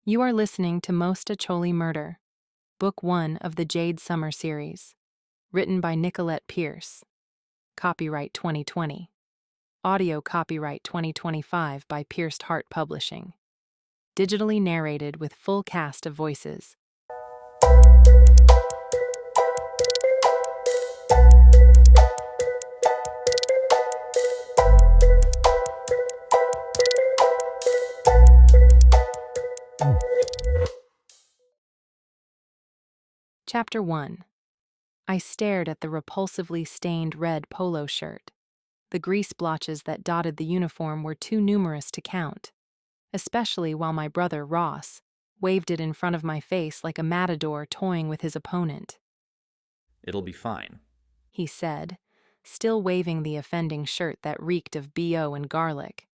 You are listening to Mostaccioli Murder, Book 1 of the Jade Sommer series, written by Nicolette Pierce. Copyright 2020. Audio copyright 2025 by Pierced Heart Publishing. Digitally narrated with full cast of voices. Chapter 1. I stared at the repulsively stained red polo shirt. The grease blotches that dotted the uniform were too numerous to count, especially while my brother, Ross, waved it in front of my face like a matador toying with his opponent. "It'll be fine," he said, still waving the offending shirt that reeked of BO and garlic.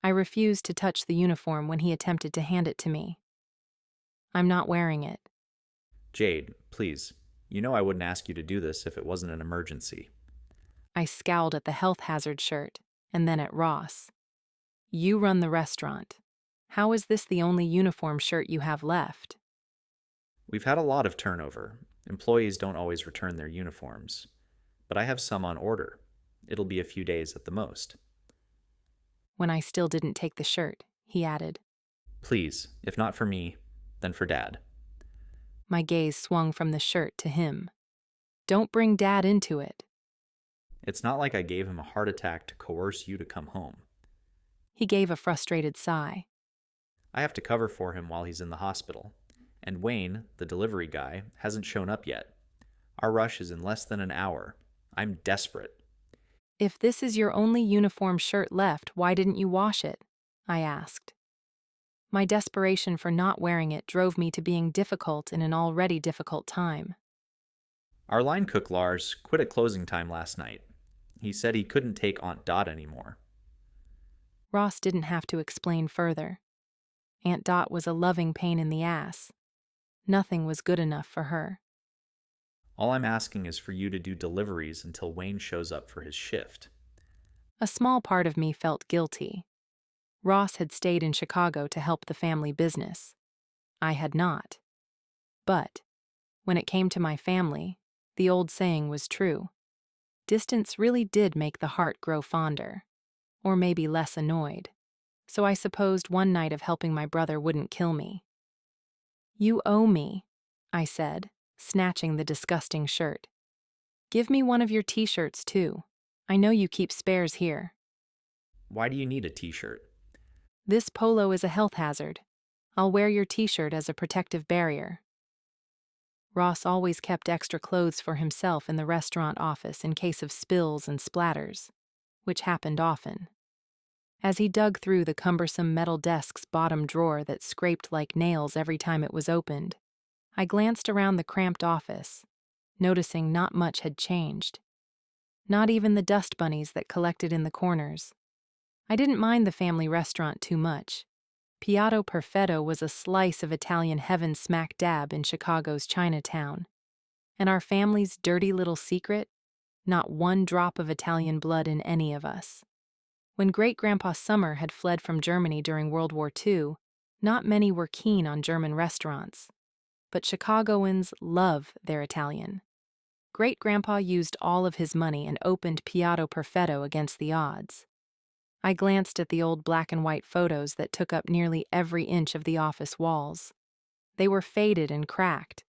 I refused to touch the uniform when he attempted to hand it to me. "I'm not wearing it." "Jade, please. You know I wouldn't ask you to do this if it wasn't an emergency." I scowled at the health hazard shirt, and then at Ross. "You run the restaurant. How is this the only uniform shirt you have left?" "We've had a lot of turnover. Employees don't always return their uniforms. But I have some on order. It'll be a few days at the most." When I still didn't take the shirt, he added, "Please, if not for me, then for Dad." My gaze swung from the shirt to him. "Don't bring Dad into it." "It's not like I gave him a heart attack to coerce you to come home. He gave a frustrated sigh. I have to cover for him while he's in the hospital. And Wayne, the delivery guy, hasn't shown up yet. Our rush is in less than an hour. I'm desperate." "If this is your only uniform shirt left, why didn't you wash it?" I asked. My desperation for not wearing it drove me to being difficult in an already difficult time. "Our line cook Lars quit at closing time last night. He said he couldn't take Aunt Dot anymore." Ross didn't have to explain further. Aunt Dot was a loving pain in the ass. Nothing was good enough for her. "All I'm asking is for you to do deliveries until Wayne shows up for his shift." A small part of me felt guilty. Ross had stayed in Chicago to help the family business. I had not. But when it came to my family, the old saying was true. Distance really did make the heart grow fonder, or maybe less annoyed, so I supposed one night of helping my brother wouldn't kill me. "You owe me," I said, snatching the disgusting shirt. "Give me one of your t-shirts, too. I know you keep spares here." "Why do you need a t-shirt?" "This polo is a health hazard. I'll wear your t-shirt as a protective barrier." Ross always kept extra clothes for himself in the restaurant office in case of spills and splatters, which happened often. As he dug through the cumbersome metal desk's bottom drawer that scraped like nails every time it was opened, I glanced around the cramped office, noticing not much had changed. Not even the dust bunnies that collected in the corners. I didn't mind the family restaurant too much. Piatto Perfetto was a slice of Italian heaven smack dab in Chicago's Chinatown. And our family's dirty little secret? Not one drop of Italian blood in any of us. When Great-Grandpa Sommer had fled from Germany during World War II, not many were keen on German restaurants. But Chicagoans love their Italian. Great-Grandpa used all of his money and opened Piatto Perfetto against the odds. I glanced at the old black and white photos that took up nearly every inch of the office walls. They were faded and cracked,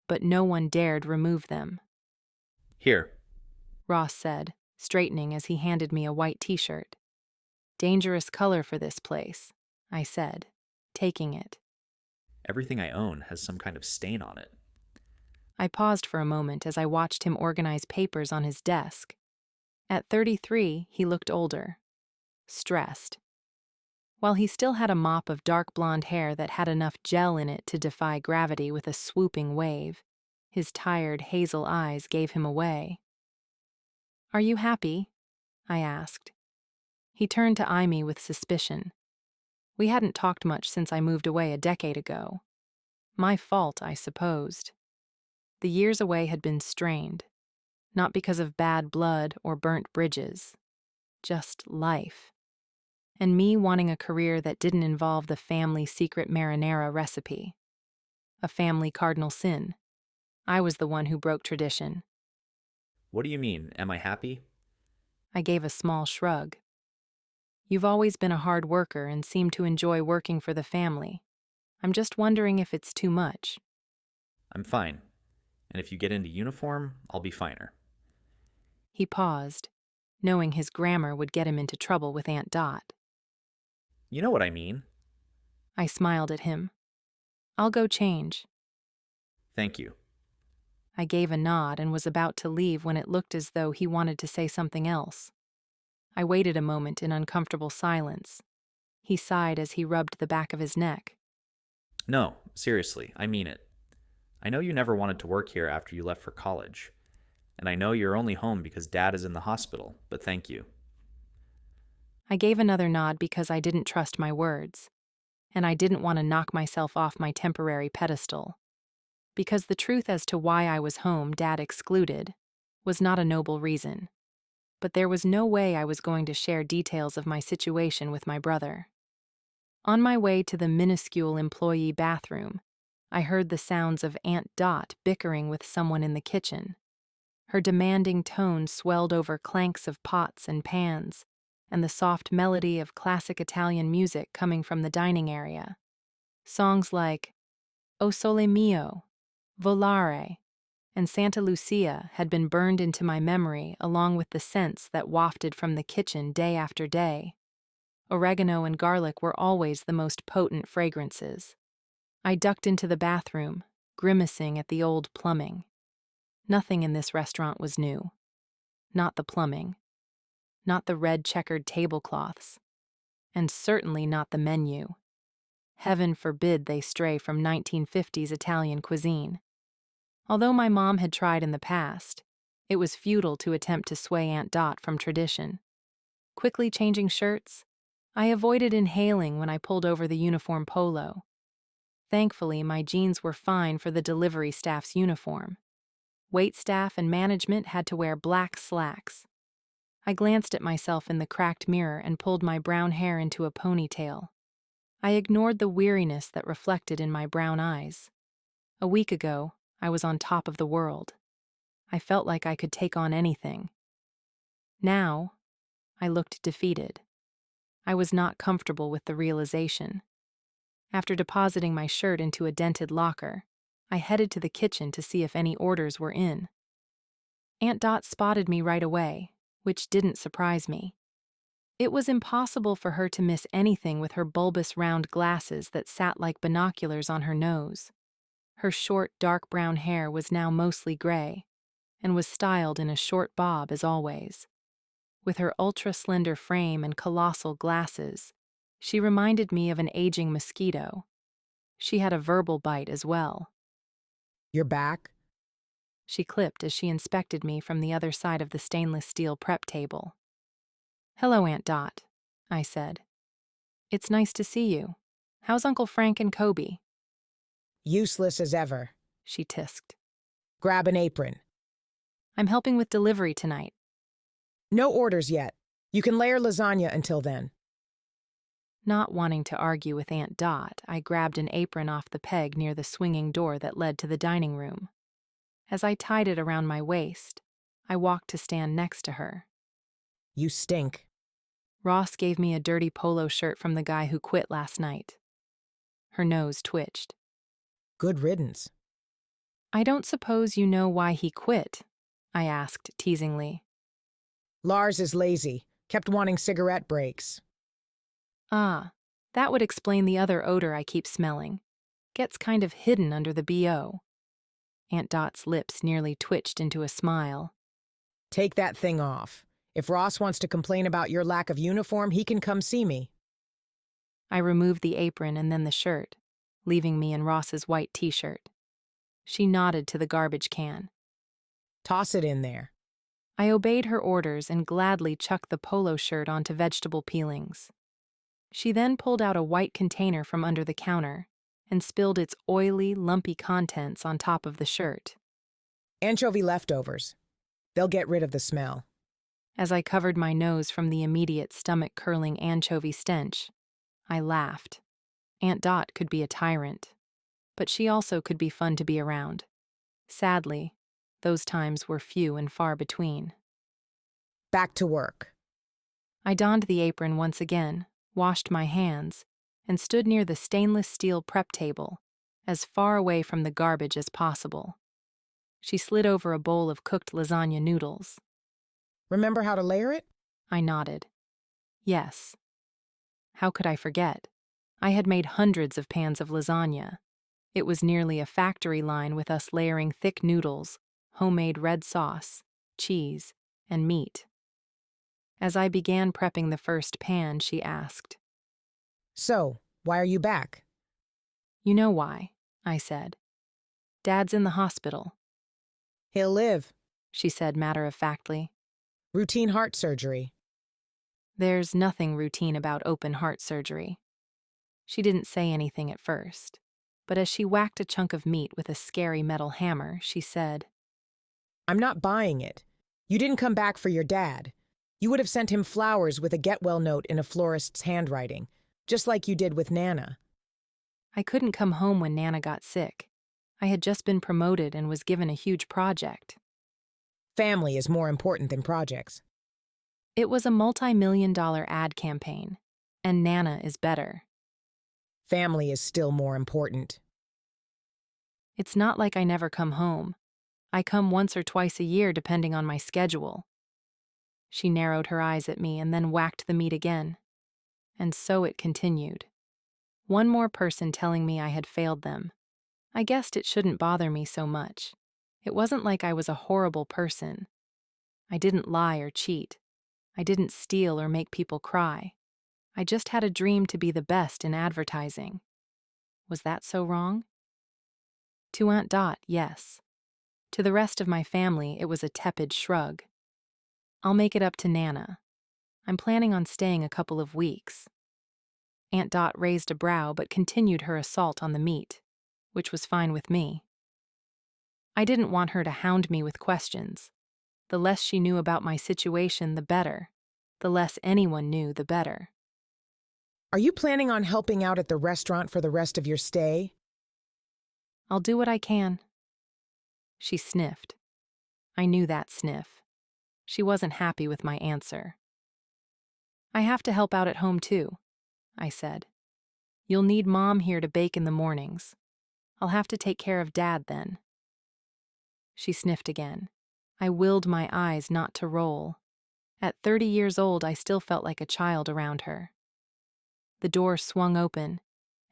but no one dared remove them. "Here." Ross said, straightening as he handed me a white t-shirt. "Dangerous color for this place," I said, taking it. "Everything I own has some kind of stain on it." I paused for a moment as I watched him organize papers on his desk. At 33, he looked older. Stressed. While he still had a mop of dark blonde hair that had enough gel in it to defy gravity with a swooping wave, his tired hazel eyes gave him away. "Are you happy?" I asked. He turned to eye me with suspicion. We hadn't talked much since I moved away a decade ago. My fault, I supposed. The years away had been strained, not because of bad blood or burnt bridges, just life. and me wanting a career that didn't involve the family secret marinara recipe. A family cardinal sin. I was the one who broke tradition. What do you mean? Am I happy? I gave a small shrug. You've always been a hard worker and seem to enjoy working for the family. I'm just wondering if it's too much. I'm fine. And if you get into uniform, I'll be finer. He paused, knowing his grammar would get him into trouble with Aunt Dot. You know what I mean. I smiled at him. I'll go change. Thank you. I gave a nod and was about to leave when it looked as though he wanted to say something else. I waited a moment in uncomfortable silence. He sighed as he rubbed the back of his neck. No, seriously, I mean it. I know you never wanted to work here after you left for college. And I know you're only home because Dad is in the hospital, but thank you. I gave another nod because I didn't trust my words, and I didn't want to knock myself off my temporary pedestal. Because the truth as to why I was home, Dad excluded, was not a noble reason. But there was no way I was going to share details of my situation with my brother. On my way to the minuscule employee bathroom, I heard the sounds of Aunt Dot bickering with someone in the kitchen. Her demanding tone swelled over clanks of pots and pans, and the soft melody of classic Italian music coming from the dining area. Songs like O Sole Mio, Volare, and Santa Lucia had been burned into my memory along with the scents that wafted from the kitchen day after day. Oregano and garlic were always the most potent fragrances. I ducked into the bathroom, grimacing at the old plumbing. Nothing in this restaurant was new. Not the plumbing. Not the red checkered tablecloths. And certainly not the menu. Heaven forbid they stray from 1950s Italian cuisine. Although my mom had tried in the past, it was futile to attempt to sway Aunt Dot from tradition. Quickly changing shirts, I avoided inhaling when I pulled over the uniform polo. Thankfully, my jeans were fine for the delivery staff's uniform. Wait staff and management had to wear black slacks. I glanced at myself in the cracked mirror and pulled my brown hair into a ponytail. I ignored the weariness that reflected in my brown eyes. A week ago, I was on top of the world. I felt like I could take on anything. Now, I looked defeated. I was not comfortable with the realization. After depositing my shirt into a dented locker, I headed to the kitchen to see if any orders were in. Aunt Dot spotted me right away, which didn't surprise me. It was impossible for her to miss anything with her bulbous round glasses that sat like binoculars on her nose. Her short, dark brown hair was now mostly gray, and was styled in a short bob as always. With her ultra-slender frame and colossal glasses, she reminded me of an aging mosquito. She had a verbal bite as well. You're back? She clipped as she inspected me from the other side of the stainless steel prep table. Hello, Aunt Dot, I said. It's nice to see you. How's Uncle Frank and Kobe? Useless as ever. She tisked. Grab an apron. I'm helping with delivery tonight. No orders yet. You can layer lasagna until then. Not wanting to argue with Aunt Dot, I grabbed an apron off the peg near the swinging door that led to the dining room. As I tied it around my waist, I walked to stand next to her. You stink. Ross gave me a dirty polo shirt from the guy who quit last night. Her nose twitched. Good riddance. I don't suppose you know why he quit? I asked teasingly. Lars is lazy. Kept wanting cigarette breaks. Ah, that would explain the other odor I keep smelling. Gets kind of hidden under the BO. Aunt Dot's lips nearly twitched into a smile. Take that thing off. If Ross wants to complain about your lack of uniform, he can come see me. I removed the apron and then the shirt, leaving me in Ross's white t-shirt. She nodded to the garbage can. Toss it in there. I obeyed her orders and gladly chucked the polo shirt onto vegetable peelings. She then pulled out a white container from under the counter and spilled its oily, lumpy contents on top of the shirt. Anchovy leftovers. They'll get rid of the smell. As I covered my nose from the immediate stomach-curling anchovy stench, I laughed. Aunt Dot could be a tyrant, but she also could be fun to be around. Sadly, those times were few and far between. Back to work. I donned the apron once again, washed my hands, and stood near the stainless steel prep table, as far away from the garbage as possible. She slid over a bowl of cooked lasagna noodles. Remember how to layer it? I nodded. Yes. How could I forget? I had made hundreds of pans of lasagna. It was nearly a factory line with us layering thick noodles, homemade red sauce, cheese, and meat. As I began prepping the first pan, she asked, So, why are you back? "You know why," I said. "Dad's in the hospital," He'll live. she said matter-of-factly. Routine heart surgery. There's nothing routine about open heart surgery. She didn't say anything at first, but as she whacked a chunk of meat with a scary metal hammer, she said, I'm not buying it. You didn't come back for your dad. You would have sent him flowers with a get-well note in a florist's handwriting, just like you did with Nana. "I couldn't come home when Nana got sick. I had just been promoted and was given a huge project." Family is more important than projects. It was a multi-million-dollar ad campaign, and Nana is better. Family is still more important. It's not like I never come home. I come once or twice a year depending on my schedule. She narrowed her eyes at me and then whacked the meat again. And so it continued. One more person telling me I had failed them. I guessed it shouldn't bother me so much. It wasn't like I was a horrible person. I didn't lie or cheat. I didn't steal or make people cry. I just had a dream to be the best in advertising. Was that so wrong? To Aunt Dot, yes. To the rest of my family, it was a tepid shrug. I'll make it up to Nana. I'm planning on staying a couple of weeks. Aunt Dot raised a brow but continued her assault on the meat, which was fine with me. I didn't want her to hound me with questions. The less she knew about my situation, the better. The less anyone knew, the better. Are you planning on helping out at the restaurant for the rest of your stay? I'll do what I can. She sniffed. I knew that sniff. She wasn't happy with my answer. I have to help out at home too, I said. You'll need Mom here to bake in the mornings. I'll have to take care of Dad then. She sniffed again. I willed my eyes not to roll. At 30 years old, I still felt like a child around her. The door swung open,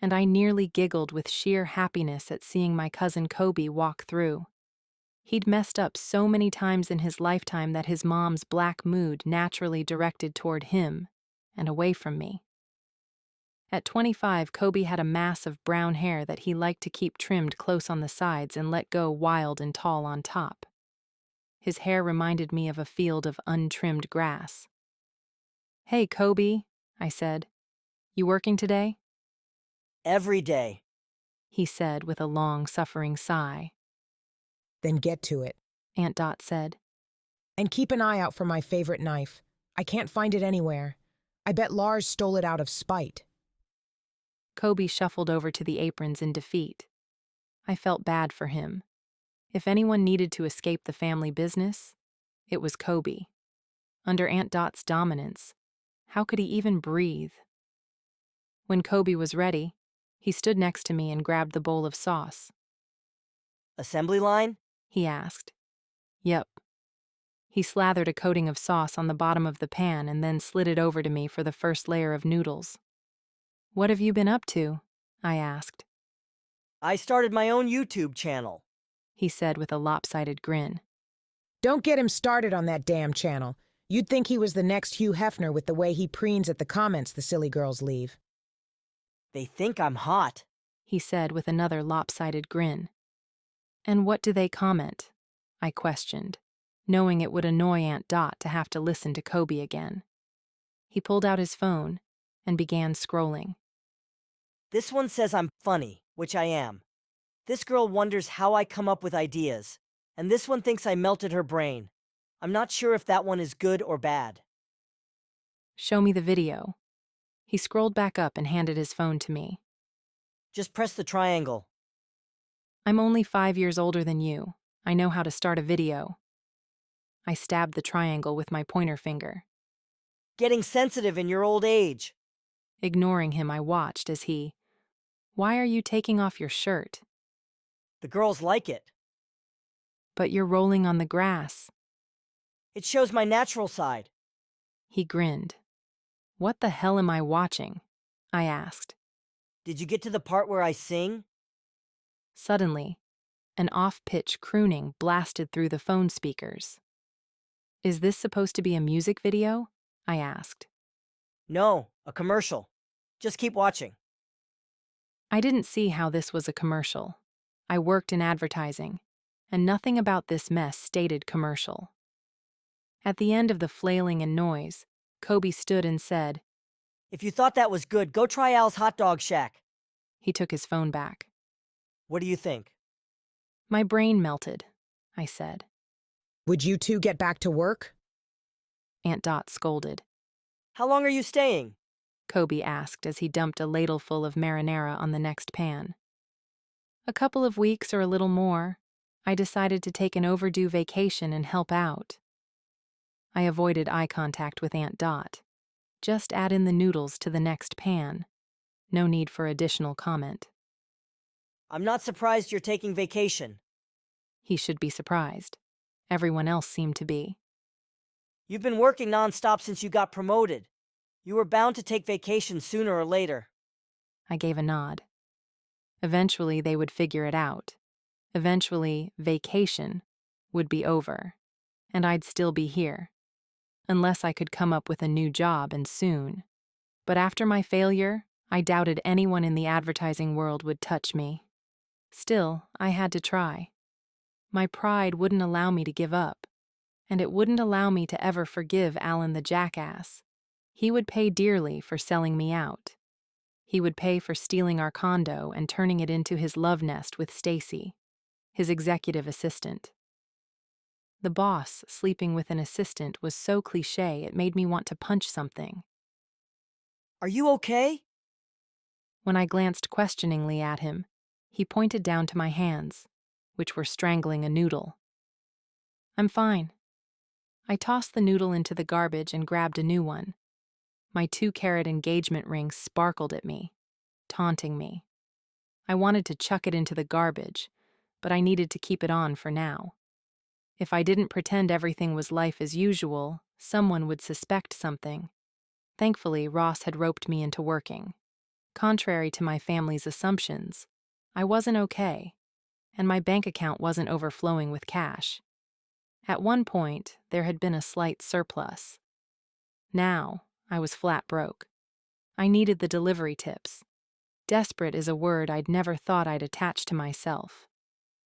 and I nearly giggled with sheer happiness at seeing my cousin Kobe walk through. He'd messed up so many times in his lifetime that his mom's black mood naturally directed toward him and away from me. At 25, Kobe had a mass of brown hair that he liked to keep trimmed close on the sides and let go wild and tall on top. His hair reminded me of a field of untrimmed grass. "Hey, Kobe," I said. "You working today?" Every day. He said with a long-suffering sigh. Then get to it. Aunt Dot said. And keep an eye out for my favorite knife. I can't find it anywhere. I bet Lars stole it out of spite. Kobe shuffled over to the aprons in defeat. I felt bad for him. If anyone needed to escape the family business, it was Kobe. Under Aunt Dot's dominance, how could he even breathe? When Kobe was ready, he stood next to me and grabbed the bowl of sauce. Assembly line? He asked. Yep. He slathered a coating of sauce on the bottom of the pan and then slid it over to me for the first layer of noodles. "What have you been up to?" I asked. I started my own YouTube channel. He said with a lopsided grin. Don't get him started on that damn channel. You'd think he was the next Hugh Hefner with the way he preens at the comments the silly girls leave. They think I'm hot. He said with another lopsided grin. And what do they comment? I questioned, knowing it would annoy Aunt Dot to have to listen to Kobe again. He pulled out his phone and began scrolling. This one says I'm funny, which I am. This girl wonders how I come up with ideas, and this one thinks I melted her brain. I'm not sure if that one is good or bad. Show me the video. He scrolled back up and handed his phone to me. Just press the triangle. I'm only 5 years older than you. I know how to start a video. I stabbed the triangle with my pointer finger. Getting sensitive in your old age. Ignoring him, I watched as he, "Why are you taking off your shirt?" The girls like it. "But you're rolling on the grass." It shows my natural side. He grinned. "What the hell am I watching?" I asked. Did you get to the part where I sing? Suddenly, an off-pitch crooning blasted through the phone speakers. "Is this supposed to be a music video?" I asked. No, a commercial. Just keep watching. I didn't see how this was a commercial. I worked in advertising, and nothing about this mess stated commercial. At the end of the flailing and noise, Kobe stood and said, If you thought that was good, go try Al's Hot Dog Shack. He took his phone back. What do you think? My brain melted, I said. Would you two get back to work? Aunt Dot scolded. How long are you staying? Kobe asked as he dumped a ladleful of marinara on the next pan. A couple of weeks or a little more. I decided to take an overdue vacation and help out. I avoided eye contact with Aunt Dot. Just add in the noodles to the next pan. No need for additional comment. I'm not surprised you're taking vacation. He should be surprised. Everyone else seemed to be. You've been working nonstop since you got promoted. You were bound to take vacation sooner or later. I gave a nod. Eventually, they would figure it out. Eventually, vacation would be over, and I'd still be here. Unless I could come up with a new job, and soon. But after my failure, I doubted anyone in the advertising world would touch me. Still, I had to try. My pride wouldn't allow me to give up, and it wouldn't allow me to ever forgive Alan the jackass. He would pay dearly for selling me out. He would pay for stealing our condo and turning it into his love nest with Stacy, his executive assistant. The boss sleeping with an assistant was so cliché it made me want to punch something. Are you okay? When I glanced questioningly at him, he pointed down to my hands, which were strangling a noodle. I'm fine. I tossed the noodle into the garbage and grabbed a new one. My 2-carat engagement ring sparkled at me, taunting me. I wanted to chuck it into the garbage, but I needed to keep it on for now. If I didn't pretend everything was life as usual, someone would suspect something. Thankfully, Ross had roped me into working. Contrary to my family's assumptions, I wasn't okay, and my bank account wasn't overflowing with cash. At one point, there had been a slight surplus. Now, I was flat broke. I needed the delivery tips. Desperate is a word I'd never thought I'd attach to myself,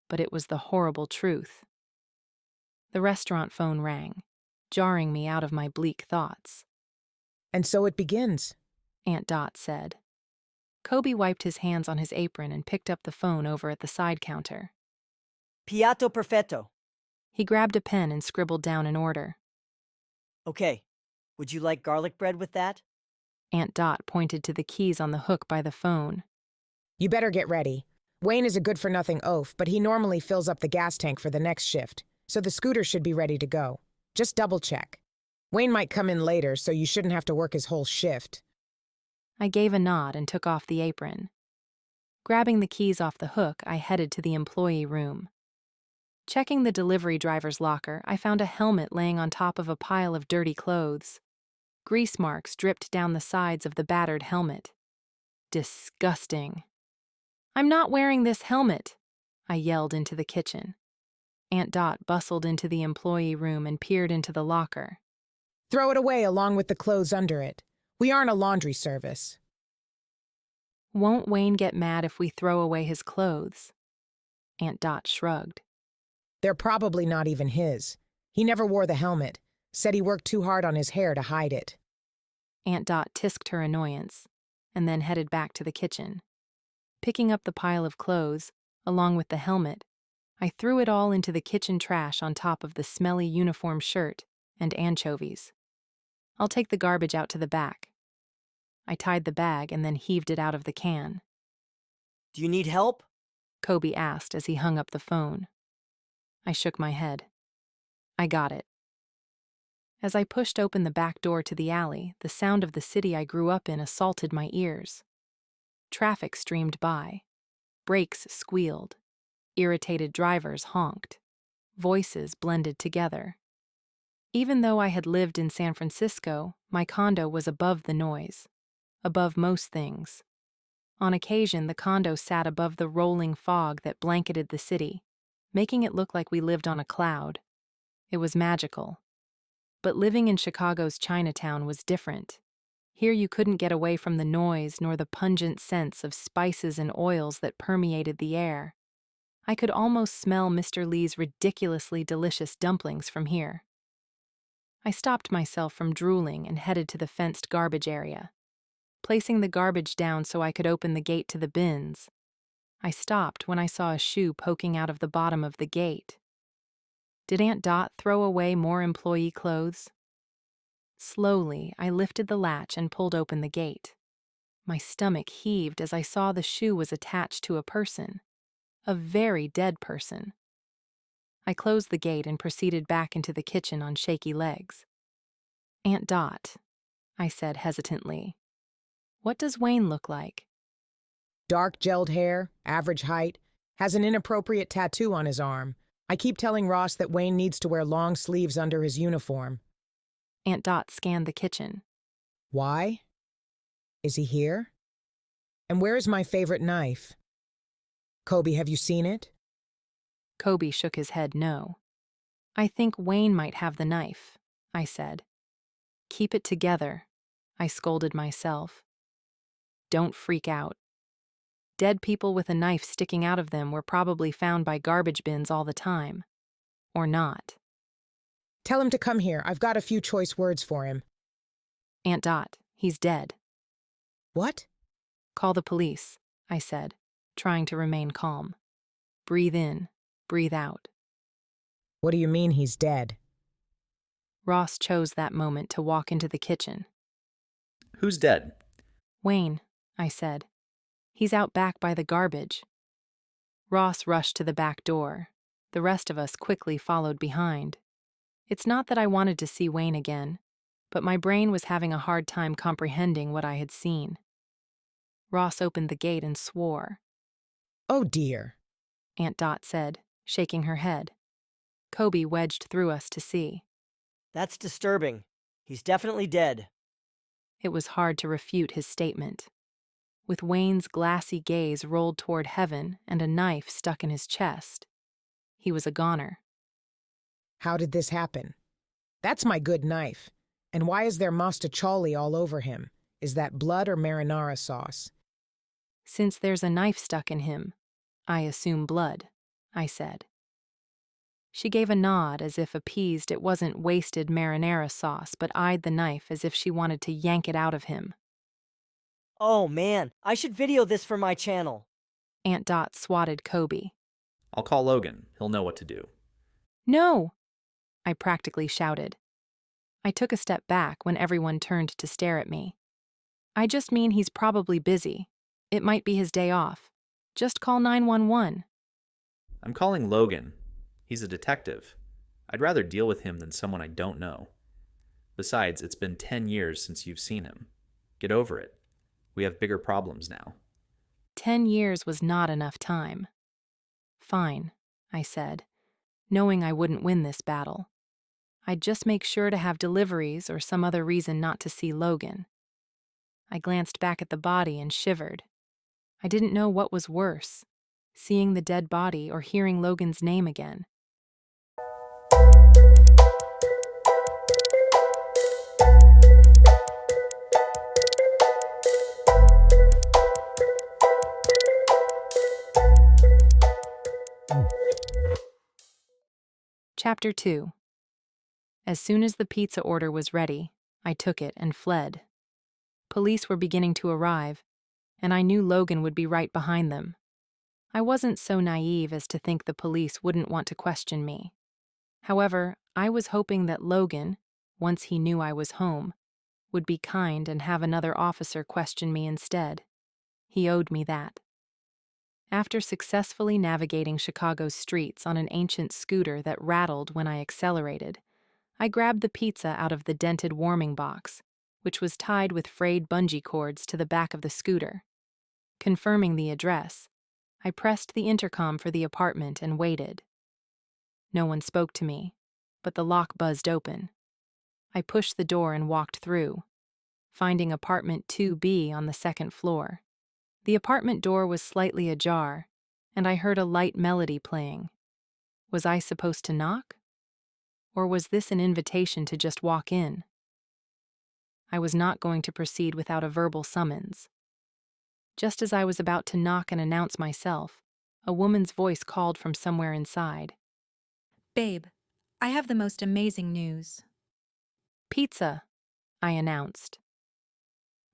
but it was the horrible truth. The restaurant phone rang, jarring me out of my bleak thoughts. And so it begins, Aunt Dot said. Kobe wiped his hands on his apron and picked up the phone over at the side counter. Piatto perfetto. He grabbed a pen and scribbled down an order. Okay. Would you like garlic bread with that? Aunt Dot pointed to the keys on the hook by the phone. You better get ready. Wayne is a good-for-nothing oaf, but he normally fills up the gas tank for the next shift, so the scooter should be ready to go. Just double-check. Wayne might come in later, so you shouldn't have to work his whole shift. I gave a nod and took off the apron. Grabbing the keys off the hook, I headed to the employee room. Checking the delivery driver's locker, I found a helmet laying on top of a pile of dirty clothes. Grease marks dripped down the sides of the battered helmet. Disgusting. I'm not wearing this helmet, I yelled into the kitchen. Aunt Dot bustled into the employee room and peered into the locker. Throw it away along with the clothes under it. We aren't a laundry service. Won't Wayne get mad if we throw away his clothes? Aunt Dot shrugged. They're probably not even his. He never wore the helmet. Said he worked too hard on his hair to hide it. Aunt Dot tisked her annoyance, and then headed back to the kitchen. Picking up the pile of clothes, along with the helmet, I threw it all into the kitchen trash on top of the smelly uniform shirt and anchovies. I'll take the garbage out to the back. I tied the bag and then heaved it out of the can. Do you need help? Kobe asked as he hung up the phone. I shook my head. I got it. As I pushed open the back door to the alley, the sound of the city I grew up in assaulted my ears. Traffic streamed by. Brakes squealed. Irritated drivers honked. Voices blended together. Even though I had lived in San Francisco, my condo was above the noise, above most things. On occasion, the condo sat above the rolling fog that blanketed the city, making it look like we lived on a cloud. It was magical. But living in Chicago's Chinatown was different. Here you couldn't get away from the noise nor the pungent scents of spices and oils that permeated the air. I could almost smell Mr. Lee's ridiculously delicious dumplings from here. I stopped myself from drooling and headed to the fenced garbage area. Placing the garbage down so I could open the gate to the bins, I stopped when I saw a shoe poking out of the bottom of the gate. Did Aunt Dot throw away more employee clothes? Slowly, I lifted the latch and pulled open the gate. My stomach heaved as I saw the shoe was attached to a person, a very dead person. I closed the gate and proceeded back into the kitchen on shaky legs. Aunt Dot, I said hesitantly, what does Wayne look like? Dark gelled hair, average height, has an inappropriate tattoo on his arm. I keep telling Ross that Wayne needs to wear long sleeves under his uniform. Aunt Dot scanned the kitchen. Why? Is he here? And where is my favorite knife? Kobe, have you seen it? Kobe shook his head no. I think Wayne might have the knife, I said. Keep it together, I scolded myself. Don't freak out. Dead people with a knife sticking out of them were probably found by garbage bins all the time. Or not. Tell him to come here. I've got a few choice words for him. Aunt Dot, he's dead. What? Call the police, I said, trying to remain calm. Breathe in, breathe out. What do you mean he's dead? Ross chose that moment to walk into the kitchen. Who's dead? Wayne, I said. He's out back by the garbage. Ross rushed to the back door. The rest of us quickly followed behind. It's not that I wanted to see Wayne again, but my brain was having a hard time comprehending what I had seen. Ross opened the gate and swore. Oh dear, Aunt Dot said, shaking her head. Kobe wedged through us to see. That's disturbing. He's definitely dead. It was hard to refute his statement. With Wayne's glassy gaze rolled toward heaven and a knife stuck in his chest, he was a goner. how did this happen? That's my good knife. And why is there Mostaccioli all over him? Is that blood or marinara sauce? Since there's a knife stuck in him, I assume blood, I said. She gave a nod as if appeased it wasn't wasted marinara sauce, but eyed the knife as if she wanted to yank it out of him. Oh man, I should video this for my channel. Aunt Dot swatted Kobe. I'll call Logan. He'll know what to do. No! I practically shouted. I took a step back when everyone turned to stare at me. I just mean he's probably busy. It might be his day off. Just call 911. I'm calling Logan. He's a detective. I'd rather deal with him than someone I don't know. Besides, it's been 10 years since you've seen him. Get over it. We have bigger problems now. 10 years was not enough time. Fine, I said, knowing I wouldn't win this battle. I'd just make sure to have deliveries or some other reason not to see Logan. I glanced back at the body and shivered. I didn't know what was worse, seeing the dead body or hearing Logan's name again. Chapter 2. As soon as the pizza order was ready, I took it and fled. Police were beginning to arrive, and I knew Logan would be right behind them. I wasn't so naive as to think the police wouldn't want to question me. However, I was hoping that Logan, once he knew I was home, would be kind and have another officer question me instead. He owed me that. After successfully navigating Chicago's streets on an ancient scooter that rattled when I accelerated, I grabbed the pizza out of the dented warming box, which was tied with frayed bungee cords to the back of the scooter. Confirming the address, I pressed the intercom for the apartment and waited. No one spoke to me, but the lock buzzed open. I pushed the door and walked through, finding apartment 2B on the second floor. The apartment door was slightly ajar, and I heard a light melody playing. Was I supposed to knock? Or was this an invitation to just walk in? I was not going to proceed without a verbal summons. Just as I was about to knock and announce myself, a woman's voice called from somewhere inside. Babe, I have the most amazing news. Pizza, I announced.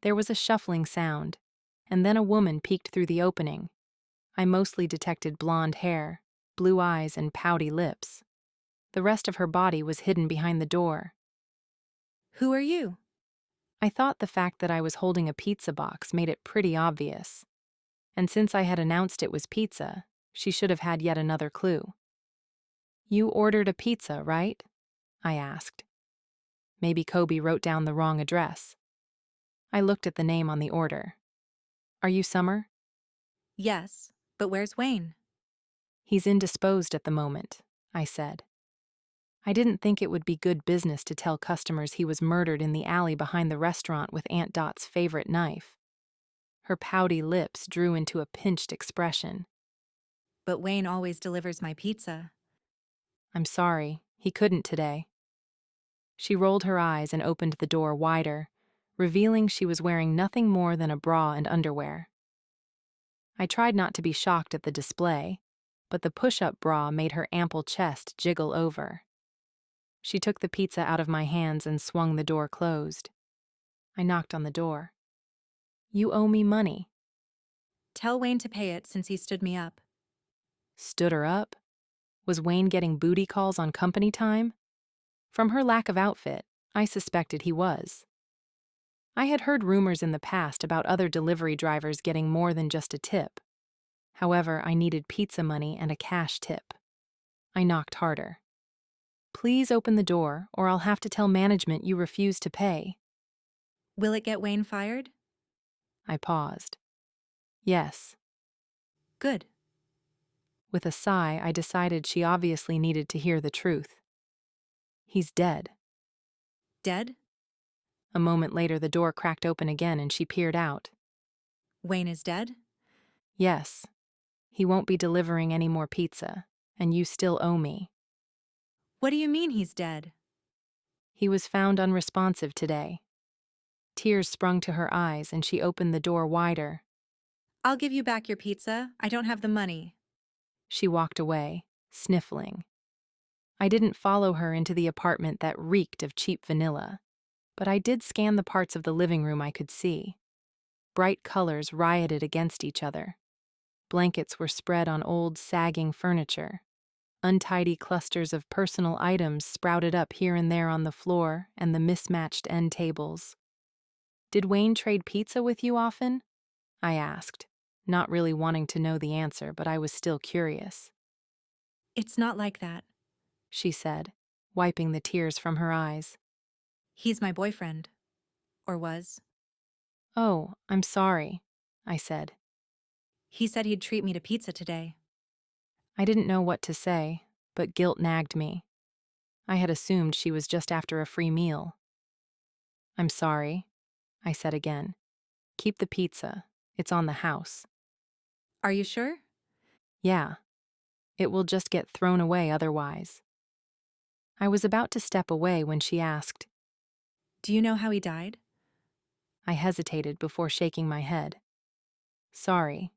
There was a shuffling sound, and then a woman peeked through the opening. I mostly detected blonde hair, blue eyes, and pouty lips. The rest of her body was hidden behind the door. Who are you? I thought the fact that I was holding a pizza box made it pretty obvious. And since I had announced it was pizza, she should have had yet another clue. You ordered a pizza, right? I asked. Maybe Kobe wrote down the wrong address. I looked at the name on the order. Are you Summer? Yes, but where's Wayne? He's indisposed at the moment, I said. I didn't think it would be good business to tell customers he was murdered in the alley behind the restaurant with Aunt Dot's favorite knife. Her pouty lips drew into a pinched expression. But Wayne always delivers my pizza. I'm sorry, he couldn't today. She rolled her eyes and opened the door wider, revealing she was wearing nothing more than a bra and underwear. I tried not to be shocked at the display, but the push-up bra made her ample chest jiggle over. She took the pizza out of my hands and swung the door closed. I knocked on the door. You owe me money. Tell Wayne to pay it since he stood me up. Stood her up? Was Wayne getting booty calls on company time? From her lack of outfit, I suspected he was. I had heard rumors in the past about other delivery drivers getting more than just a tip. However, I needed pizza money and a cash tip. I knocked harder. Please open the door, or I'll have to tell management you refuse to pay. Will it get Wayne fired? I paused. Yes. Good. With a sigh, I decided she obviously needed to hear the truth. He's dead. Dead? A moment later, the door cracked open again and she peered out. Wayne is dead? Yes. He won't be delivering any more pizza, and you still owe me. What do you mean he's dead? He was found unresponsive today. Tears sprung to her eyes and she opened the door wider. I'll give you back your pizza. I don't have the money. She walked away, sniffling. I didn't follow her into the apartment that reeked of cheap vanilla, but I did scan the parts of the living room I could see. Bright colors rioted against each other. Blankets were spread on old, sagging furniture. Untidy clusters of personal items sprouted up here and there on the floor and the mismatched end tables. Did Wayne trade pizza with you often? I asked, not really wanting to know the answer, but I was still curious. It's not like that, she said, wiping the tears from her eyes. He's my boyfriend. Or was. Oh, I'm sorry, I said. He said he'd treat me to pizza today. I didn't know what to say, but guilt nagged me. I had assumed she was just after a free meal. I'm sorry, I said again. Keep the pizza. It's on the house. Are you sure? Yeah. It will just get thrown away otherwise. I was about to step away when she asked, Do you know how he died? I hesitated before shaking my head. Sorry.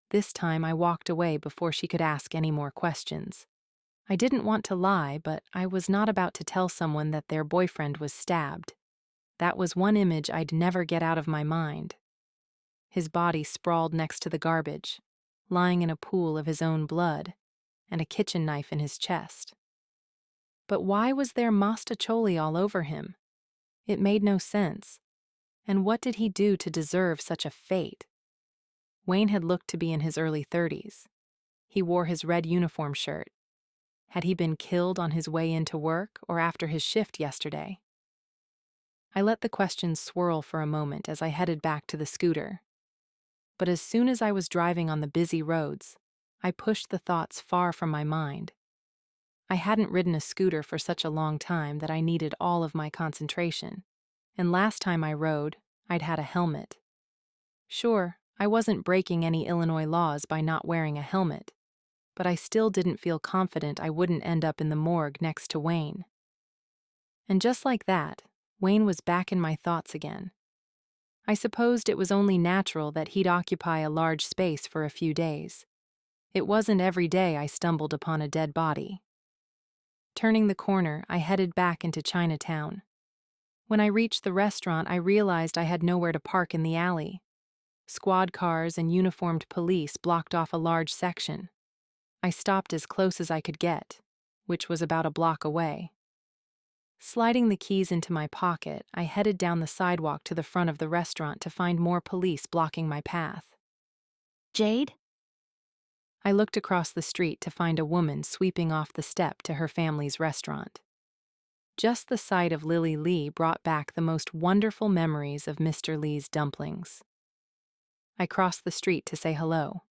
This time I walked away before she could ask any more questions. I didn't want to lie, but I was not about to tell someone that their boyfriend was stabbed. That was one image I'd never get out of my mind. His body sprawled next to the garbage, lying in a pool of his own blood, and a kitchen knife in his chest. But why was there Mostaccioli all over him? It made no sense. And what did he do to deserve such a fate? Wayne had looked to be in his early 30s. He wore his red uniform shirt. Had he been killed on his way into work or after his shift yesterday? I let the questions swirl for a moment as I headed back to the scooter. But as soon as I was driving on the busy roads, I pushed the thoughts far from my mind. I hadn't ridden a scooter for such a long time that I needed all of my concentration, and last time I rode, I'd had a helmet. Sure, I wasn't breaking any Illinois laws by not wearing a helmet, but I still didn't feel confident I wouldn't end up in the morgue next to Wayne. And just like that, Wayne was back in my thoughts again. I supposed it was only natural that he'd occupy a large space for a few days. It wasn't every day I stumbled upon a dead body. Turning the corner, I headed back into Chinatown. When I reached the restaurant, I realized I had nowhere to park in the alley. Squad cars and uniformed police blocked off a large section. I stopped as close as I could get, which was about a block away. Sliding the keys into my pocket, I headed down the sidewalk to the front of the restaurant to find more police blocking my path. Jade? I looked across the street to find a woman sweeping off the step to her family's restaurant. Just the sight of Lily Lee brought back the most wonderful memories of Mr. Lee's dumplings. I crossed the street to say hello.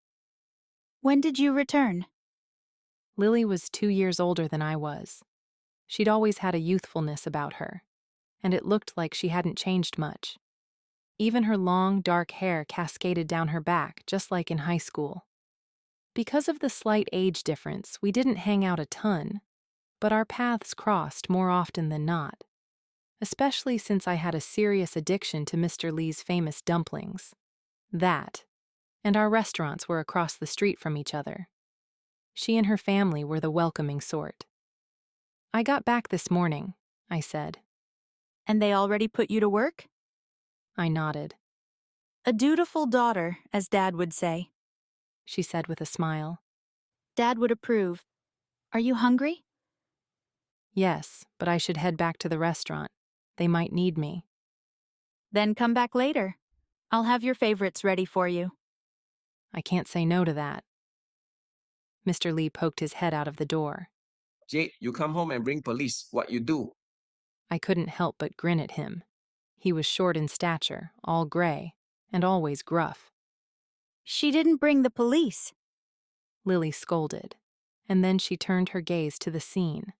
When did you return? Lily was 2 years older than I was. She'd always had a youthfulness about her, and it looked like she hadn't changed much. Even her long, dark hair cascaded down her back, just like in high school. Because of the slight age difference, we didn't hang out a ton, but our paths crossed more often than not, especially since I had a serious addiction to Mr. Lee's famous dumplings. That, and our restaurants were across the street from each other. She and her family were the welcoming sort. I got back this morning, I said. And they already put you to work? I nodded. A dutiful daughter, as Dad would say. She said with a smile. Dad would approve. Are you hungry? Yes, but I should head back to the restaurant. They might need me. Then come back later. I'll have your favorites ready for you. I can't say no to that. Mr. Lee poked his head out of the door. Jade, you come home and bring police. What you do? I couldn't help but grin at him. He was short in stature, all gray, and always gruff. She didn't bring the police. Lily scolded, and then she turned her gaze to the scene.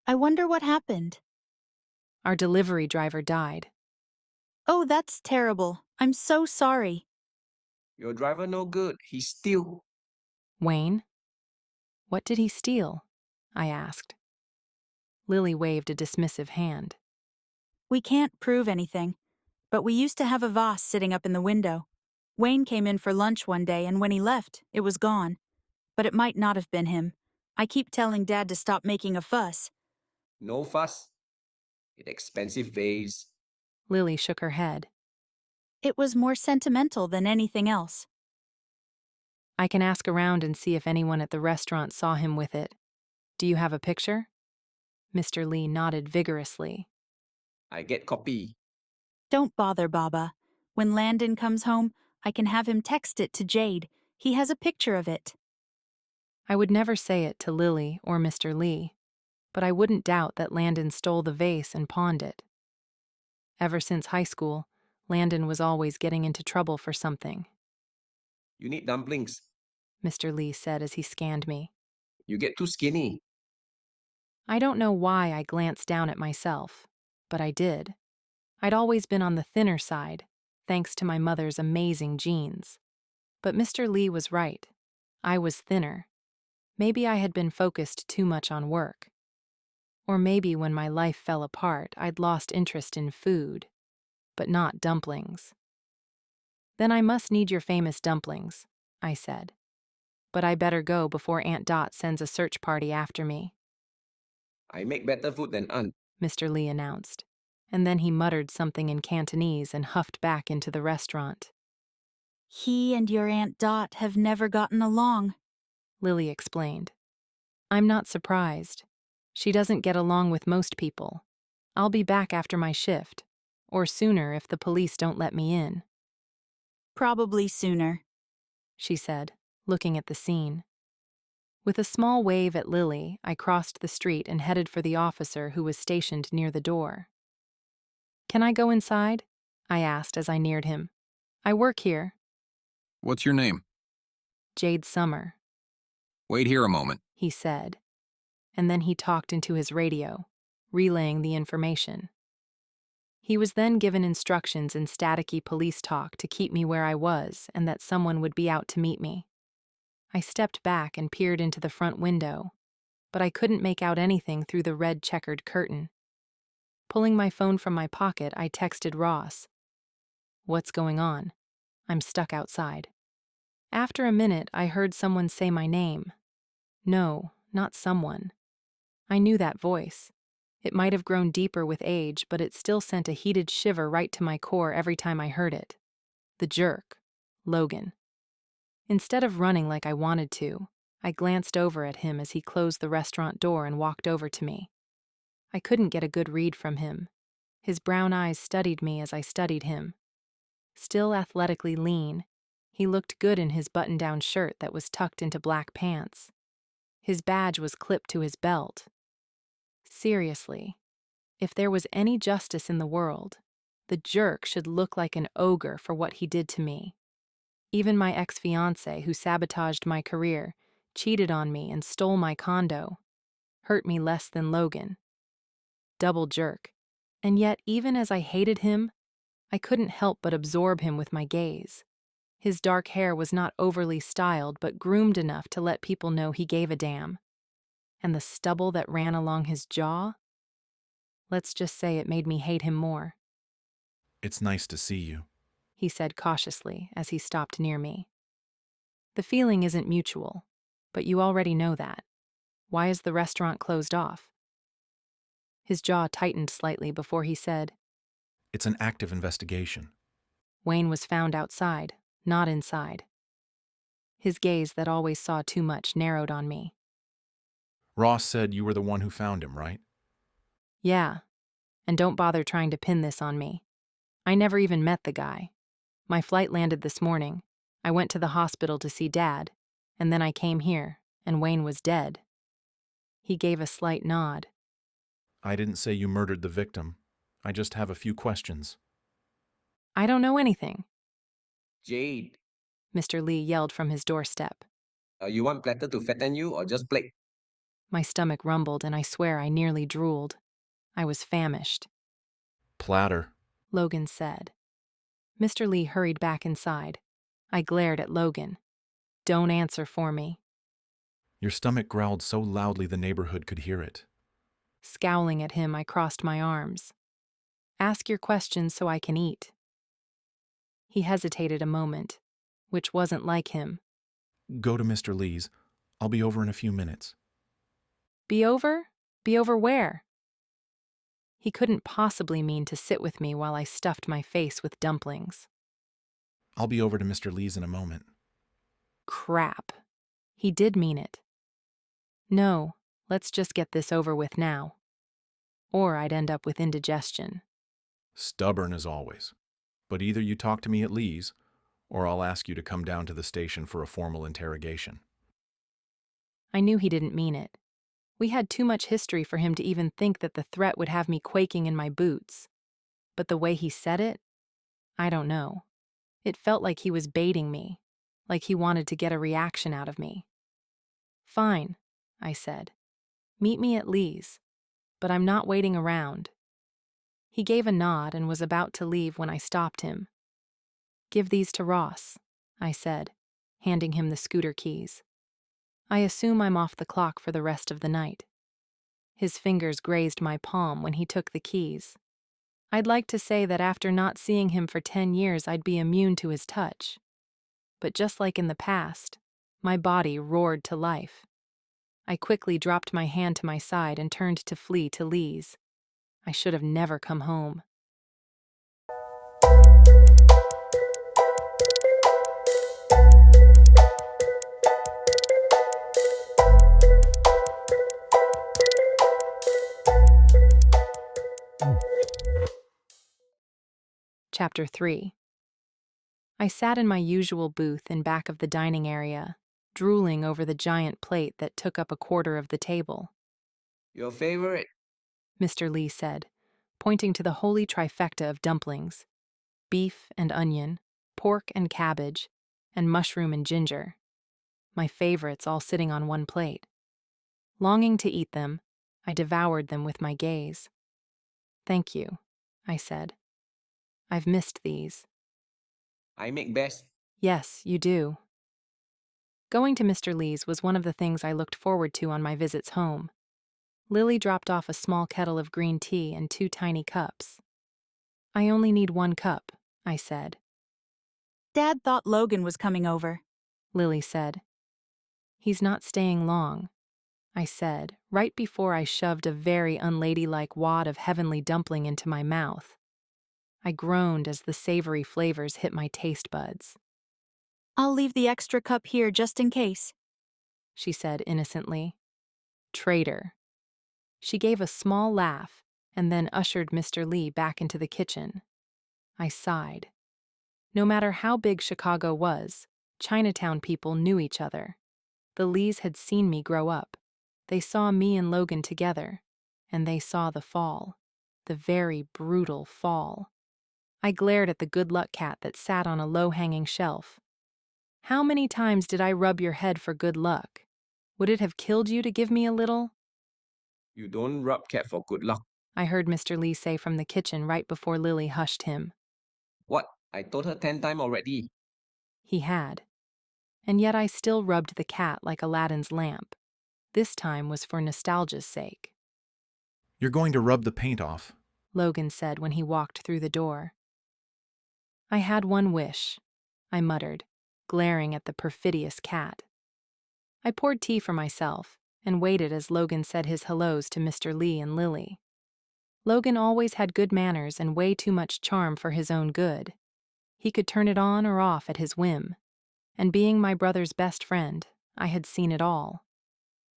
I wonder what happened. Our delivery driver died. Oh, that's terrible. I'm so sorry. Your driver no good. He steal. Wayne? What did he steal? I asked. Lily waved a dismissive hand. We can't prove anything, but we used to have a vase sitting up in the window. Wayne came in for lunch one day, and when he left, it was gone. But it might not have been him. I keep telling Dad to stop making a fuss. No fuss. It expensive vase. Lily shook her head. It was more sentimental than anything else. I can ask around and see if anyone at the restaurant saw him with it. Do you have a picture? Mr. Lee nodded vigorously. I get copy. Don't bother, Baba. When Landon comes home, I can have him text it to Jade. He has a picture of it. I would never say it to Lily or Mr. Lee, but I wouldn't doubt that Landon stole the vase and pawned it. Ever since high school, Landon was always getting into trouble for something. You need dumplings. Mr. Lee said as he scanned me. You get too skinny. I don't know why I glanced down at myself, but I did. I'd always been on the thinner side, thanks to my mother's amazing genes. But Mr. Lee was right. I was thinner. Maybe I had been focused too much on work. Or maybe when my life fell apart, I'd lost interest in food, but not dumplings. Then I must need your famous dumplings, I said. But I better go before Aunt Dot sends a search party after me. I make better food than aunt. Mr. Lee announced, and then he muttered something in Cantonese and huffed back into the restaurant. He and your Aunt Dot have never gotten along, Lily explained. I'm not surprised. She doesn't get along with most people. I'll be back after my shift, or sooner if the police don't let me in, Probably sooner. she said, looking at the scene. With a small wave at Lily, I crossed the street and headed for the officer who was stationed near the door. Can I go inside? I asked as I neared him. I work here. What's your name? Jade Sommer, Wait here a moment. he said, and then he talked into his radio, relaying the information. He was then given instructions in staticky police talk to keep me where I was and that someone would be out to meet me. I stepped back and peered into the front window, but I couldn't make out anything through the red checkered curtain. Pulling my phone from my pocket, I texted Ross. What's going on? I'm stuck outside. After a minute, I heard someone say my name. No, not someone. I knew that voice. It might have grown deeper with age, but it still sent a heated shiver right to my core every time I heard it. The jerk, Logan. Instead of running like I wanted to, I glanced over at him as he closed the restaurant door and walked over to me. I couldn't get a good read from him. His brown eyes studied me as I studied him. Still athletically lean, he looked good in his button-down shirt that was tucked into black pants. His badge was clipped to his belt. Seriously, if there was any justice in the world, the jerk should look like an ogre for what he did to me. Even my ex-fiancé, who sabotaged my career, cheated on me and stole my condo, hurt me less than Logan. Double jerk. And yet, even as I hated him, I couldn't help but absorb him with my gaze. His dark hair was not overly styled, but groomed enough to let people know he gave a damn. And the stubble that ran along his jaw? Let's just say it made me hate him more. It's nice to see you. He said cautiously as he stopped near me. The feeling isn't mutual, but you already know that. Why is the restaurant closed off? His jaw tightened slightly before he said, It's an active investigation. Wayne was found outside, not inside. His gaze that always saw too much narrowed on me. Ross said you were the one who found him, right? Yeah, and don't bother trying to pin this on me. I never even met the guy. My flight landed this morning. I went to the hospital to see Dad, and then I came here, and Wayne was dead. He gave a slight nod. I didn't say you murdered the victim. I just have a few questions. I don't know anything, Jade, Mr. Lee yelled from his doorstep. you want platter to fatten you or just plate? My stomach rumbled, and I swear I nearly drooled. I was famished. Platter. Logan said. Mr. Lee hurried back inside. I glared at Logan. Don't answer for me. Your stomach growled so loudly the neighborhood could hear it. Scowling at him, I crossed my arms. Ask your questions so I can eat. He hesitated a moment, which wasn't like him. Go to Mr. Lee's. I'll be over in a few minutes. Be over? Be over where? He couldn't possibly mean to sit with me while I stuffed my face with dumplings. I'll be over to Mr. Lee's in a moment. Crap. He did mean it. No, let's just get this over with now. Or I'd end up with indigestion. Stubborn as always. But either you talk to me at Lee's, or I'll ask you to come down to the station for a formal interrogation. I knew he didn't mean it. We had too much history for him to even think that the threat would have me quaking in my boots. But the way he said it, I don't know. It felt like he was baiting me, like he wanted to get a reaction out of me. Fine, I said. Meet me at Lee's, but I'm not waiting around. He gave a nod and was about to leave when I stopped him. Give these to Ross, I said, handing him the scooter keys. I assume I'm off the clock for the rest of the night. His fingers grazed my palm when he took the keys. I'd like to say that after not seeing him for 10 years I'd be immune to his touch. But just like in the past, my body roared to life. I quickly dropped my hand to my side and turned to flee to Lee's. I should have never come home. Chapter 3. I sat in my usual booth in back of the dining area, drooling over the giant plate that took up a quarter of the table. Your favorite? Mr. Lee said, pointing to the holy trifecta of dumplings: beef and onion, pork and cabbage, and mushroom and ginger. My favorites all sitting on one plate. Longing to eat them, I devoured them with my gaze. "Thank you," I said. "I've missed these." I make best. "Yes, you do." Going to Mr. Lee's was one of the things I looked forward to on my visits home. Lily dropped off a small kettle of green tea and 2 tiny cups. "I only need 1 cup," I said. Dad thought Logan was coming over. Lily said. "He's not staying long," I said, right before I shoved a very unladylike wad of heavenly dumpling into my mouth. I groaned as the savory flavors hit my taste buds. I'll leave the extra cup here just in case. She said innocently. Traitor. She gave a small laugh and then ushered Mr. Lee back into the kitchen. I sighed. No matter how big Chicago was, Chinatown people knew each other. The Lees had seen me grow up. They saw me and Logan together, and they saw the fall, the very brutal fall. I glared at the good luck cat that sat on a low-hanging shelf. "How many times did I rub your head for good luck? Would it have killed you to give me a little?" You don't rub cat for good luck. I heard Mr. Lee say from the kitchen right before Lily hushed him. What? I told her 10 times already. He had. And yet I still rubbed the cat like Aladdin's lamp. This time was for nostalgia's sake. You're going to rub the paint off. Logan said when he walked through the door. I had one wish, I muttered, glaring at the perfidious cat. I poured tea for myself and waited as Logan said his hellos to Mr. Lee and Lily. Logan always had good manners and way too much charm for his own good. He could turn it on or off at his whim. And being my brother's best friend, I had seen it all.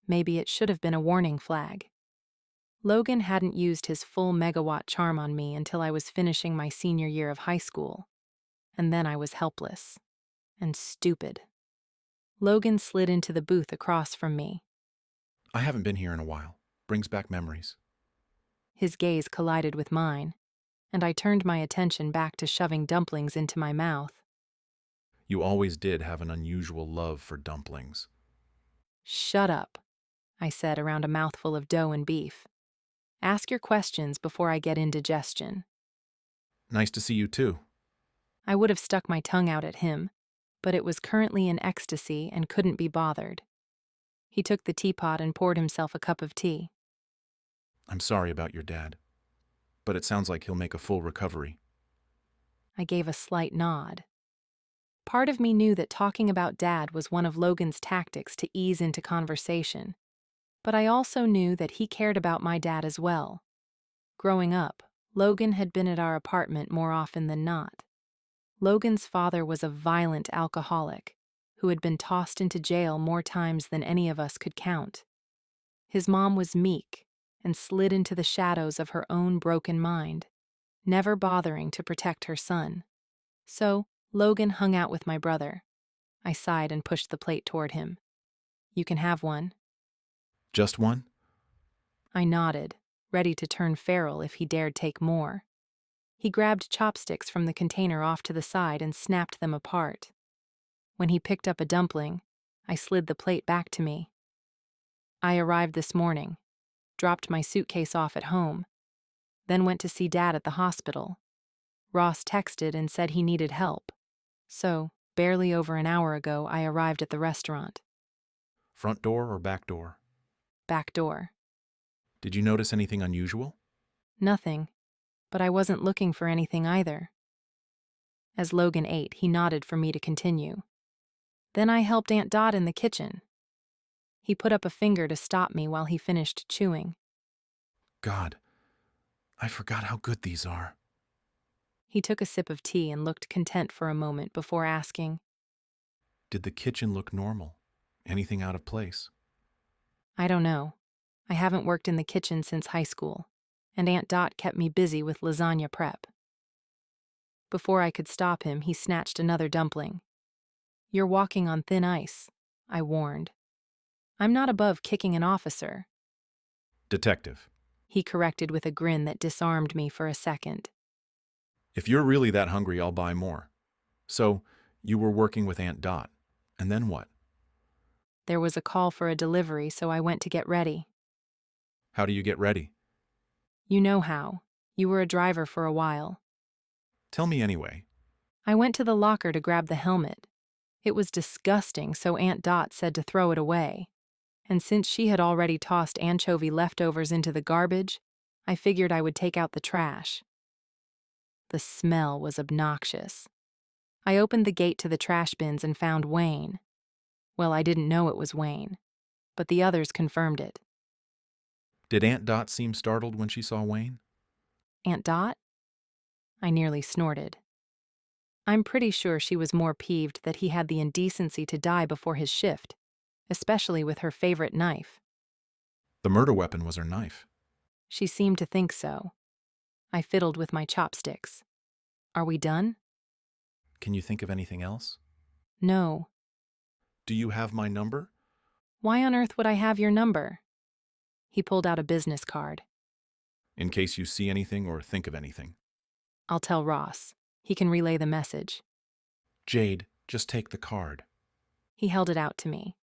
Maybe it should have been a warning flag. Logan hadn't used his full megawatt charm on me until I was finishing my senior year of high school. And then I was helpless. And stupid. Logan slid into the booth across from me. I haven't been here in a while. Brings back memories. His gaze collided with mine, and I turned my attention back to shoving dumplings into my mouth. You always did have an unusual love for dumplings. "Shut up," I said around a mouthful of dough and beef. "Ask your questions before I get indigestion." Nice to see you too. I would have stuck my tongue out at him, but it was currently in ecstasy and couldn't be bothered. He took the teapot and poured himself a cup of tea. I'm sorry about your dad, but it sounds like he'll make a full recovery. I gave a slight nod. Part of me knew that talking about Dad was one of Logan's tactics to ease into conversation, but I also knew that he cared about my dad as well. Growing up, Logan had been at our apartment more often than not. Logan's father was a violent alcoholic who had been tossed into jail more times than any of us could count. His mom was meek and slid into the shadows of her own broken mind, never bothering to protect her son. So, Logan hung out with my brother. I sighed and pushed the plate toward him. "You can have one." Just one? I nodded, ready to turn feral if he dared take more. He grabbed chopsticks from the container off to the side and snapped them apart. When he picked up a dumpling, I slid the plate back to me. "I arrived this morning, dropped my suitcase off at home, then went to see Dad at the hospital. Ross texted and said he needed help. So, barely over an hour ago, I arrived at the restaurant." Front door or back door? "Back door." Did you notice anything unusual? "Nothing, but I wasn't looking for anything either." As Logan ate, he nodded for me to continue. "Then I helped Aunt Dot in the kitchen." He put up a finger to stop me while he finished chewing. God, I forgot how good these are. He took a sip of tea and looked content for a moment before asking, Did the kitchen look normal? Anything out of place? "I don't know. I haven't worked in the kitchen since high school, and Aunt Dot kept me busy with lasagna prep." Before I could stop him, he snatched another dumpling. "You're walking on thin ice," I warned. "I'm not above kicking an officer," Detective, he corrected with a grin that disarmed me for a second. if you're really that hungry, I'll buy more. So, you were working with Aunt Dot. And then what? There was a call for a delivery, so I went to get ready. How do you get ready? You know how. You were a driver for a while. Tell me anyway. I went to the locker to grab the helmet. It was disgusting, so Aunt Dot said to throw it away. And since she had already tossed anchovy leftovers into the garbage, I figured I would take out the trash. The smell was obnoxious. I opened the gate to the trash bins and found Wayne. Well, I didn't know it was Wayne, but the others confirmed it. Did Aunt Dot seem startled when she saw Wayne? Aunt Dot? I nearly snorted. I'm pretty sure she was more peeved that he had the indecency to die before his shift, especially with her favorite knife. The murder weapon was her knife. She seemed to think so. I fiddled with my chopsticks. Are we done? Can you think of anything else? No. Do you have my number? Why on earth would I have your number? He pulled out a business card. In case you see anything or think of anything. I'll tell Ross. He can relay the message. Jade, just take the card. He held it out to me.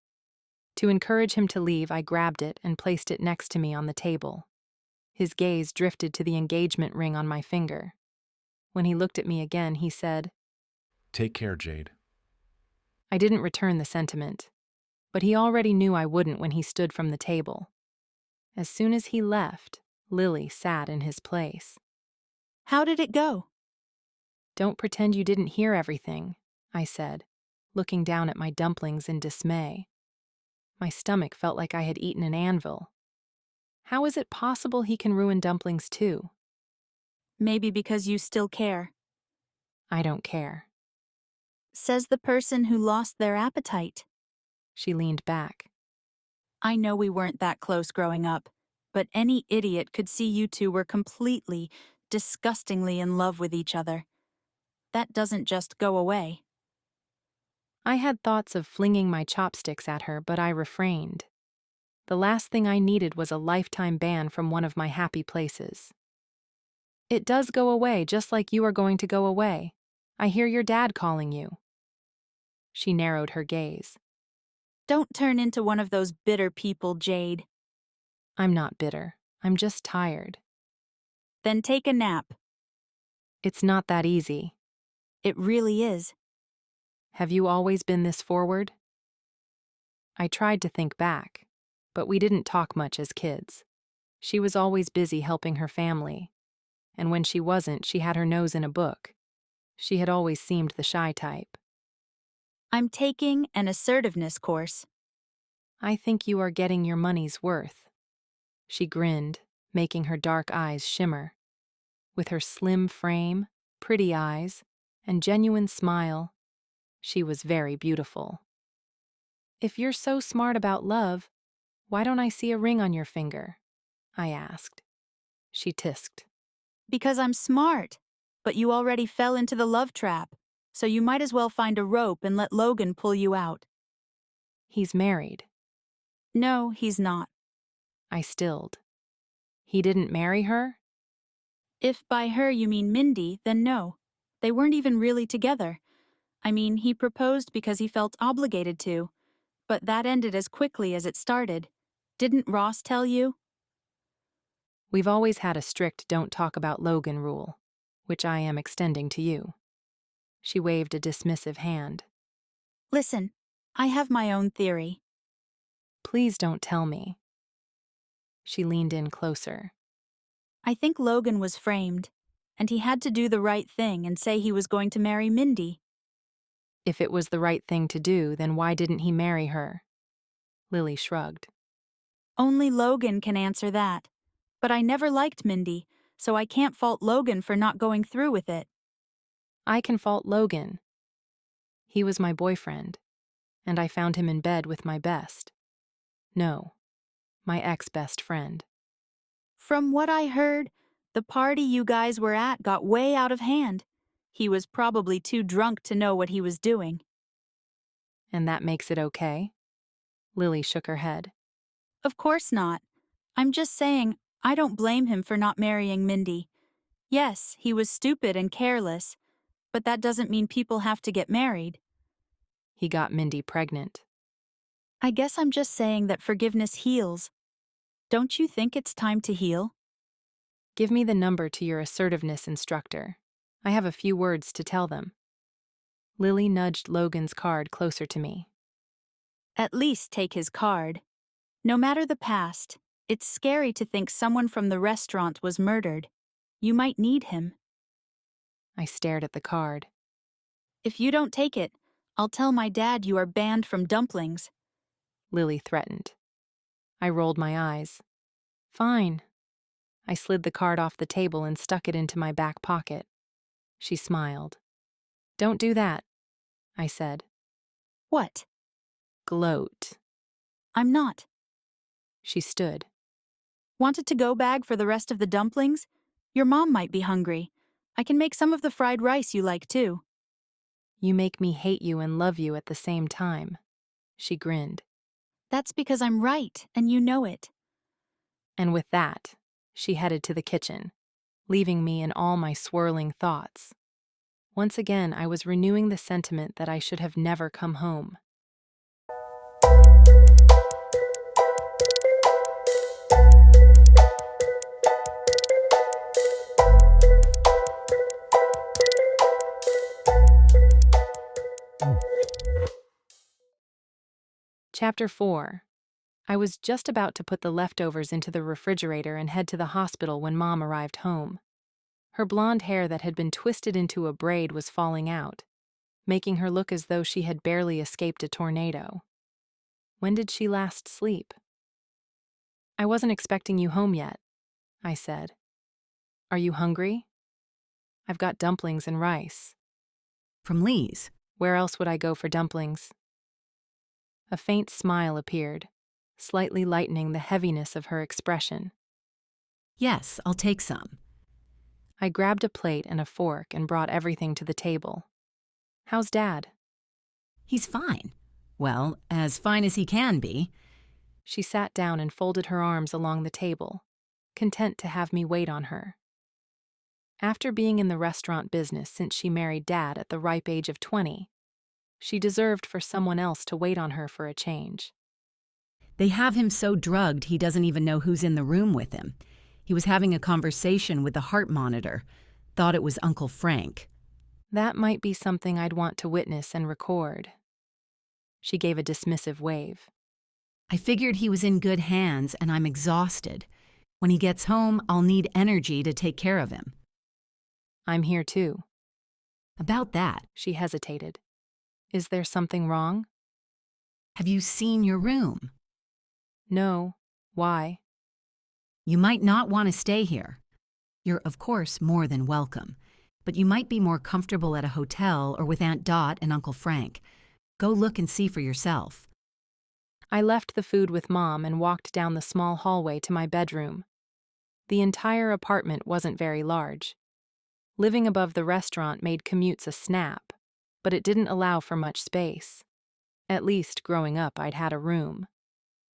To encourage him to leave, I grabbed it and placed it next to me on the table. His gaze drifted to the engagement ring on my finger. When he looked at me again, he said, Take care, Jade. I didn't return the sentiment, but he already knew I wouldn't when he stood from the table. As soon as he left, Lily sat in his place. How did it go? Don't pretend you didn't hear everything, I said, looking down at my dumplings in dismay. My stomach felt like I had eaten an anvil. How is it possible he can ruin dumplings too? Maybe because you still care. I don't care. Says the person who lost their appetite. She leaned back. I know we weren't that close growing up, but any idiot could see you two were completely, disgustingly in love with each other. That doesn't just go away. I had thoughts of flinging my chopsticks at her, but I refrained. The last thing I needed was a lifetime ban from one of my happy places. It does go away, just like you are going to go away. I hear your dad calling you. She narrowed her gaze. Don't turn into one of those bitter people, Jade. I'm not bitter. I'm just tired. Then take a nap. It's not that easy. It really is. Have you always been this forward? I tried to think back, but we didn't talk much as kids. She was always busy helping her family, and when she wasn't, she had her nose in a book. She had always seemed the shy type. I'm taking an assertiveness course. I think you are getting your money's worth. She grinned, making her dark eyes shimmer. With her slim frame, pretty eyes, and genuine smile, she was very beautiful. If you're so smart about love, why don't I see a ring on your finger? I asked. She tisked. Because I'm smart, but you already fell into the love trap, so you might as well find a rope and let Logan pull you out. He's married. No, he's not. I stilled. He didn't marry her? If by her you mean Mindy, then no. They weren't even really together. I mean, he proposed because he felt obligated to, but that ended as quickly as it started. Didn't Ross tell you? We've always had a strict don't talk about Logan rule, which I am extending to you. She waved a dismissive hand. Listen, I have my own theory. Please don't tell me. She leaned in closer. I think Logan was framed, and he had to do the right thing and say he was going to marry Mindy. If it was the right thing to do, then why didn't he marry her? Lily shrugged. Only Logan can answer that. But I never liked Mindy, so I can't fault Logan for not going through with it. I can fault Logan. He was my boyfriend, and I found him in bed with my best. No, my ex-best friend. From what I heard, the party you guys were at got way out of hand. He was probably too drunk to know what he was doing. And that makes it okay? Lily shook her head. Of course not. I'm just saying, I don't blame him for not marrying Mindy. Yes, he was stupid and careless, but that doesn't mean people have to get married. He got Mindy pregnant. I guess I'm just saying that forgiveness heals. Don't you think it's time to heal? Give me the number to your assertiveness instructor. I have a few words to tell them. Lily nudged Logan's card closer to me. At least take his card. No matter the past, it's scary to think someone from the restaurant was murdered. You might need him. I stared at the card. If you don't take it, I'll tell my dad you are banned from dumplings. Lily threatened. I rolled my eyes. Fine. I slid the card off the table and stuck it into my back pocket. She smiled. Don't do that, I said. What? Gloat. I'm not. She stood. Want a to-go bag for the rest of the dumplings? Your mom might be hungry. I can make some of the fried rice you like too. You make me hate you and love you at the same time. She grinned. That's because I'm right, and you know it. And with that, she headed to the kitchen, leaving me in all my swirling thoughts. Once again, I was renewing the sentiment that I should have never come home. Chapter 4. I was just about to put the leftovers into the refrigerator and head to the hospital when Mom arrived home. Her blonde hair that had been twisted into a braid was falling out, making her look as though she had barely escaped a tornado. When did she last sleep? I wasn't expecting you home yet, I said. Are you hungry? I've got dumplings and rice. From Lee's. Where else would I go for dumplings? A faint smile appeared, slightly lightening the heaviness of her expression. Yes, I'll take some. I grabbed a plate and a fork and brought everything to the table. How's Dad? He's fine. Well, as fine as he can be. She sat down and folded her arms along the table, content to have me wait on her. After being in the restaurant business since she married Dad at the ripe age of 20, she deserved for someone else to wait on her for a change. They have him so drugged he doesn't even know who's in the room with him. He was having a conversation with the heart monitor. Thought it was Uncle Frank. That might be something I'd want to witness and record. She gave a dismissive wave. I figured he was in good hands, and I'm exhausted. When he gets home, I'll need energy to take care of him. I'm here too. About that, She hesitated. Is there something wrong? have you seen your room? No. Why? You might not want to stay here. You're, of course, more than welcome. But you might be more comfortable at a hotel or with Aunt Dot and Uncle Frank. Go look and see for yourself. I left the food with Mom and walked down the small hallway to my bedroom. The entire apartment wasn't very large. Living above the restaurant made commutes a snap, but it didn't allow for much space. At least, growing up, I'd had a room.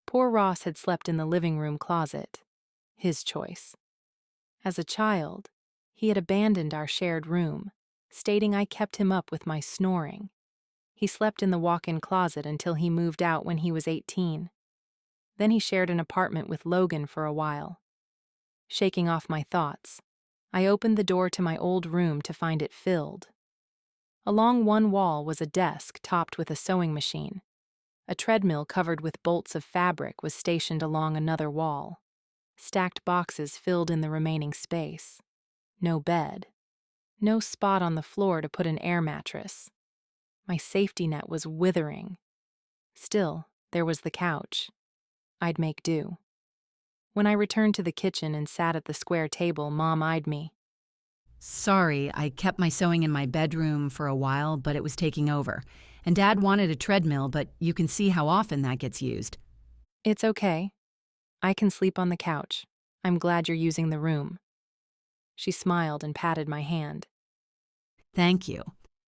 Poor Ross had slept in the living room closet. His choice. As a child, he had abandoned our shared room, stating I kept him up with my snoring. He slept in the walk-in closet until he moved out when he was 18. Then he shared an apartment with Logan for a while. Shaking off my thoughts, I opened the door to my old room to find it filled. Along one wall was a desk topped with a sewing machine. A treadmill covered with bolts of fabric was stationed along another wall. Stacked boxes filled in the remaining space. No bed. No spot on the floor to put an air mattress. My safety net was withering. Still, there was the couch. I'd make do. When I returned to the kitchen and sat at the square table, Mom eyed me. Sorry, I kept my sewing in my bedroom for a while, but it was taking over. And Dad wanted a treadmill, but you can see how often that gets used. It's okay. I can sleep on the couch. I'm glad you're using the room. She smiled and patted my hand. Thank you.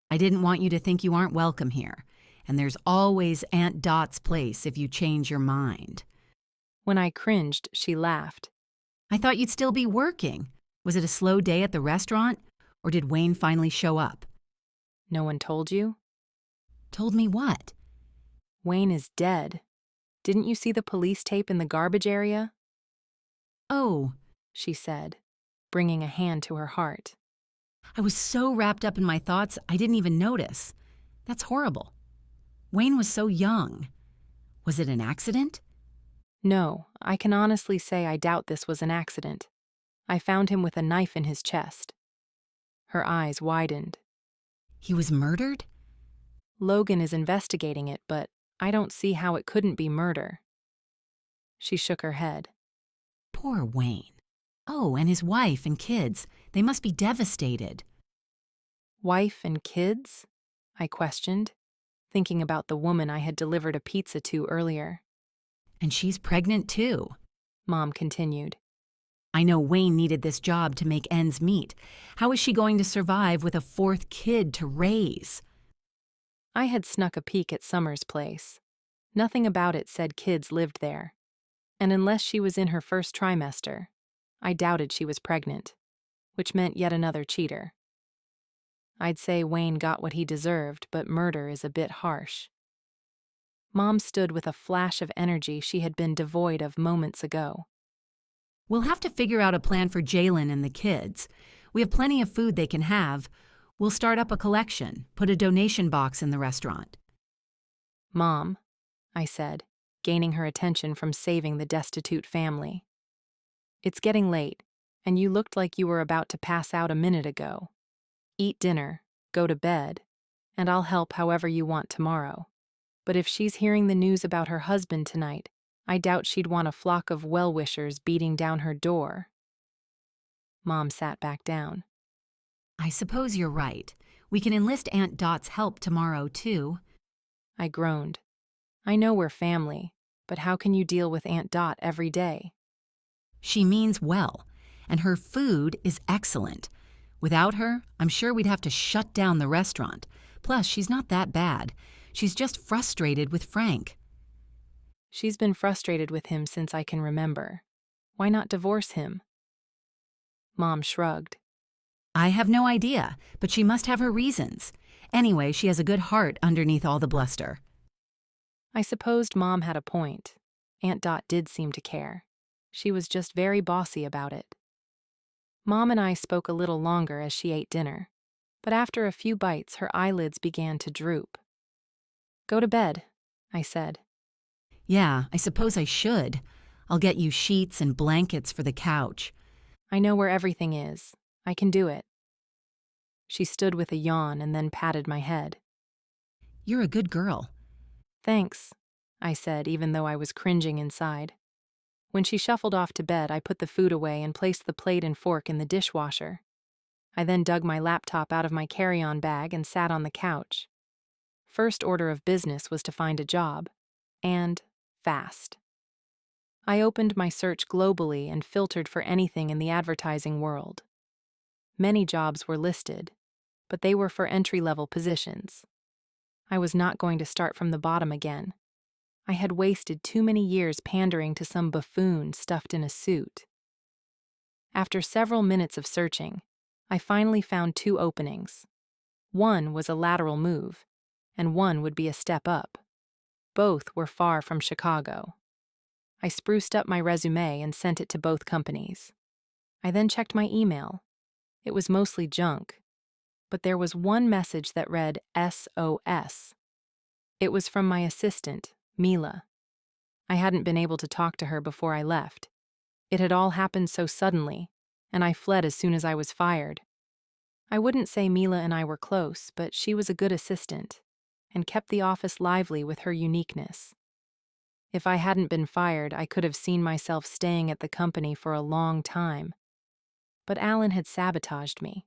I didn't want you to think you aren't welcome here. And there's always Aunt Dot's place if you change your mind. When I cringed, she laughed. I thought you'd still be working. Was it a slow day at the restaurant? Or did Wayne finally show up? No one told you? Told me what? Wayne is dead. Didn't you see the police tape in the garbage area? Oh, She said, bringing a hand to her heart. I was so wrapped up in my thoughts I didn't even notice. That's horrible. Wayne was so young. Was it an accident? No, I can honestly say I doubt this was an accident. I found him with a knife in his chest. Her eyes widened. He was murdered? Logan is investigating it, but I don't see how it couldn't be murder. She shook her head. Poor Wayne. Oh, and his wife and kids. They must be devastated. Wife and kids? I questioned, thinking about the woman I had delivered a pizza to earlier. And she's pregnant too. Mom continued. I know Wayne needed this job to make ends meet. How is she going to survive with a fourth kid to raise? I had snuck a peek at Summer's place. Nothing about it said kids lived there. And unless she was in her first trimester, I doubted she was pregnant, which meant yet another cheater. I'd say Wayne got what he deserved, but murder is a bit harsh. Mom stood with a flash of energy she had been devoid of moments ago. We'll have to figure out a plan for Jalen and the kids. We have plenty of food they can have. We'll start up a collection, put a donation box in the restaurant. Mom, I said, gaining her attention from saving the destitute family. It's getting late, and you looked like you were about to pass out a minute ago. Eat dinner, go to bed, and I'll help however you want tomorrow. But if she's hearing the news about her husband tonight, I doubt she'd want a flock of well-wishers beating down her door. Mom sat back down. I suppose you're right. We can enlist Aunt Dot's help tomorrow, too. I groaned. I know we're family, but how can you deal with Aunt Dot every day? She means well, and her food is excellent. Without her, I'm sure we'd have to shut down the restaurant. Plus, she's not that bad. She's just frustrated with Frank. She's been frustrated with him since I can remember. Why not divorce him? Mom shrugged. I have no idea, but she must have her reasons. Anyway, she has a good heart underneath all the bluster. I supposed Mom had a point. Aunt Dot did seem to care. She was just very bossy about it. Mom and I spoke a little longer as she ate dinner, but after a few bites, her eyelids began to droop. Go to bed, I said. Yeah, I suppose I should. I'll get you sheets and blankets for the couch. I know where everything is. I can do it. She stood with a yawn and then patted my head. You're a good girl. Thanks, I said, even though I was cringing inside. When she shuffled off to bed, I put the food away and placed the plate and fork in the dishwasher. I then dug my laptop out of my carry-on bag and sat on the couch. First order of business was to find a job, and fast. I opened my search globally and filtered for anything in the advertising world. Many jobs were listed, but they were for entry-level positions. I was not going to start from the bottom again. I had wasted too many years pandering to some buffoon stuffed in a suit. After several minutes of searching, I finally found 2 openings. One was a lateral move, and one would be a step up. Both were far from Chicago. I spruced up my resume and sent it to both companies. I then checked my email. It was mostly junk, but there was one message that read SOS. It was from my assistant, Mila. I hadn't been able to talk to her before I left. It had all happened so suddenly, and I fled as soon as I was fired. I wouldn't say Mila and I were close, but she was a good assistant, and kept the office lively with her uniqueness. If I hadn't been fired, I could have seen myself staying at the company for a long time. But Alan had sabotaged me.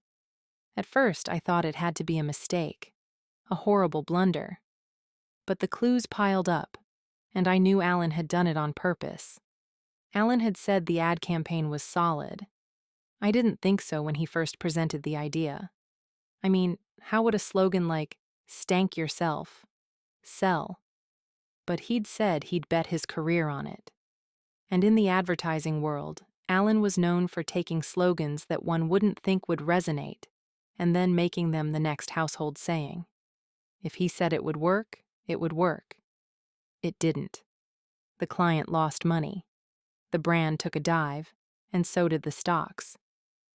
At first, I thought it had to be a mistake, a horrible blunder. But the clues piled up, and I knew Alan had done it on purpose. Alan had said the ad campaign was solid. I didn't think so when he first presented the idea. I mean, how would a slogan like, "Stank yourself," sell? But he'd said he'd bet his career on it. And in the advertising world, Alan was known for taking slogans that one wouldn't think would resonate and then making them the next household saying. If he said it would work, it would work. It didn't. The client lost money. The brand took a dive, and so did the stocks.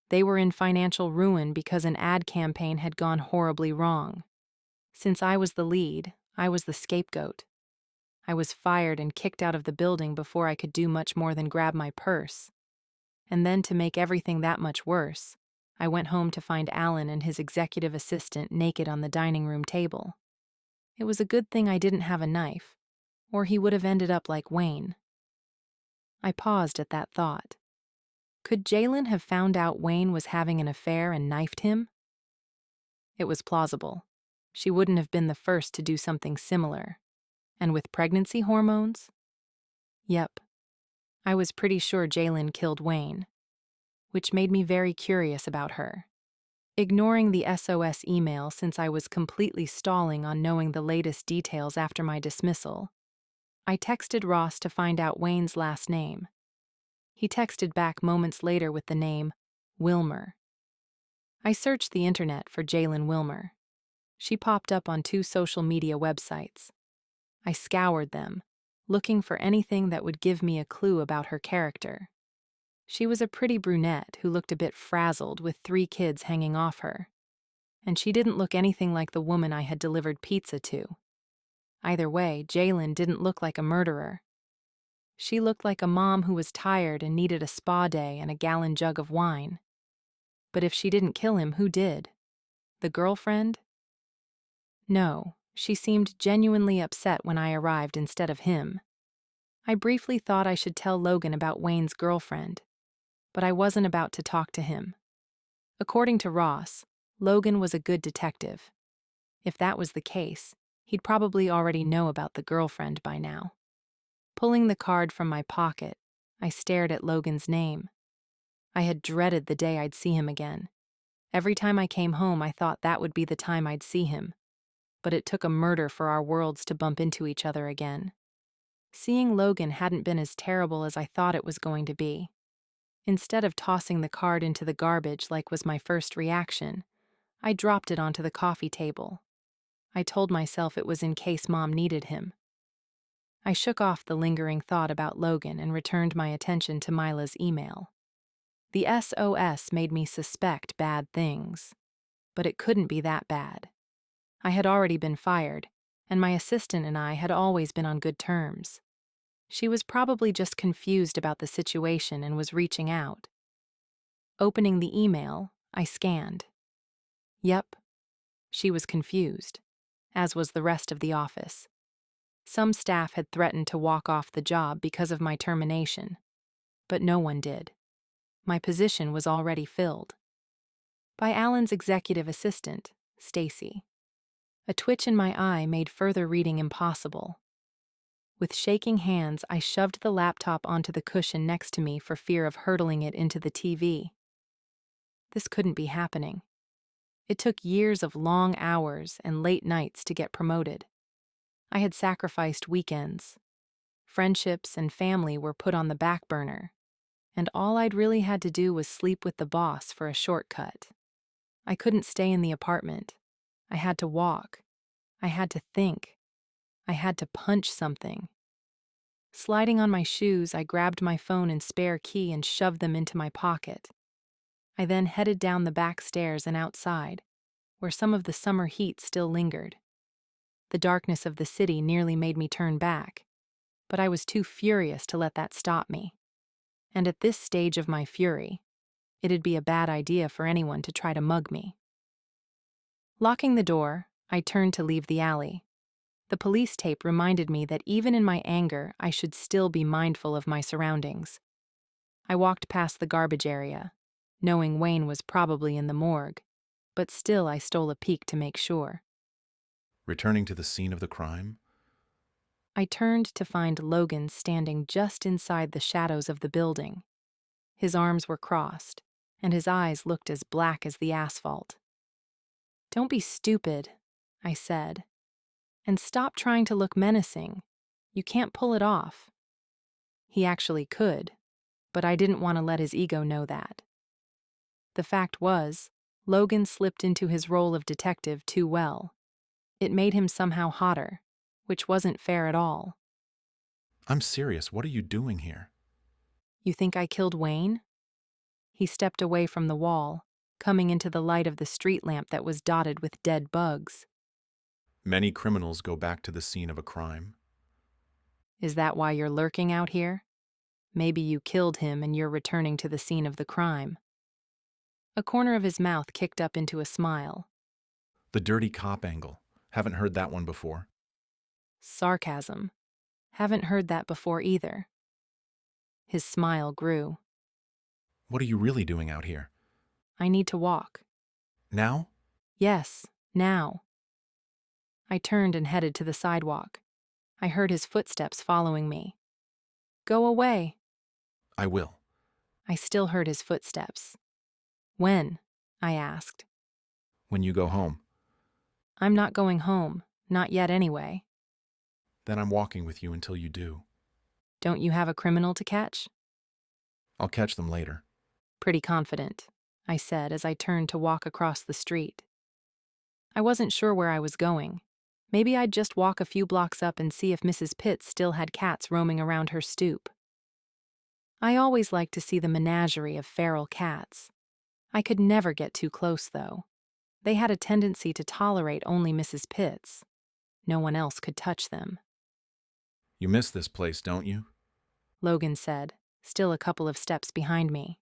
They were in financial ruin because an ad campaign had gone horribly wrong. Since I was the lead, I was the scapegoat. I was fired and kicked out of the building before I could do much more than grab my purse. And then to make everything that much worse, I went home to find Alan and his executive assistant naked on the dining room table. It was a good thing I didn't have a knife, or he would have ended up like Wayne. I paused at that thought. Could Jalen have found out Wayne was having an affair and knifed him? It was plausible. She wouldn't have been the first to do something similar. And with pregnancy hormones? Yep. I was pretty sure Jalen killed Wayne, which made me very curious about her. Ignoring the SOS email since I was completely stalling on knowing the latest details after my dismissal, I texted Ross to find out Wayne's last name. He texted back moments later with the name Wilmer. I searched the internet for Jalen Wilmer. She popped up on 2 social media websites. I scoured them, looking for anything that would give me a clue about her character. She was a pretty brunette who looked a bit frazzled with 3 kids hanging off her. And she didn't look anything like the woman I had delivered pizza to. Either way, Jalen didn't look like a murderer. She looked like a mom who was tired and needed a spa day and a gallon jug of wine. But if she didn't kill him, who did? The girlfriend? No, she seemed genuinely upset when I arrived instead of him. I briefly thought I should tell Logan about Wayne's girlfriend, but I wasn't about to talk to him. According to Ross, Logan was a good detective. If that was the case, he'd probably already know about the girlfriend by now. Pulling the card from my pocket, I stared at Logan's name. I had dreaded the day I'd see him again. Every time I came home, I thought that would be the time I'd see him. But it took a murder for our worlds to bump into each other again. Seeing Logan hadn't been as terrible as I thought it was going to be. Instead of tossing the card into the garbage like was my first reaction, I dropped it onto the coffee table. I told myself it was in case Mom needed him. I shook off the lingering thought about Logan and returned my attention to Mila's email. The SOS made me suspect bad things, but it couldn't be that bad. I had already been fired, and my assistant and I had always been on good terms. She was probably just confused about the situation and was reaching out. Opening the email, I scanned. Yep, she was confused, as was the rest of the office. Some staff had threatened to walk off the job because of my termination, but no one did. My position was already filled. By Alan's executive assistant, Stacy. A twitch in my eye made further reading impossible. With shaking hands, I shoved the laptop onto the cushion next to me for fear of hurtling it into the TV. This couldn't be happening. It took years of long hours and late nights to get promoted. I had sacrificed weekends. Friendships and family were put on the back burner, and all I'd really had to do was sleep with the boss for a shortcut. I couldn't stay in the apartment. I had to walk. I had to think. I had to punch something. Sliding on my shoes, I grabbed my phone and spare key and shoved them into my pocket. I then headed down the back stairs and outside, where some of the summer heat still lingered. The darkness of the city nearly made me turn back, but I was too furious to let that stop me. And at this stage of my fury, it'd be a bad idea for anyone to try to mug me. Locking the door, I turned to leave the alley. The police tape reminded me that even in my anger, I should still be mindful of my surroundings. I walked past the garbage area, knowing Wayne was probably in the morgue, but still I stole a peek to make sure. Returning to the scene of the crime? I turned to find Logan standing just inside the shadows of the building. His arms were crossed, and his eyes looked as black as the asphalt. Don't be stupid, I said. And stop trying to look menacing. You can't pull it off. He actually could, but I didn't want to let his ego know that. The fact was, Logan slipped into his role of detective too well. It made him somehow hotter, which wasn't fair at all. I'm serious. What are you doing here? You think I killed Wayne? He stepped away from the wall, coming into the light of the street lamp that was dotted with dead bugs. Many criminals go back to the scene of a crime. Is that why you're lurking out here? Maybe you killed him and you're returning to the scene of the crime. A corner of his mouth kicked up into a smile. The dirty cop angle. Haven't heard that one before. Sarcasm. Haven't heard that before either. His smile grew. What are you really doing out here? I need to walk. Now? Yes, now. I turned and headed to the sidewalk. I heard his footsteps following me. Go away. I will. I still heard his footsteps. When? I asked. When you go home. I'm not going home, not yet anyway. Then I'm walking with you until you do. Don't you have a criminal to catch? I'll catch them later. Pretty confident, I said as I turned to walk across the street. I wasn't sure where I was going. Maybe I'd just walk a few blocks up and see if Mrs. Pitts still had cats roaming around her stoop. I always liked to see the menagerie of feral cats. I could never get too close, though. They had a tendency to tolerate only Mrs. Pitts. No one else could touch them. You miss this place, don't you? Logan said, still a couple of steps behind me.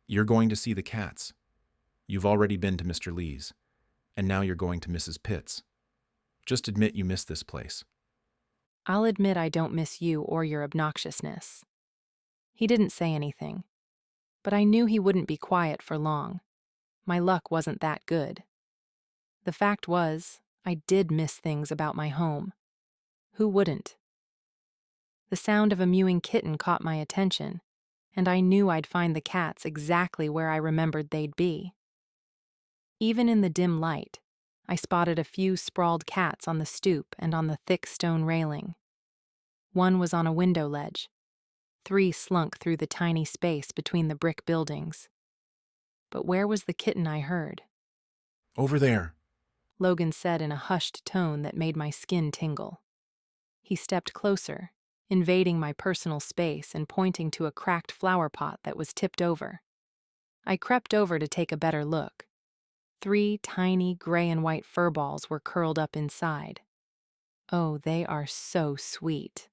You're going to see the cats. You've already been to Mr. Lee's, and now you're going to Mrs. Pitts. Just admit you miss this place. I'll admit I don't miss you or your obnoxiousness. He didn't say anything, but I knew he wouldn't be quiet for long. My luck wasn't that good. The fact was, I did miss things about my home. Who wouldn't? The sound of a mewing kitten caught my attention, and I knew I'd find the cats exactly where I remembered they'd be. Even in the dim light, I spotted a few sprawled cats on the stoop and on the thick stone railing. One was on a window ledge. 3 slunk through the tiny space between the brick buildings. But where was the kitten I heard? Over there. Logan said in a hushed tone that made my skin tingle. He stepped closer, invading my personal space and pointing to a cracked flower pot that was tipped over. I crept over to take a better look. 3 tiny gray and white fur balls were curled up inside. Oh, they are so sweet.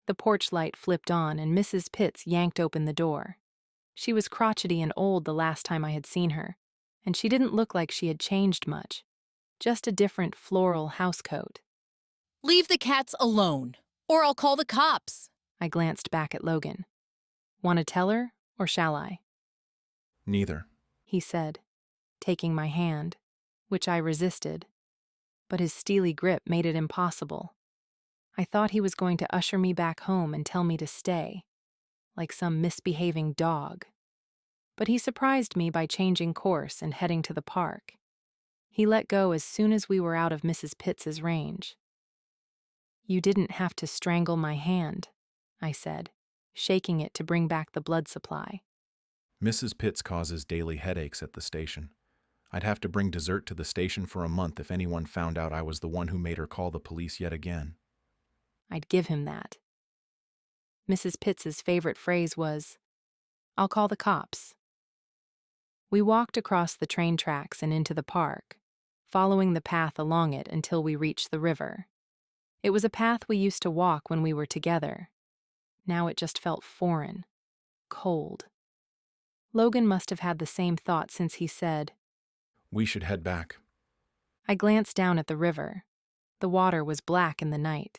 The porch light flipped on and Mrs. Pitts yanked open the door. She was crotchety and old the last time I had seen her, and she didn't look like she had changed much. Just a different floral housecoat. Leave the cats alone, or I'll call the cops. I glanced back at Logan. Want to tell her, or shall I? Neither. He said, taking my hand, which I resisted. But his steely grip made it impossible. I thought he was going to usher me back home and tell me to stay, like some misbehaving dog. But he surprised me by changing course and heading to the park. He let go as soon as we were out of Mrs. Pitts's range. You didn't have to strangle my hand, I said, shaking it to bring back the blood supply. Mrs. Pitts causes daily headaches at the station. I'd have to bring dessert to the station for a month if anyone found out I was the one who made her call the police yet again. I'd give him that. Mrs. Pitts's favorite phrase was, "I'll call the cops." We walked across the train tracks and into the park, following the path along it until we reached the river. It was a path we used to walk when we were together. Now it just felt foreign, cold. Logan must have had the same thought since he said, We should head back. I glanced down at the river. The water was black in the night.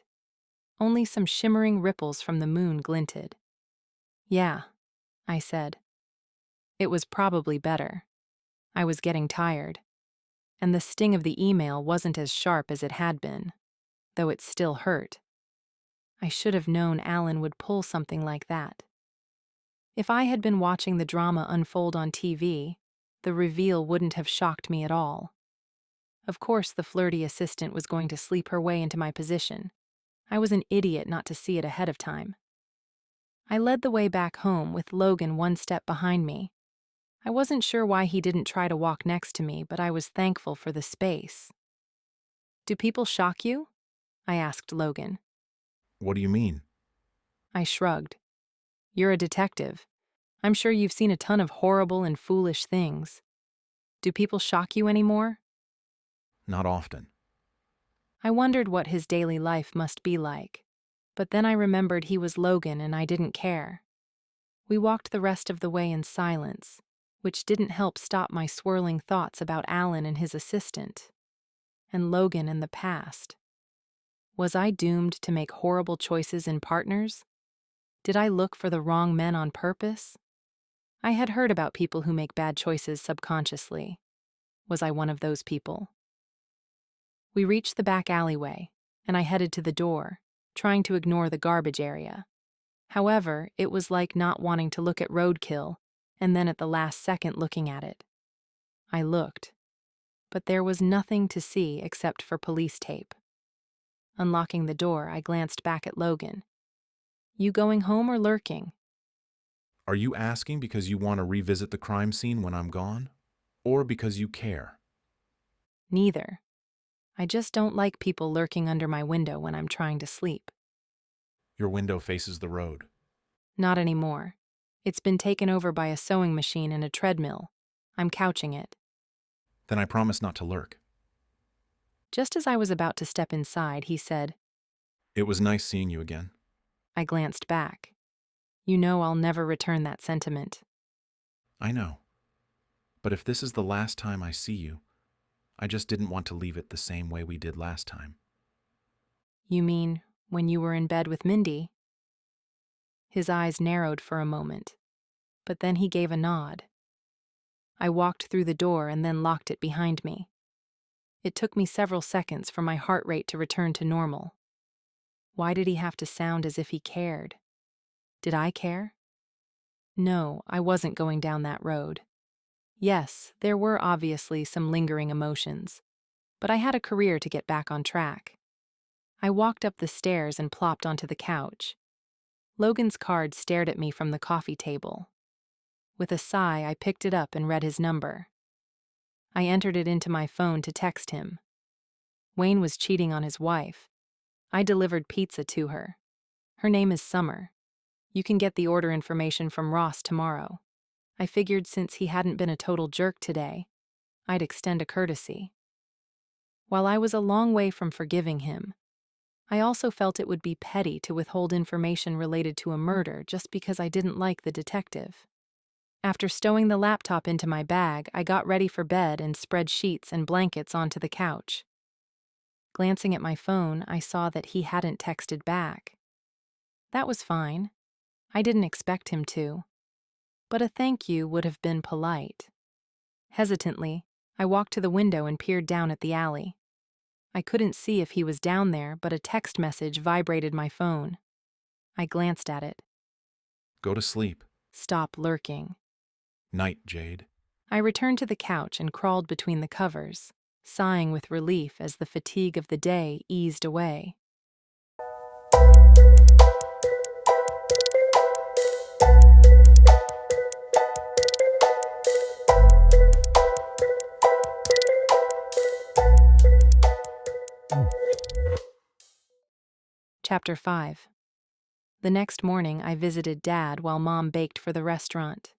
Only some shimmering ripples from the moon glinted. Yeah, I said. It was probably better. I was getting tired. And the sting of the email wasn't as sharp as it had been, though it still hurt. I should have known Alan would pull something like that. If I had been watching the drama unfold on TV, the reveal wouldn't have shocked me at all. Of course, the flirty assistant was going to sleep her way into my position. I was an idiot not to see it ahead of time. I led the way back home with Logan one step behind me. I wasn't sure why he didn't try to walk next to me, but I was thankful for the space. "Do people shock you?" I asked Logan. What do you mean? I shrugged. "You're a detective. I'm sure you've seen a ton of horrible and foolish things. Do people shock you anymore?" Not often. I wondered what his daily life must be like, but then I remembered he was Logan and I didn't care. We walked the rest of the way in silence, which didn't help stop my swirling thoughts about Alan and his assistant, and Logan in the past. Was I doomed to make horrible choices in partners? Did I look for the wrong men on purpose? I had heard about people who make bad choices subconsciously. Was I one of those people? We reached the back alleyway, and I headed to the door, trying to ignore the garbage area. However, it was like not wanting to look at roadkill, and then at the last second looking at it. I looked, but there was nothing to see except for police tape. Unlocking the door, I glanced back at Logan. "You going home or lurking?" Are you asking because you want to revisit the crime scene when I'm gone? Or because you care? Neither. I just don't like people lurking under my window when I'm trying to sleep. Your window faces the road. Not anymore. It's been taken over by a sewing machine and a treadmill. I'm couching it. Then I promise not to lurk. Just as I was about to step inside, he said, It was nice seeing you again. I glanced back. You know I'll never return that sentiment. I know. But if this is the last time I see you, I just didn't want to leave it the same way we did last time. You mean when you were in bed with Mindy? His eyes narrowed for a moment, but then he gave a nod. I walked through the door and then locked it behind me. It took me several seconds for my heart rate to return to normal. Why did he have to sound as if he cared? Did I care? No, I wasn't going down that road. Yes, there were obviously some lingering emotions, but I had a career to get back on track. I walked up the stairs and plopped onto the couch. Logan's card stared at me from the coffee table. With a sigh, I picked it up and read his number. I entered it into my phone to text him. Wayne was cheating on his wife. I delivered pizza to her. Her name is Summer. You can get the order information from Ross tomorrow. I figured since he hadn't been a total jerk today, I'd extend a courtesy. While I was a long way from forgiving him, I also felt it would be petty to withhold information related to a murder just because I didn't like the detective. After stowing the laptop into my bag, I got ready for bed and spread sheets and blankets onto the couch. Glancing at my phone, I saw that he hadn't texted back. That was fine. I didn't expect him to. But a thank you would have been polite. Hesitantly, I walked to the window and peered down at the alley. I couldn't see if he was down there, but a text message vibrated my phone. I glanced at it. Go to sleep. Stop lurking. Night, Jade. I returned to the couch and crawled between the covers, sighing with relief as the fatigue of the day eased away. Chapter 5. The next morning, I visited Dad while Mom baked for the restaurant.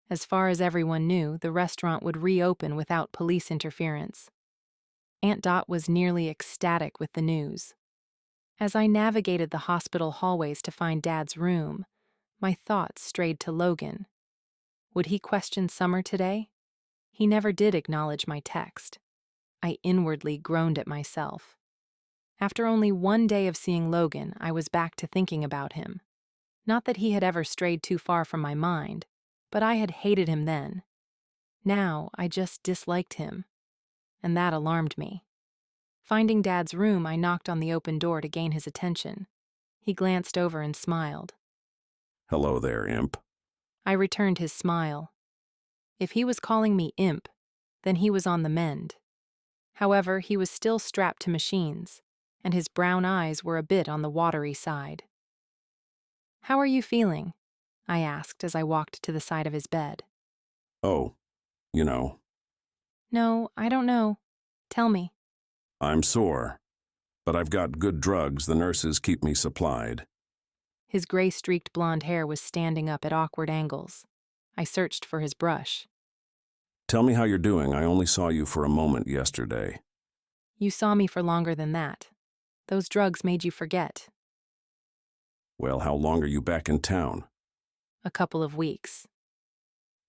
As far as everyone knew, the restaurant would reopen without police interference. Aunt Dot was nearly ecstatic with the news. As I navigated the hospital hallways to find Dad's room, my thoughts strayed to Logan. Would he question Summer today? He never did acknowledge my text. I inwardly groaned at myself. After only one day of seeing Logan, I was back to thinking about him. Not that he had ever strayed too far from my mind, but I had hated him then. Now, I just disliked him, and that alarmed me. Finding Dad's room, I knocked on the open door to gain his attention. He glanced over and smiled. Hello there, imp. I returned his smile. If he was calling me imp, then he was on the mend. However, he was still strapped to machines, and his brown eyes were a bit on the watery side. "How are you feeling?" I asked as I walked to the side of his bed. Oh, you know, "No, I don't know. Tell me." I'm sore. But I've got good drugs the nurses keep me supplied. His gray-streaked blonde hair was standing up at awkward angles. I searched for his brush. Tell me how you're doing. I only saw you for a moment yesterday. "You saw me for longer than that. Those drugs made you forget." Well, how long are you back in town? "A couple of weeks."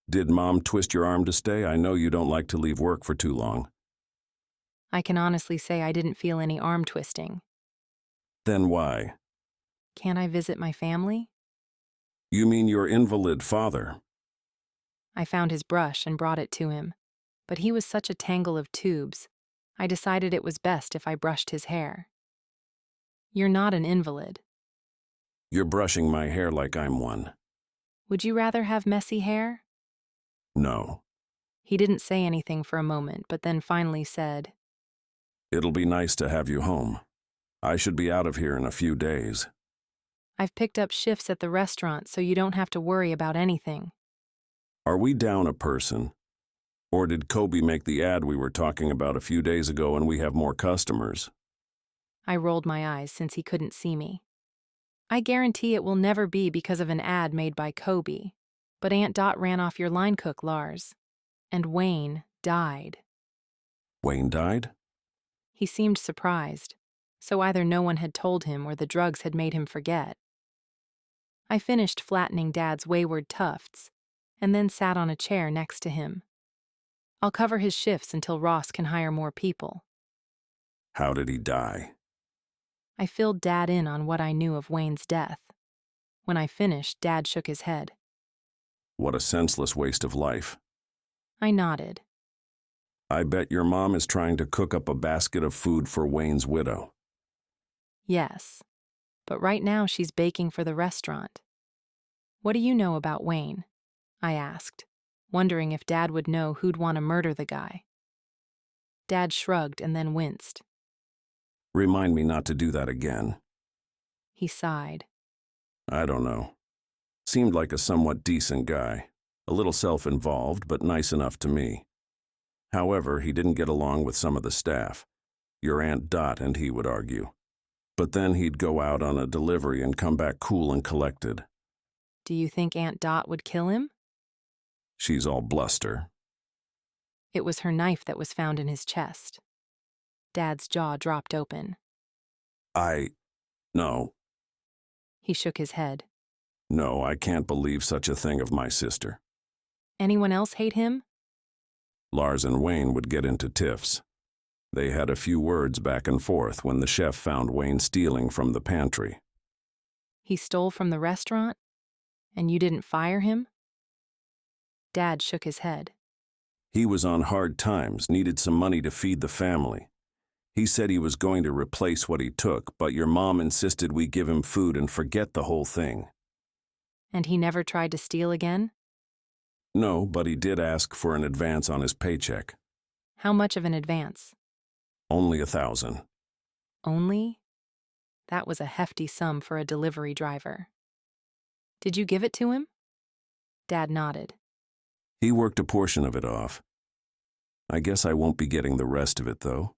Did Mom twist your arm to stay? I know you don't like to leave work for too long. I can honestly say I didn't feel any arm twisting. Then why? "Can't I visit my family?" You mean your invalid father? I found his brush and brought it to him, but he was such a tangle of tubes, I decided it was best if I brushed his hair. "You're not an invalid. You're brushing my hair like I'm one. Would you rather have messy hair?" No. He didn't say anything for a moment, but then finally said, It'll be nice to have you home. I should be out of here in a few days. "I've picked up shifts at the restaurant so you don't have to worry about anything." Are we down a person? Or did Kobe make the ad we were talking about a few days ago and we have more customers? I rolled my eyes since he couldn't see me. "I guarantee it will never be because of an ad made by Kobe, but Aunt Dot ran off your line cook, Lars. And Wayne died." Wayne died? He seemed surprised, so either no one had told him or the drugs had made him forget. I finished flattening Dad's wayward tufts, and then sat on a chair next to him. "I'll cover his shifts until Ross can hire more people." How did he die? I filled Dad in on what I knew of Wayne's death. When I finished, Dad shook his head. What a senseless waste of life. I nodded. I bet your mom is trying to cook up a basket of food for Wayne's widow. Yes, but right now she's baking for the restaurant. "What do you know about Wayne?" I asked, wondering if Dad would know who'd want to murder the guy. Dad shrugged and then winced. Remind me not to do that again. He sighed. I don't know. Seemed like a somewhat decent guy. A little self-involved, but nice enough to me. However, he didn't get along with some of the staff. Your Aunt Dot and he would argue. But then he'd go out on a delivery and come back cool and collected. "Do you think Aunt Dot would kill him?" She's all bluster. It was her knife that was found in his chest. Dad's jaw dropped open. No. He shook his head. No, I can't believe such a thing of my sister. "Anyone else hate him?" Lars and Wayne would get into tiffs. They had a few words back and forth when the chef found Wayne stealing from the pantry. "He stole from the restaurant? And you didn't fire him?" Dad shook his head. He was on hard times, needed some money to feed the family. He said he was going to replace what he took, but your mom insisted we give him food and forget the whole thing. And he never tried to steal again? No, but he did ask for an advance on his paycheck. How much of an advance? Only 1,000. Only? That was a hefty sum for a delivery driver. Did you give it to him? Dad nodded. He worked a portion of it off. I guess I won't be getting the rest of it, though.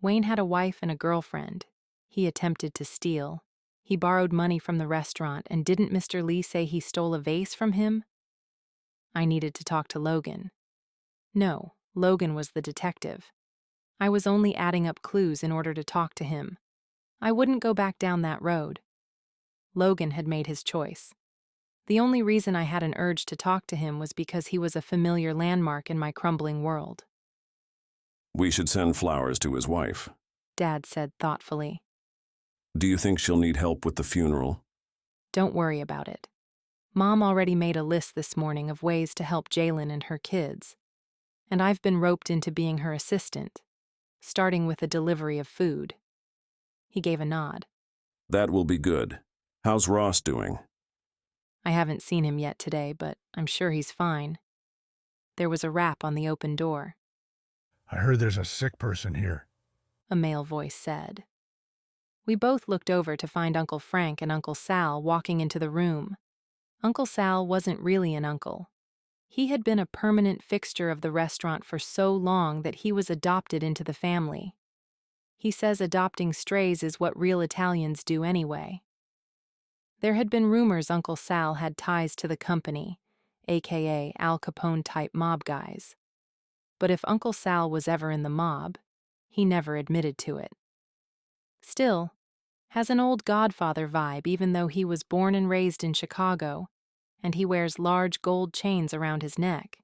Wayne had a wife and a girlfriend. He attempted to steal. He borrowed money from the restaurant, and didn't Mr. Lee say he stole a vase from him? I needed to talk to Logan. No, Logan was the detective. I was only adding up clues in order to talk to him. I wouldn't go back down that road. Logan had made his choice. The only reason I had an urge to talk to him was because he was a familiar landmark in my crumbling world. We should send flowers to his wife, Dad said thoughtfully. Do you think she'll need help with the funeral? Don't worry about it. Mom already made a list this morning of ways to help Jalen and her kids. And I've been roped into being her assistant, starting with the delivery of food. He gave a nod. That will be good. How's Ross doing? I haven't seen him yet today, but I'm sure he's fine. There was a rap on the open door. I heard there's a sick person here, a male voice said. We both looked over to find Uncle Frank and Uncle Sal walking into the room. Uncle Sal wasn't really an uncle. He had been a permanent fixture of the restaurant for so long that he was adopted into the family. He says adopting strays is what real Italians do anyway. There had been rumors Uncle Sal had ties to the company, aka Al Capone-type mob guys. But if Uncle Sal was ever in the mob, he never admitted to it. Still, has an old Godfather vibe even though he was born and raised in Chicago, and he wears large gold chains around his neck.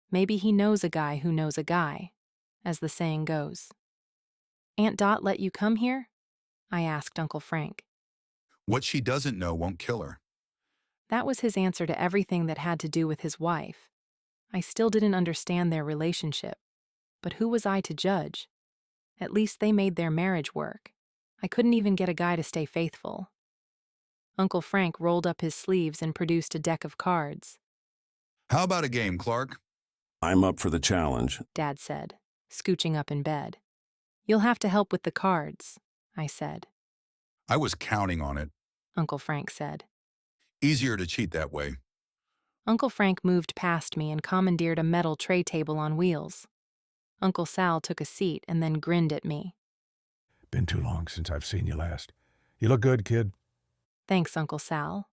Maybe he knows a guy who knows a guy, as the saying goes. Aunt Dot let you come here? I asked Uncle Frank. What she doesn't know won't kill her. That was his answer to everything that had to do with his wife. I still didn't understand their relationship, but who was I to judge? At least they made their marriage work. I couldn't even get a guy to stay faithful. Uncle Frank rolled up his sleeves and produced a deck of cards. How about a game, Clark? I'm up for the challenge, Dad said, scooching up in bed. You'll have to help with the cards, I said. I was counting on it. Uncle Frank said. Easier to cheat that way. Uncle Frank moved past me and commandeered a metal tray table on wheels. Uncle Sal took a seat and then grinned at me. Been too long since I've seen you last. You look good, kid. Thanks, Uncle Sal.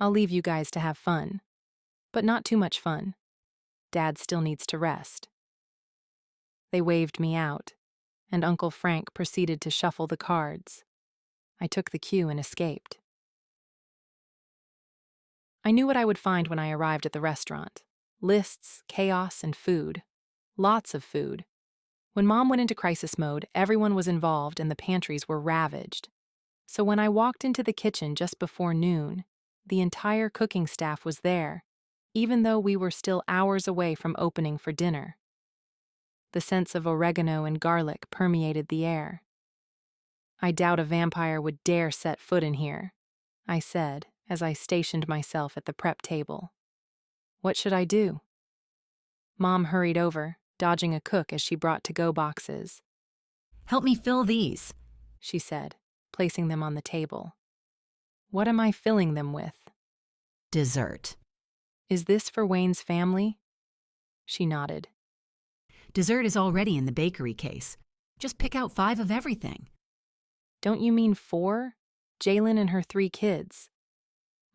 I'll leave you guys to have fun. But not too much fun. Dad still needs to rest. They waved me out, and Uncle Frank proceeded to shuffle the cards. I took the cue and escaped. I knew what I would find when I arrived at the restaurant. Lists, chaos, and food. Lots of food. When Mom went into crisis mode, everyone was involved and the pantries were ravaged. So when I walked into the kitchen just before noon, the entire cooking staff was there, even though we were still hours away from opening for dinner. The sense of oregano and garlic permeated the air. I doubt a vampire would dare set foot in here, I said as I stationed myself at the prep table. What should I do? Mom hurried over, dodging a cook as she brought to-go boxes. Help me fill these, she said, placing them on the table. What am I filling them with? Dessert. Is this for Wayne's family? She nodded. Dessert is already in the bakery case. Just pick out 5 of everything. Don't you mean 4? Jalen and her 3 kids.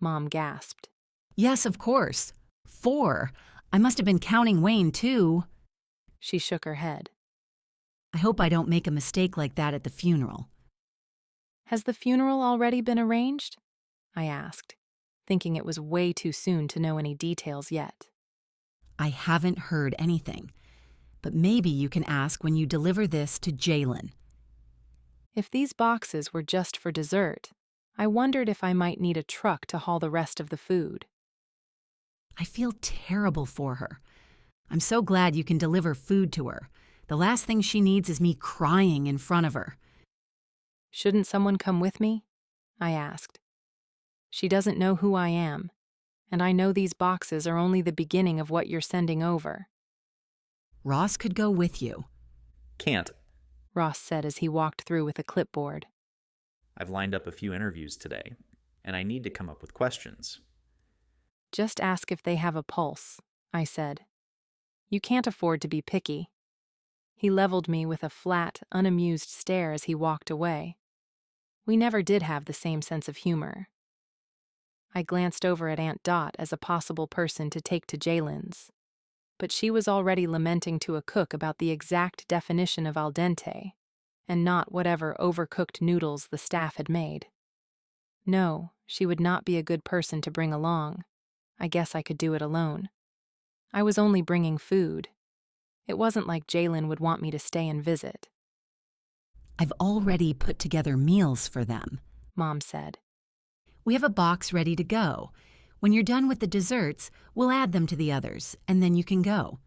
Mom gasped. Yes, of course. 4. I must have been counting Wayne, too. She shook her head. I hope I don't make a mistake like that at the funeral. Has the funeral already been arranged? I asked, thinking it was way too soon to know any details yet. I haven't heard anything, but maybe you can ask when you deliver this to Jalen. If these boxes were just for dessert, I wondered if I might need a truck to haul the rest of the food. I feel terrible for her. I'm so glad you can deliver food to her. The last thing she needs is me crying in front of her. Shouldn't someone come with me? I asked. She doesn't know who I am, and I know these boxes are only the beginning of what you're sending over. Ross could go with you. Can't. Ross said as he walked through with a clipboard. I've lined up a few interviews today, and I need to come up with questions. Just ask if they have a pulse, I said. You can't afford to be picky. He leveled me with a flat, unamused stare as he walked away. We never did have the same sense of humor. I glanced over at Aunt Dot as a possible person to take to Jalen's, but she was already lamenting to a cook about the exact definition of al dente, and not whatever overcooked noodles the staff had made. No, she would not be a good person to bring along. I guess I could do it alone. I was only bringing food. It wasn't like Jalen would want me to stay and visit. I've already put together meals for them, Mom said. We have a box ready to go. When you're done with the desserts, we'll add them to the others, and then you can go.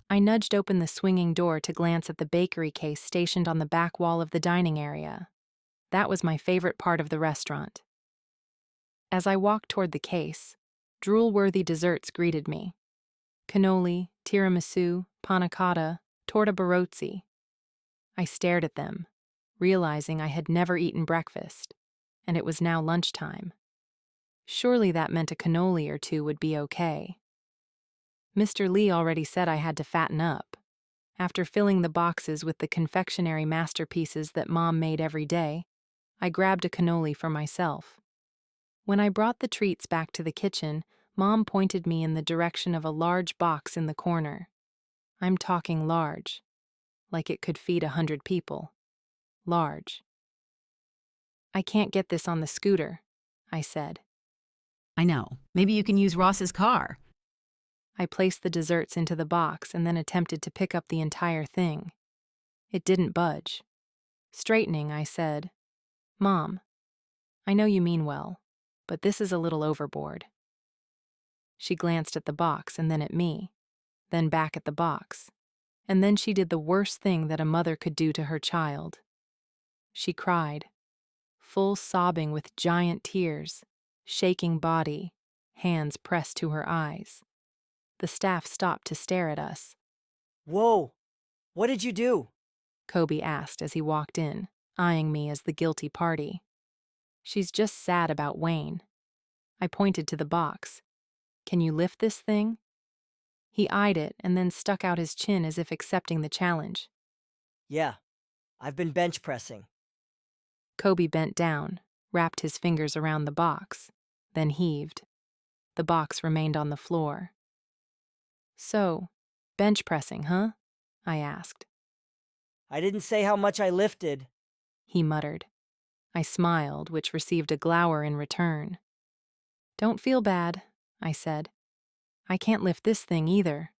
I nudged open the swinging door to glance at the bakery case stationed on the back wall of the dining area. That was my favorite part of the restaurant. As I walked toward the case, drool-worthy desserts greeted me. Cannoli, tiramisu, panna cotta, torta barozzi. I stared at them, realizing I had never eaten breakfast, and it was now lunchtime. Surely that meant a cannoli or two would be okay. Mr. Lee already said I had to fatten up. After filling the boxes with the confectionery masterpieces that Mom made every day, I grabbed a cannoli for myself. When I brought the treats back to the kitchen, Mom pointed me in the direction of a large box in the corner. I'm talking large, like it could feed 100 people. Large. I can't get this on the scooter, I said. I know. Maybe you can use Ross's car. I placed the desserts into the box and then attempted to pick up the entire thing. It didn't budge. Straightening, I said, "Mom, I know you mean well, but this is a little overboard." She glanced at the box and then at me, then back at the box, and then she did the worst thing that a mother could do to her child. She cried, full sobbing with giant tears, shaking body, hands pressed to her eyes. The staff stopped to stare at us. Whoa! What did you do? Kobe asked as he walked in, eyeing me as the guilty party. She's just sad about Wayne. I pointed to the box. Can you lift this thing? He eyed it and then stuck out his chin as if accepting the challenge. Yeah, I've been bench pressing. Kobe bent down, wrapped his fingers around the box, then heaved. The box remained on the floor. So, bench pressing, huh? I asked. I didn't say how much I lifted, he muttered. I smiled, which received a glower in return. Don't feel bad, I said. I can't lift this thing either.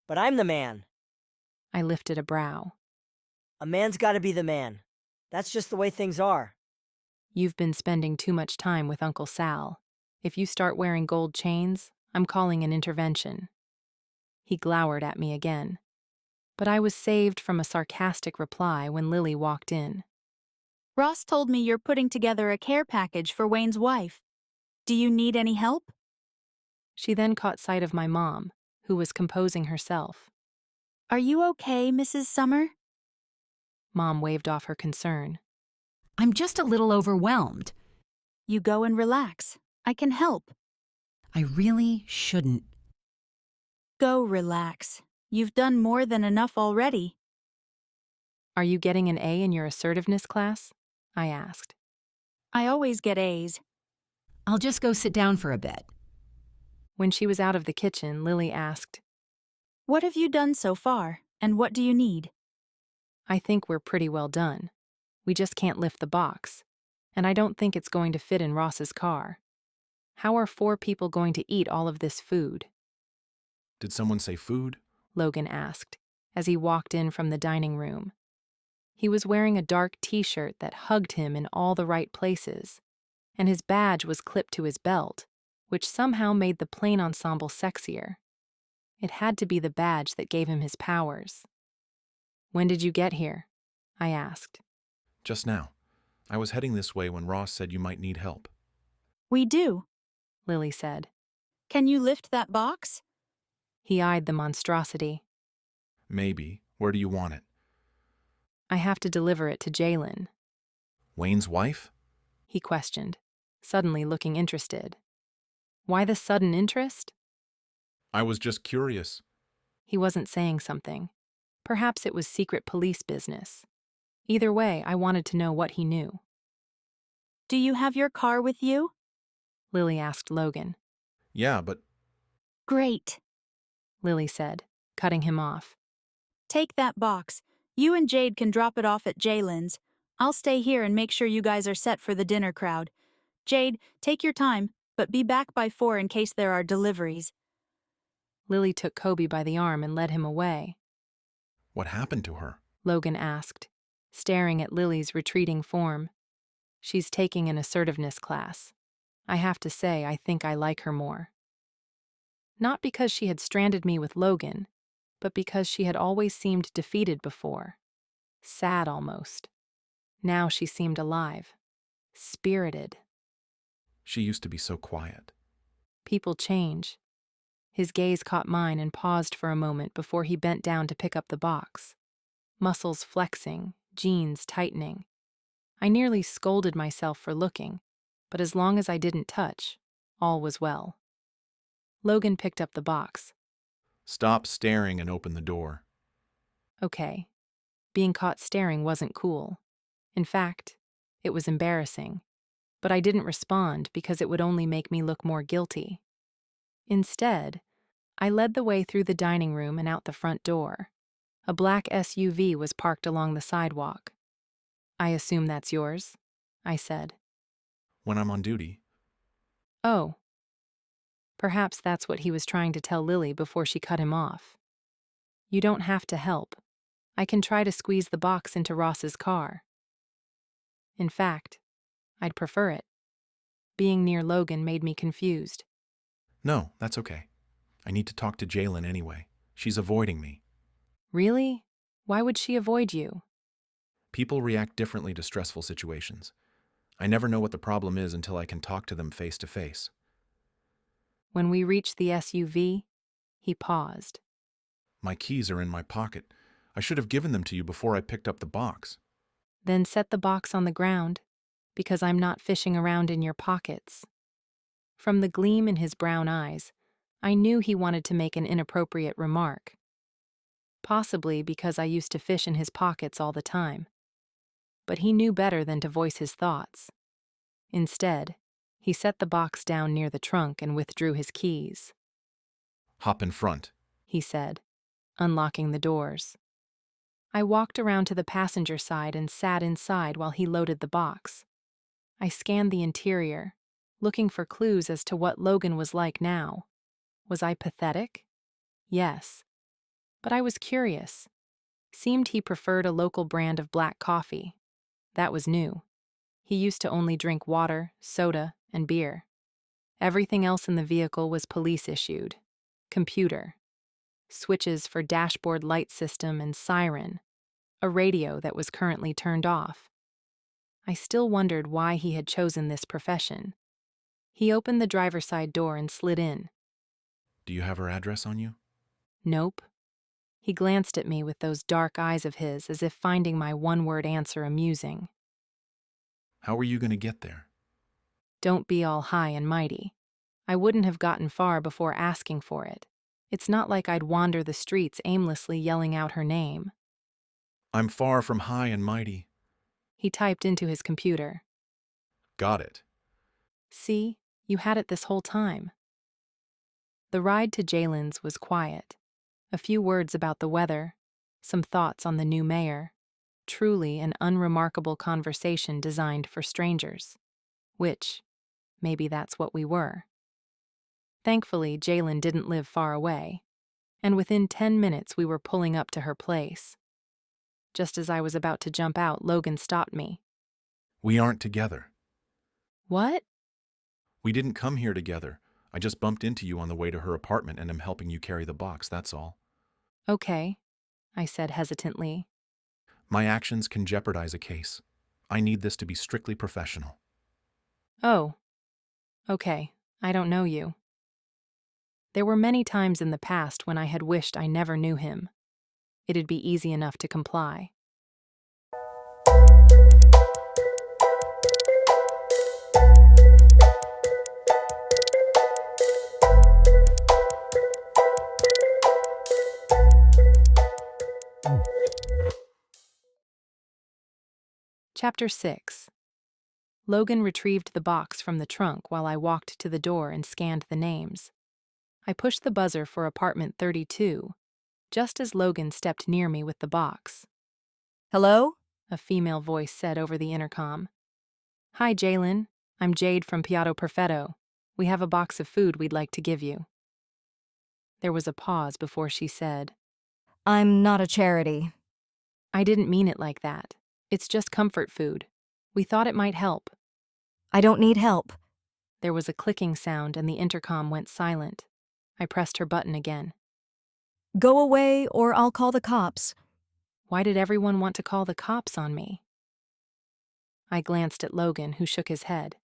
But I'm the man. I lifted a brow. A man's gotta be the man. That's just the way things are. You've been spending too much time with Uncle Sal. If you start wearing gold chains, I'm calling an intervention. He glowered at me again. But I was saved from a sarcastic reply when Lily walked in. Ross told me you're putting together a care package for Wayne's wife. Do you need any help? She then caught sight of my mom, who was composing herself. Are you okay, Mrs. Sommer? Mom waved off her concern. I'm just a little overwhelmed. You go and relax. I can help. I really shouldn't. Go relax. You've done more than enough already. Are you getting an A in your assertiveness class? I asked. I always get A's. I'll just go sit down for a bit. When she was out of the kitchen, Lily asked, What have you done so far, and what do you need? I think we're pretty well done. We just can't lift the box, and I don't think it's going to fit in Ross's car. How are 4 people going to eat all of this food? Did someone say food? Logan asked, as he walked in from the dining room. He was wearing a dark t-shirt that hugged him in all the right places, and his badge was clipped to his belt, which somehow made the plain ensemble sexier. It had to be the badge that gave him his powers. When did you get here? I asked. Just now. I was heading this way when Ross said you might need help. We do, Lily said. Can you lift that box? He eyed the monstrosity. Maybe. Where do you want it? I have to deliver it to Jalen. Wayne's wife? He questioned, suddenly looking interested. Why the sudden interest? I was just curious. He wasn't saying something. Perhaps it was secret police business. Either way, I wanted to know what he knew. Do you have your car with you? Lily asked Logan. Yeah, but... Great, Lily said, cutting him off. Take that box. You and Jade can drop it off at Jalen's. I'll stay here and make sure you guys are set for the dinner crowd. Jade, take your time, but be back by 4 in case there are deliveries. Lily took Kobe by the arm and led him away. What happened to her? Logan asked, staring at Lily's retreating form. She's taking an assertiveness class. I have to say, I think I like her more. Not because she had stranded me with Logan, but because she had always seemed defeated before. Sad almost. Now she seemed alive. Spirited. She used to be so quiet. People change. His gaze caught mine and paused for a moment before he bent down to pick up the box. Muscles flexing, jeans tightening. I nearly scolded myself for looking, but as long as I didn't touch, all was well. Logan picked up the box. Stop staring and open the door. Okay. Being caught staring wasn't cool. In fact, it was embarrassing. But I didn't respond because it would only make me look more guilty. Instead, I led the way through the dining room and out the front door. A black SUV was parked along the sidewalk. I assume that's yours, I said. When I'm on duty. Oh. Perhaps that's what he was trying to tell Lily before she cut him off. You don't have to help. I can try to squeeze the box into Ross's car. In fact, I'd prefer it. Being near Logan made me confused. No, that's okay. I need to talk to Jalen anyway. She's avoiding me. Really? Why would she avoid you? People react differently to stressful situations. I never know what the problem is until I can talk to them face to face. When we reached the SUV, he paused. My keys are in my pocket. I should have given them to you before I picked up the box. Then set the box on the ground, because I'm not fishing around in your pockets. From the gleam in his brown eyes, I knew he wanted to make an inappropriate remark. Possibly because I used to fish in his pockets all the time. But he knew better than to voice his thoughts. Instead, he set the box down near the trunk and withdrew his keys. Hop in front, he said, unlocking the doors. I walked around to the passenger side and sat inside while he loaded the box. I scanned the interior, looking for clues as to what Logan was like now. Was I pathetic? Yes. But I was curious. Seemed he preferred a local brand of black coffee. That was new. He used to only drink water, soda, and beer. Everything else in the vehicle was police-issued. Computer. Switches for dashboard light system and siren. A radio that was currently turned off. I still wondered why he had chosen this profession. He opened the driver's side door and slid in. Do you have her address on you? Nope. He glanced at me with those dark eyes of his as if finding my one-word answer amusing. How are you going to get there? Don't be all high and mighty. I wouldn't have gotten far before asking for it. It's not like I'd wander the streets aimlessly yelling out her name. I'm far from high and mighty. He typed into his computer. Got it. See, you had it this whole time. The ride to Jalen's was quiet. A few words about the weather, some thoughts on the new mayor. Truly an unremarkable conversation designed for strangers. Which, maybe that's what we were. Thankfully, Jalen didn't live far away, and within 10 minutes we were pulling up to her place. Just as I was about to jump out, Logan stopped me. We aren't together. What? We didn't come here together. I just bumped into you on the way to her apartment and am helping you carry the box, that's all. Okay, I said hesitantly. My actions can jeopardize a case. I need this to be strictly professional. Oh. Okay, I don't know you. There were many times in the past when I had wished I never knew him. It'd be easy enough to comply. Chapter 6. Logan retrieved the box from the trunk while I walked to the door and scanned the names. I pushed the buzzer for apartment 32, just as Logan stepped near me with the box. Hello? A female voice said over the intercom. Hi, Jalen. I'm Jade from Piatto Perfetto. We have a box of food we'd like to give you. There was a pause before she said, I'm not a charity. I didn't mean it like that. It's just comfort food. We thought it might help. I don't need help. There was a clicking sound and the intercom went silent. I pressed her button again. Go away or I'll call the cops. Why did everyone want to call the cops on me? I glanced at Logan, who shook his head.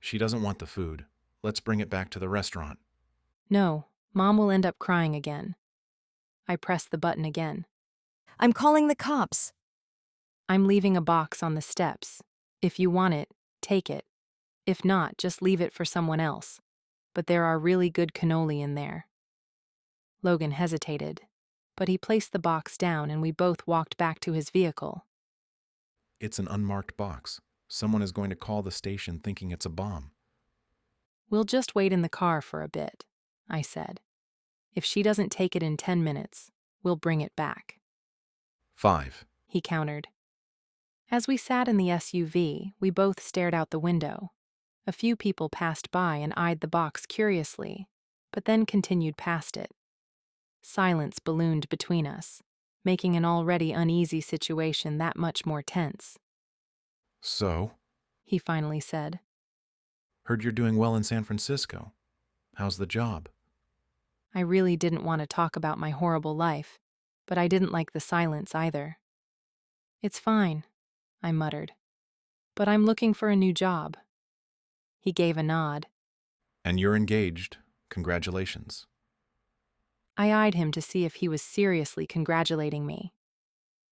She doesn't want the food. Let's bring it back to the restaurant. No, Mom will end up crying again. I pressed the button again. I'm calling the cops. I'm leaving a box on the steps. If you want it, take it. If not, just leave it for someone else. But there are really good cannoli in there. Logan hesitated, but he placed the box down and we both walked back to his vehicle. It's an unmarked box. Someone is going to call the station thinking it's a bomb. We'll just wait in the car for a bit, I said. If she doesn't take it in 10 minutes, we'll bring it back. 5. He countered. As we sat in the SUV, we both stared out the window. A few people passed by and eyed the box curiously, but then continued past it. Silence ballooned between us, making an already uneasy situation that much more tense. So? He finally said. Heard you're doing well in San Francisco. How's the job? I really didn't want to talk about my horrible life, but I didn't like the silence either. It's fine, I muttered. But I'm looking for a new job. He gave a nod. And you're engaged. Congratulations. I eyed him to see if he was seriously congratulating me.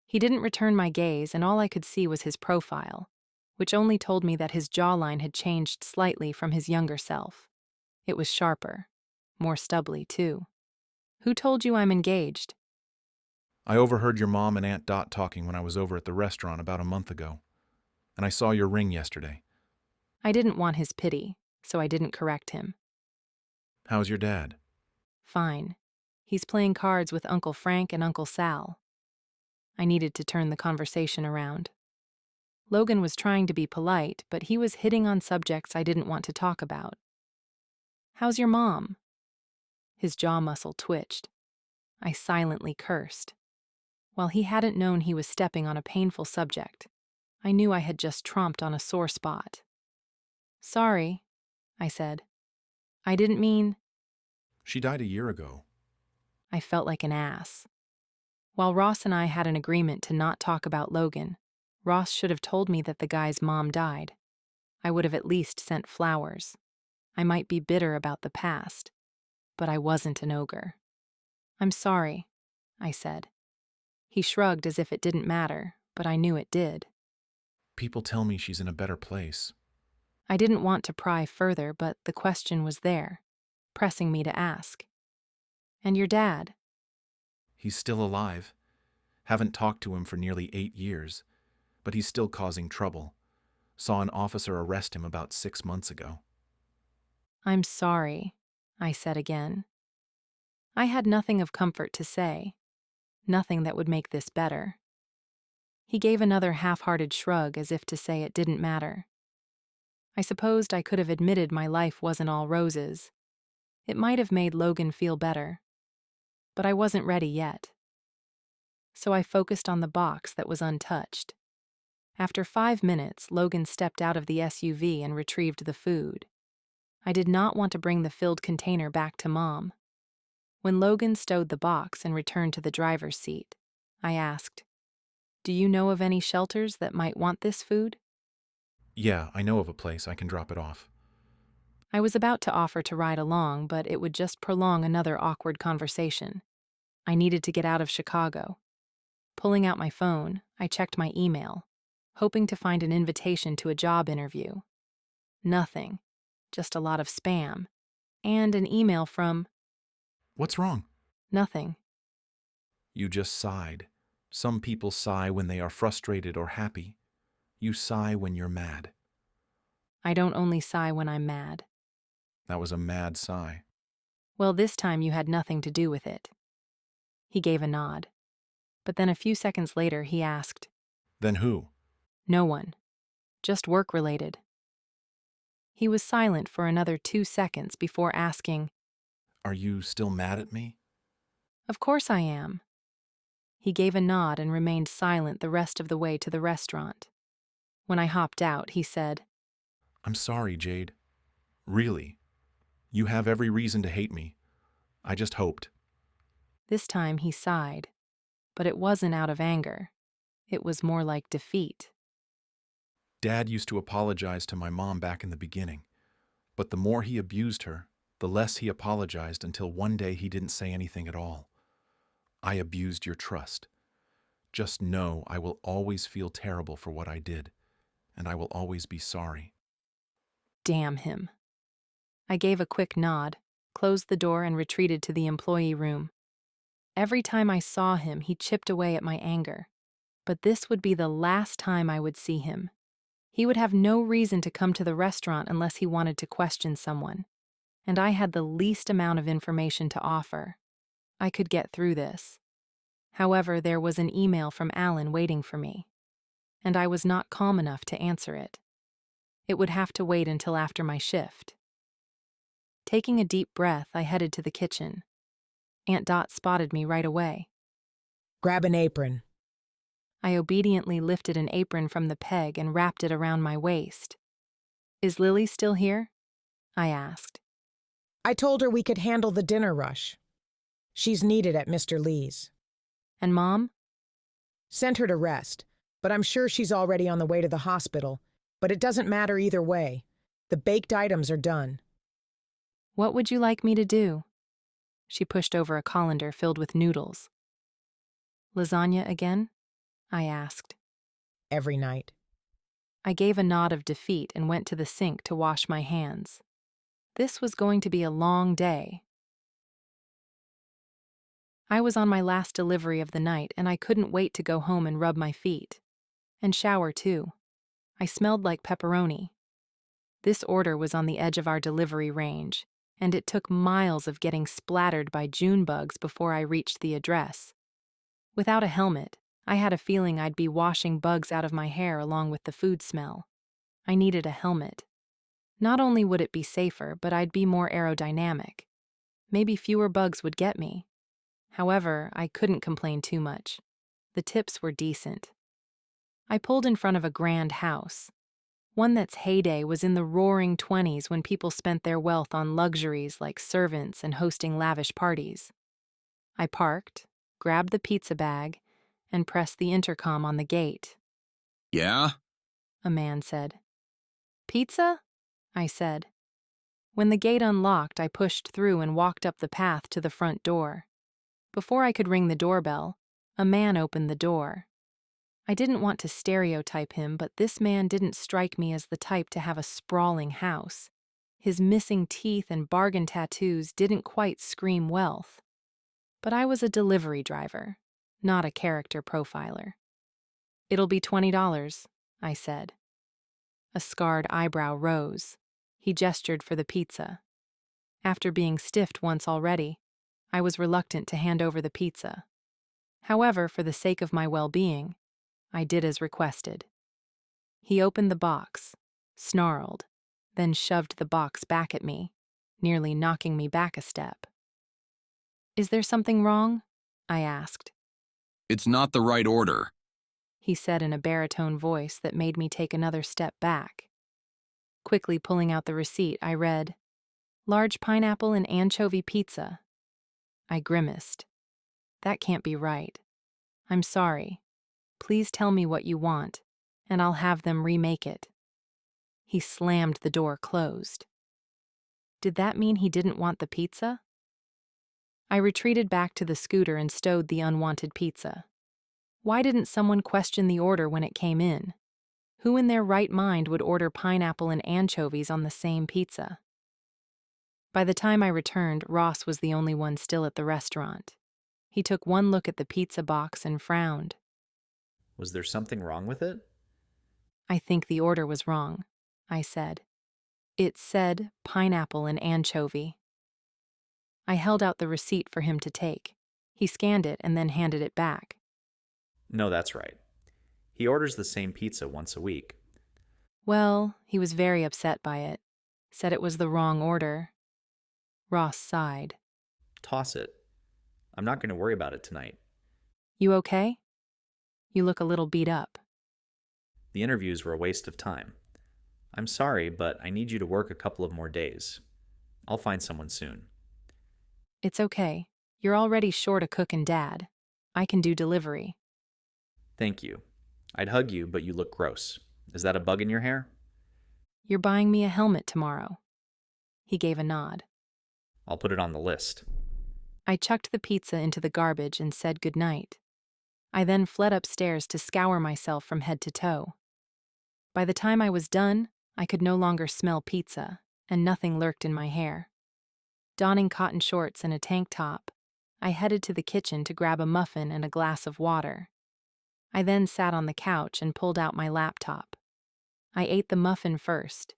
He didn't return my gaze, and all I could see was his profile, which only told me that his jawline had changed slightly from his younger self. It was sharper, more stubbly, too. Who told you I'm engaged? I overheard your mom and Aunt Dot talking when I was over at the restaurant about a month ago, and I saw your ring yesterday. I didn't want his pity, so I didn't correct him. How's your dad? Fine. He's playing cards with Uncle Frank and Uncle Sal. I needed to turn the conversation around. Logan was trying to be polite, but he was hitting on subjects I didn't want to talk about. How's your mom? His jaw muscle twitched. I silently cursed. While he hadn't known he was stepping on a painful subject, I knew I had just tromped on a sore spot. Sorry, I said. I didn't mean... She died a year ago. I felt like an ass. While Ross and I had an agreement to not talk about Logan, Ross should have told me that the guy's mom died. I would have at least sent flowers. I might be bitter about the past, but I wasn't an ogre. I'm sorry, I said. He shrugged as if it didn't matter, but I knew it did. People tell me she's in a better place. I didn't want to pry further, but the question was there, pressing me to ask. And your dad? He's still alive. Haven't talked to him for nearly 8 years, but he's still causing trouble. Saw an officer arrest him about 6 months ago. I'm sorry, I said again. I had nothing of comfort to say, nothing that would make this better. He gave another half-hearted shrug as if to say it didn't matter. I supposed I could have admitted my life wasn't all roses. It might have made Logan feel better. But I wasn't ready yet. So I focused on the box that was untouched. After 5 minutes, Logan stepped out of the SUV and retrieved the food. I did not want to bring the filled container back to Mom. When Logan stowed the box and returned to the driver's seat, I asked, "Do you know of any shelters that might want this food?" Yeah, I know of a place. I can drop it off. I was about to offer to ride along, but it would just prolong another awkward conversation. I needed to get out of Chicago. Pulling out my phone, I checked my email, hoping to find an invitation to a job interview. Nothing, just a lot of spam, and an email from... What's wrong? Nothing. You just sighed. Some people sigh when they are frustrated or happy. You sigh when you're mad. I don't only sigh when I'm mad. That was a mad sigh. Well, this time you had nothing to do with it. He gave a nod. But then a few seconds later he asked, Then who? No one. Just work-related. He was silent for another 2 seconds before asking, Are you still mad at me? Of course I am. He gave a nod and remained silent the rest of the way to the restaurant. When I hopped out, he said, I'm sorry, Jade. Really. You have every reason to hate me. I just hoped. This time he sighed, but it wasn't out of anger. It was more like defeat. Dad used to apologize to my mom back in the beginning, but the more he abused her, the less he apologized until one day he didn't say anything at all. I abused your trust. Just know I will always feel terrible for what I did, and I will always be sorry. Damn him. I gave a quick nod, closed the door, and retreated to the employee room. Every time I saw him, he chipped away at my anger. But this would be the last time I would see him. He would have no reason to come to the restaurant unless he wanted to question someone. And I had the least amount of information to offer. I could get through this. However, there was an email from Alan waiting for me, and I was not calm enough to answer it. It would have to wait until after my shift. Taking a deep breath, I headed to the kitchen. Aunt Dot spotted me right away. Grab an apron. I obediently lifted an apron from the peg and wrapped it around my waist. Is Lily still here? I asked. I told her we could handle the dinner rush. She's needed at Mr. Lee's. And Mom? Sent her to rest, but I'm sure she's already on the way to the hospital. But it doesn't matter either way. The baked items are done. What would you like me to do? She pushed over a colander filled with noodles. Lasagna again? I asked. Every night. I gave a nod of defeat and went to the sink to wash my hands. This was going to be a long day. I was on my last delivery of the night, and I couldn't wait to go home and rub my feet. And shower, too. I smelled like pepperoni. This order was on the edge of our delivery range, and it took miles of getting splattered by June bugs before I reached the address. Without a helmet, I had a feeling I'd be washing bugs out of my hair along with the food smell. I needed a helmet. Not only would it be safer, but I'd be more aerodynamic. Maybe fewer bugs would get me. However, I couldn't complain too much. The tips were decent. I pulled in front of a grand house. One that's heyday was in the roaring 20s when people spent their wealth on luxuries like servants and hosting lavish parties. I parked, grabbed the pizza bag, and pressed the intercom on the gate. Yeah? A man said. Pizza? I said. When the gate unlocked, I pushed through and walked up the path to the front door. Before I could ring the doorbell, a man opened the door. I didn't want to stereotype him, but this man didn't strike me as the type to have a sprawling house. His missing teeth and bargain tattoos didn't quite scream wealth. But I was a delivery driver, not a character profiler. It'll be $20, I said. A scarred eyebrow rose. He gestured for the pizza. After being stiffed once already, I was reluctant to hand over the pizza. However, for the sake of my well-being, I did as requested. He opened the box, snarled, then shoved the box back at me, nearly knocking me back a step. Is there something wrong? I asked. It's not the right order, he said in a baritone voice that made me take another step back. Quickly pulling out the receipt, I read, "Large pineapple and anchovy pizza." I grimaced. That can't be right. I'm sorry. Please tell me what you want, and I'll have them remake it. He slammed the door closed. Did that mean he didn't want the pizza? I retreated back to the scooter and stowed the unwanted pizza. Why didn't someone question the order when it came in? Who in their right mind would order pineapple and anchovies on the same pizza? By the time I returned, Ross was the only one still at the restaurant. He took one look at the pizza box and frowned. Was there something wrong with it? I think the order was wrong, I said. It said pineapple and anchovy. I held out the receipt for him to take. He scanned it and then handed it back. No, that's right. He orders the same pizza once a week. Well, he was very upset by it. Said it was the wrong order. Ross sighed. Toss it. I'm not going to worry about it tonight. You okay? You look a little beat up. The interviews were a waste of time. I'm sorry, but I need you to work a couple of more days. I'll find someone soon. It's okay. You're already short a cook and dad. I can do delivery. Thank you. I'd hug you, but you look gross. Is that a bug in your hair? You're buying me a helmet tomorrow. He gave a nod. I'll put it on the list. I chucked the pizza into the garbage and said goodnight. I then fled upstairs to scour myself from head to toe. By the time I was done, I could no longer smell pizza, and nothing lurked in my hair. Donning cotton shorts and a tank top, I headed to the kitchen to grab a muffin and a glass of water. I then sat on the couch and pulled out my laptop. I ate the muffin first,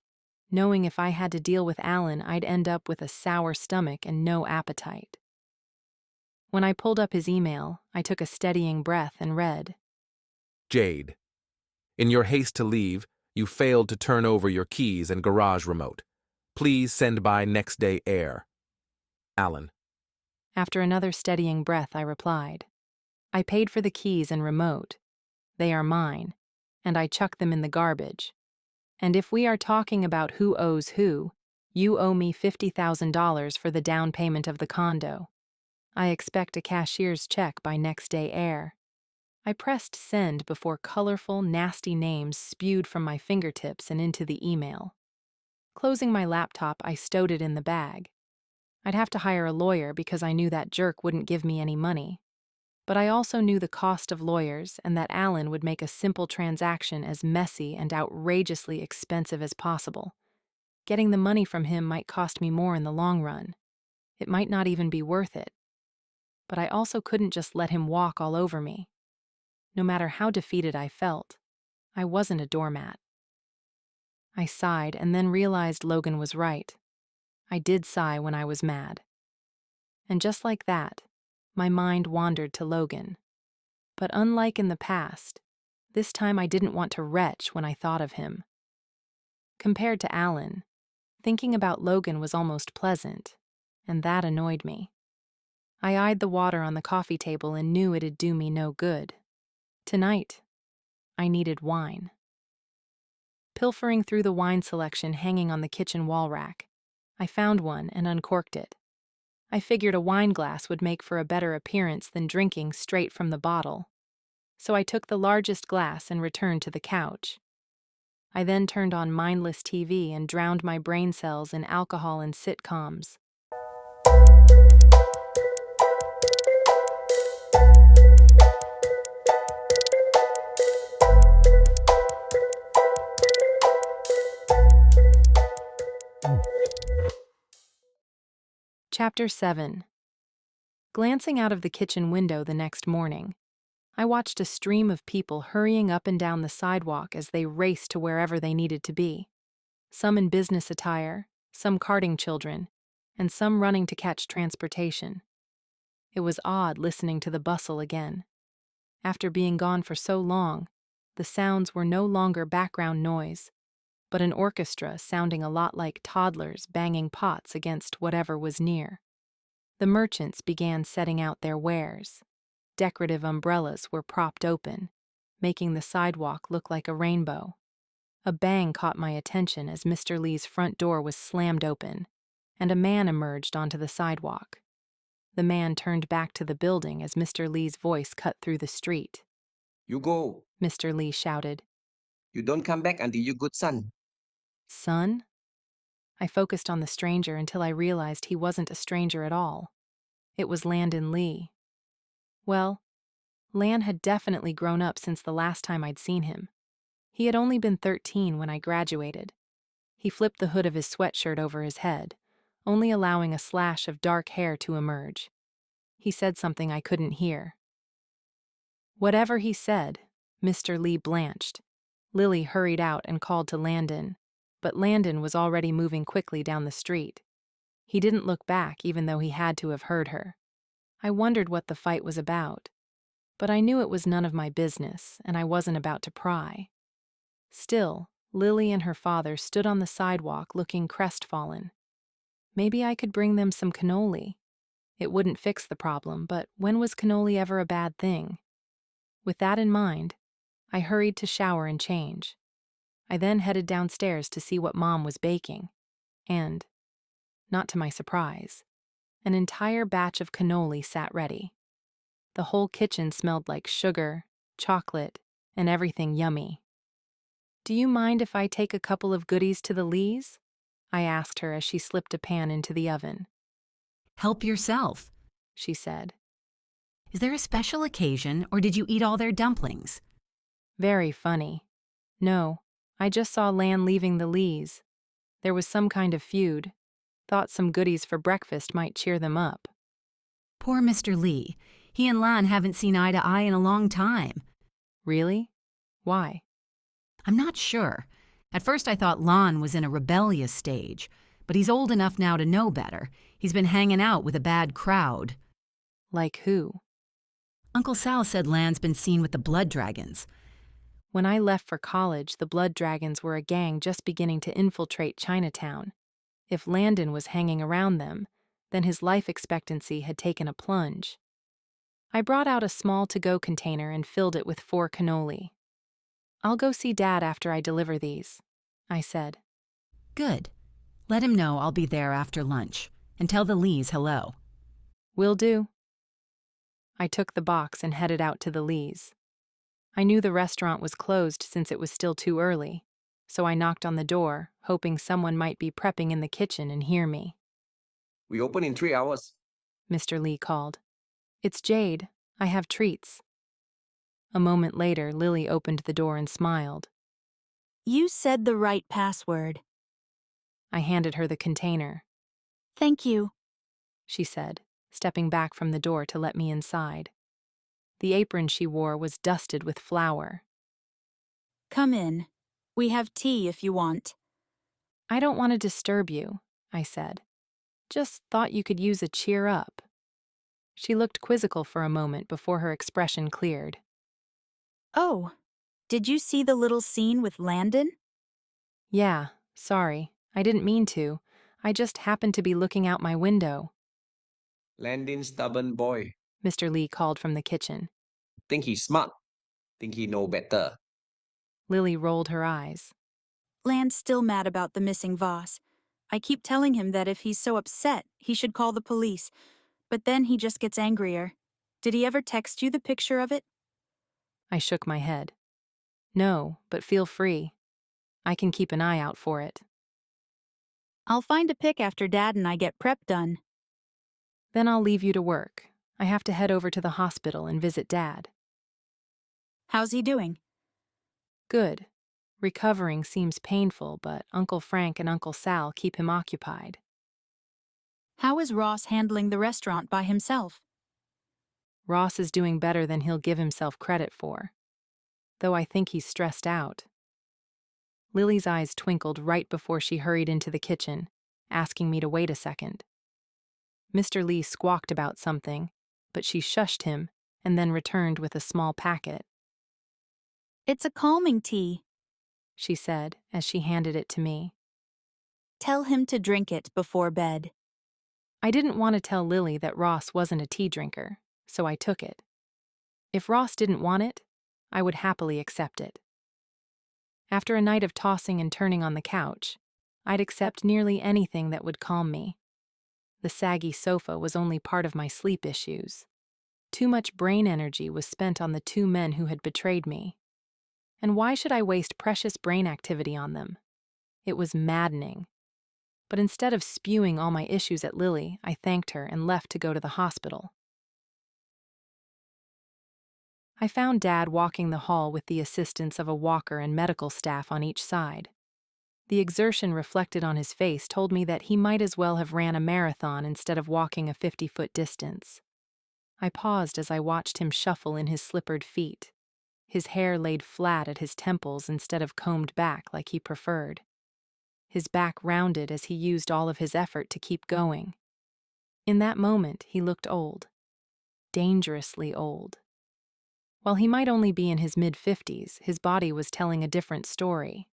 knowing if I had to deal with Alan, I'd end up with a sour stomach and no appetite. When I pulled up his email, I took a steadying breath and read, Jade, in your haste to leave, you failed to turn over your keys and garage remote. Please send by next day air. Alan. After another steadying breath, I replied, I paid for the keys and remote. They are mine, and I chucked them in the garbage. And if we are talking about who owes who, you owe me $50,000 for the down payment of the condo. I expect a cashier's check by next day air. I pressed send before colorful, nasty names spewed from my fingertips and into the email. Closing my laptop, I stowed it in the bag. I'd have to hire a lawyer because I knew that jerk wouldn't give me any money. But I also knew the cost of lawyers and that Alan would make a simple transaction as messy and outrageously expensive as possible. Getting the money from him might cost me more in the long run. It might not even be worth it. But I also couldn't just let him walk all over me. No matter how defeated I felt, I wasn't a doormat. I sighed and then realized Logan was right. I did sigh when I was mad. And just like that, my mind wandered to Logan. But unlike in the past, this time I didn't want to retch when I thought of him. Compared to Alan, thinking about Logan was almost pleasant, and that annoyed me. I eyed the water on the coffee table and knew it'd do me no good. Tonight, I needed wine. Pilfering through the wine selection hanging on the kitchen wall rack, I found one and uncorked it. I figured a wine glass would make for a better appearance than drinking straight from the bottle. So I took the largest glass and returned to the couch. I then turned on mindless TV and drowned my brain cells in alcohol and sitcoms. Chapter 7. Glancing out of the kitchen window the next morning, I watched a stream of people hurrying up and down the sidewalk as they raced to wherever they needed to be. Some in business attire, some carting children, and some running to catch transportation. It was odd listening to the bustle again. After being gone for so long, the sounds were no longer background noise, but an orchestra sounding a lot like toddlers banging pots against whatever was near. The merchants began setting out their wares. Decorative umbrellas were propped open, making the sidewalk look like a rainbow. A bang caught my attention as Mr. Lee's front door was slammed open, and a man emerged onto the sidewalk. The man turned back to the building as Mr. Lee's voice cut through the street. You go. Mr. Lee shouted. You don't come back until you good son. Son? I focused on the stranger until I realized he wasn't a stranger at all. It was Landon Lee. Well, Lan had definitely grown up since the last time I'd seen him. He had only been 13 when I graduated. He flipped the hood of his sweatshirt over his head, only allowing a slash of dark hair to emerge. He said something I couldn't hear. Whatever he said, Mr. Lee blanched. Lily hurried out and called to Landon, but Landon was already moving quickly down the street. He didn't look back even though he had to have heard her. I wondered what the fight was about, but I knew it was none of my business, and I wasn't about to pry. Still, Lily and her father stood on the sidewalk looking crestfallen. Maybe I could bring them some cannoli. It wouldn't fix the problem, but when was cannoli ever a bad thing? With that in mind, I hurried to shower and change. I then headed downstairs to see what Mom was baking, and, not to my surprise, an entire batch of cannoli sat ready. The whole kitchen smelled like sugar, chocolate, and everything yummy. "Do you mind if I take a couple of goodies to the Lees?" I asked her as she slipped a pan into the oven. Help yourself, she said. Is there a special occasion, or did you eat all their dumplings? Very funny. No, I just saw Lan leaving the Lees. There was some kind of feud. Thought some goodies for breakfast might cheer them up. Poor Mr. Lee. He and Lan haven't seen eye to eye in a long time. Really? Why? I'm not sure. At first I thought Lan was in a rebellious stage, but he's old enough now to know better. He's been hanging out with a bad crowd. Like who? Uncle Sal said Lan's been seen with the Blood Dragons. When I left for college, the Blood Dragons were a gang just beginning to infiltrate Chinatown. If Landon was hanging around them, then his life expectancy had taken a plunge. I brought out a small to-go container and filled it with 4 cannoli. I'll go see Dad after I deliver these, I said. Good. Let him know I'll be there after lunch, and tell the Lees hello. Will do. I took the box and headed out to the Lees. I knew the restaurant was closed since it was still too early, so I knocked on the door, hoping someone might be prepping in the kitchen and hear me. We open in 3 hours. Mr. Lee called. It's Jade. I have treats. A moment later, Lily opened the door and smiled. You said the right password. I handed her the container. Thank you, she said, stepping back from the door to let me inside. The apron she wore was dusted with flour. Come in. We have tea if you want. I don't want to disturb you, I said. Just thought you could use a cheer up. She looked quizzical for a moment before her expression cleared. Oh, did you see the little scene with Landon? Yeah, sorry. I didn't mean to. I just happened to be looking out my window. Landon stubborn boy. Mr. Lee called from the kitchen. Think he's smart. Think he know better. Lily rolled her eyes. Land's still mad about the missing vase. I keep telling him that if he's so upset, he should call the police. But then he just gets angrier. Did he ever text you the picture of it? I shook my head. No, but feel free. I can keep an eye out for it. I'll find a pic after Dad and I get prep done. Then I'll leave you to work. I have to head over to the hospital and visit Dad. How's he doing? Good. Recovering seems painful, but Uncle Frank and Uncle Sal keep him occupied. How is Ross handling the restaurant by himself? Ross is doing better than he'll give himself credit for, though I think he's stressed out. Lily's eyes twinkled right before she hurried into the kitchen, asking me to wait a second. Mr. Lee squawked about something, but she shushed him and then returned with a small packet. It's a calming tea, she said as she handed it to me. Tell him to drink it before bed. I didn't want to tell Lily that Ross wasn't a tea drinker, so I took it. If Ross didn't want it, I would happily accept it. After a night of tossing and turning on the couch, I'd accept nearly anything that would calm me. The saggy sofa was only part of my sleep issues. Too much brain energy was spent on the 2 men who had betrayed me. And why should I waste precious brain activity on them? It was maddening. But instead of spewing all my issues at Lily, I thanked her and left to go to the hospital. I found Dad walking the hall with the assistance of a walker and medical staff on each side. The exertion reflected on his face told me that he might as well have ran a marathon instead of walking a 50-foot distance. I paused as I watched him shuffle in his slippered feet. His hair laid flat at his temples instead of combed back like he preferred. His back rounded as he used all of his effort to keep going. In that moment, he looked old. Dangerously old. While he might only be in his mid-50s, his body was telling a different story.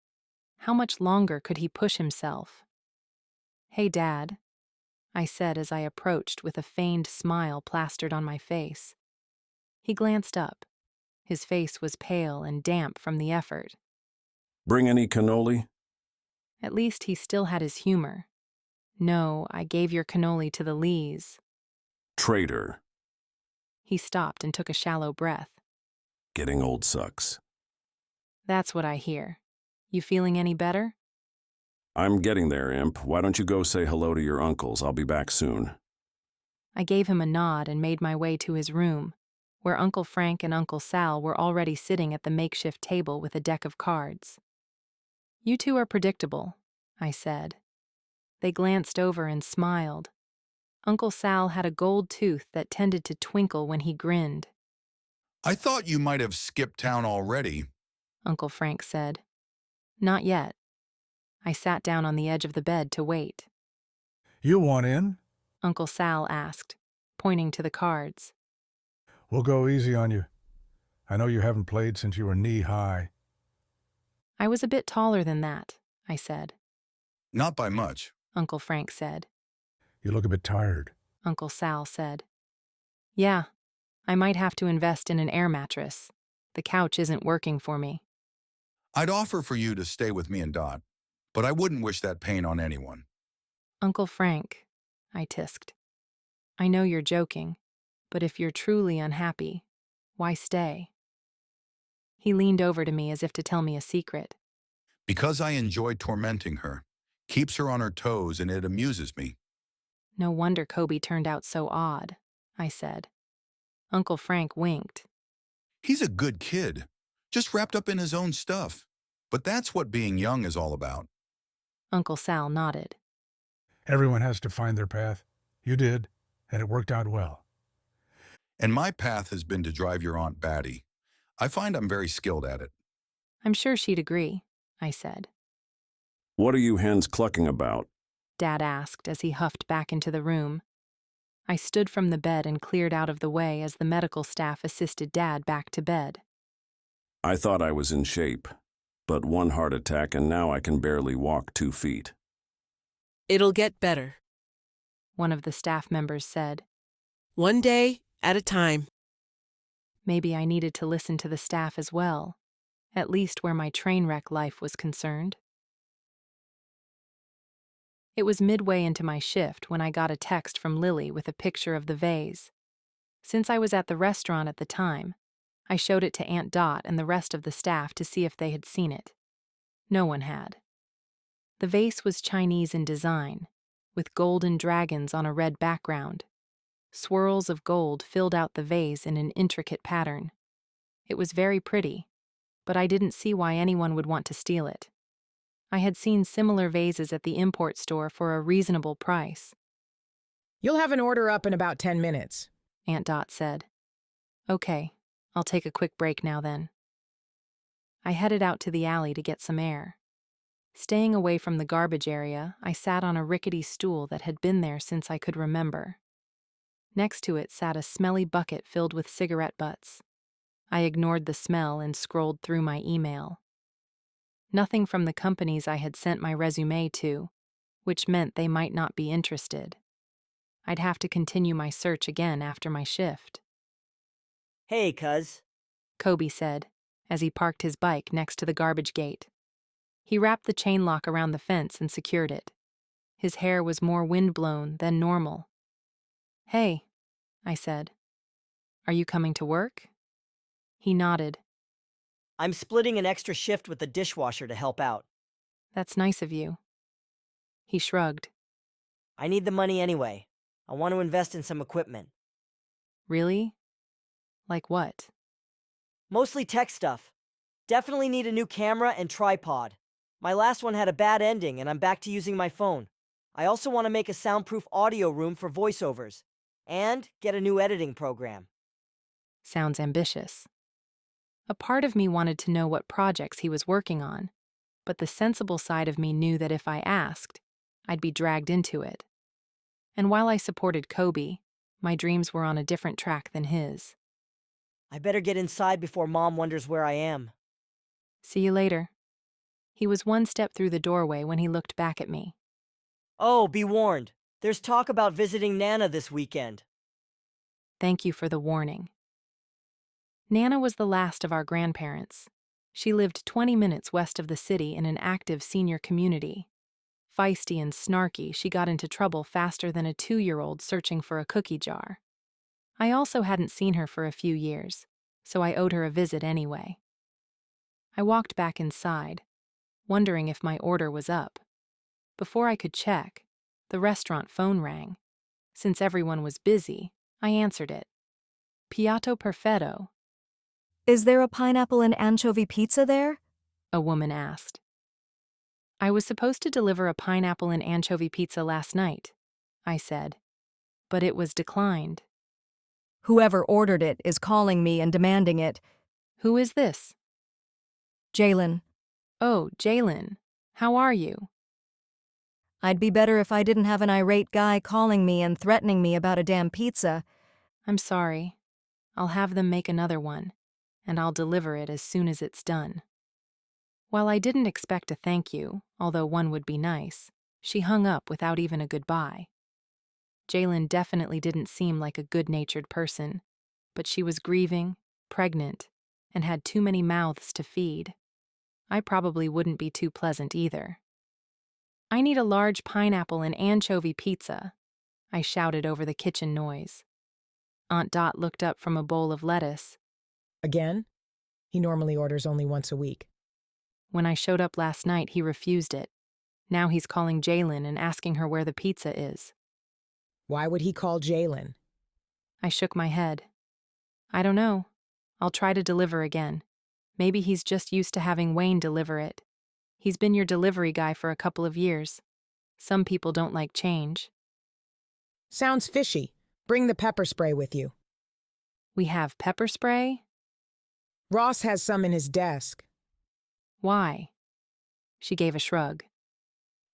How much longer could he push himself? "Hey, Dad," I said as I approached with a feigned smile plastered on my face. He glanced up. His face was pale and damp from the effort. Bring any cannoli? At least he still had his humor. "No, I gave your cannoli to the Lees." Traitor. He stopped and took a shallow breath. Getting old sucks. That's what I hear. You feeling any better? I'm getting there, Imp. Why don't you go say hello to your uncles? I'll be back soon. I gave him a nod and made my way to his room, where Uncle Frank and Uncle Sal were already sitting at the makeshift table with a deck of cards. "You two are predictable," I said. They glanced over and smiled. Uncle Sal had a gold tooth that tended to twinkle when he grinned. I thought you might have skipped town already, Uncle Frank said. "Not yet." I sat down on the edge of the bed to wait. You want in? Uncle Sal asked, pointing to the cards. We'll go easy on you. I know you haven't played since you were knee-high. "I was a bit taller than that," I said. Not by much, Uncle Frank said. You look a bit tired. Uncle Sal said. "Yeah, I might have to invest in an air mattress. The couch isn't working for me." I'd offer for you to stay with me and Dot, but I wouldn't wish that pain on anyone. "Uncle Frank," I tisked. "I know you're joking, but if you're truly unhappy, why stay?" He leaned over to me as if to tell me a secret. Because I enjoy tormenting her. Keeps her on her toes and it amuses me. "No wonder Kobe turned out so odd," I said. Uncle Frank winked. He's a good kid, just wrapped up in his own stuff. But that's what being young is all about. Uncle Sal nodded. Everyone has to find their path. You did, and it worked out well. And my path has been to drive your Aunt batty. I find I'm very skilled at it. "I'm sure she'd agree," I said. What are you hens clucking about? Dad asked as he huffed back into the room. I stood from the bed and cleared out of the way as the medical staff assisted Dad back to bed. I thought I was in shape, but one heart attack and now I can barely walk 2 feet. "It'll get better," one of the staff members said. "One day at a time." Maybe I needed to listen to the staff as well, at least where my train wreck life was concerned. It was midway into my shift when I got a text from Lily with a picture of the vase. Since I was at the restaurant at the time, I showed it to Aunt Dot and the rest of the staff to see if they had seen it. No one had. The vase was Chinese in design, with golden dragons on a red background. Swirls of gold filled out the vase in an intricate pattern. It was very pretty, but I didn't see why anyone would want to steal it. I had seen similar vases at the import store for a reasonable price. "You'll have an order up in about 10 minutes, Aunt Dot said. "Okay, I'll take a quick break now then." I headed out to the alley to get some air. Staying away from the garbage area, I sat on a rickety stool that had been there since I could remember. Next to it sat a smelly bucket filled with cigarette butts. I ignored the smell and scrolled through my email. Nothing from the companies I had sent my resume to, which meant they might not be interested. I'd have to continue my search again after my shift. "Hey, cuz," Kobe said, as he parked his bike next to the garbage gate. He wrapped the chain lock around the fence and secured it. His hair was more windblown than normal. "Hey," I said. "Are you coming to work?" He nodded. "I'm splitting an extra shift with the dishwasher to help out." "That's nice of you." He shrugged. "I need the money anyway. I want to invest in some equipment." "Really? Like what?" "Mostly tech stuff. Definitely need a new camera and tripod. My last one had a bad ending and I'm back to using my phone. I also want to make a soundproof audio room for voiceovers. And get a new editing program." Sounds ambitious. A part of me wanted to know what projects he was working on, but the sensible side of me knew that if I asked, I'd be dragged into it. And while I supported Kobe, my dreams were on a different track than his. "I better get inside before Mom wonders where I am." "See you later." He was one step through the doorway when he looked back at me. "Oh, be warned. There's talk about visiting Nana this weekend." "Thank you for the warning." Nana was the last of our grandparents. She lived 20 minutes west of the city in an active senior community. Feisty and snarky, she got into trouble faster than a 2-year-old searching for a cookie jar. I also hadn't seen her for a few years, so I owed her a visit anyway. I walked back inside, wondering if my order was up. Before I could check, the restaurant phone rang. Since everyone was busy, I answered it. Piatto perfetto, Is there a pineapple and anchovy pizza there? a woman asked. I was supposed to deliver a pineapple and anchovy pizza last night, I said, but it was declined. Whoever ordered it is calling me and demanding it. Who is this? Jalen. Oh, Jalen. How are you? I'd be better if I didn't have an irate guy calling me and threatening me about a damn pizza. I'm sorry. I'll have them make another one, and I'll deliver it as soon as it's done. While I didn't expect a thank you, although one would be nice, she hung up without even a goodbye. Jalen definitely didn't seem like a good-natured person, but she was grieving, pregnant, and had too many mouths to feed. I probably wouldn't be too pleasant either. I need a large pineapple and anchovy pizza, I shouted over the kitchen noise. Aunt Dot looked up from a bowl of lettuce. Again? He normally orders only once a week. When I showed up last night, he refused it. Now he's calling Jalen and asking her where the pizza is. Why would he call Jalen? I shook my head. I don't know. I'll try to deliver again. Maybe he's just used to having Wayne deliver it. He's been your delivery guy for a couple of years. Some people don't like change. Sounds fishy. Bring the pepper spray with you. We have pepper spray? Ross has some in his desk. Why? She gave a shrug.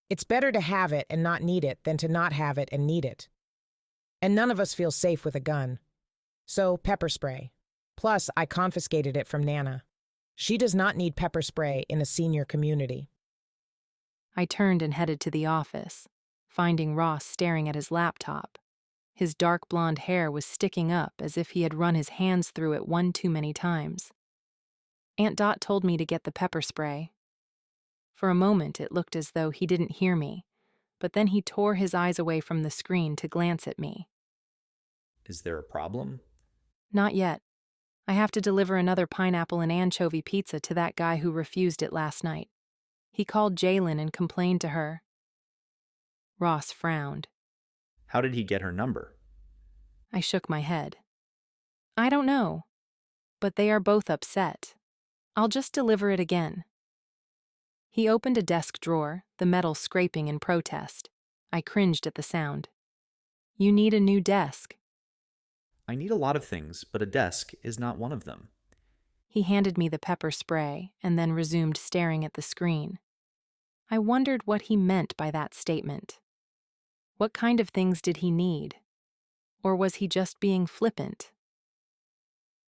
It's better to have it and not need it than to not have it and need it. And none of us feel safe with a gun. So, pepper spray. Plus, I confiscated it from Nana. She does not need pepper spray in a senior community. I turned and headed to the office, finding Ross staring at his laptop. His dark blonde hair was sticking up as if he had run his hands through it one too many times. Aunt Dot told me to get the pepper spray. For a moment, it looked as though he didn't hear me, but then he tore his eyes away from the screen to glance at me. Is there a problem? Not yet. I have to deliver another pineapple and anchovy pizza to that guy who refused it last night. He called Jalen and complained to her. Ross frowned. How did he get her number? I shook my head. I don't know, but they are both upset. I'll just deliver it again. He opened a desk drawer, the metal scraping in protest. I cringed at the sound. You need a new desk. I need a lot of things, but a desk is not one of them. He handed me the pepper spray and then resumed staring at the screen. I wondered what he meant by that statement. What kind of things did he need? Or was he just being flippant?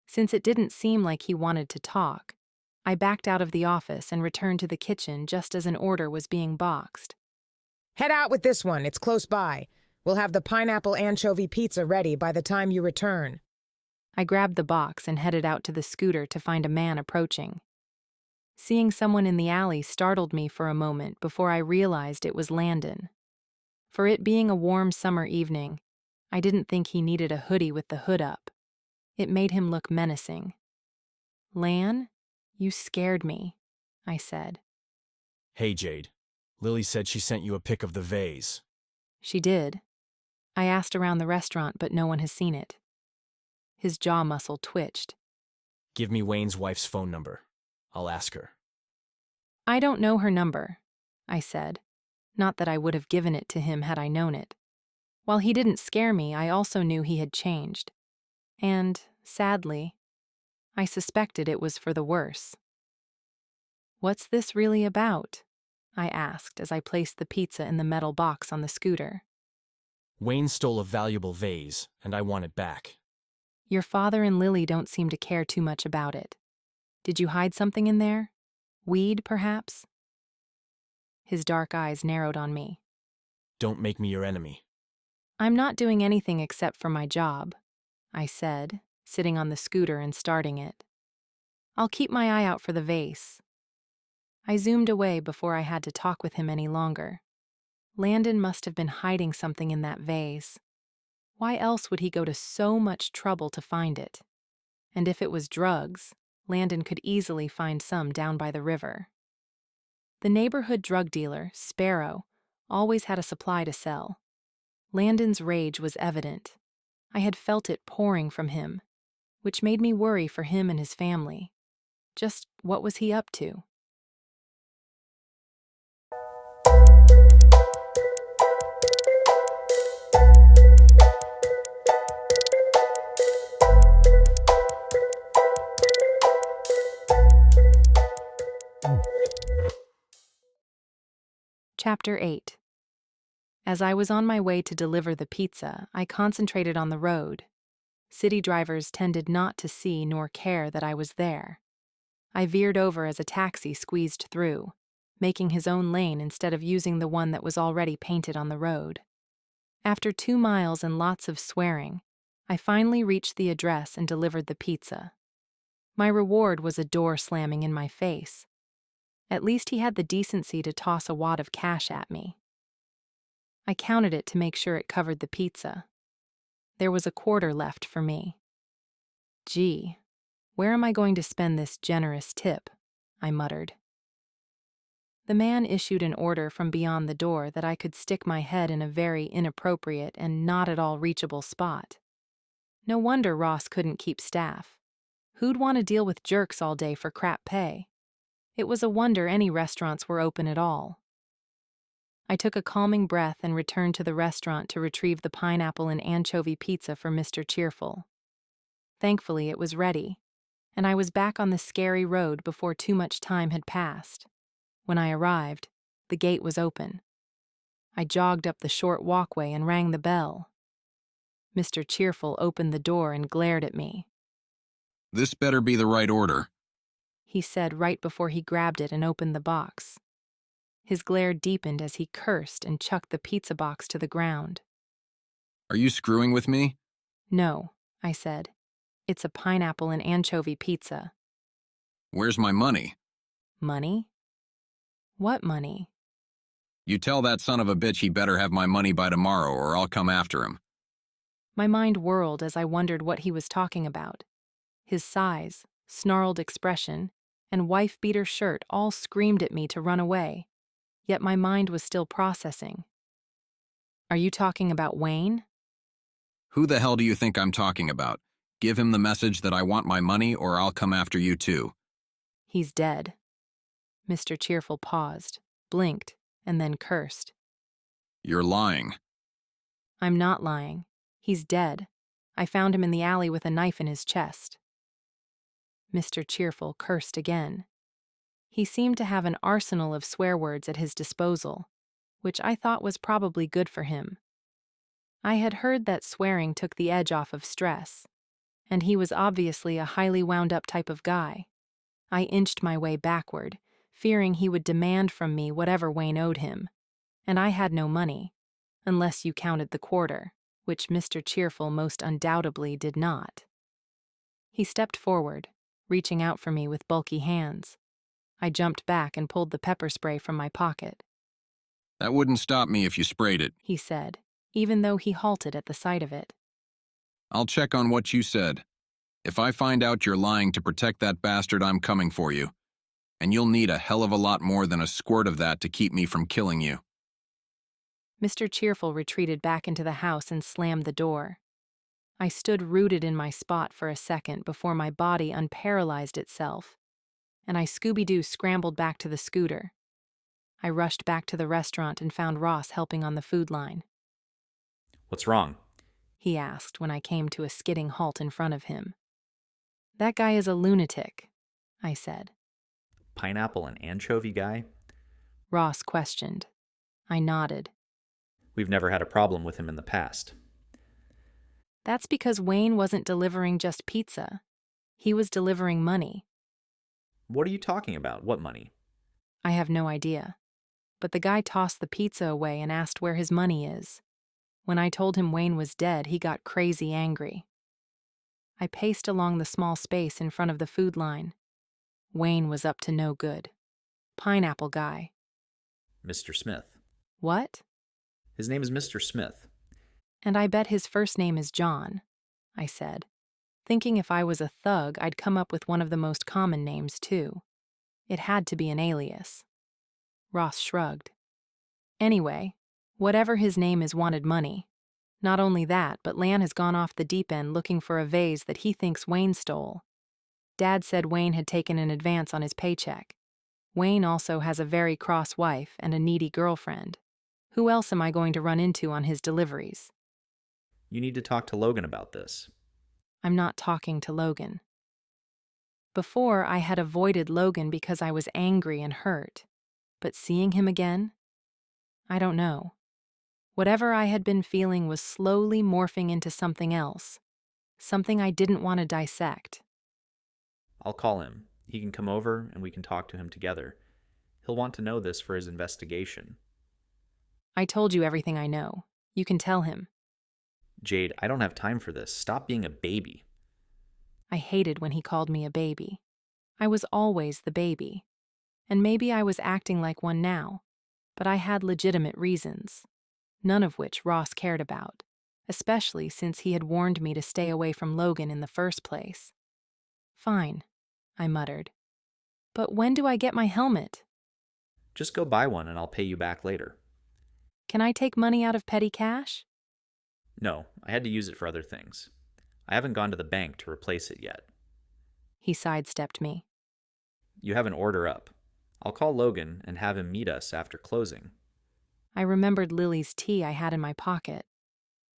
Since it didn't seem like he wanted to talk, I backed out of the office and returned to the kitchen just as an order was being boxed. Head out with this one, it's close by. We'll have the pineapple anchovy pizza ready by the time you return. I grabbed the box and headed out to the scooter to find a man approaching. Seeing someone in the alley startled me for a moment before I realized it was Landon. For it being a warm summer evening, I didn't think he needed a hoodie with the hood up. It made him look menacing. Lan, you scared me, I said. Hey, Jade. Lily said she sent you a pic of the vase. She did. I asked around the restaurant, but no one has seen it. His jaw muscle twitched. Give me Wayne's wife's phone number. I'll ask her. I don't know her number, I said. Not that I would have given it to him had I known it. While he didn't scare me, I also knew he had changed. And, sadly, I suspected it was for the worse. What's this really about? I asked as I placed the pizza in the metal box on the scooter. Wayne stole a valuable vase, and I want it back. Your father and Lily don't seem to care too much about it. Did you hide something in there? Weed, perhaps? His dark eyes narrowed on me. Don't make me your enemy. I'm not doing anything except for my job, I said, sitting on the scooter and starting it. I'll keep my eye out for the vase. I zoomed away before I had to talk with him any longer. Landon must have been hiding something in that vase. Why else would he go to so much trouble to find it? And if it was drugs, Landon could easily find some down by the river. The neighborhood drug dealer, Sparrow, always had a supply to sell. Landon's rage was evident. I had felt it pouring from him, which made me worry for him and his family. Just what was he up to? Chapter 8. As I was on my way to deliver the pizza, I concentrated on the road. City drivers tended not to see nor care that I was there. I veered over as a taxi squeezed through, making his own lane instead of using the one that was already painted on the road. After 2 miles and lots of swearing, I finally reached the address and delivered the pizza. My reward was a door slamming in my face. At least he had the decency to toss a wad of cash at me. I counted it to make sure it covered the pizza. There was a quarter left for me. Gee, where am I going to spend this generous tip? I muttered. The man issued an order from beyond the door that I could stick my head in a very inappropriate and not at all reachable spot. No wonder Ross couldn't keep staff. Who'd want to deal with jerks all day for crap pay? It was a wonder any restaurants were open at all. I took a calming breath and returned to the restaurant to retrieve the pineapple and anchovy pizza for Mr. Cheerful. Thankfully, it was ready, and I was back on the scary road before too much time had passed. When I arrived, the gate was open. I jogged up the short walkway and rang the bell. Mr. Cheerful opened the door and glared at me. This better be the right order, he said right before he grabbed it and opened the box. His glare deepened as he cursed and chucked the pizza box to the ground. Are you screwing with me? No, I said. It's a pineapple and anchovy pizza. Where's my money? Money? What money? You tell that son of a bitch he better have my money by tomorrow or I'll come after him. My mind whirled as I wondered what he was talking about. His size, snarled expression, and wife-beater shirt all screamed at me to run away, yet my mind was still processing. Are you talking about Wayne? Who the hell do you think I'm talking about? Give him the message that I want my money or I'll come after you too. He's dead. Mr. Cheerful paused, blinked, and then cursed. You're lying. I'm not lying. He's dead. I found him in the alley with a knife in his chest. Mr. Cheerful cursed again. He seemed to have an arsenal of swear words at his disposal, which I thought was probably good for him. I had heard that swearing took the edge off of stress, and he was obviously a highly wound-up type of guy. I inched my way backward, fearing he would demand from me whatever Wayne owed him, and I had no money, unless you counted the quarter, which Mr. Cheerful most undoubtedly did not. He stepped forward, reaching out for me with bulky hands. I jumped back and pulled the pepper spray from my pocket. That wouldn't stop me if you sprayed it, he said, even though he halted at the sight of it. I'll check on what you said. If I find out you're lying to protect that bastard, I'm coming for you. And you'll need a hell of a lot more than a squirt of that to keep me from killing you. Mr. Cheerful retreated back into the house and slammed the door. I stood rooted in my spot for a second before my body unparalyzed itself, and I Scooby-Doo scrambled back to the scooter. I rushed back to the restaurant and found Ross helping on the food line. What's wrong? He asked when I came to a skidding halt in front of him. That guy is a lunatic, I said. Pineapple and anchovy guy? Ross questioned. I nodded. We've never had a problem with him in the past. That's because Wayne wasn't delivering just pizza. He was delivering money. What are you talking about? What money? I have no idea. But the guy tossed the pizza away and asked where his money is. When I told him Wayne was dead, he got crazy angry. I paced along the small space in front of the food line. Wayne was up to no good. Pineapple guy. Mr. Smith. What? His name is Mr. Smith. And I bet his first name is John, I said, thinking if I was a thug, I'd come up with one of the most common names, too. It had to be an alias. Ross shrugged. Anyway, whatever his name is wanted money, Not only that, but Lan has gone off the deep end looking for a vase that he thinks Wayne stole. Dad said Wayne had taken an advance on his paycheck. Wayne also has a very cross wife and a needy girlfriend. Who else am I going to run into on his deliveries? You need to talk to Logan about this. I'm not talking to Logan. Before, I had avoided Logan because I was angry and hurt. But seeing him again? I don't know. Whatever I had been feeling was slowly morphing into something else. Something I didn't want to dissect. I'll call him. He can come over and we can talk to him together. He'll want to know this for his investigation. I told you everything I know. You can tell him. Jade, I don't have time for this. Stop being a baby. I hated when he called me a baby. I was always the baby. And maybe I was acting like one now, but I had legitimate reasons, none of which Ross cared about, especially since he had warned me to stay away from Logan in the first place. Fine, I muttered. But when do I get my helmet? Just go buy one and I'll pay you back later. Can I take money out of petty cash? No, I had to use it for other things. I haven't gone to the bank to replace it yet. He sidestepped me. You have an order up. I'll call Logan and have him meet us after closing. I remembered Lily's tea I had in my pocket.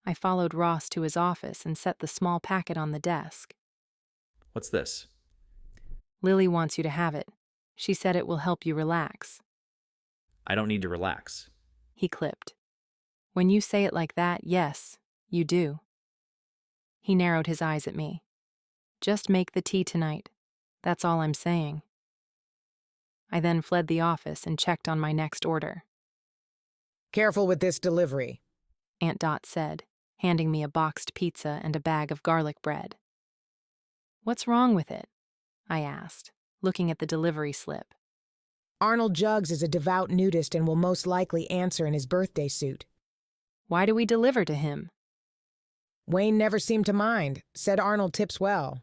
I followed Ross to his office and set the small packet on the desk. What's this? Lily wants you to have it. She said it will help you relax. I don't need to relax. He clipped. When you say it like that, yes, you do. He narrowed his eyes at me. Just make the tea tonight. That's all I'm saying. I then fled the office and checked on my next order. Careful with this delivery, Aunt Dot said, handing me a boxed pizza and a bag of garlic bread. What's wrong with it? I asked, looking at the delivery slip. Arnold Jugs is a devout nudist and will most likely answer in his birthday suit. Why do we deliver to him? Wayne never seemed to mind, said Arnold tips well.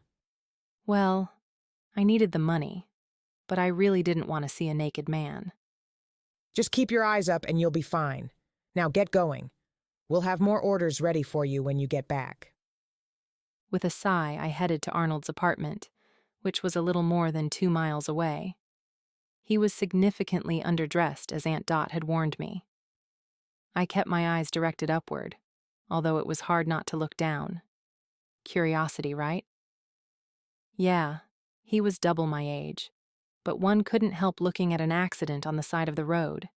Well, I needed the money, but I really didn't want to see a naked man. Just keep your eyes up and you'll be fine. Now get going. We'll have more orders ready for you when you get back. With a sigh, I headed to Arnold's apartment, which was a little more than 2 miles away. He was significantly underdressed, as Aunt Dot had warned me. I kept my eyes directed upward, although it was hard not to look down. Curiosity, right? Yeah, he was double my age, but one couldn't help looking at an accident on the side of the road.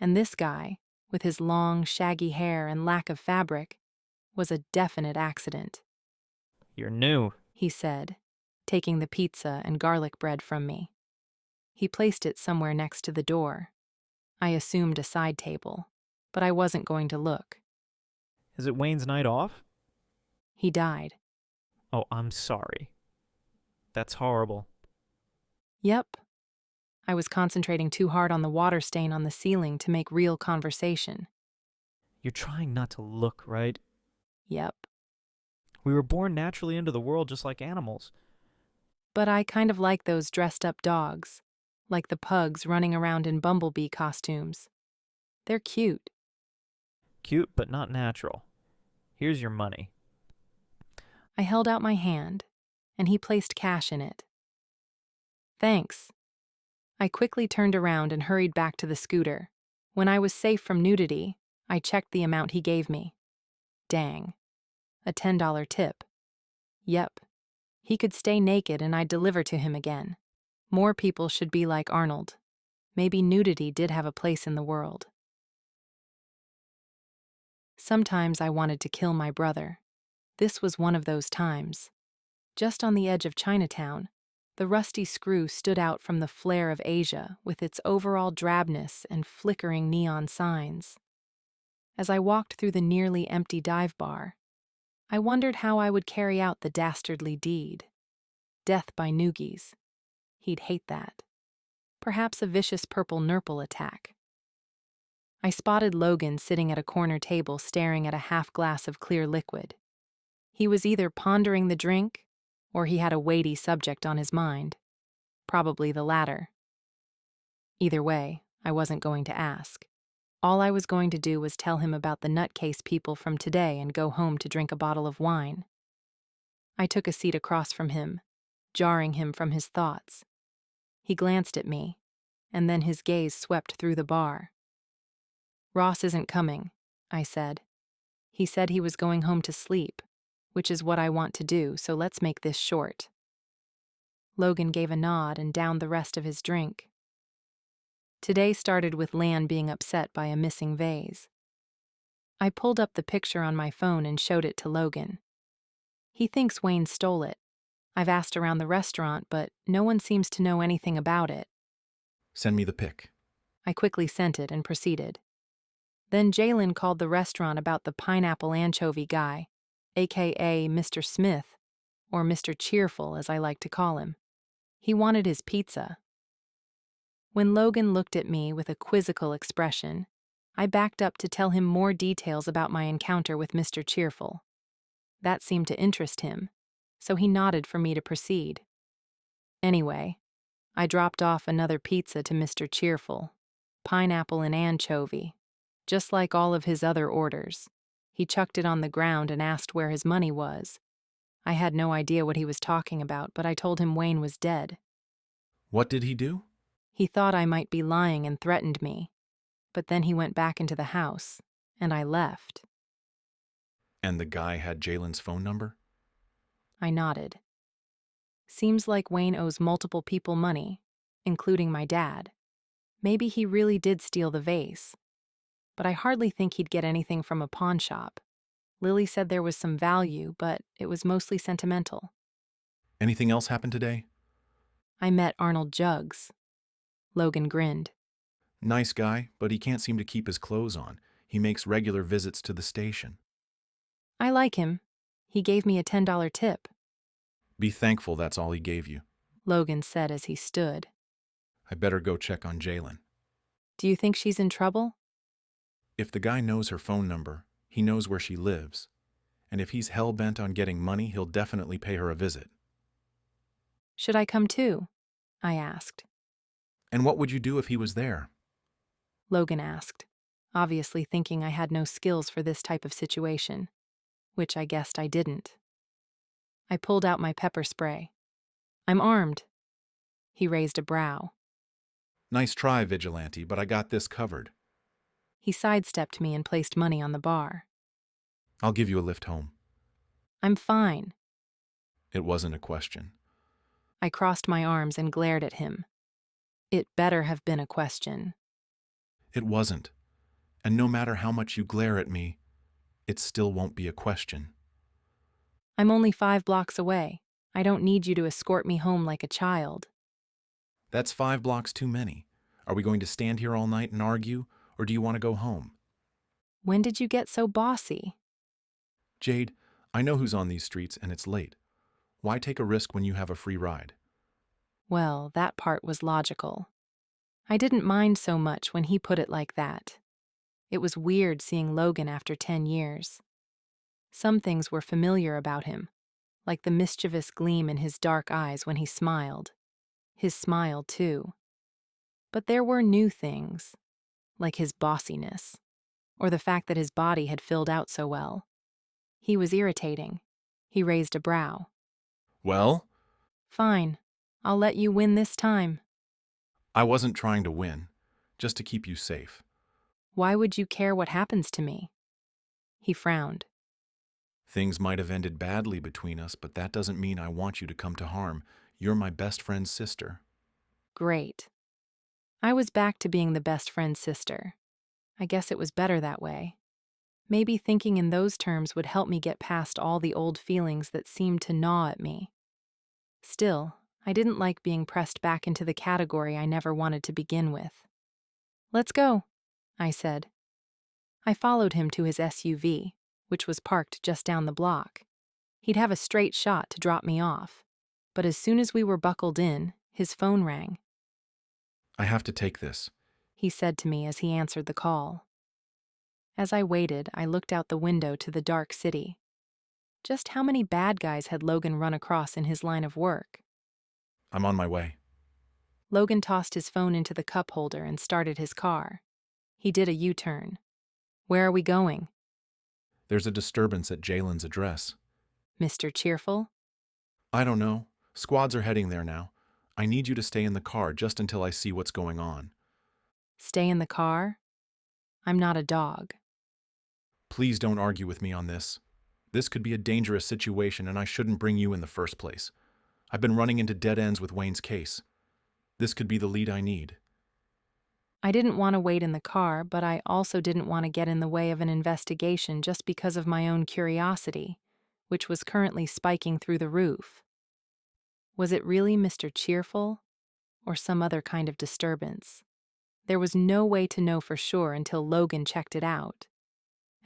And this guy, with his long, shaggy hair and lack of fabric, was a definite accident. You're new, he said, taking the pizza and garlic bread from me. He placed it somewhere next to the door. I assumed a side table, but I wasn't going to look. Is it Wayne's night off? He died. Oh, I'm sorry. That's horrible. Yep. I was concentrating too hard on the water stain on the ceiling to make real conversation. You're trying not to look, right? Yep. We were born naturally into the world just like animals. But I kind of like those dressed-up dogs, like the pugs running around in bumblebee costumes. They're cute. Cute, but not natural. Here's your money. I held out my hand, and he placed cash in it. Thanks. I quickly turned around and hurried back to the scooter. When I was safe from nudity, I checked the amount he gave me. Dang. A $10 tip. Yep. He could stay naked and I'd deliver to him again. More people should be like Arnold. Maybe nudity did have a place in the world. Sometimes I wanted to kill my brother. This was one of those times. Just on the edge of Chinatown, the rusty screw stood out from the flare of Asia with its overall drabness and flickering neon signs. As I walked through the nearly empty dive bar, I wondered how I would carry out the dastardly deed. Death by noogies. He'd hate that. Perhaps a vicious purple nurple attack. I spotted Logan sitting at a corner table staring at a half glass of clear liquid. He was either pondering the drink, or he had a weighty subject on his mind. Probably the latter. Either way, I wasn't going to ask. All I was going to do was tell him about the nutcase people from today and go home to drink a bottle of wine. I took a seat across from him, jarring him from his thoughts. He glanced at me, and then his gaze swept through the bar. "Ross isn't coming," I said. "He said he was going home to sleep, which is what I want to do, so let's make this short." Logan gave a nod and downed the rest of his drink. Today started with Lan being upset by a missing vase. I pulled up the picture on my phone and showed it to Logan. He thinks Wayne stole it. I've asked around the restaurant, but no one seems to know anything about it. Send me the pic. I quickly sent it and proceeded. Then Jalen called the restaurant about the pineapple anchovy guy, aka Mr. Smith, or Mr. Cheerful as I like to call him. He wanted his pizza. When Logan looked at me with a quizzical expression, I backed up to tell him more details about my encounter with Mr. Cheerful. That seemed to interest him, so he nodded for me to proceed. Anyway, I dropped off another pizza to Mr. Cheerful, pineapple and anchovy, just like all of his other orders. He chucked it on the ground and asked where his money was. I had no idea what he was talking about, but I told him Wayne was dead. What did he do? He thought I might be lying and threatened me, but then he went back into the house, and I left. And the guy had Jalen's phone number? I nodded. Seems like Wayne owes multiple people money, including my dad. Maybe he really did steal the vase. But I hardly think he'd get anything from a pawn shop. Lily said there was some value, but it was mostly sentimental. Anything else happen today? I met Arnold Jugs. Logan grinned. Nice guy, but he can't seem to keep his clothes on. He makes regular visits to the station. I like him. He gave me a $10 tip. Be thankful that's all he gave you. Logan said as he stood. I better go check on Jalen. Do you think she's in trouble? If the guy knows her phone number, he knows where she lives. And if he's hell-bent on getting money, he'll definitely pay her a visit. Should I come too? I asked. And what would you do if he was there? Logan asked, obviously thinking I had no skills for this type of situation, which I guessed I didn't. I pulled out my pepper spray. I'm armed. He raised a brow. Nice try, Vigilante, but I got this covered. He sidestepped me and placed money on the bar. I'll give you a lift home. I'm fine. It wasn't a question. I crossed my arms and glared at him. It better have been a question. It wasn't. And no matter how much you glare at me, it still won't be a question. I'm only 5 blocks away. I don't need you to escort me home like a child. That's 5 blocks too many. Are we going to stand here all night and argue, or do you want to go home? When did you get so bossy? Jade, I know who's on these streets and it's late. Why take a risk when you have a free ride? Well, that part was logical. I didn't mind so much when he put it like that. It was weird seeing Logan after 10 years. Some things were familiar about him, like the mischievous gleam in his dark eyes when he smiled. His smile, too. But there were new things, like his bossiness, or the fact that his body had filled out so well. He was irritating. He raised a brow. Well? Fine. I'll let you win this time. I wasn't trying to win, just to keep you safe. Why would you care what happens to me? He frowned. Things might have ended badly between us, but that doesn't mean I want you to come to harm. You're my best friend's sister. Great. I was back to being the best friend's sister. I guess it was better that way. Maybe thinking in those terms would help me get past all the old feelings that seemed to gnaw at me. Still, I didn't like being pressed back into the category I never wanted to begin with. Let's go, I said. I followed him to his SUV, which was parked just down the block. He'd have a straight shot to drop me off, but as soon as we were buckled in, his phone rang. I have to take this, he said to me as he answered the call. As I waited, I looked out the window to the dark city. Just how many bad guys had Logan run across in his line of work? I'm on my way. Logan tossed his phone into the cup holder and started his car. He did a U-turn. Where are we going? There's a disturbance at Jalen's address. Mr. Cheerful? I don't know. Squads are heading there now. I need you to stay in the car just until I see what's going on. Stay in the car? I'm not a dog. Please don't argue with me on this. This could be a dangerous situation and I shouldn't bring you in the first place. I've been running into dead ends with Wayne's case. This could be the lead I need. I didn't want to wait in the car, but I also didn't want to get in the way of an investigation just because of my own curiosity, which was currently spiking through the roof. Was it really Mr. Cheerful, or some other kind of disturbance? There was no way to know for sure until Logan checked it out.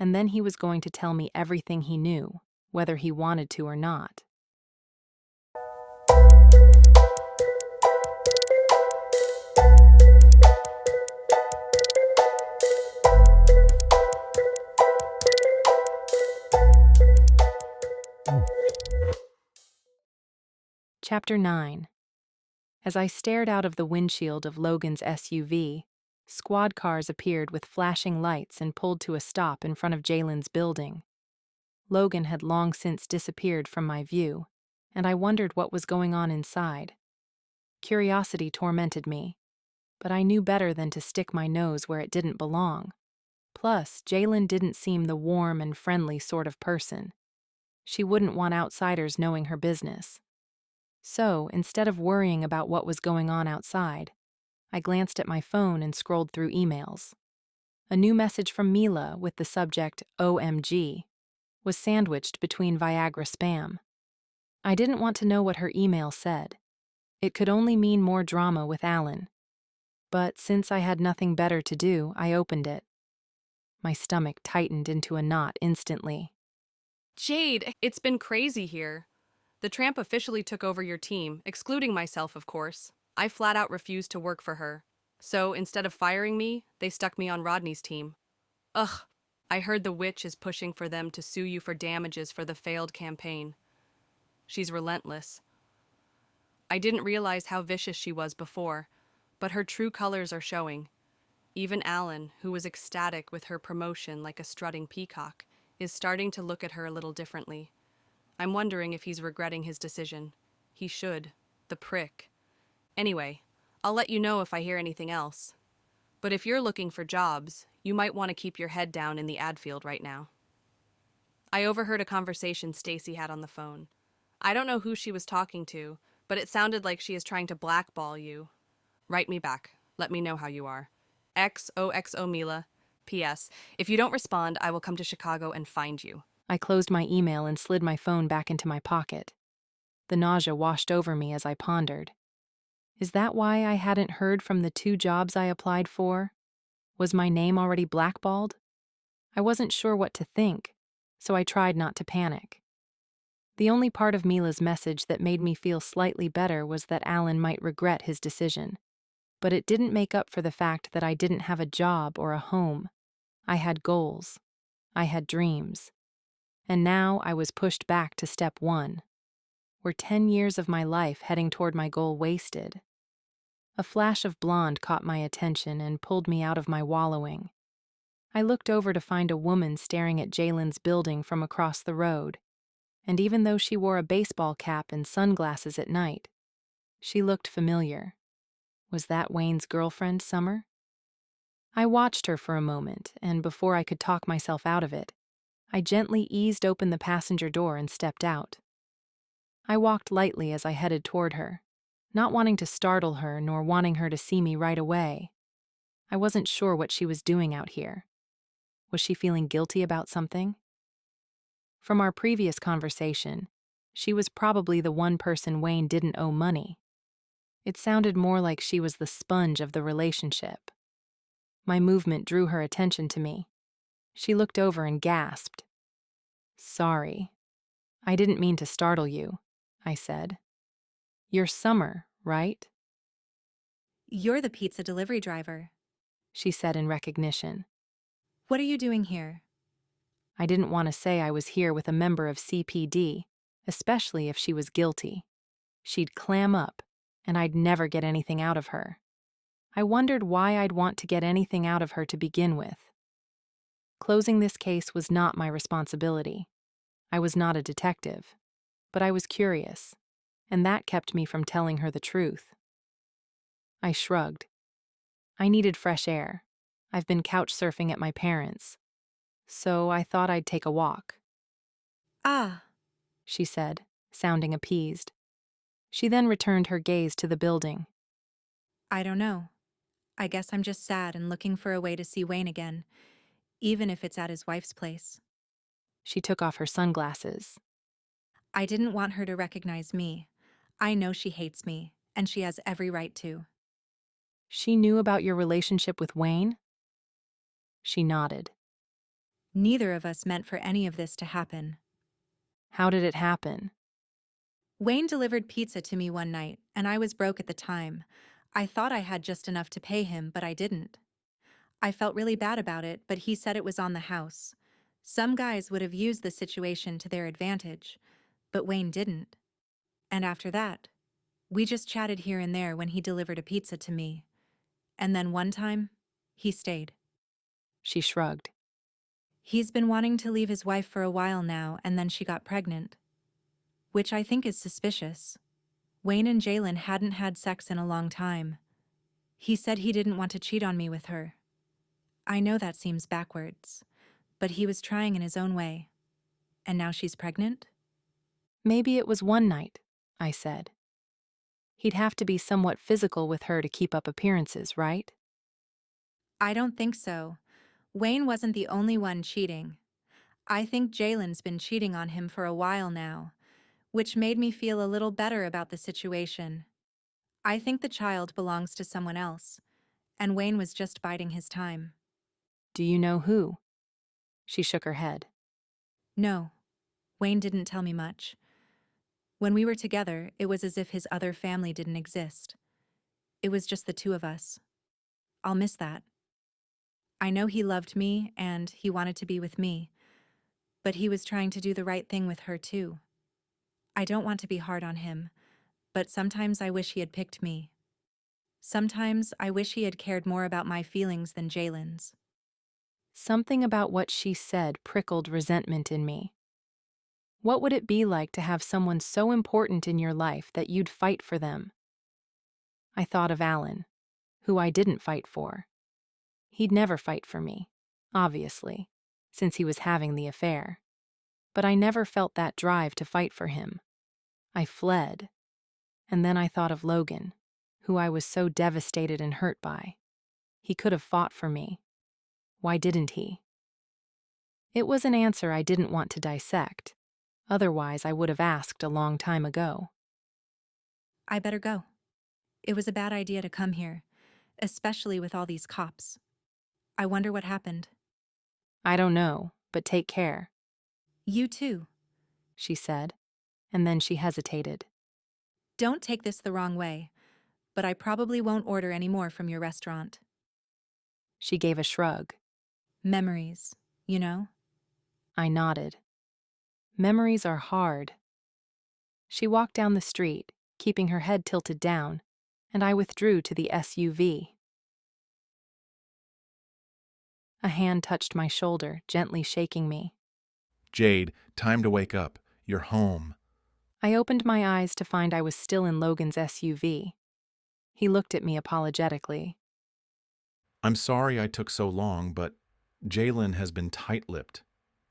And then he was going to tell me everything he knew, whether he wanted to or not. Chapter 9. As I stared out of the windshield of Logan's SUV, squad cars appeared with flashing lights and pulled to a stop in front of Jalen's building. Logan had long since disappeared from my view, and I wondered what was going on inside. Curiosity tormented me, but I knew better than to stick my nose where it didn't belong. Plus, Jalen didn't seem the warm and friendly sort of person. She wouldn't want outsiders knowing her business. So, instead of worrying about what was going on outside, I glanced at my phone and scrolled through emails. A new message from Mila with the subject OMG was sandwiched between Viagra spam. I didn't want to know what her email said. It could only mean more drama with Alan. But since I had nothing better to do, I opened it. My stomach tightened into a knot instantly. Jade, it's been crazy here. The tramp officially took over your team, excluding myself, of course. I flat out refused to work for her. So, instead of firing me, they stuck me on Rodney's team. Ugh, I heard the witch is pushing for them to sue you for damages for the failed campaign. She's relentless. I didn't realize how vicious she was before, but her true colors are showing. Even Alan, who was ecstatic with her promotion like a strutting peacock, is starting to look at her a little differently. I'm wondering if he's regretting his decision. He should. The prick. Anyway, I'll let you know if I hear anything else. But if you're looking for jobs, you might want to keep your head down in the ad field right now. I overheard a conversation Stacy had on the phone. I don't know who she was talking to, but it sounded like she is trying to blackball you. Write me back. Let me know how you are. XOXO Mila. P.S. If you don't respond, I will come to Chicago and find you. I closed my email and slid my phone back into my pocket. The nausea washed over me as I pondered. Is that why I hadn't heard from the 2 jobs I applied for? Was my name already blackballed? I wasn't sure what to think, so I tried not to panic. The only part of Mila's message that made me feel slightly better was that Alan might regret his decision. But it didn't make up for the fact that I didn't have a job or a home. I had goals. I had dreams. And now I was pushed back to step 1. Were 10 years of my life heading toward my goal wasted? A flash of blonde caught my attention and pulled me out of my wallowing. I looked over to find a woman staring at Jalen's building from across the road, and even though she wore a baseball cap and sunglasses at night, she looked familiar. Was that Wayne's girlfriend, Summer? I watched her for a moment, and before I could talk myself out of it, I gently eased open the passenger door and stepped out. I walked lightly as I headed toward her, not wanting to startle her nor wanting her to see me right away. I wasn't sure what she was doing out here. Was she feeling guilty about something? From our previous conversation, she was probably the one person Wayne didn't owe money. It sounded more like she was the sponge of the relationship. My movement drew her attention to me. She looked over and gasped. "Sorry. I didn't mean to startle you," I said. "You're Summer, right?" "You're the pizza delivery driver," she said in recognition. "What are you doing here?" I didn't want to say I was here with a member of CPD, especially if she was guilty. She'd clam up, and I'd never get anything out of her. I wondered why I'd want to get anything out of her to begin with. Closing this case was not my responsibility. I was not a detective, but I was curious, and that kept me from telling her the truth. I shrugged. I needed fresh air. I've been couch surfing at my parents', so I thought I'd take a walk. Ah, She said, sounding appeased. She then returned her gaze to the building. I don't know. I guess I'm just sad and looking for a way to see Wayne again, even if it's at his wife's place. She took off her sunglasses. I didn't want her to recognize me. I know she hates me, and she has every right to. She knew about your relationship with Wayne? She nodded. Neither of us meant for any of this to happen. How did it happen? Wayne delivered pizza to me one night, and I was broke at the time. I thought I had just enough to pay him, but I didn't. I felt really bad about it, but he said it was on the house. Some guys would have used the situation to their advantage, but Wayne didn't. And after that, we just chatted here and there when he delivered a pizza to me. And then one time, he stayed. She shrugged. He's been wanting to leave his wife for a while now, and then she got pregnant. Which I think is suspicious. Wayne and Jalen hadn't had sex in a long time. He said he didn't want to cheat on me with her. I know that seems backwards, but he was trying in his own way. And now she's pregnant? Maybe it was one night, I said. He'd have to be somewhat physical with her to keep up appearances, right? I don't think so. Wayne wasn't the only one cheating. I think Jalen's been cheating on him for a while now, which made me feel a little better about the situation. I think the child belongs to someone else, and Wayne was just biding his time. Do you know who? She shook her head. No, Wayne didn't tell me much. When we were together, it was as if his other family didn't exist. It was just the two of us. I'll miss that. I know he loved me and he wanted to be with me, but he was trying to do the right thing with her too. I don't want to be hard on him, but sometimes I wish he had picked me. Sometimes I wish he had cared more about my feelings than Jalen's. Something about what she said prickled resentment in me. What would it be like to have someone so important in your life that you'd fight for them? I thought of Alan, who I didn't fight for. He'd never fight for me, obviously, since he was having the affair. But I never felt that drive to fight for him. I fled. And then I thought of Logan, who I was so devastated and hurt by. He could have fought for me. Why didn't he? It was an answer I didn't want to dissect. Otherwise, I would have asked a long time ago. I better go. It was a bad idea to come here, especially with all these cops. I wonder what happened. I don't know, but take care. You too, she said, and then she hesitated. Don't take this the wrong way, but I probably won't order any more from your restaurant. She gave a shrug. Memories, you know? I nodded. Memories are hard. She walked down the street, keeping her head tilted down, and I withdrew to the SUV. A hand touched my shoulder, gently shaking me. Jade, time to wake up. You're home. I opened my eyes to find I was still in Logan's SUV. He looked at me apologetically. I'm sorry I took so long, but Jalen has been tight-lipped,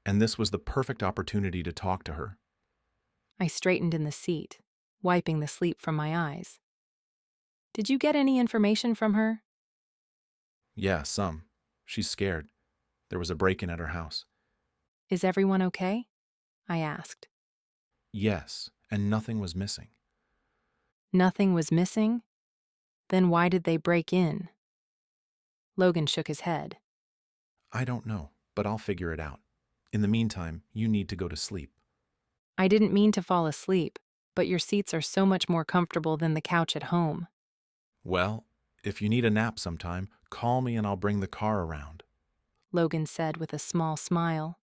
and this was the perfect opportunity to talk to her. I straightened in the seat, wiping the sleep from my eyes. Did you get any information from her? Yeah, some. She's scared. There was a break-in at her house. Is everyone okay? I asked. Yes, and nothing was missing. Nothing was missing? Then why did they break in? Logan shook his head. I don't know, but I'll figure it out. In the meantime, you need to go to sleep. I didn't mean to fall asleep, but your seats are so much more comfortable than the couch at home. Well, if you need a nap sometime, call me and I'll bring the car around, Logan said with a small smile.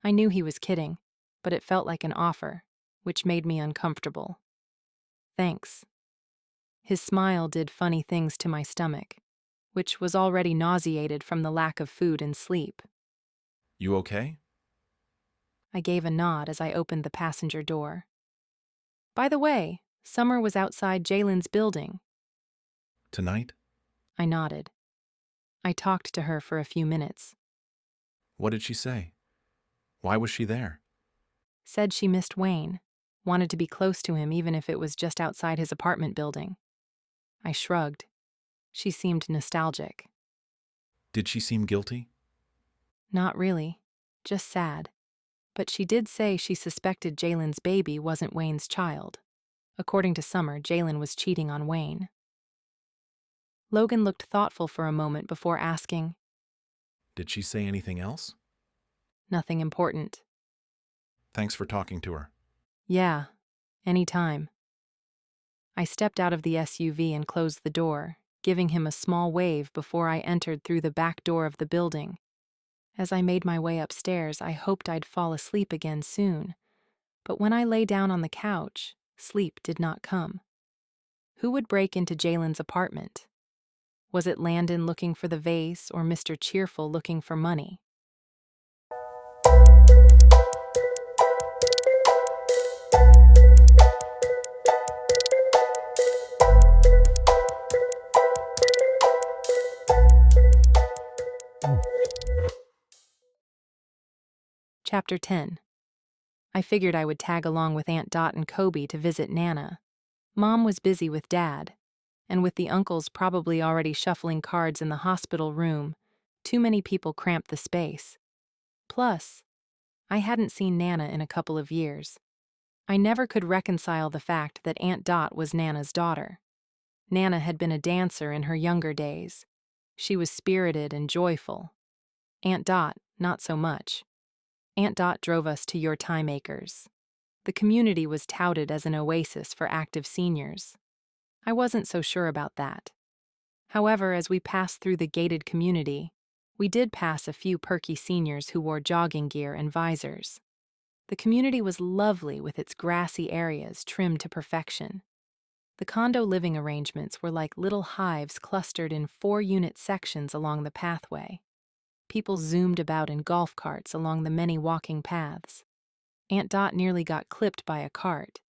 I knew he was kidding, but it felt like an offer, which made me uncomfortable. Thanks. His smile did funny things to my stomach, which was already nauseated from the lack of food and sleep. You okay? I gave a nod as I opened the passenger door. By the way, Summer was outside Jalen's building. Tonight? I nodded. I talked to her for a few minutes. What did she say? Why was she there? Said she missed Wayne, wanted to be close to him even if it was just outside his apartment building. I shrugged. She seemed nostalgic. Did she seem guilty? Not really, just sad. But she did say she suspected Jalen's baby wasn't Wayne's child. According to Summer, Jalen was cheating on Wayne. Logan looked thoughtful for a moment before asking, Did she say anything else? Nothing important. Thanks for talking to her. Yeah, anytime. I stepped out of the SUV and closed the door, giving him a small wave before I entered through the back door of the building. As I made my way upstairs, I hoped I'd fall asleep again soon. But when I lay down on the couch, sleep did not come. Who would break into Jalen's apartment? Was it Landon looking for the vase or Mr. Cheerful looking for money? Chapter 10. I figured I would tag along with Aunt Dot and Kobe to visit Nana. Mom was busy with Dad, and with the uncles probably already shuffling cards in the hospital room, too many people cramped the space. Plus, I hadn't seen Nana in a couple of years. I never could reconcile the fact that Aunt Dot was Nana's daughter. Nana had been a dancer in her younger days. She was spirited and joyful. Aunt Dot, not so much. Aunt Dot drove us to Your Time Acres. The community was touted as an oasis for active seniors. I wasn't so sure about that. However, as we passed through the gated community, we did pass a few perky seniors who wore jogging gear and visors. The community was lovely with its grassy areas trimmed to perfection. The condo living arrangements were like little hives clustered in 4-unit sections along the pathway. People zoomed about in golf carts along the many walking paths. Aunt Dot nearly got clipped by a cart,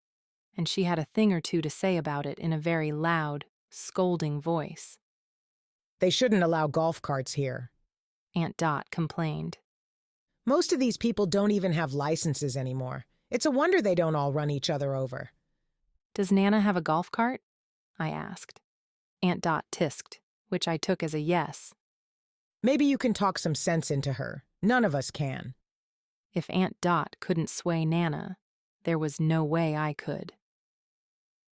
and she had a thing or two to say about it in a very loud, scolding voice. They shouldn't allow golf carts here, Aunt Dot complained. Most of these people don't even have licenses anymore. It's a wonder they don't all run each other over. Does Nana have a golf cart? I asked. Aunt Dot tisked, which I took as a yes. Maybe you can talk some sense into her. None of us can. If Aunt Dot couldn't sway Nana, there was no way I could.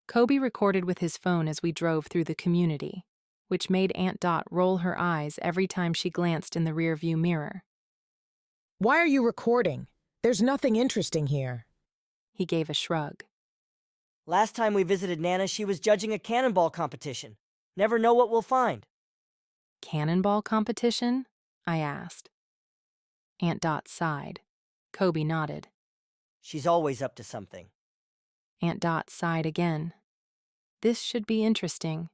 Kobe recorded with his phone as we drove through the community, which made Aunt Dot roll her eyes every time she glanced in the rearview mirror. Why are you recording? There's nothing interesting here. He gave a shrug. Last time we visited Nana, she was judging a cannonball competition. Never know what we'll find. Cannonball competition? I asked. Aunt Dot sighed. Kobe nodded. She's always up to something. Aunt Dot sighed again. This should be interesting.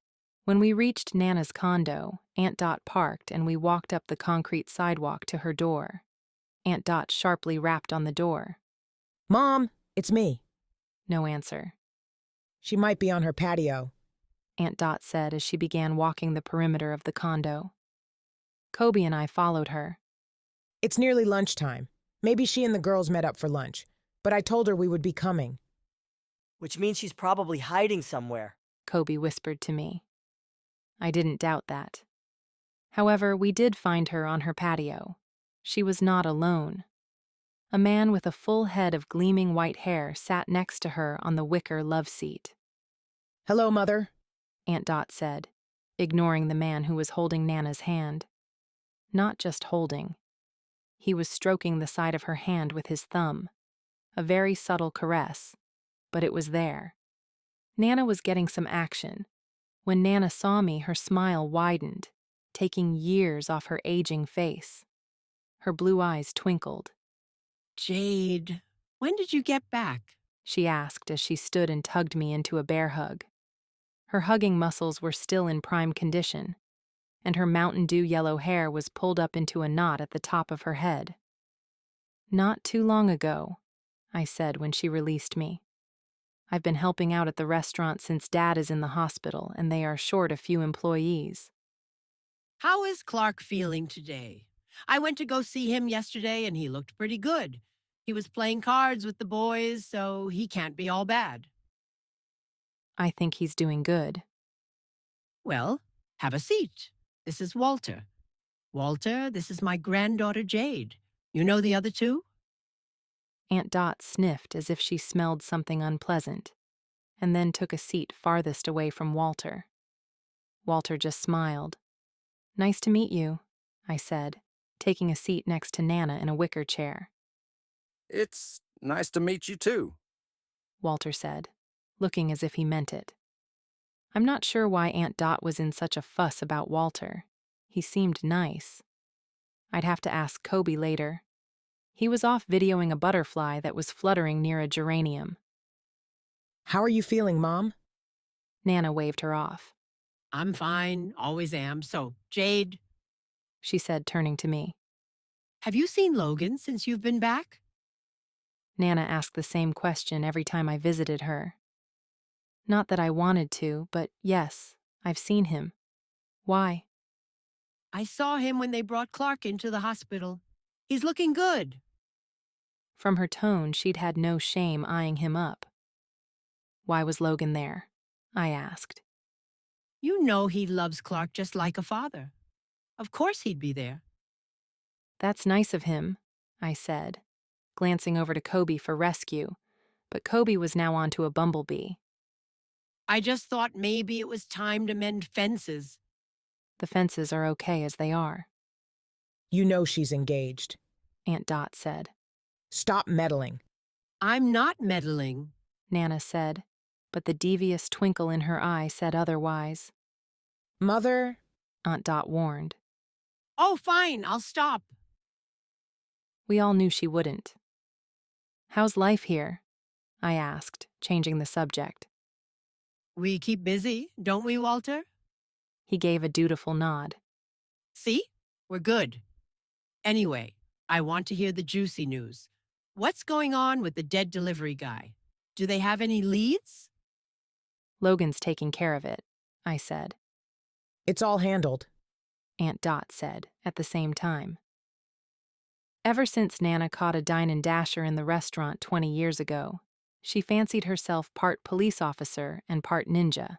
When we reached Nana's condo, Aunt Dot parked and we walked up the concrete sidewalk to her door. Aunt Dot sharply rapped on the door. Mom, it's me. No answer. She might be on her patio, Aunt Dot said as she began walking the perimeter of the condo. Kobe and I followed her. It's nearly lunchtime. Maybe she and the girls met up for lunch, but I told her we would be coming. Which means she's probably hiding somewhere, Kobe whispered to me. I didn't doubt that. However, we did find her on her patio. She was not alone. A man with a full head of gleaming white hair sat next to her on the wicker love seat. Hello, Mother, Aunt Dot said, ignoring the man who was holding Nana's hand. Not just holding. He was stroking the side of her hand with his thumb. A very subtle caress, but it was there. Nana was getting some action. When Nana saw me, her smile widened, taking years off her aging face. Her blue eyes twinkled. Jade, when did you get back? She asked as she stood and tugged me into a bear hug. Her hugging muscles were still in prime condition, and her Mountain Dew yellow hair was pulled up into a knot at the top of her head. "Not too long ago," I said when she released me. "I've been helping out at the restaurant since Dad is in the hospital and they are short a few employees." How is Clark feeling today? I went to go see him yesterday and he looked pretty good. He was playing cards with the boys, so he can't be all bad. "I think he's doing good." Well, have a seat. This is Walter. Walter, this is my granddaughter Jade. You know the other two? Aunt Dot sniffed as if she smelled something unpleasant, and then took a seat farthest away from Walter. Walter just smiled. "Nice to meet you," I said, taking a seat next to Nana in a wicker chair. "It's nice to meet you too," Walter said, looking as if he meant it. I'm not sure why Aunt Dot was in such a fuss about Walter. He seemed nice. I'd have to ask Kobe later. He was off videoing a butterfly that was fluttering near a geranium. "How are you feeling, Mom?" Nana waved her off. I'm fine, always am. So, Jade, She said, turning to me. have you seen Logan since you've been back? Nana asked the same question every time I visited her. Not that I wanted to, but yes, I've seen him. Why? I saw him when they brought Clark into the hospital. He's looking good. From her tone, she'd had no shame eyeing him up. Why was Logan there? I asked. You know he loves Clark just like a father. Of course he'd be there. That's nice of him, I said, glancing over to Kobe for rescue, but Kobe was now onto a bumblebee. I just thought maybe it was time to mend fences. The fences are okay as they are. "You know she's engaged," Aunt Dot said. "Stop meddling." I'm not meddling, Nana said, but the devious twinkle in her eye said otherwise. "Mother," Aunt Dot warned. Oh, fine, I'll stop. We all knew she wouldn't. How's life here? I asked, changing the subject. We keep busy, don't we, Walter? He gave a dutiful nod. See? We're good. Anyway, I want to hear the juicy news. What's going on with the dead delivery guy? Do they have any leads? Logan's taking care of it, I said. "It's all handled," Aunt Dot said at the same time. Ever since Nana caught a dine and dasher in the restaurant 20 years ago, she fancied herself part police officer and part ninja.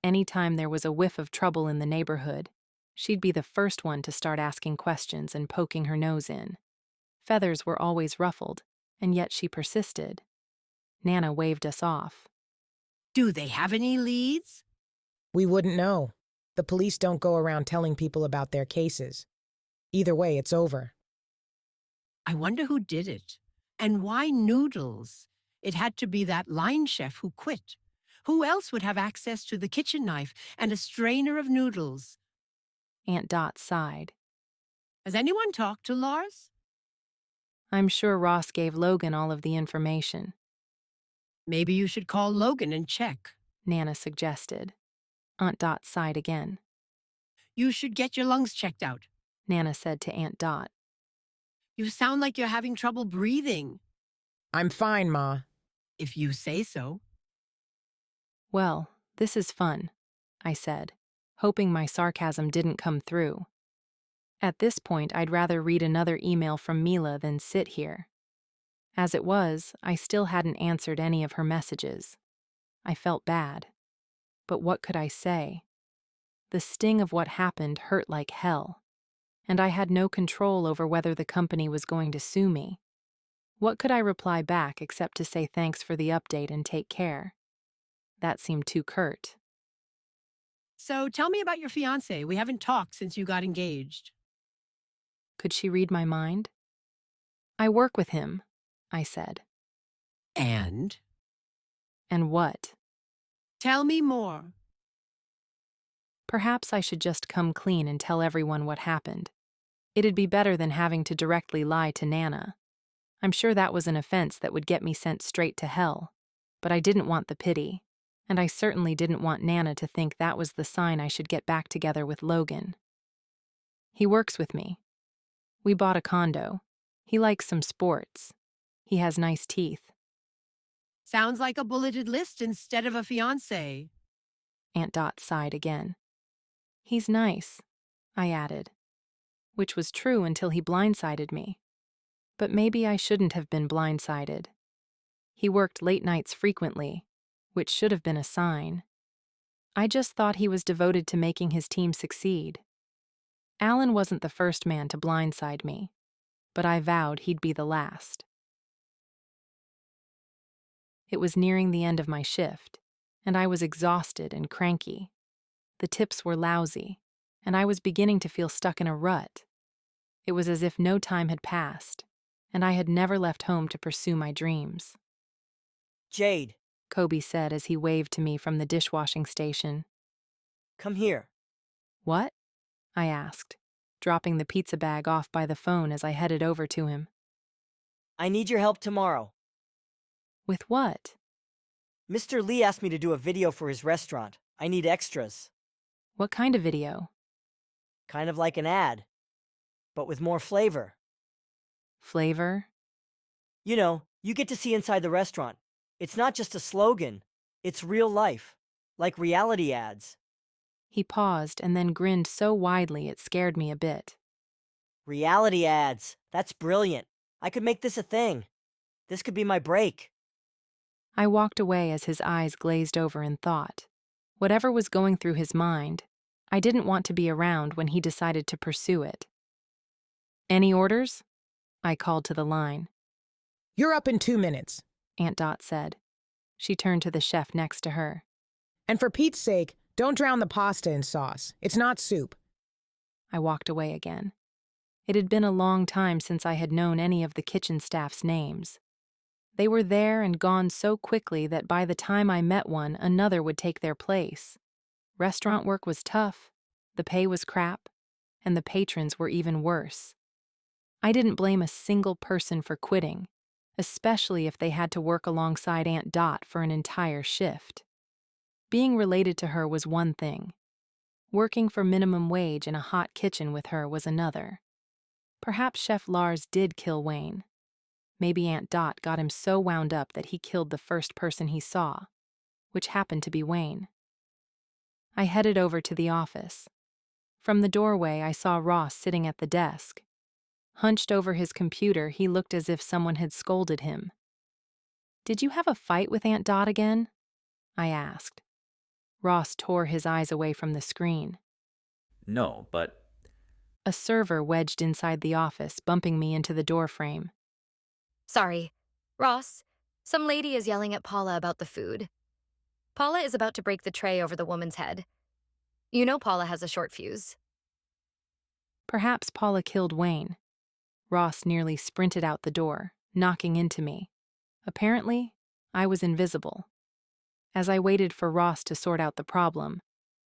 Anytime there was a whiff of trouble in the neighborhood, she'd be the first one to start asking questions and poking her nose in. Feathers were always ruffled, and yet she persisted. Nana waved us off. Do they have any leads? "We wouldn't know. The police don't go around telling people about their cases. Either way, it's over." I wonder who did it. And why noodles? It had to be that line chef who quit. Who else would have access to the kitchen knife and a strainer of noodles? Aunt Dot sighed. Has anyone talked to Lars? I'm sure Ross gave Logan all of the information. Maybe you should call Logan and check, Nana suggested. Aunt Dot sighed again. You should get your lungs checked out, Nana said to Aunt Dot. You sound like you're having trouble breathing. "I'm fine, Ma." If you say so. Well, this is fun, I said, hoping my sarcasm didn't come through. At this point, I'd rather read another email from Mila than sit here. As it was, I still hadn't answered any of her messages. I felt bad. But what could I say? The sting of what happened hurt like hell, and I had no control over whether the company was going to sue me. What could I reply back except to say thanks for the update and take care? That seemed too curt. So tell me about your fiancé. We haven't talked since you got engaged. Could she read my mind? I work with him, I said. And? And what? Tell me more. Perhaps I should just come clean and tell everyone what happened. It'd be better than having to directly lie to Nana. I'm sure that was an offense that would get me sent straight to hell, but I didn't want the pity, and I certainly didn't want Nana to think that was the sign I should get back together with Logan. He works with me. We bought a condo. He likes some sports. He has nice teeth. Sounds like a bulleted list instead of a fiancé. Aunt Dot sighed again. He's nice, I added, which was true until he blindsided me. But maybe I shouldn't have been blindsided. He worked late nights frequently, which should have been a sign. I just thought he was devoted to making his team succeed. Alan wasn't the first man to blindside me, but I vowed he'd be the last. It was nearing the end of my shift, and I was exhausted and cranky. The tips were lousy, and I was beginning to feel stuck in a rut. It was as if no time had passed, and I had never left home to pursue my dreams. Jade, Kobe said as he waved to me from the dishwashing station. come here. What? I asked, dropping the pizza bag off by the phone as I headed over to him. I need your help tomorrow. With what? Mr. Lee asked me to do a video for his restaurant. I need extras. What kind of video? Kind of like an ad, but with more flavor. Flavor? You know, you get to see inside the restaurant. It's not just a slogan. It's real life, like reality ads. He paused and then grinned so widely it scared me a bit. Reality ads. That's brilliant. I could make this a thing. This could be my break. I walked away as his eyes glazed over in thought. Whatever was going through his mind, I didn't want to be around when he decided to pursue it. Any orders? I called to the line. You're up in 2 minutes, Aunt Dot said. She turned to the chef next to her. And for Pete's sake, don't drown the pasta in sauce. It's not soup. I walked away again. It had been a long time since I had known any of the kitchen staff's names. They were there and gone so quickly that by the time I met one, another would take their place. Restaurant work was tough, the pay was crap, and the patrons were even worse. I didn't blame a single person for quitting, especially if they had to work alongside Aunt Dot for an entire shift. Being related to her was one thing. Working for minimum wage in a hot kitchen with her was another. Perhaps Chef Lars did kill Wayne. Maybe Aunt Dot got him so wound up that he killed the first person he saw, which happened to be Wayne. I headed over to the office. From the doorway, I saw Ross sitting at the desk. Hunched over his computer, he looked as if someone had scolded him. "Did you have a fight with Aunt Dot again?" I asked. Ross tore his eyes away from the screen. No, but... A server wedged inside the office, bumping me into the doorframe. Sorry. Ross, some lady is yelling at Paula about the food. Paula is about to break the tray over the woman's head. You know Paula has a short fuse. Perhaps Paula killed Wayne. Ross nearly sprinted out the door, knocking into me. Apparently, I was invisible. As I waited for Ross to sort out the problem,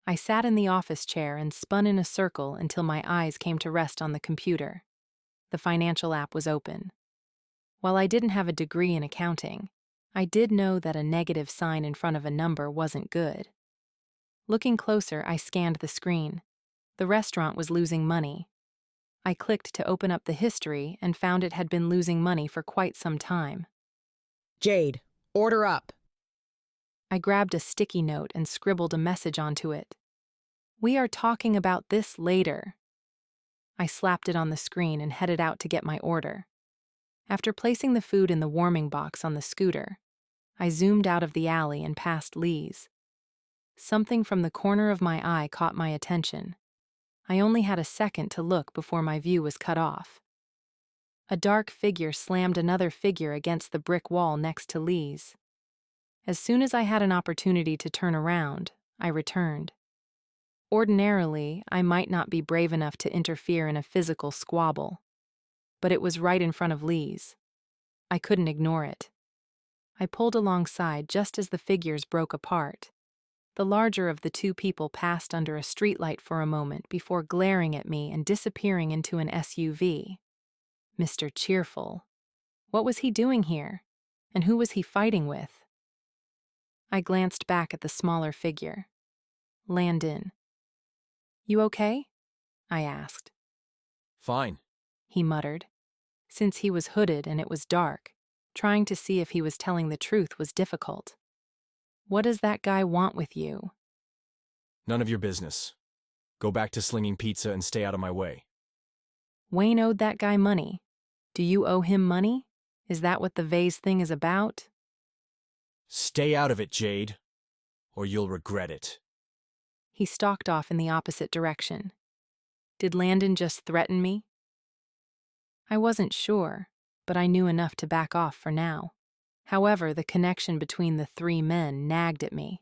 I sat in the office chair and spun in a circle until my eyes came to rest on the computer. The financial app was open. While I didn't have a degree in accounting, I did know that a negative sign in front of a number wasn't good. Looking closer, I scanned the screen. The restaurant was losing money. I clicked to open up the history and found it had been losing money for quite some time. Jade, order up. I grabbed a sticky note and scribbled a message onto it. We are talking about this later. I slapped it on the screen and headed out to get my order. After placing the food in the warming box on the scooter, I zoomed out of the alley and past Lee's. Something from the corner of my eye caught my attention. I only had a second to look before my view was cut off. A dark figure slammed another figure against the brick wall next to Lee's. As soon as I had an opportunity to turn around, I returned. Ordinarily, I might not be brave enough to interfere in a physical squabble, but it was right in front of Lee's. I couldn't ignore it. I pulled alongside just as the figures broke apart. The larger of the two people passed under a streetlight for a moment before glaring at me and disappearing into an SUV. Mr. Cheerful. What was he doing here? And who was he fighting with? I glanced back at the smaller figure. Landon. You okay? I asked. Fine. He muttered. Since he was hooded and it was dark, trying to see if he was telling the truth was difficult. What does that guy want with you? None of your business. Go back to slinging pizza and stay out of my way. Wayne owed that guy money. Do you owe him money? Is that what the vase thing is about? Stay out of it, Jade, or you'll regret it. He stalked off in the opposite direction. Did Landon just threaten me? I wasn't sure, but I knew enough to back off for now. However, the connection between the three men nagged at me.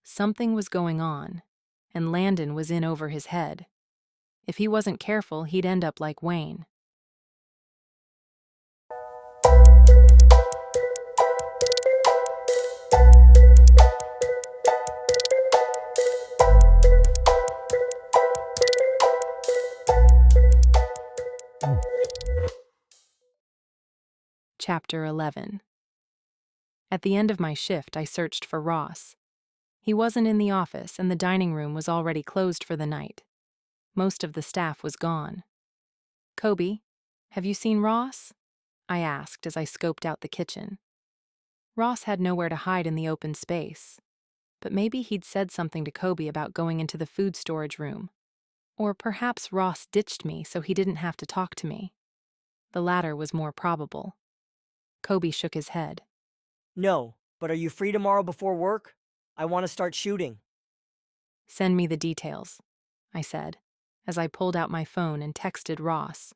Something was going on, and Landon was in over his head. If he wasn't careful, he'd end up like Wayne. Chapter 11. At the end of my shift, I searched for Ross. He wasn't in the office, and the dining room was already closed for the night. Most of the staff was gone. Kobe, have you seen Ross? I asked as I scoped out the kitchen. Ross had nowhere to hide in the open space, but maybe he'd said something to Kobe about going into the food storage room. Or perhaps Ross ditched me so he didn't have to talk to me. The latter was more probable. Kobe shook his head. No, but are you free tomorrow before work? I want to start shooting. Send me the details, I said, as I pulled out my phone and texted Ross.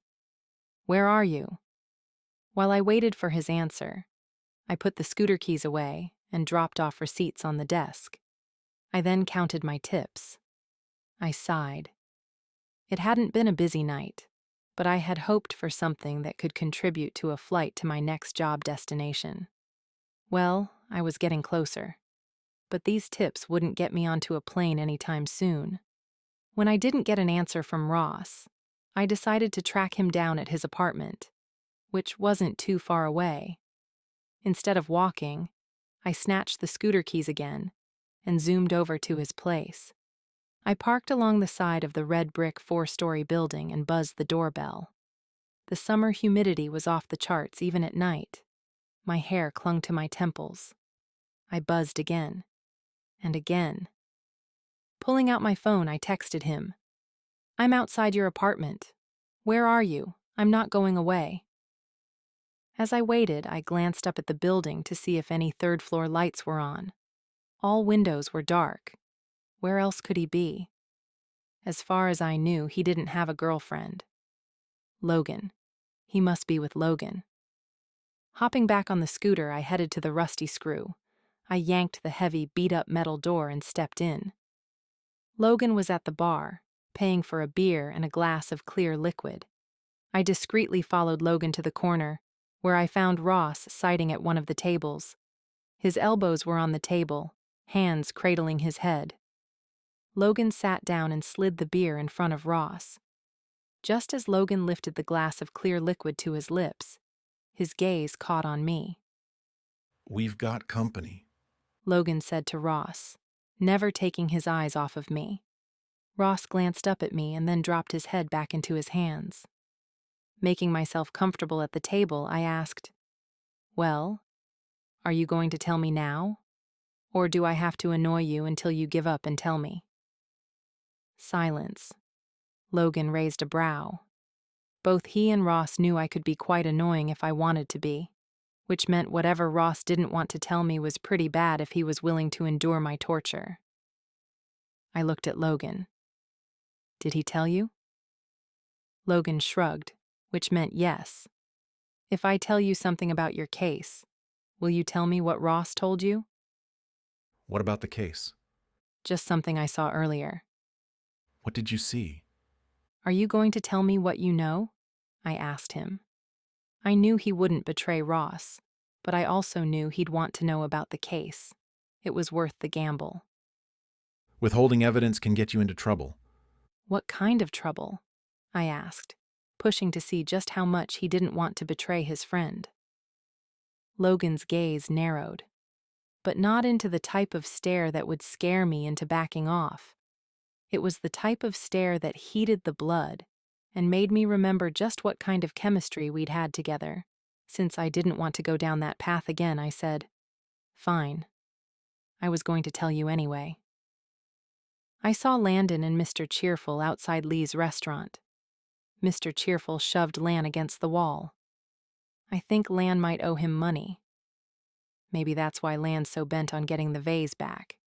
Where are you? While I waited for his answer, I put the scooter keys away and dropped off receipts on the desk. I then counted my tips. I sighed. It hadn't been a busy night, but I had hoped for something that could contribute to a flight to my next job destination. Well, I was getting closer. But these tips wouldn't get me onto a plane anytime soon. When I didn't get an answer from Ross, I decided to track him down at his apartment, which wasn't too far away. Instead of walking, I snatched the scooter keys again and zoomed over to his place. I parked along the side of the red brick 4-story building and buzzed the doorbell. The summer humidity was off the charts even at night. My hair clung to my temples. I buzzed again. And again. Pulling out my phone, I texted him. I'm outside your apartment. Where are you? I'm not going away. As I waited, I glanced up at the building to see if any third-floor lights were on. All windows were dark. Where else could he be? As far as I knew, he didn't have a girlfriend. Logan. He must be with Logan. Hopping back on the scooter, I headed to the rusty screw. I yanked the heavy, beat-up metal door and stepped in. Logan was at the bar, paying for a beer and a glass of clear liquid. I discreetly followed Logan to the corner, where I found Ross sighting at one of the tables. His elbows were on the table, hands cradling his head. Logan sat down and slid the beer in front of Ross. Just as Logan lifted the glass of clear liquid to his lips, his gaze caught on me. We've got company, Logan said to Ross, never taking his eyes off of me. Ross glanced up at me and then dropped his head back into his hands. Making myself comfortable at the table, I asked, Well, are you going to tell me now? Or do I have to annoy you until you give up and tell me? Silence. Logan raised a brow. Both he and Ross knew I could be quite annoying if I wanted to be, which meant whatever Ross didn't want to tell me was pretty bad if he was willing to endure my torture. I looked at Logan. Did he tell you? Logan shrugged, which meant yes. If I tell you something about your case, will you tell me what Ross told you? What about the case? Just something I saw earlier. What did you see? Are you going to tell me what you know? I asked him. I knew he wouldn't betray Ross, but I also knew he'd want to know about the case. It was worth the gamble. Withholding evidence can get you into trouble. What kind of trouble? I asked, pushing to see just how much he didn't want to betray his friend. Logan's gaze narrowed. but not into the type of stare that would scare me into backing off. It was the type of stare that heated the blood and made me remember just what kind of chemistry we'd had together. Since I didn't want to go down that path again, I said, "Fine. I was going to tell you anyway." I saw Landon and Mr. Cheerful outside Lee's restaurant. Mr. Cheerful shoved Lan against the wall. I think Lan might owe him money. Maybe that's why Lan's so bent on getting the vase back.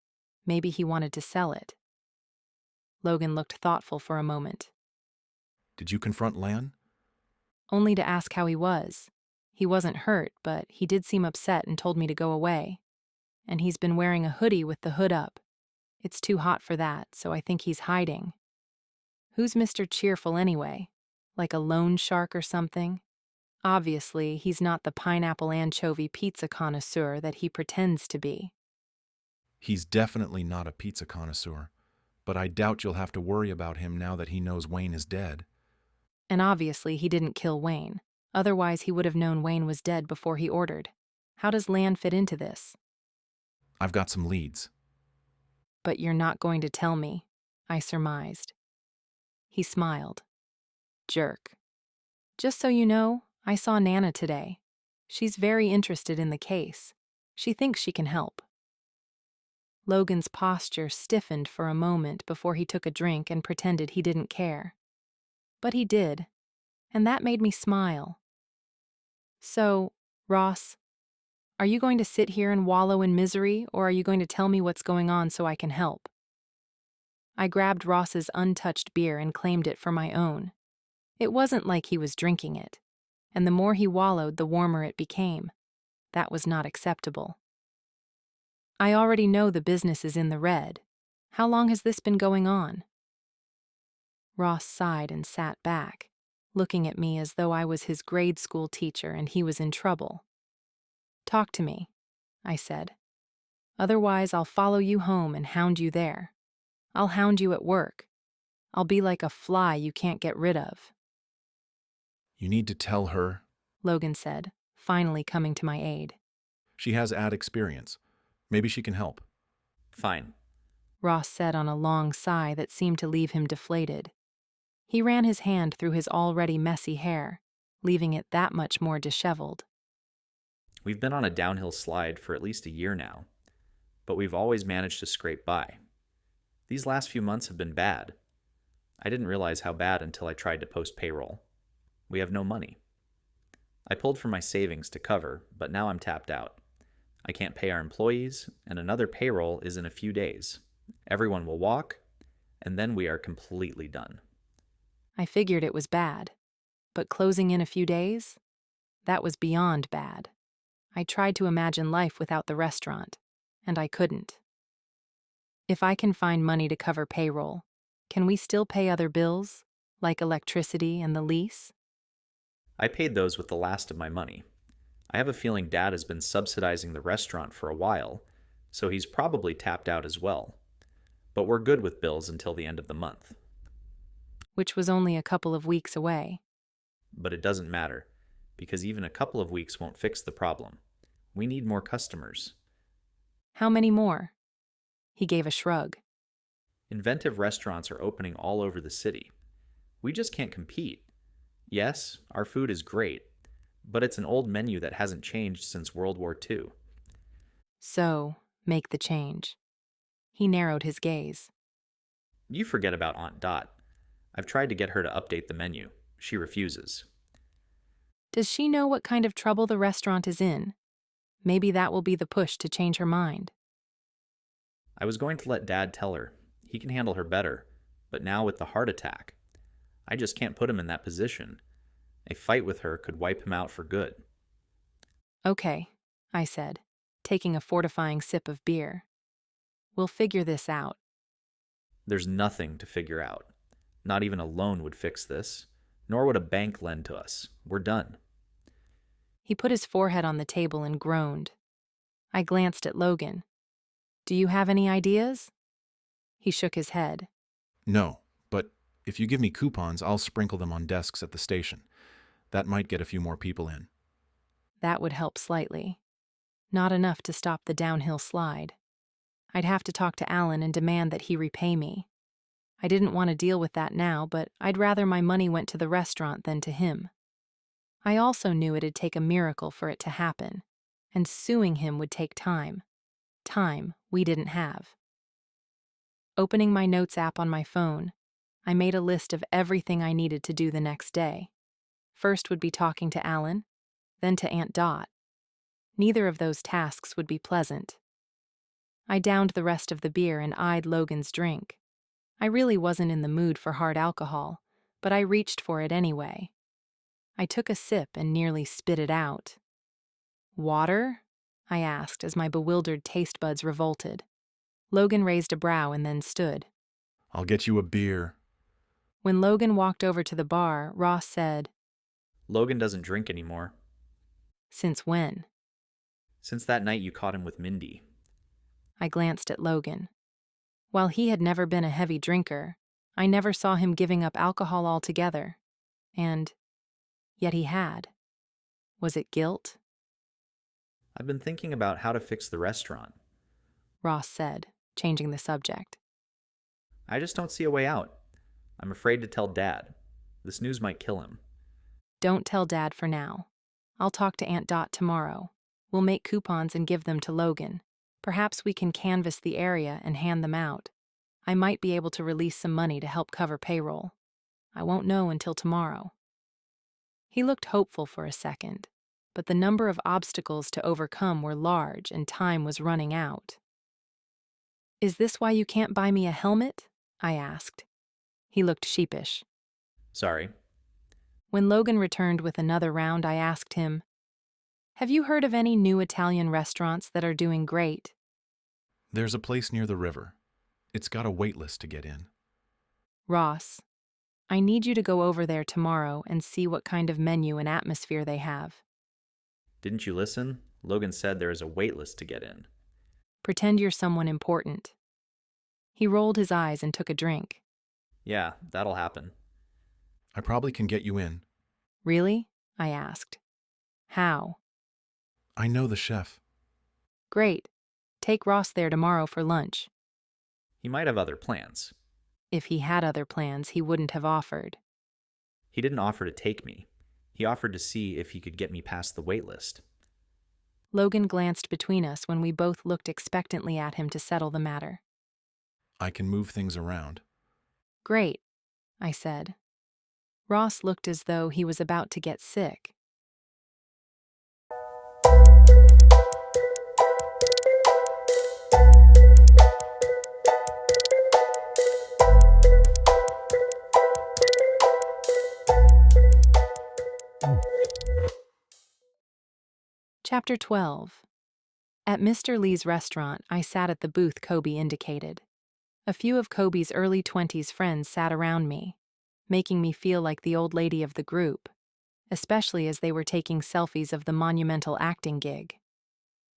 Maybe he wanted to sell it. Logan looked thoughtful for a moment. Did you confront Lan? Only to ask how he was. He wasn't hurt, but he did seem upset and told me to go away. And he's been wearing a hoodie with the hood up. It's too hot for that, so I think he's hiding. Who's Mr. Cheerful anyway? Like a loan shark or something? Obviously, he's not the pineapple anchovy pizza connoisseur that he pretends to be. He's definitely not a pizza connoisseur, but I doubt you'll have to worry about him now that he knows Wayne is dead. And obviously, he didn't kill Wayne. Otherwise, he would have known Wayne was dead before he ordered. How does Lan fit into this? I've got some leads. But you're not going to tell me, I surmised. He smiled. Jerk. Just so you know, I saw Nana today. She's very interested in the case. She thinks she can help. Logan's posture stiffened for a moment before he took a drink and pretended he didn't care. But he did, and that made me smile. So, Ross, are you going to sit here and wallow in misery, or are you going to tell me what's going on so I can help? I grabbed Ross's untouched beer and claimed it for my own. It wasn't like he was drinking it, and the more he wallowed, the warmer it became. That was not acceptable. I already know the business is in the red. How long has this been going on? Ross sighed and sat back, looking at me as though I was his grade school teacher and he was in trouble. Talk to me, I said. Otherwise, I'll follow you home and hound you there. I'll hound you at work. I'll be like a fly you can't get rid of. You need to tell her, Logan said, finally coming to my aid. She has ad experience. Maybe she can help. Fine, Ross said on a long sigh that seemed to leave him deflated. He ran his hand through his already messy hair, leaving it that much more disheveled. We've been on a downhill slide for at least a year now, but we've always managed to scrape by. These last few months have been bad. I didn't realize how bad until I tried to post payroll. We have no money. I pulled from my savings to cover, but now I'm tapped out. I can't pay our employees, and another payroll is in a few days. Everyone will walk, and then we are completely done. I figured it was bad, but closing in a few days? That was beyond bad. I tried to imagine life without the restaurant, and I couldn't. If I can find money to cover payroll, can we still pay other bills, like electricity and the lease? I paid those with the last of my money. I have a feeling Dad has been subsidizing the restaurant for a while, so he's probably tapped out as well. But we're good with bills until the end of the month. Which was only a couple of weeks away. But it doesn't matter, because even a couple of weeks won't fix the problem. We need more customers. How many more? He gave a shrug. Inventive restaurants are opening all over the city. We just can't compete. Yes, our food is great, but it's an old menu that hasn't changed since World War II. So, make the change. He narrowed his gaze. You forget about Aunt Dot. I've tried to get her to update the menu. She refuses. Does she know what kind of trouble the restaurant is in? Maybe that will be the push to change her mind. I was going to let Dad tell her. He can handle her better, but now with the heart attack, I just can't put him in that position. A fight with her could wipe him out for good. Okay, I said, taking a fortifying sip of beer. We'll figure this out. There's nothing to figure out. Not even a loan would fix this, nor would a bank lend to us. We're done. He put his forehead on the table and groaned. I glanced at Logan. Do you have any ideas? He shook his head. No, but if you give me coupons, I'll sprinkle them on desks at the station. That might get a few more people in. That would help slightly. Not enough to stop the downhill slide. I'd have to talk to Alan and demand that he repay me. I didn't want to deal with that now, but I'd rather my money went to the restaurant than to him. I also knew it'd take a miracle for it to happen, and suing him would take time. Time we didn't have. Opening my notes app on my phone, I made a list of everything I needed to do the next day. First would be talking to Alan, then to Aunt Dot. Neither of those tasks would be pleasant. I downed the rest of the beer and eyed Logan's drink. I really wasn't in the mood for hard alcohol, but I reached for it anyway. I took a sip and nearly spit it out. "Water?" I asked as my bewildered taste buds revolted. Logan raised a brow and then stood. "I'll get you a beer." When Logan walked over to the bar, Ross said, "Logan doesn't drink anymore." "Since when?" "Since that night you caught him with Mindy." I glanced at Logan. While he had never been a heavy drinker, I never saw him giving up alcohol altogether. And yet he had. Was it guilt? "I've been thinking about how to fix the restaurant," Ross said, changing the subject. "I just don't see a way out. I'm afraid to tell Dad. This news might kill him." "Don't tell Dad for now. I'll talk to Aunt Dot tomorrow. We'll make coupons and give them to Logan. Perhaps we can canvass the area and hand them out. I might be able to release some money to help cover payroll. I won't know until tomorrow." He looked hopeful for a second, but the number of obstacles to overcome were large and time was running out. "Is this why you can't buy me a helmet?" I asked. He looked sheepish. "Sorry." When Logan returned with another round, I asked him, "Have you heard of any new Italian restaurants that are doing great?" "There's a place near the river. It's got a wait list to get in." "Ross, I need you to go over there tomorrow and see what kind of menu and atmosphere they have." "Didn't you listen? Logan said there is a wait list to get in." "Pretend you're someone important." He rolled his eyes and took a drink. "Yeah, that'll happen." "I probably can get you in." "Really?" I asked. "How?" "I know the chef." "Great. Take Ross there tomorrow for lunch." "He might have other plans." If he had other plans, he wouldn't have offered. "He didn't offer to take me. He offered to see if he could get me past the wait list." Logan glanced between us when we both looked expectantly at him to settle the matter. "I can move things around." "Great," I said. Ross looked as though he was about to get sick. Chapter 12. At Mr. Lee's restaurant, I sat at the booth Kobe indicated. A few of Kobe's early 20s friends sat around me, making me feel like the old lady of the group, especially as they were taking selfies of the monumental acting gig.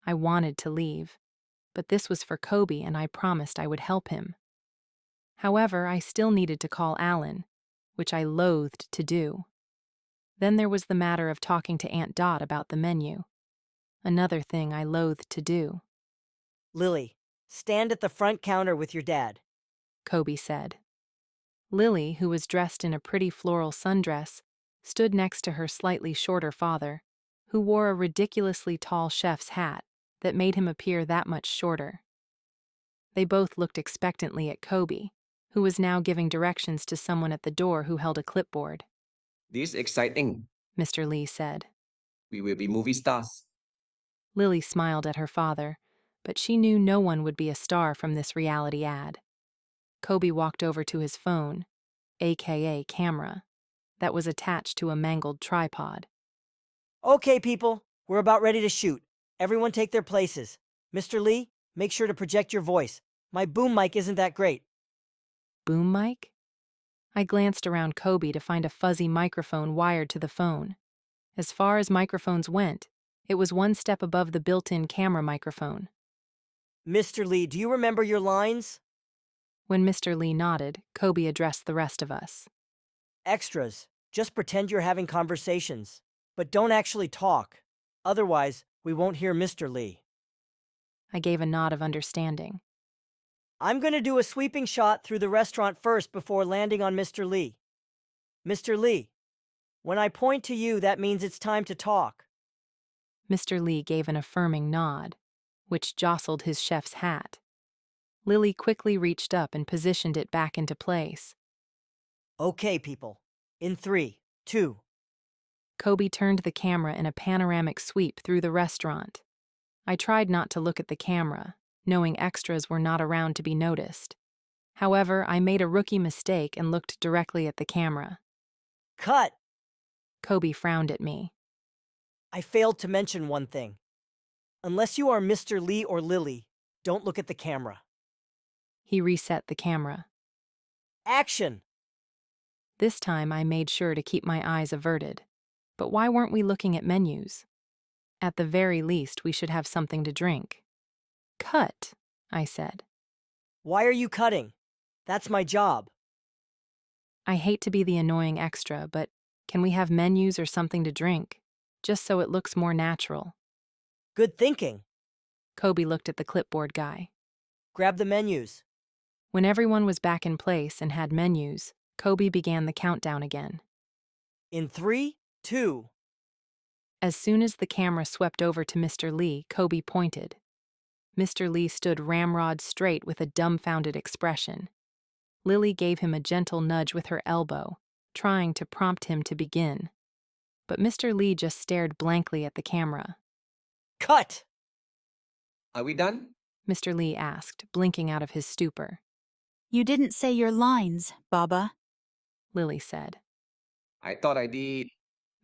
I wanted to leave, but this was for Kobe and I promised I would help him. However, I still needed to call Alan, which I loathed to do. Then there was the matter of talking to Aunt Dot about the menu. Another thing I loathed to do. "Lily, stand at the front counter with your dad," Kobe said. Lily, who was dressed in a pretty floral sundress, stood next to her slightly shorter father, who wore a ridiculously tall chef's hat that made him appear that much shorter. They both looked expectantly at Kobe, who was now giving directions to someone at the door who held a clipboard. "This is exciting. Mr. Lee said. We will be movie stars." Lily smiled at her father, but she knew no one would be a star from this reality ad. Kobe walked over to his phone, aka camera, that was attached to a mangled tripod. "Okay, people, we're about ready to shoot. Everyone take their places. Mr. Lee, make sure to project your voice. My boom mic isn't that great." Boom mic? I glanced around Kobe to find a fuzzy microphone wired to the phone. As far as microphones went, it was one step above the built-in camera microphone. "Mr. Lee, do you remember your lines?" When Mr. Lee nodded, Kobe addressed the rest of us. "Extras, just pretend you're having conversations, but don't actually talk. Otherwise, we won't hear Mr. Lee." I gave a nod of understanding. I'm going to do a sweeping shot through the restaurant first before landing on Mr. Lee. Mr. Lee, when I point to you, that means it's time to talk. Mr. Lee gave an affirming nod, which jostled his chef's hat. Lily quickly reached up and positioned it back into place. Okay, people. In 3, 2. Kobe turned the camera in a panoramic sweep through the restaurant. I tried not to look at the camera, knowing extras were not around to be noticed. However, I made a rookie mistake and looked directly at the camera. Cut! Kobe frowned at me. I failed to mention one thing. Unless you are Mr. Lee or Lily, don't look at the camera. He reset the camera. Action! This time I made sure to keep my eyes averted. But why weren't we looking at menus? At the very least, we should have something to drink. Cut, I said. Why are you cutting? That's my job. I hate to be the annoying extra, but can we have menus or something to drink? Just so it looks more natural. Good thinking. Kobe looked at the clipboard guy. Grab the menus. When everyone was back in place and had menus, Kobe began the countdown again. In 3, 2. As soon as the camera swept over to Mr. Lee, Kobe pointed. Mr. Lee stood ramrod straight with a dumbfounded expression. Lily gave him a gentle nudge with her elbow, trying to prompt him to begin. But Mr. Lee just stared blankly at the camera. Cut! Are we done? Mr. Lee asked, blinking out of his stupor. You didn't say your lines, Baba, Lily said. I thought I did.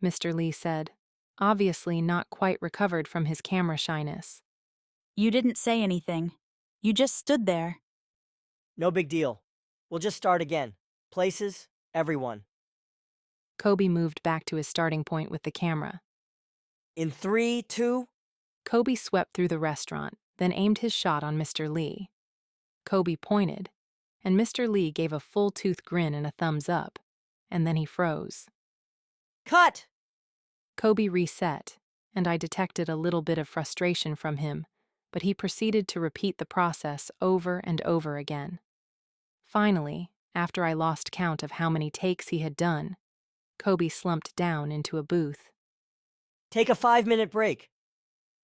Mr. Lee said, obviously not quite recovered from his camera shyness. You didn't say anything. You just stood there. No big deal. We'll just start again. Places, everyone. Kobe moved back to his starting point with the camera. In 3, 2. Kobe swept through the restaurant, then aimed his shot on Mr. Lee. Kobe pointed, and Mr. Lee gave a full-tooth grin and a thumbs up, and then he froze. Cut! Kobe reset, and I detected a little bit of frustration from him, but he proceeded to repeat the process over and over again. Finally, after I lost count of how many takes he had done, Kobe slumped down into a booth. Take a 5-minute break.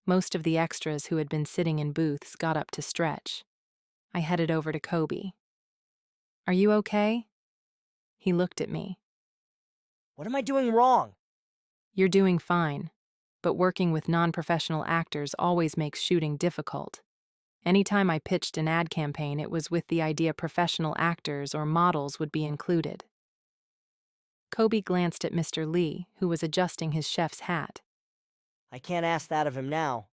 Most of the extras who had been sitting in booths got up to stretch. I headed over to Kobe. Are you okay? He looked at me. What am I doing wrong? You're doing fine, but working with non-professional actors always makes shooting difficult. Anytime I pitched an ad campaign, it was with the idea professional actors or models would be included. Kobe glanced at Mr. Lee, who was adjusting his chef's hat. I can't ask that of him now.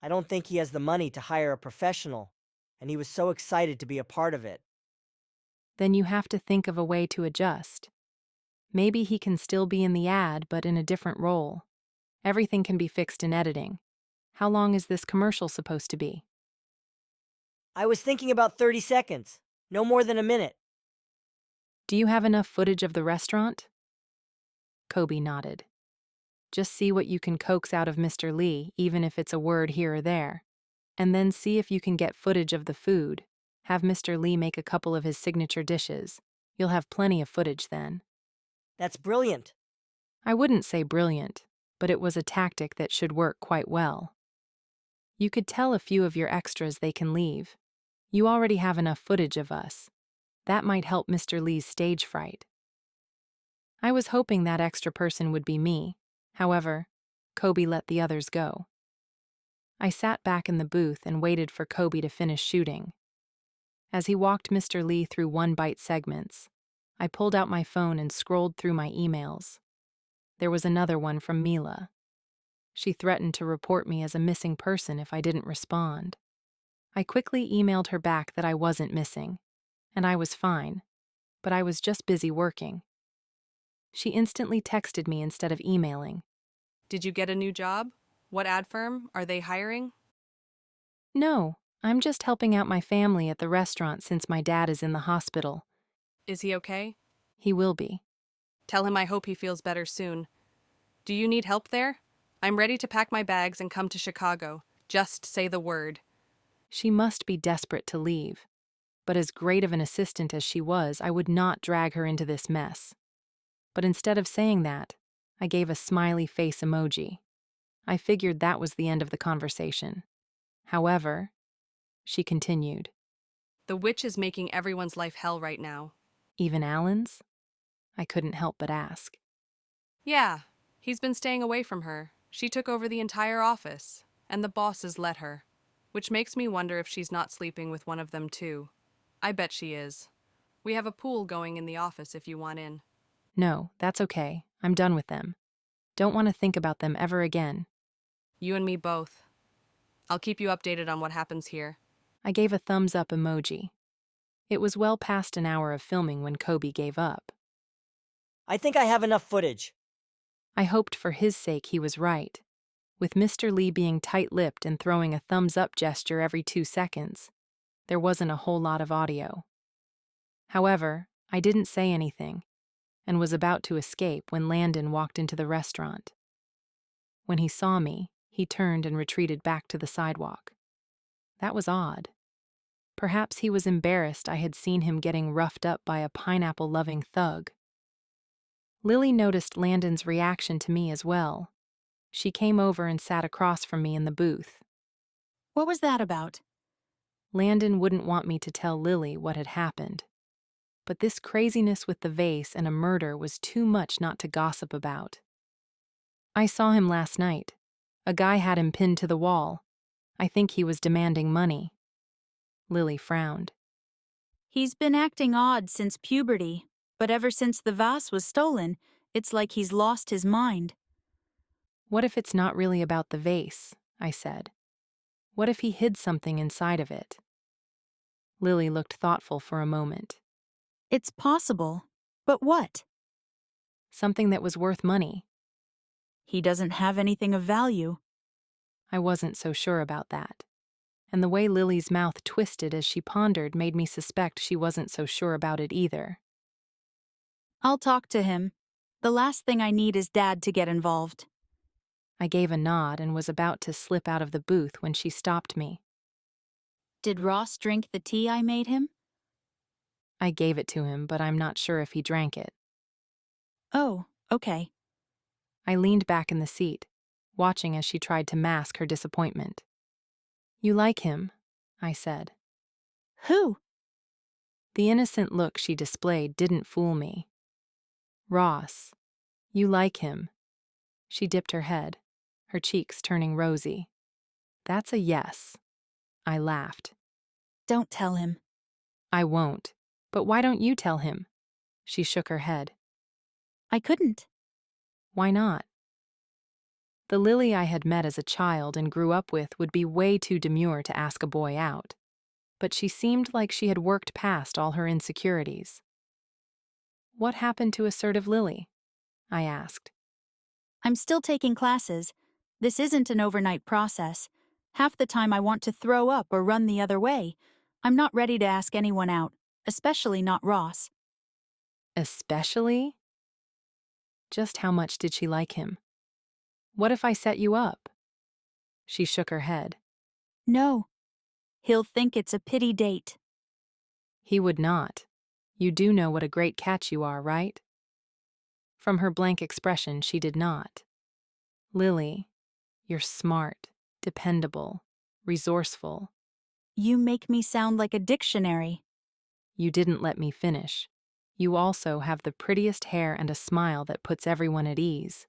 I don't think he has the money to hire a professional, and he was so excited to be a part of it. Then you have to think of a way to adjust. Maybe he can still be in the ad, but in a different role. Everything can be fixed in editing. How long is this commercial supposed to be? I was thinking about 30 seconds, no more than a minute. Do you have enough footage of the restaurant? Kobe nodded. Just see what you can coax out of Mr. Lee, even if it's a word here or there. And then see if you can get footage of the food. Have Mr. Lee make a couple of his signature dishes. You'll have plenty of footage then. That's brilliant. I wouldn't say brilliant, but it was a tactic that should work quite well. You could tell a few of your extras they can leave. You already have enough footage of us. That might help Mr. Lee's stage fright. I was hoping that extra person would be me. However, Kobe let the others go. I sat back in the booth and waited for Kobe to finish shooting. As he walked Mr. Lee through one-bite segments, I pulled out my phone and scrolled through my emails. There was another one from Mila. She threatened to report me as a missing person if I didn't respond. I quickly emailed her back that I wasn't missing, and I was fine, but I was just busy working. She instantly texted me instead of emailing. Did you get a new job? What ad firm? Are they hiring? No, I'm just helping out my family at the restaurant since my dad is in the hospital. Is he okay? He will be. Tell him I hope he feels better soon. Do you need help there? I'm ready to pack my bags and come to Chicago. Just say the word. She must be desperate to leave. But as great of an assistant as she was, I would not drag her into this mess. But instead of saying that, I gave a smiley face emoji. I figured that was the end of the conversation. However, she continued. The witch is making everyone's life hell right now. Even Alan's? I couldn't help but ask. Yeah, he's been staying away from her. She took over the entire office, and the bosses let her. Which makes me wonder if she's not sleeping with one of them too. I bet she is. We have a pool going in the office if you want in. No, that's okay. I'm done with them. Don't want to think about them ever again. You and me both. I'll keep you updated on what happens here. I gave a thumbs up emoji. It was well past an hour of filming when Kobe gave up. I think I have enough footage. I hoped for his sake he was right. With Mr. Lee being tight-lipped and throwing a thumbs-up gesture every 2 seconds, there wasn't a whole lot of audio. However, I didn't say anything, and was about to escape when Landon walked into the restaurant. When he saw me, he turned and retreated back to the sidewalk. That was odd. Perhaps he was embarrassed I had seen him getting roughed up by a pineapple-loving thug. Lily noticed Landon's reaction to me as well. She came over and sat across from me in the booth. What was that about? Landon wouldn't want me to tell Lily what had happened. But this craziness with the vase and a murder was too much not to gossip about. I saw him last night. A guy had him pinned to the wall. I think he was demanding money. Lily frowned. He's been acting odd since puberty, but ever since the vase was stolen, it's like he's lost his mind. What if it's not really about the vase? I said. What if he hid something inside of it? Lily looked thoughtful for a moment. It's possible, but what? Something that was worth money. He doesn't have anything of value. I wasn't so sure about that. And the way Lily's mouth twisted as she pondered made me suspect she wasn't so sure about it either. I'll talk to him. The last thing I need is Dad to get involved. I gave a nod and was about to slip out of the booth when she stopped me. Did Ross drink the tea I made him? I gave it to him, but I'm not sure if he drank it. Oh, okay. I leaned back in the seat, watching as she tried to mask her disappointment. You like him, I said. Who? The innocent look she displayed didn't fool me. Ross, you like him. She dipped her head, her cheeks turning rosy. That's a yes. I laughed. Don't tell him. I won't. But why don't you tell him? She shook her head. I couldn't. Why not? The Lily I had met as a child and grew up with would be way too demure to ask a boy out. But she seemed like she had worked past all her insecurities. What happened to assertive Lily? I asked. I'm still taking classes. This isn't an overnight process. Half the time I want to throw up or run the other way. I'm not ready to ask anyone out, especially not Ross. Especially? Just how much did she like him? What if I set you up? She shook her head. No. He'll think it's a pity date. He would not. You do know what a great catch you are, right? From her blank expression, she did not. Lily, you're smart, dependable, resourceful. You make me sound like a dictionary. You didn't let me finish. You also have the prettiest hair and a smile that puts everyone at ease.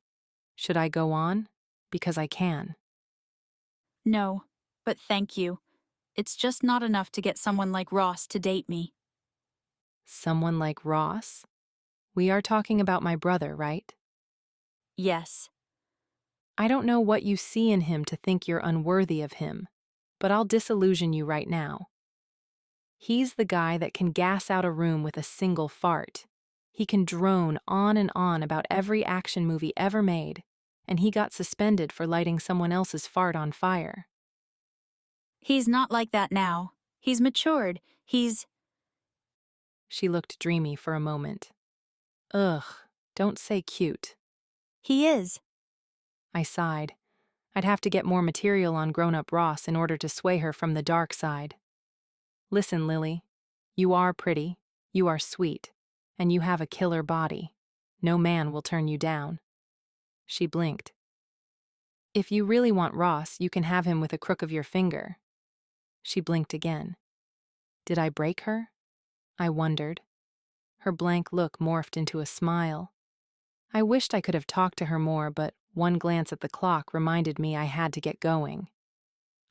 Should I go on? Because I can. No, but thank you. It's just not enough to get someone like Ross to date me. Someone like Ross? We are talking about my brother, right? Yes. I don't know what you see in him to think you're unworthy of him, but I'll disillusion you right now. He's the guy that can gas out a room with a single fart. He can drone on and on about every action movie ever made, and he got suspended for lighting someone else's fart on fire. He's not like that now. He's matured. She looked dreamy for a moment. Ugh, don't say cute. He is. I sighed. I'd have to get more material on grown-up Ross in order to sway her from the dark side. Listen, Lily. You are pretty, you are sweet, and you have a killer body. No man will turn you down. She blinked. If you really want Ross, you can have him with a crook of your finger. She blinked again. Did I break her? I wondered. Her blank look morphed into a smile. I wished I could have talked to her more, but one glance at the clock reminded me I had to get going.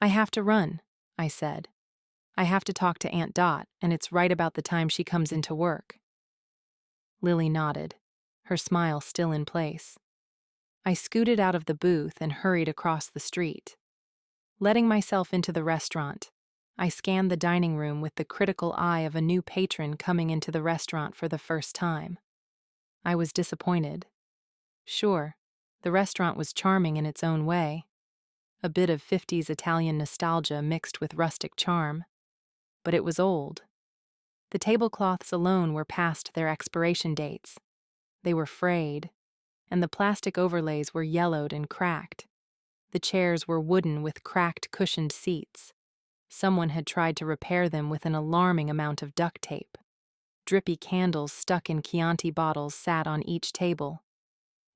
I have to run, I said. I have to talk to Aunt Dot, and it's right about the time she comes into work. Lily nodded, her smile still in place. I scooted out of the booth and hurried across the street. Letting myself into the restaurant, I scanned the dining room with the critical eye of a new patron coming into the restaurant for the first time. I was disappointed. Sure, the restaurant was charming in its own way. A bit of 50s Italian nostalgia mixed with rustic charm. But it was old. The tablecloths alone were past their expiration dates. They were frayed, and the plastic overlays were yellowed and cracked. The chairs were wooden with cracked cushioned seats. Someone had tried to repair them with an alarming amount of duct tape. Drippy candles stuck in Chianti bottles sat on each table.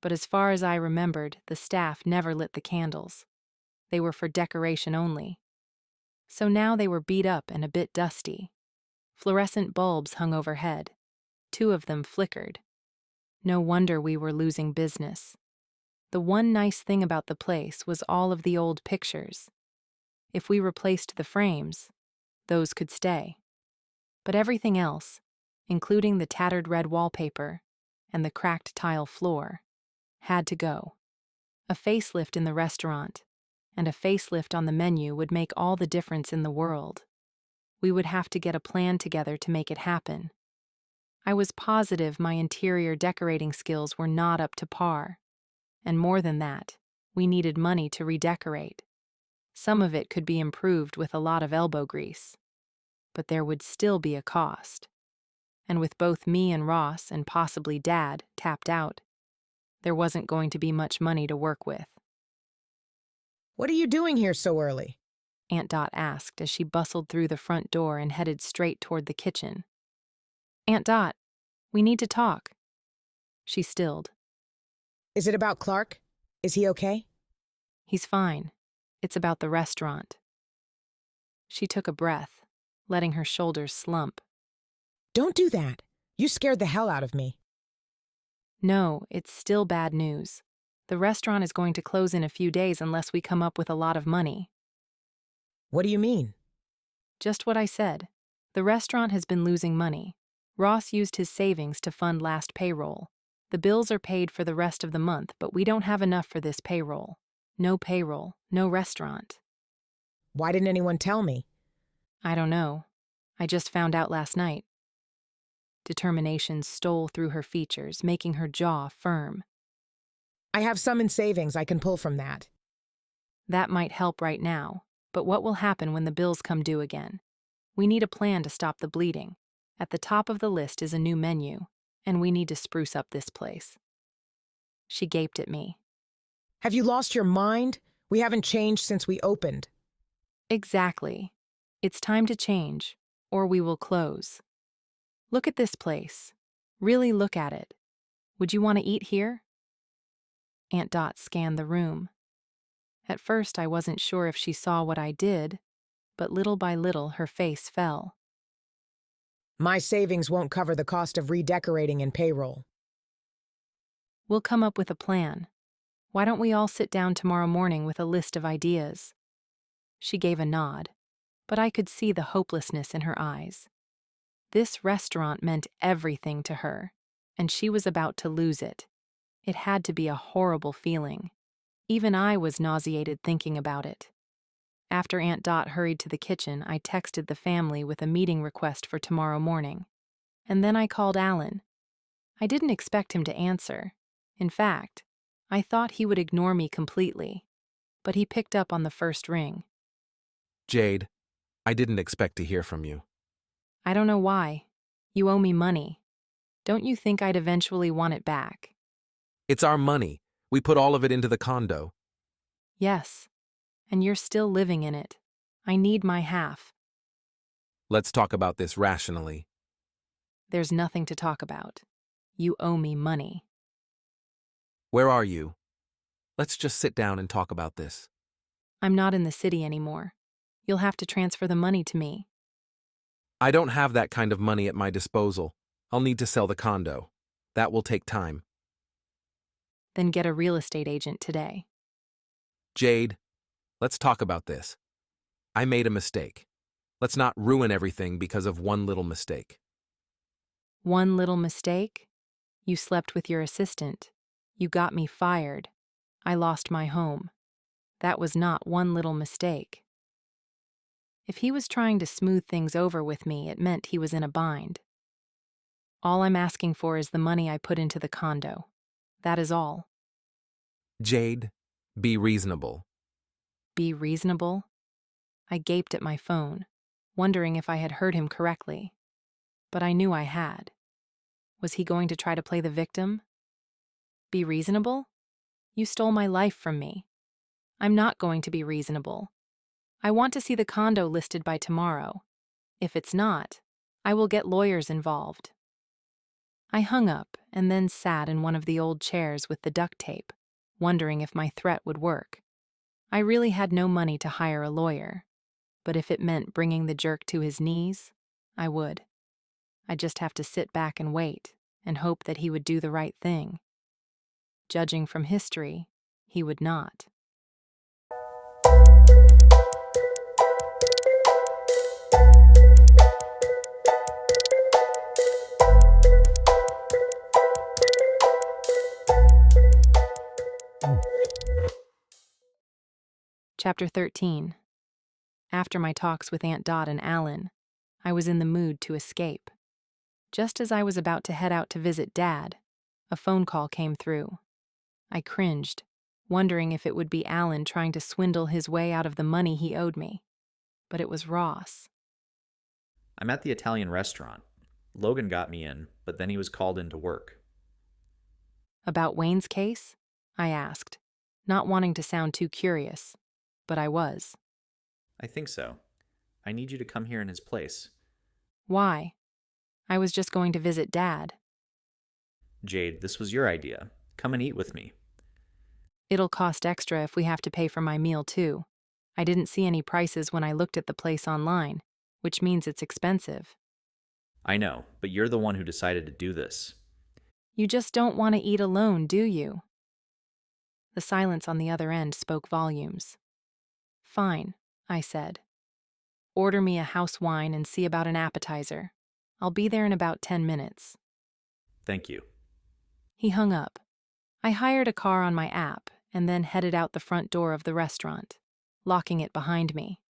But as far as I remembered, the staff never lit the candles. They were for decoration only. So now they were beat up and a bit dusty. Fluorescent bulbs hung overhead. 2 of them flickered. No wonder we were losing business. The one nice thing about the place was all of the old pictures. If we replaced the frames, those could stay. But everything else, including the tattered red wallpaper and the cracked tile floor, had to go. A facelift in the restaurant and a facelift on the menu would make all the difference in the world. We would have to get a plan together to make it happen. I was positive my interior decorating skills were not up to par. And more than that, we needed money to redecorate. Some of it could be improved with a lot of elbow grease. But there would still be a cost. And with both me and Ross and possibly Dad tapped out, there wasn't going to be much money to work with. What are you doing here so early? Aunt Dot asked as she bustled through the front door and headed straight toward the kitchen. Aunt Dot, we need to talk. She stilled. Is it about Clark? Is he okay? He's fine. It's about the restaurant. She took a breath, letting her shoulders slump. Don't do that. You scared the hell out of me. No, it's still bad news. The restaurant is going to close in a few days unless we come up with a lot of money. What do you mean? Just what I said. The restaurant has been losing money. Ross used his savings to fund last payroll. The bills are paid for the rest of the month, but we don't have enough for this payroll. No payroll, no restaurant. Why didn't anyone tell me? I don't know. I just found out last night. Determination stole through her features, making her jaw firm. I have some in savings I can pull from that. That might help right now, but what will happen when the bills come due again? We need a plan to stop the bleeding. At the top of the list is a new menu, and we need to spruce up this place. She gaped at me. Have you lost your mind? We haven't changed since we opened. Exactly. It's time to change, or we will close. Look at this place. Really look at it. Would you want to eat here? Aunt Dot scanned the room. At first, I wasn't sure if she saw what I did, but little by little her face fell. My savings won't cover the cost of redecorating and payroll. We'll come up with a plan. Why don't we all sit down tomorrow morning with a list of ideas? She gave a nod, but I could see the hopelessness in her eyes. This restaurant meant everything to her, and she was about to lose it. It had to be a horrible feeling. Even I was nauseated thinking about it. After Aunt Dot hurried to the kitchen, I texted the family with a meeting request for tomorrow morning. And then I called Alan. I didn't expect him to answer. In fact, I thought he would ignore me completely. But he picked up on the first ring. Jade, I didn't expect to hear from you. I don't know why. You owe me money. Don't you think I'd eventually want it back? It's our money. We put all of it into the condo. Yes. And you're still living in it. I need my half. Let's talk about this rationally. There's nothing to talk about. You owe me money. Where are you? Let's just sit down and talk about this. I'm not in the city anymore. You'll have to transfer the money to me. I don't have that kind of money at my disposal. I'll need to sell the condo. That will take time. Then get a real estate agent today. Jade, let's talk about this. I made a mistake. Let's not ruin everything because of one little mistake. One little mistake? You slept with your assistant. You got me fired. I lost my home. That was not one little mistake. If he was trying to smooth things over with me, it meant he was in a bind. All I'm asking for is the money I put into the condo. That is all. Jade, be reasonable. Be reasonable? I gaped at my phone, wondering if I had heard him correctly. But I knew I had. Was he going to try to play the victim? Be reasonable? You stole my life from me. I'm not going to be reasonable. I want to see the condo listed by tomorrow. If it's not, I will get lawyers involved. I hung up and then sat in one of the old chairs with the duct tape, wondering if my threat would work. I really had no money to hire a lawyer, but if it meant bringing the jerk to his knees, I would. I'd just have to sit back and wait and hope that he would do the right thing. Judging from history, he would not. Chapter 13. After my talks with Aunt Dot and Alan, I was in the mood to escape. Just as I was about to head out to visit Dad, a phone call came through. I cringed, wondering if it would be Alan trying to swindle his way out of the money he owed me. But it was Ross. I'm at the Italian restaurant. Logan got me in, but then he was called in to work. About Wayne's case? I asked, not wanting to sound too curious, but I was. I think so. I need you to come here in his place. Why? I was just going to visit Dad. Jade, this was your idea. Come and eat with me. It'll cost extra if we have to pay for my meal too. I didn't see any prices when I looked at the place online, which means it's expensive. I know, but you're the one who decided to do this. You just don't want to eat alone, do you? The silence on the other end spoke volumes. Fine, I said. Order me a house wine and see about an appetizer. I'll be there in about 10 minutes. Thank you. He hung up. I hired a car on my app and then headed out the front door of the restaurant, locking it behind me.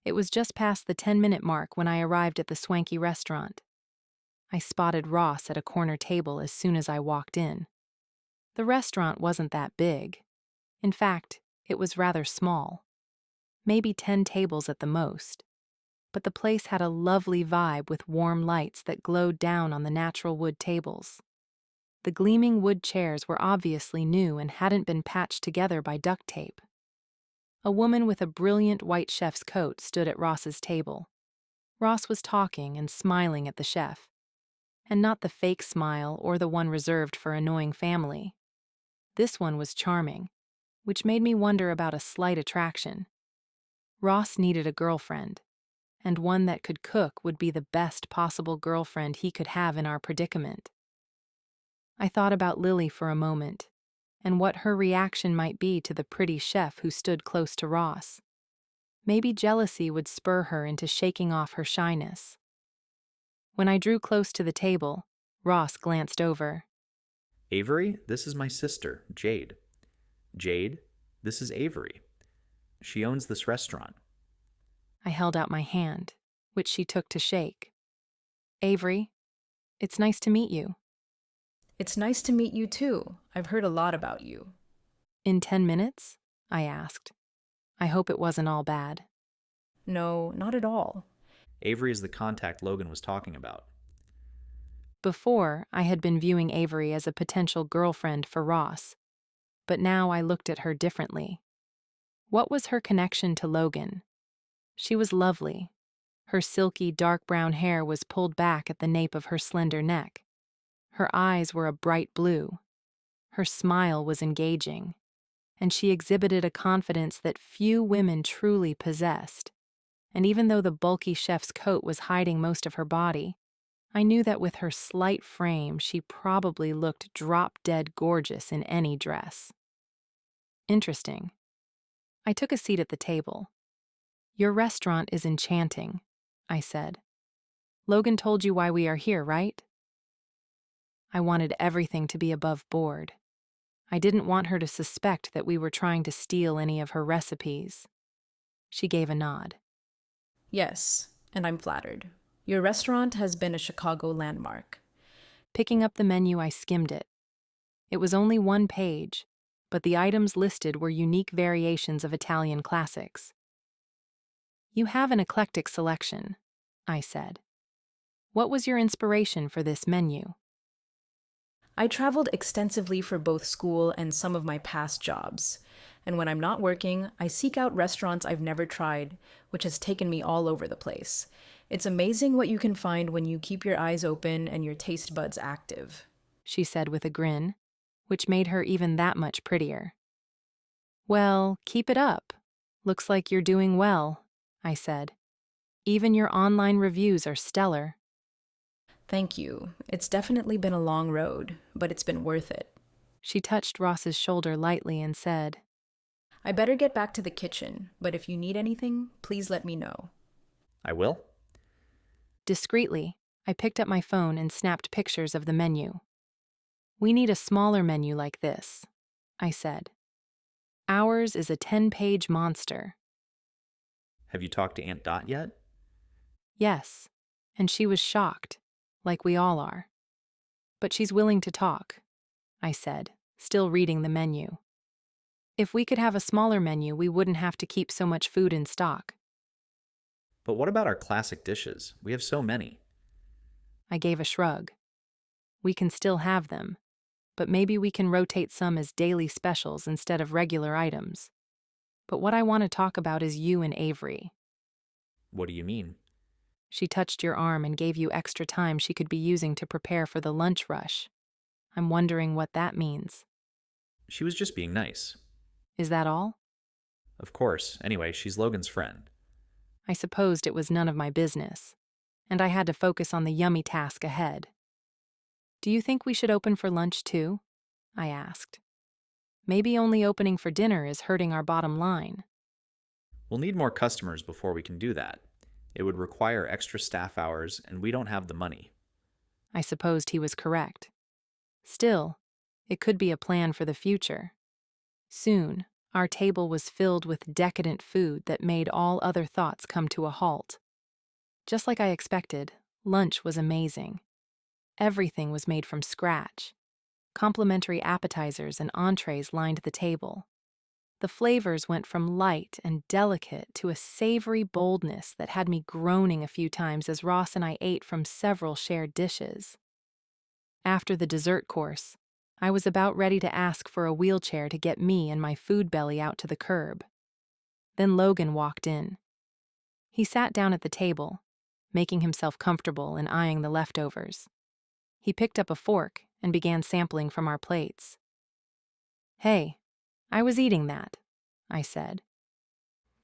It was just past the 10-minute mark when I arrived at the swanky restaurant. I spotted Ross at a corner table as soon as I walked in. The restaurant wasn't that big. In fact, it was rather small. Maybe 10 tables at the most. But the place had a lovely vibe with warm lights that glowed down on the natural wood tables. The gleaming wood chairs were obviously new and hadn't been patched together by duct tape. A woman with a brilliant white chef's coat stood at Ross's table. Ross was talking and smiling at the chef, and not the fake smile or the one reserved for annoying family. This one was charming, which made me wonder about a slight attraction. Ross needed a girlfriend, and one that could cook would be the best possible girlfriend he could have in our predicament. I thought about Lily for a moment, and what her reaction might be to the pretty chef who stood close to Ross. Maybe jealousy would spur her into shaking off her shyness. When I drew close to the table, Ross glanced over. Avery, this is my sister, Jade. Jade, this is Avery. She owns this restaurant. I held out my hand, which she took to shake. Avery, it's nice to meet you. It's nice to meet you too. I've heard a lot about you. In 10 minutes? I asked. I hope it wasn't all bad. No, not at all. Avery is the contact Logan was talking about. Before, I had been viewing Avery as a potential girlfriend for Ross, but now I looked at her differently. What was her connection to Logan? She was lovely. Her silky, dark brown hair was pulled back at the nape of her slender neck. Her eyes were a bright blue. Her smile was engaging, and she exhibited a confidence that few women truly possessed. And even though the bulky chef's coat was hiding most of her body, I knew that with her slight frame she probably looked drop-dead gorgeous in any dress. Interesting. I took a seat at the table. Your restaurant is enchanting, I said. Logan told you why we are here, right? I wanted everything to be above board. I didn't want her to suspect that we were trying to steal any of her recipes. She gave a nod. Yes, and I'm flattered. Your restaurant has been a Chicago landmark. Picking up the menu, I skimmed it. It was only one page, but the items listed were unique variations of Italian classics. You have an eclectic selection, I said. What was your inspiration for this menu? I traveled extensively for both school and some of my past jobs, and when I'm not working, I seek out restaurants I've never tried, which has taken me all over the place. It's amazing what you can find when you keep your eyes open and your taste buds active, she said with a grin, which made her even that much prettier. Well, keep it up. Looks like you're doing well, I said. Even your online reviews are stellar. Thank you. It's definitely been a long road, but it's been worth it. She touched Ross's shoulder lightly and said, I better get back to the kitchen, but if you need anything, please let me know. I will. Discreetly, I picked up my phone and snapped pictures of the menu. We need a smaller menu like this, I said. Ours is a 10-page monster. Have you talked to Aunt Dot yet? Yes, and she was shocked, like we all are. But she's willing to talk, I said, still reading the menu. If we could have a smaller menu, we wouldn't have to keep so much food in stock. But what about our classic dishes? We have so many. I gave a shrug. We can still have them, but maybe we can rotate some as daily specials instead of regular items. But what I want to talk about is you and Avery. What do you mean? She touched your arm and gave you extra time she could be using to prepare for the lunch rush. I'm wondering what that means. She was just being nice. Is that all? Of course. Anyway, she's Logan's friend. I supposed it was none of my business, and I had to focus on the yummy task ahead. Do you think we should open for lunch too? I asked. Maybe only opening for dinner is hurting our bottom line. We'll need more customers before we can do that. It would require extra staff hours, and we don't have the money. I supposed he was correct. Still, it could be a plan for the future. Soon, our table was filled with decadent food that made all other thoughts come to a halt. Just like I expected, lunch was amazing. Everything was made from scratch. Complimentary appetizers and entrees lined the table. The flavors went from light and delicate to a savory boldness that had me groaning a few times as Ross and I ate from several shared dishes. After the dessert course, I was about ready to ask for a wheelchair to get me and my food belly out to the curb. Then Logan walked in. He sat down at the table, making himself comfortable and eyeing the leftovers. He picked up a fork and began sampling from our plates. Hey, I was eating that, I said.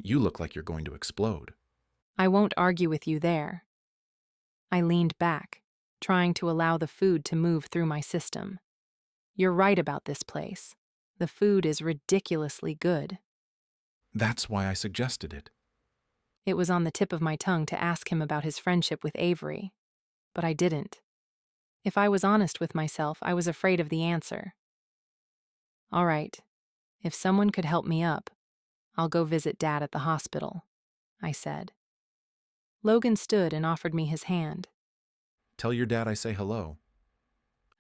You look like you're going to explode. I won't argue with you there. I leaned back, trying to allow the food to move through my system. You're right about this place. The food is ridiculously good. That's why I suggested it. It was on the tip of my tongue to ask him about his friendship with Avery, but I didn't. If I was honest with myself, I was afraid of the answer. All right, if someone could help me up, I'll go visit Dad at the hospital, I said. Logan stood and offered me his hand. Tell your dad I say hello.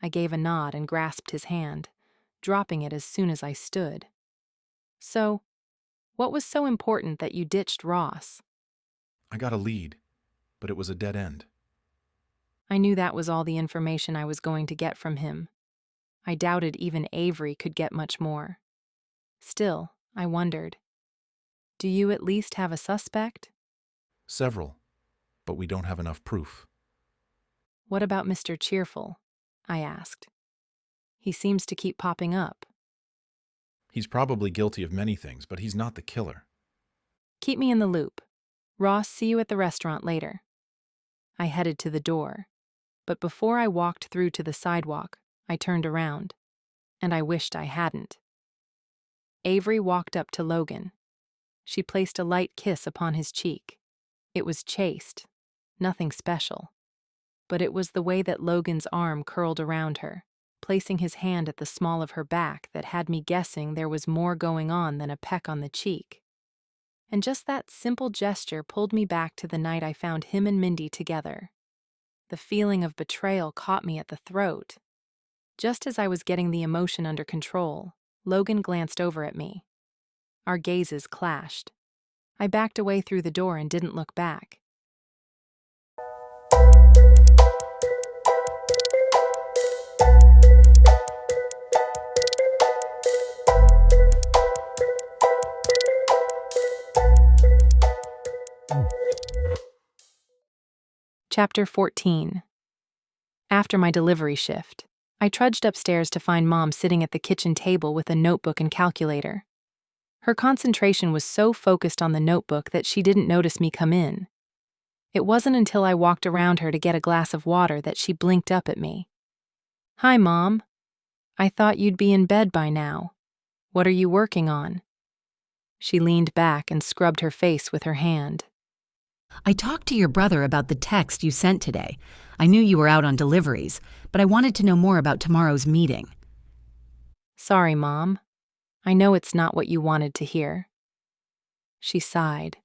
I gave a nod and grasped his hand, dropping it as soon as I stood. So, what was so important that you ditched Ross? I got a lead, but it was a dead end. I knew that was all the information I was going to get from him. I doubted even Avery could get much more. Still, I wondered, Do you at least have a suspect? Several, but we don't have enough proof. What about Mr. Cheerful? I asked. He seems to keep popping up. He's probably guilty of many things, but he's not the killer. Keep me in the loop. Ross, see you at the restaurant later. I headed to the door, but before I walked through to the sidewalk, I turned around, and I wished I hadn't. Avery walked up to Logan. She placed a light kiss upon his cheek. It was chaste, nothing special, but it was the way that Logan's arm curled around her, placing his hand at the small of her back, that had me guessing there was more going on than a peck on the cheek. And just that simple gesture pulled me back to the night I found him and Mindy together. The feeling of betrayal caught me at the throat. Just as I was getting the emotion under control, Logan glanced over at me. Our gazes clashed. I backed away through the door and didn't look back. Chapter 14. After my delivery shift, I trudged upstairs to find Mom sitting at the kitchen table with a notebook and calculator. Her concentration was so focused on the notebook that she didn't notice me come in. It wasn't until I walked around her to get a glass of water that she blinked up at me. "Hi, Mom. I thought you'd be in bed by now. What are you working on?" She leaned back and scrubbed her face with her hand. I talked to your brother about the text you sent today. I knew you were out on deliveries, but I wanted to know more about tomorrow's meeting. Sorry, Mom. I know it's not what you wanted to hear. She sighed.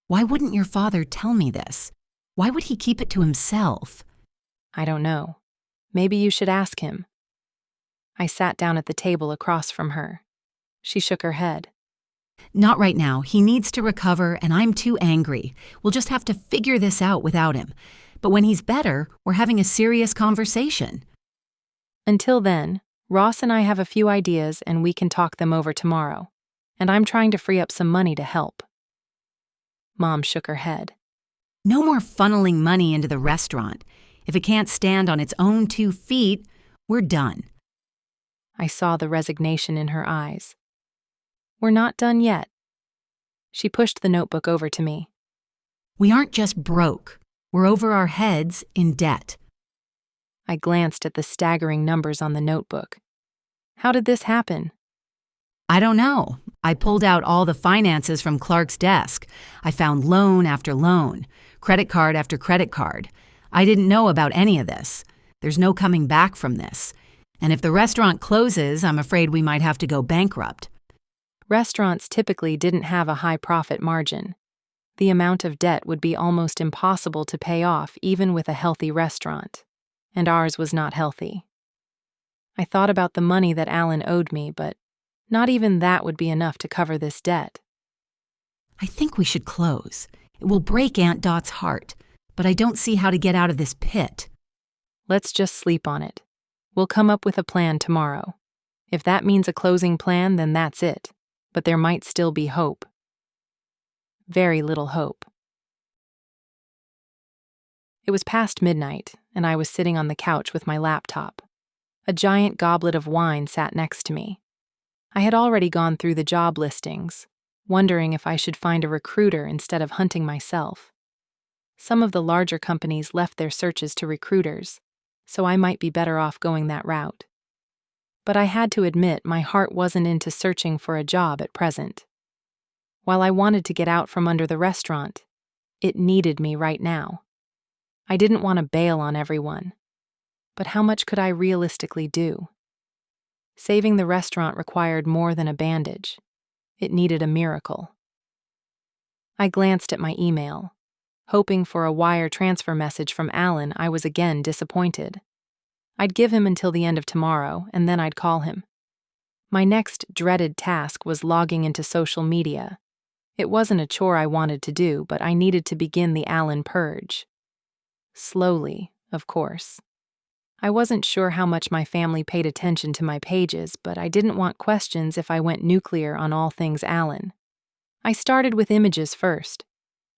Why wouldn't your father tell me this? Why would he keep it to himself? I don't know. Maybe you should ask him. I sat down at the table across from her. She shook her head. Not right now. He needs to recover, and I'm too angry. We'll just have to figure this out without him. But when he's better, we're having a serious conversation. Until then, Ross and I have a few ideas and we can talk them over tomorrow. And I'm trying to free up some money to help. Mom shook her head. No more funneling money into the restaurant. If it can't stand on its own 2 feet, we're done. I saw the resignation in her eyes. We're not done yet. She pushed the notebook over to me. We aren't just broke. We're over our heads in debt. I glanced at the staggering numbers on the notebook. How did this happen? I don't know. I pulled out all the finances from Clark's desk. I found loan after loan, credit card after credit card. I didn't know about any of this. There's no coming back from this. And if the restaurant closes, I'm afraid we might have to go bankrupt. Restaurants typically didn't have a high profit margin. The amount of debt would be almost impossible to pay off even with a healthy restaurant. And ours was not healthy. I thought about the money that Alan owed me, but not even that would be enough to cover this debt. I think we should close. It will break Aunt Dot's heart, but I don't see how to get out of this pit. Let's just sleep on it. We'll come up with a plan tomorrow. If that means a closing plan, then that's it. But there might still be hope. Very little hope. It was past midnight, and I was sitting on the couch with my laptop. A giant goblet of wine sat next to me. I had already gone through the job listings, wondering if I should find a recruiter instead of hunting myself. Some of the larger companies left their searches to recruiters, so I might be better off going that route. But I had to admit my heart wasn't into searching for a job at present. While I wanted to get out from under the restaurant, it needed me right now. I didn't want to bail on everyone. But how much could I realistically do? Saving the restaurant required more than a bandage. It needed a miracle. I glanced at my email. Hoping for a wire transfer message from Alan, I was again disappointed. I'd give him until the end of tomorrow, and then I'd call him. My next dreaded task was logging into social media. It wasn't a chore I wanted to do, but I needed to begin the Alan purge. Slowly, of course. I wasn't sure how much my family paid attention to my pages, but I didn't want questions if I went nuclear on all things Alan. I started with images first,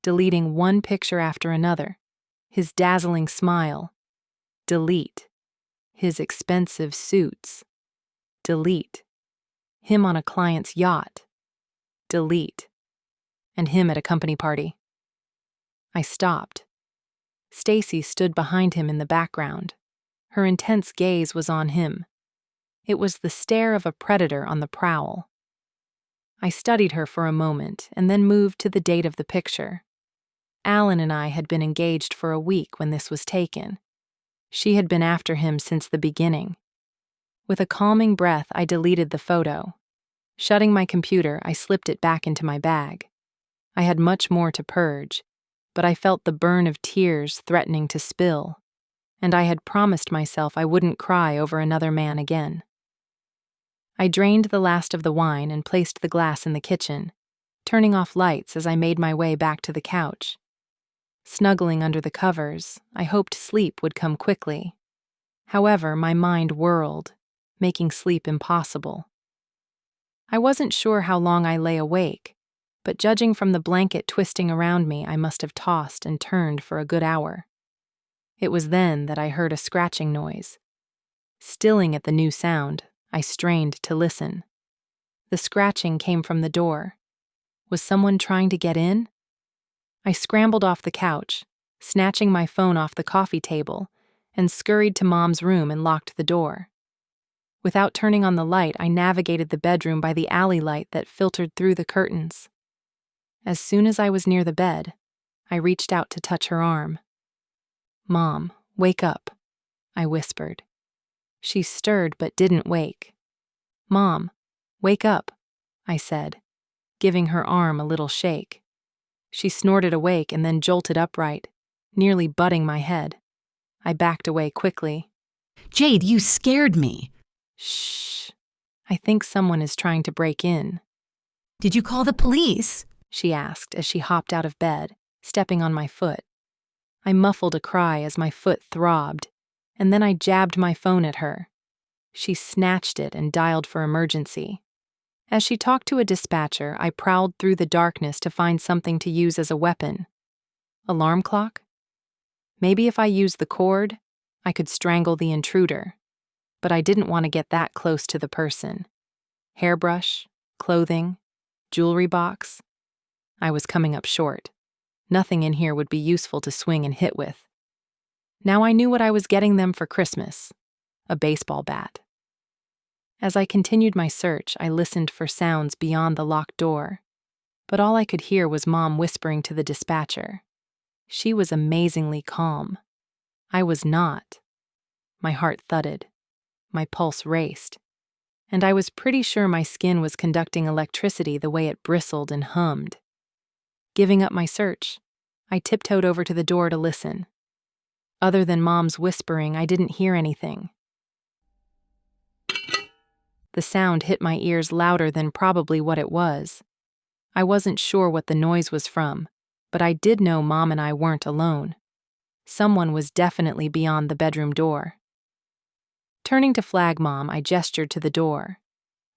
deleting one picture after another. His dazzling smile. Delete. His expensive suits. Delete. Him on a client's yacht. Delete. And him at a company party. I stopped. Stacy stood behind him in the background. Her intense gaze was on him. It was the stare of a predator on the prowl. I studied her for a moment and then moved to the date of the picture. Alan and I had been engaged for a week when this was taken. She had been after him since the beginning. With a calming breath, I deleted the photo. Shutting my computer, I slipped it back into my bag. I had much more to purge, but I felt the burn of tears threatening to spill, and I had promised myself I wouldn't cry over another man again. I drained the last of the wine and placed the glass in the kitchen, turning off lights as I made my way back to the couch. Snuggling under the covers, I hoped sleep would come quickly. However, my mind whirled, making sleep impossible. I wasn't sure how long I lay awake, but judging from the blanket twisting around me, I must have tossed and turned for a good hour. It was then that I heard a scratching noise. Stilling at the new sound, I strained to listen. The scratching came from the door. Was someone trying to get in? I scrambled off the couch, snatching my phone off the coffee table, and scurried to Mom's room and locked the door. Without turning on the light, I navigated the bedroom by the alley light that filtered through the curtains. As soon as I was near the bed, I reached out to touch her arm. "Mom, wake up," I whispered. She stirred but didn't wake. "Mom, wake up," I said, giving her arm a little shake. She snorted awake and then jolted upright, nearly butting my head. I backed away quickly. "Jade, you scared me." "Shh. I think someone is trying to break in." "Did you call the police?" she asked as she hopped out of bed, stepping on my foot. I muffled a cry as my foot throbbed, and then I jabbed my phone at her. She snatched it and dialed for emergency. As she talked to a dispatcher, I prowled through the darkness to find something to use as a weapon. Alarm clock? Maybe if I used the cord, I could strangle the intruder. But I didn't want to get that close to the person. Hairbrush, clothing, jewelry box. I was coming up short. Nothing in here would be useful to swing and hit with. Now I knew what I was getting them for Christmas: a baseball bat. As I continued my search, I listened for sounds beyond the locked door, but all I could hear was Mom whispering to the dispatcher. She was amazingly calm. I was not. My heart thudded. My pulse raced. And I was pretty sure my skin was conducting electricity the way it bristled and hummed. Giving up my search, I tiptoed over to the door to listen. Other than Mom's whispering, I didn't hear anything. The sound hit my ears louder than probably what it was. I wasn't sure what the noise was from, but I did know Mom and I weren't alone. Someone was definitely beyond the bedroom door. Turning to flag Mom, I gestured to the door.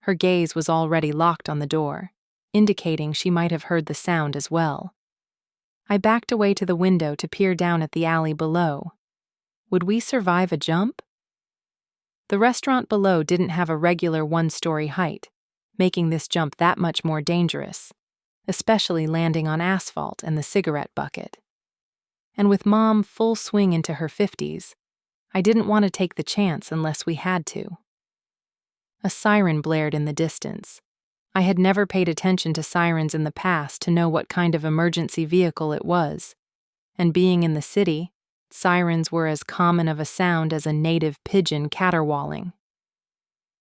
Her gaze was already locked on the door, indicating she might have heard the sound as well. I backed away to the window to peer down at the alley below. Would we survive a jump? The restaurant below didn't have a regular one-story height, making this jump that much more dangerous, especially landing on asphalt and the cigarette bucket. And with Mom full swing into her 50s, I didn't want to take the chance unless we had to. A siren blared in the distance. I had never paid attention to sirens in the past to know what kind of emergency vehicle it was, and being in the city, sirens were as common of a sound as a native pigeon caterwauling.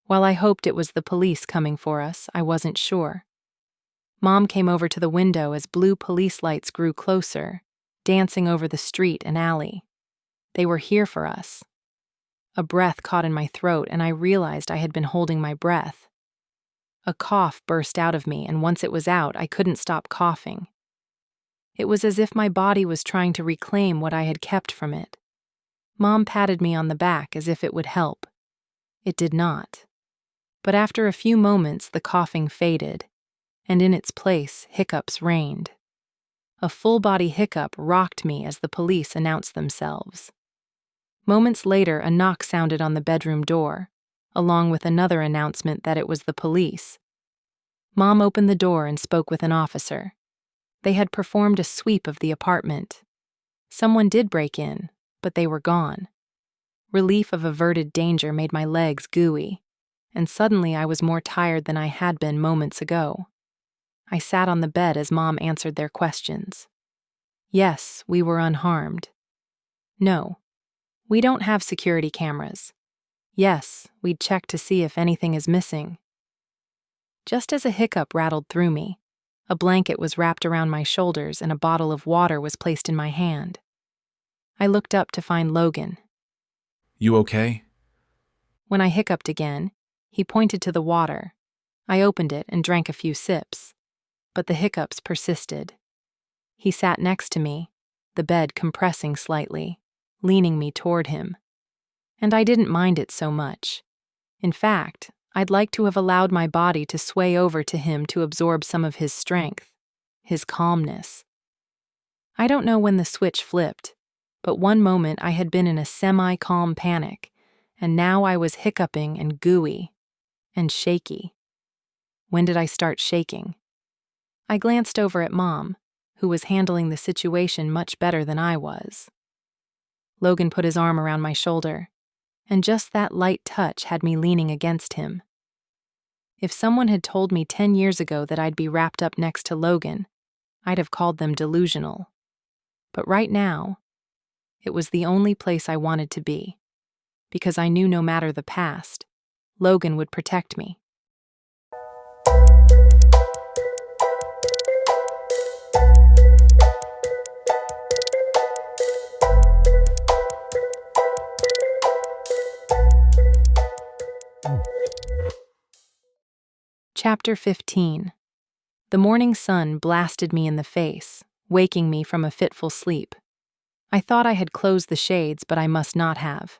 While I hoped it was the police coming for us, I wasn't sure. Mom came over to the window as blue police lights grew closer, dancing over the street and alley. They were here for us. A breath caught in my throat, and I realized I had been holding my breath. A cough burst out of me, and once it was out, I couldn't stop coughing. It was as if my body was trying to reclaim what I had kept from it. Mom patted me on the back as if it would help. It did not. But after a few moments, the coughing faded, and in its place, hiccups reigned. A full-body hiccup rocked me as the police announced themselves. Moments later, a knock sounded on the bedroom door, along with another announcement that it was the police. Mom opened the door and spoke with an officer. They had performed a sweep of the apartment. Someone did break in, but they were gone. Relief of averted danger made my legs gooey, and suddenly I was more tired than I had been moments ago. I sat on the bed as Mom answered their questions. Yes, we were unharmed. No, we don't have security cameras. Yes, we'd check to see if anything is missing. Just as a hiccup rattled through me, a blanket was wrapped around my shoulders and a bottle of water was placed in my hand. I looked up to find Logan. You okay? When I hiccuped again, he pointed to the water. I opened it and drank a few sips, but the hiccups persisted. He sat next to me, the bed compressing slightly, leaning me toward him. And I didn't mind it so much. In fact, I'd like to have allowed my body to sway over to him to absorb some of his strength, his calmness. I don't know when the switch flipped, but one moment I had been in a semi-calm panic, and now I was hiccuping and gooey and shaky. When did I start shaking? I glanced over at Mom, who was handling the situation much better than I was. Logan put his arm around my shoulder, and just that light touch had me leaning against him. If someone had told me 10 years ago that I'd be wrapped up next to Logan, I'd have called them delusional. But right now, it was the only place I wanted to be, because I knew no matter the past, Logan would protect me. Chapter 15. The morning sun blasted me in the face, waking me from a fitful sleep. I thought I had closed the shades, but I must not have.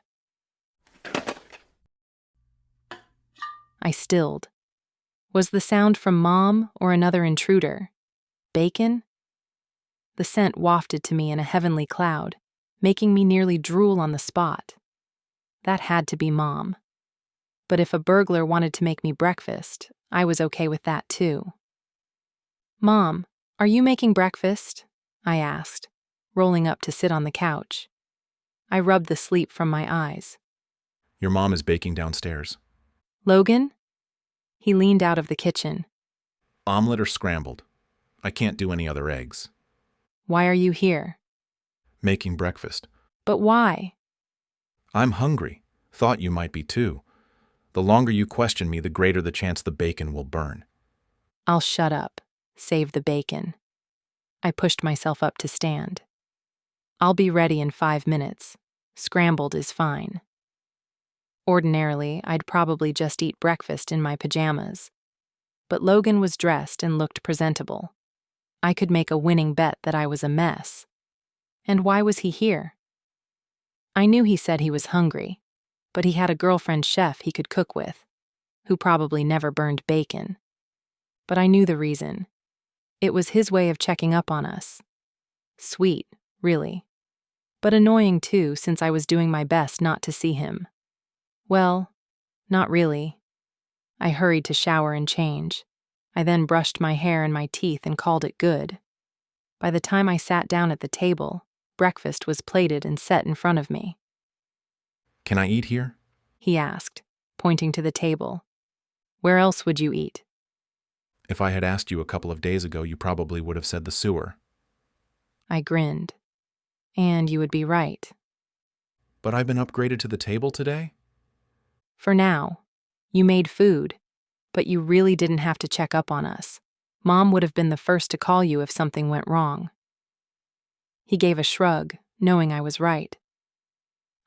I stilled. Was the sound from Mom or another intruder? Bacon? The scent wafted to me in a heavenly cloud, making me nearly drool on the spot. That had to be Mom. But if a burglar wanted to make me breakfast, I was okay with that too. Mom, are you making breakfast? I asked, rolling up to sit on the couch. I rubbed the sleep from my eyes. Your mom is baking downstairs. Logan? He leaned out of the kitchen. Omelet or scrambled. I can't do any other eggs. Why are you here? Making breakfast. But why? I'm hungry. Thought you might be too. The longer you question me, the greater the chance the bacon will burn. I'll shut up. Save the bacon. I pushed myself up to stand. I'll be ready in 5 minutes. Scrambled is fine. Ordinarily, I'd probably just eat breakfast in my pajamas. But Logan was dressed and looked presentable. I could make a winning bet that I was a mess. And why was he here? I knew he said he was hungry, but he had a girlfriend chef he could cook with, who probably never burned bacon. But I knew the reason. It was his way of checking up on us. Sweet, really. But annoying too, since I was doing my best not to see him. Well, not really. I hurried to shower and change. I then brushed my hair and my teeth and called it good. By the time I sat down at the table, breakfast was plated and set in front of me. Can I eat here? He asked, pointing to the table. Where else would you eat? If I had asked you a couple of days ago, you probably would have said the sewer. I grinned. And you would be right. But I've been upgraded to the table today? For now. You made food, but you really didn't have to check up on us. Mom would have been the first to call you if something went wrong. He gave a shrug, knowing I was right.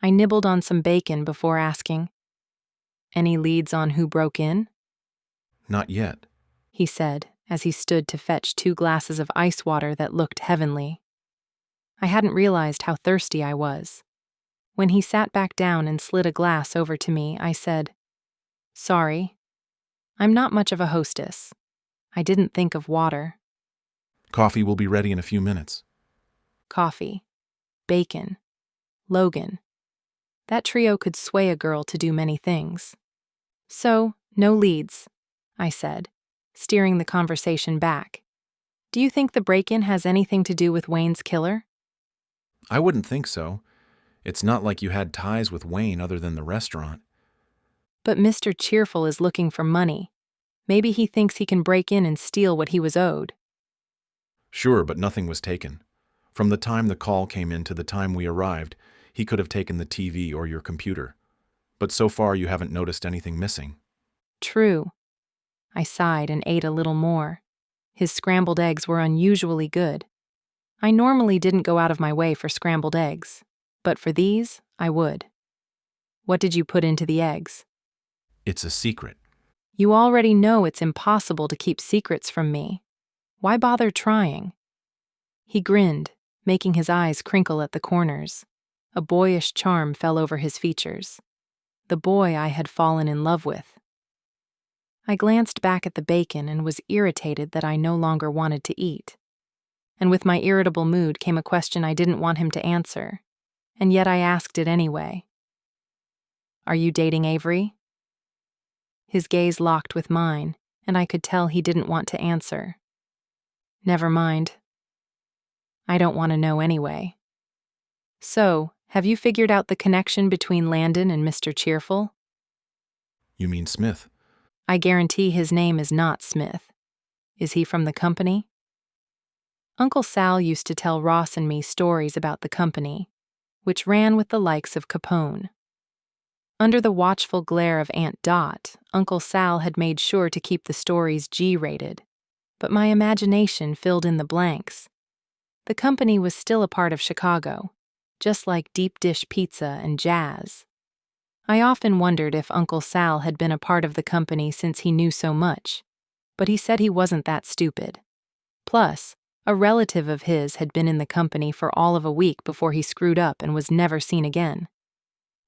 I nibbled on some bacon before asking, "Any leads on who broke in?" Not yet, he said as he stood to fetch 2 glasses of ice water that looked heavenly. I hadn't realized how thirsty I was. When he sat back down and slid a glass over to me, I said, "Sorry. I'm not much of a hostess. I didn't think of water. Coffee will be ready in a few minutes. Coffee. Bacon. Logan. That trio could sway a girl to do many things. So, no leads, I said, steering the conversation back. Do you think the break-in has anything to do with Wayne's killer? I wouldn't think so. It's not like you had ties with Wayne other than the restaurant. But Mr. Cheerful is looking for money. Maybe he thinks he can break in and steal what he was owed. Sure, but nothing was taken. From the time the call came in to the time we arrived, he could have taken the TV or your computer. But so far you haven't noticed anything missing. True. I sighed and ate a little more. His scrambled eggs were unusually good. I normally didn't go out of my way for scrambled eggs, but for these, I would. What did you put into the eggs? It's a secret. You already know it's impossible to keep secrets from me. Why bother trying? He grinned, making his eyes crinkle at the corners. A boyish charm fell over his features. The boy I had fallen in love with. I glanced back at the bacon and was irritated that I no longer wanted to eat. And with my irritable mood came a question I didn't want him to answer, and yet I asked it anyway. Are you dating Avery? His gaze locked with mine, and I could tell he didn't want to answer. Never mind. I don't want to know anyway. So, have you figured out the connection between Landon and Mr. Cheerful? You mean Smith? I guarantee his name is not Smith. Is he from the company? Uncle Sal used to tell Ross and me stories about the company, which ran with the likes of Capone. Under the watchful glare of Aunt Dot, Uncle Sal had made sure to keep the stories G-rated, but my imagination filled in the blanks. The company was still a part of Chicago, just like deep dish pizza and jazz. I often wondered if Uncle Sal had been a part of the company since he knew so much, but he said he wasn't that stupid. Plus, a relative of his had been in the company for all of a week before he screwed up and was never seen again.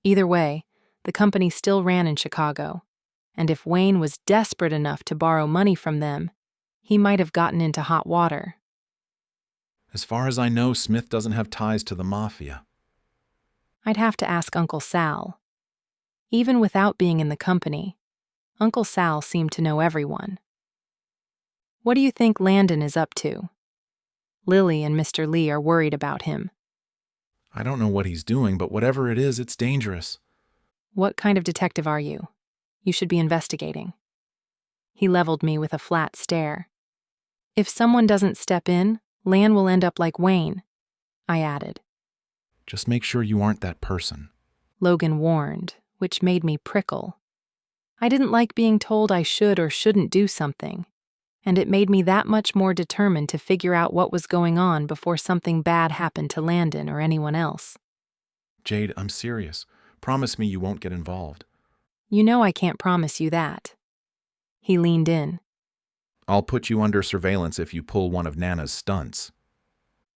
Either way, the company still ran in Chicago, and if Wayne was desperate enough to borrow money from them, he might have gotten into hot water. As far as I know, Smith doesn't have ties to the mafia. I'd have to ask Uncle Sal. Even without being in the company, Uncle Sal seemed to know everyone. What do you think Landon is up to? Lily and Mr. Lee are worried about him. I don't know what he's doing, but whatever it is, it's dangerous. What kind of detective are you? You should be investigating. He leveled me with a flat stare. If someone doesn't step in, Lan will end up like Wayne, I added. Just make sure you aren't that person. Logan warned, which made me prickle. I didn't like being told I should or shouldn't do something, and it made me that much more determined to figure out what was going on before something bad happened to Landon or anyone else. Jade, I'm serious. Promise me you won't get involved. You know I can't promise you that. He leaned in. I'll put you under surveillance if you pull one of Nana's stunts.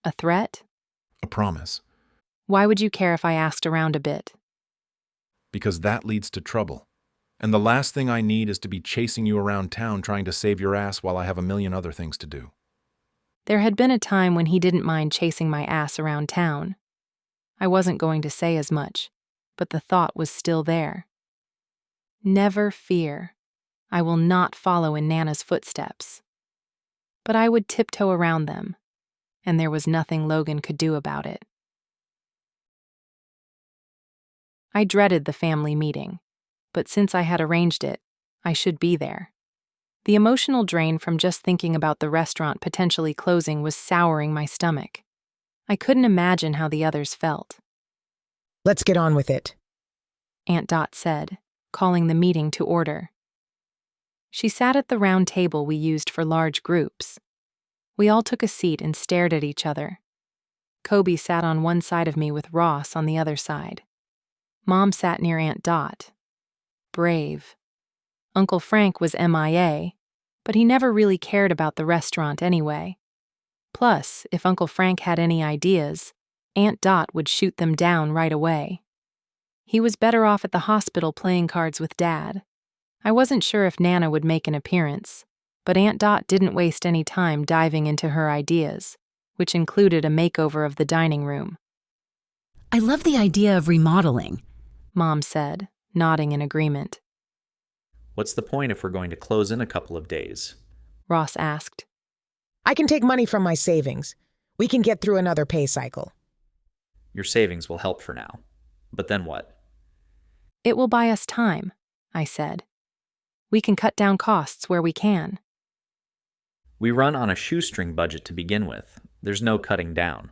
A threat? A promise. Why would you care if I asked around a bit? Because that leads to trouble. And the last thing I need is to be chasing you around town trying to save your ass while I have a million other things to do. There had been a time when he didn't mind chasing my ass around town. I wasn't going to say as much, but the thought was still there. Never fear. I will not follow in Nana's footsteps. But I would tiptoe around them, and there was nothing Logan could do about it. I dreaded the family meeting, but since I had arranged it, I should be there. The emotional drain from just thinking about the restaurant potentially closing was souring my stomach. I couldn't imagine how the others felt. Let's get on with it, Aunt Dot said, calling the meeting to order. She sat at the round table we used for large groups. We all took a seat and stared at each other. Kobe sat on one side of me with Ross on the other side. Mom sat near Aunt Dot. Brave. Uncle Frank was MIA, but he never really cared about the restaurant anyway. Plus, if Uncle Frank had any ideas, Aunt Dot would shoot them down right away. He was better off at the hospital playing cards with Dad. I wasn't sure if Nana would make an appearance, But Aunt Dot didn't waste any time diving into her ideas, which included a makeover of the dining room. I love the idea of remodeling, Mom said, nodding in agreement. What's the point if we're going to close in a couple of days? Ross asked. I can take money from my savings. We can get through another pay cycle. Your savings will help for now. But then what? It will buy us time, I said. We can cut down costs where we can. We run on a shoestring budget to begin with. There's no cutting down.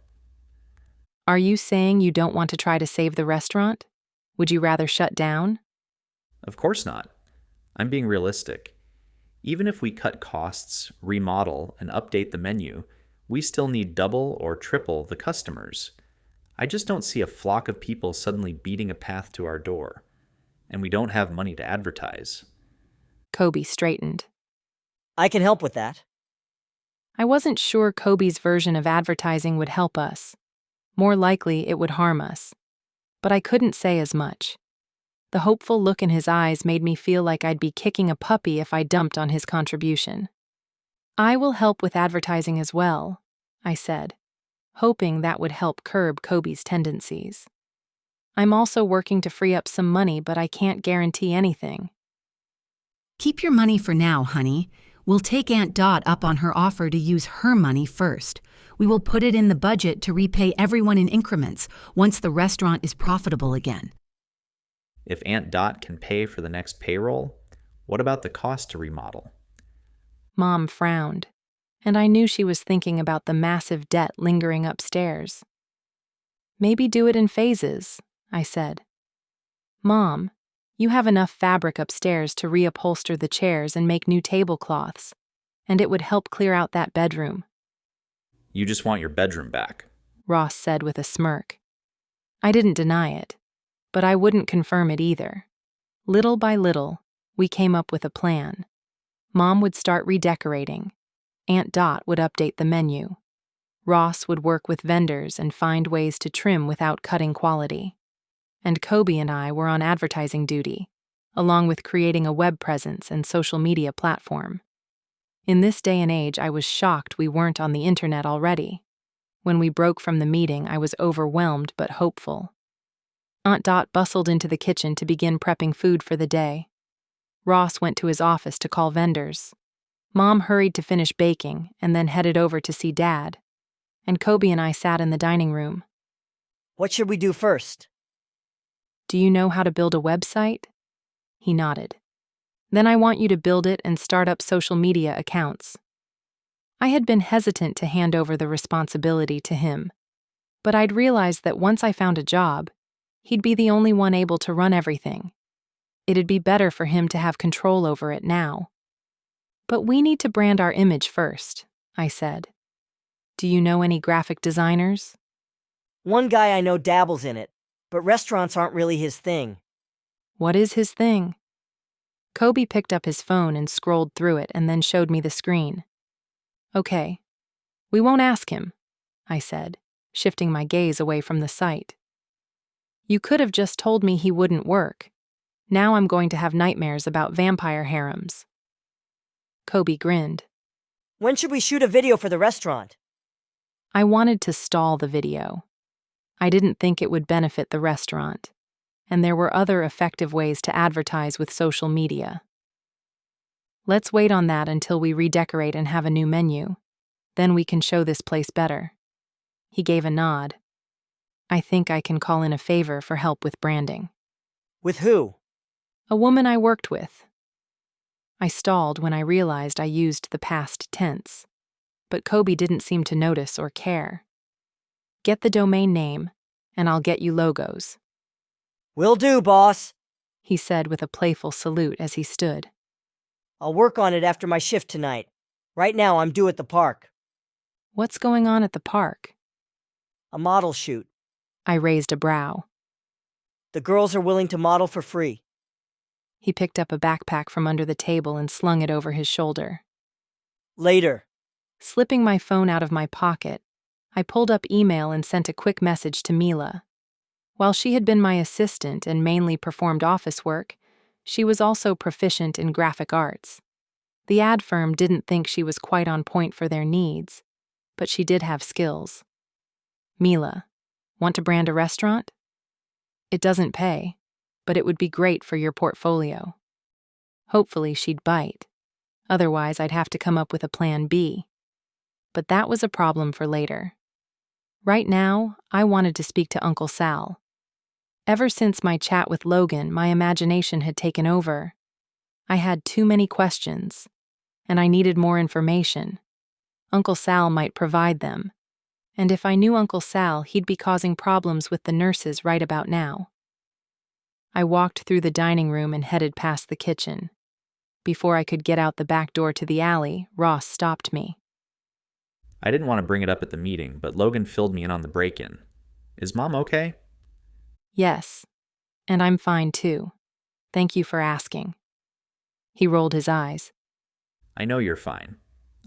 Are you saying you don't want to try to save the restaurant? Would you rather shut down? Of course not. I'm being realistic. Even if we cut costs, remodel, and update the menu, we still need double or triple the customers. I just don't see a flock of people suddenly beating a path to our door. And we don't have money to advertise. Kobe straightened. I can help with that. I wasn't sure Kobe's version of advertising would help us. More likely, it would harm us. But I couldn't say as much. The hopeful look in his eyes made me feel like I'd be kicking a puppy if I dumped on his contribution. I will help with advertising as well, I said, hoping that would help curb Kobe's tendencies. I'm also working to free up some money, but I can't guarantee anything. Keep your money for now, honey. We'll take Aunt Dot up on her offer to use her money first. We will put it in the budget to repay everyone in increments once the restaurant is profitable again. If Aunt Dot can pay for the next payroll, what about the cost to remodel? Mom frowned, and I knew she was thinking about the massive debt lingering upstairs. Maybe do it in phases, I said. Mom, you have enough fabric upstairs to reupholster the chairs and make new tablecloths, and it would help clear out that bedroom. You just want your bedroom back, Ross said with a smirk. I didn't deny it, but I wouldn't confirm it either. Little by little, we came up with a plan. Mom would start redecorating. Aunt Dot would update the menu. Ross would work with vendors and find ways to trim without cutting quality. And Kobe and I were on advertising duty, along with creating a web presence and social media platform. In this day and age, I was shocked we weren't on the internet already. When we broke from the meeting, I was overwhelmed but hopeful. Aunt Dot bustled into the kitchen to begin prepping food for the day. Ross went to his office to call vendors. Mom hurried to finish baking and then headed over to see Dad. And Kobe and I sat in the dining room. What should we do first? Do you know how to build a website? He nodded. Then I want you to build it and start up social media accounts. I had been hesitant to hand over the responsibility to him, but I'd realized that once I found a job, he'd be the only one able to run everything. It'd be better for him to have control over it now. But we need to brand our image first, I said. Do you know any graphic designers? One guy I know dabbles in it, but restaurants aren't really his thing. What is his thing? Kobe picked up his phone and scrolled through it and then showed me the screen. Okay, we won't ask him, I said, shifting my gaze away from the site. You could have just told me he wouldn't work. Now I'm going to have nightmares about vampire harems. Kobe grinned. When should we shoot a video for the restaurant? I wanted to stall the video. I didn't think it would benefit the restaurant, and there were other effective ways to advertise with social media. Let's wait on that until we redecorate and have a new menu. Then we can show this place better. He gave a nod. I think I can call in a favor for help with branding. With who? A woman I worked with. I stalled when I realized I used the past tense, but Kobe didn't seem to notice or care. Get the domain name, and I'll get you logos. Will do, boss, he said with a playful salute as he stood. I'll work on it after my shift tonight. Right now, I'm due at the park. What's going on at the park? A model shoot. I raised a brow. The girls are willing to model for free. He picked up a backpack from under the table and slung it over his shoulder. Later. Slipping my phone out of my pocket, I pulled up email and sent a quick message to Mila. While she had been my assistant and mainly performed office work, she was also proficient in graphic arts. The ad firm didn't think she was quite on point for their needs, but she did have skills. Mila, want to brand a restaurant? It doesn't pay, but it would be great for your portfolio. Hopefully she'd bite. Otherwise, I'd have to come up with a plan B. But that was a problem for later. Right now, I wanted to speak to Uncle Sal. Ever since my chat with Logan, my imagination had taken over. I had too many questions, and I needed more information. Uncle Sal might provide them. And if I knew Uncle Sal, he'd be causing problems with the nurses right about now. I walked through the dining room and headed past the kitchen. Before I could get out the back door to the alley, Ross stopped me. I didn't want to bring it up at the meeting, but Logan filled me in on the break-in. Is Mom okay? Yes, and I'm fine too. Thank you for asking. He rolled his eyes. I know you're fine.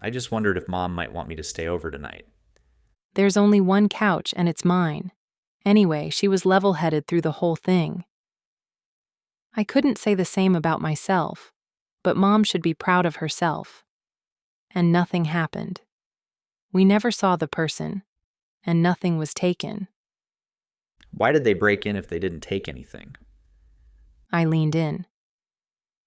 I just wondered if Mom might want me to stay over tonight. There's only one couch and it's mine. Anyway, she was level-headed through the whole thing. I couldn't say the same about myself, but Mom should be proud of herself. And nothing happened. We never saw the person, and nothing was taken. Why did they break in if they didn't take anything? I leaned in.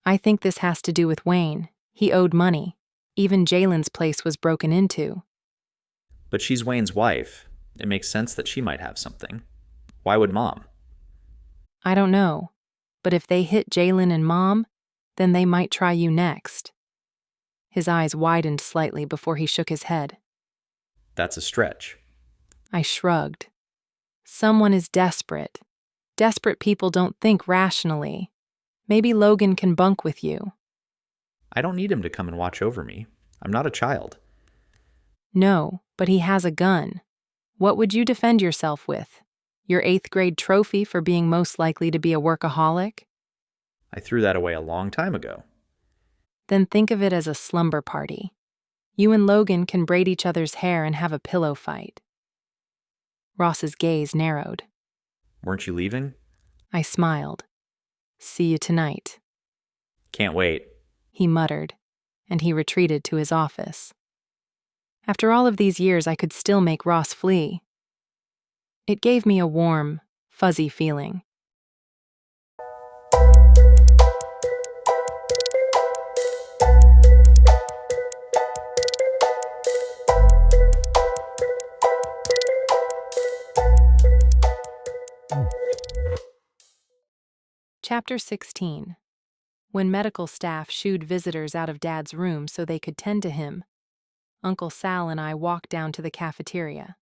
I think this has to do with Wayne. He owed money. Even Jalen's place was broken into. But she's Wayne's wife. It makes sense that she might have something. Why would Mom? I don't know, but if they hit Jalen and Mom, then they might try you next. His eyes widened slightly before he shook his head. That's a stretch. I shrugged. Someone is desperate. Desperate people don't think rationally. Maybe Logan can bunk with you. I don't need him to come and watch over me. I'm not a child. No, but he has a gun. What would you defend yourself with? Your 8th grade trophy for being most likely to be a workaholic? I threw that away a long time ago. Then think of it as a slumber party. You and Logan can braid each other's hair and have a pillow fight. Ross's gaze narrowed. Weren't you leaving? I smiled. See you tonight. Can't wait, he muttered, and he retreated to his office. After all of these years, I could still make Ross flee. It gave me a warm, fuzzy feeling. Chapter 16. When medical staff shooed visitors out of Dad's room so they could tend to him, Uncle Sal and I walked down to the cafeteria.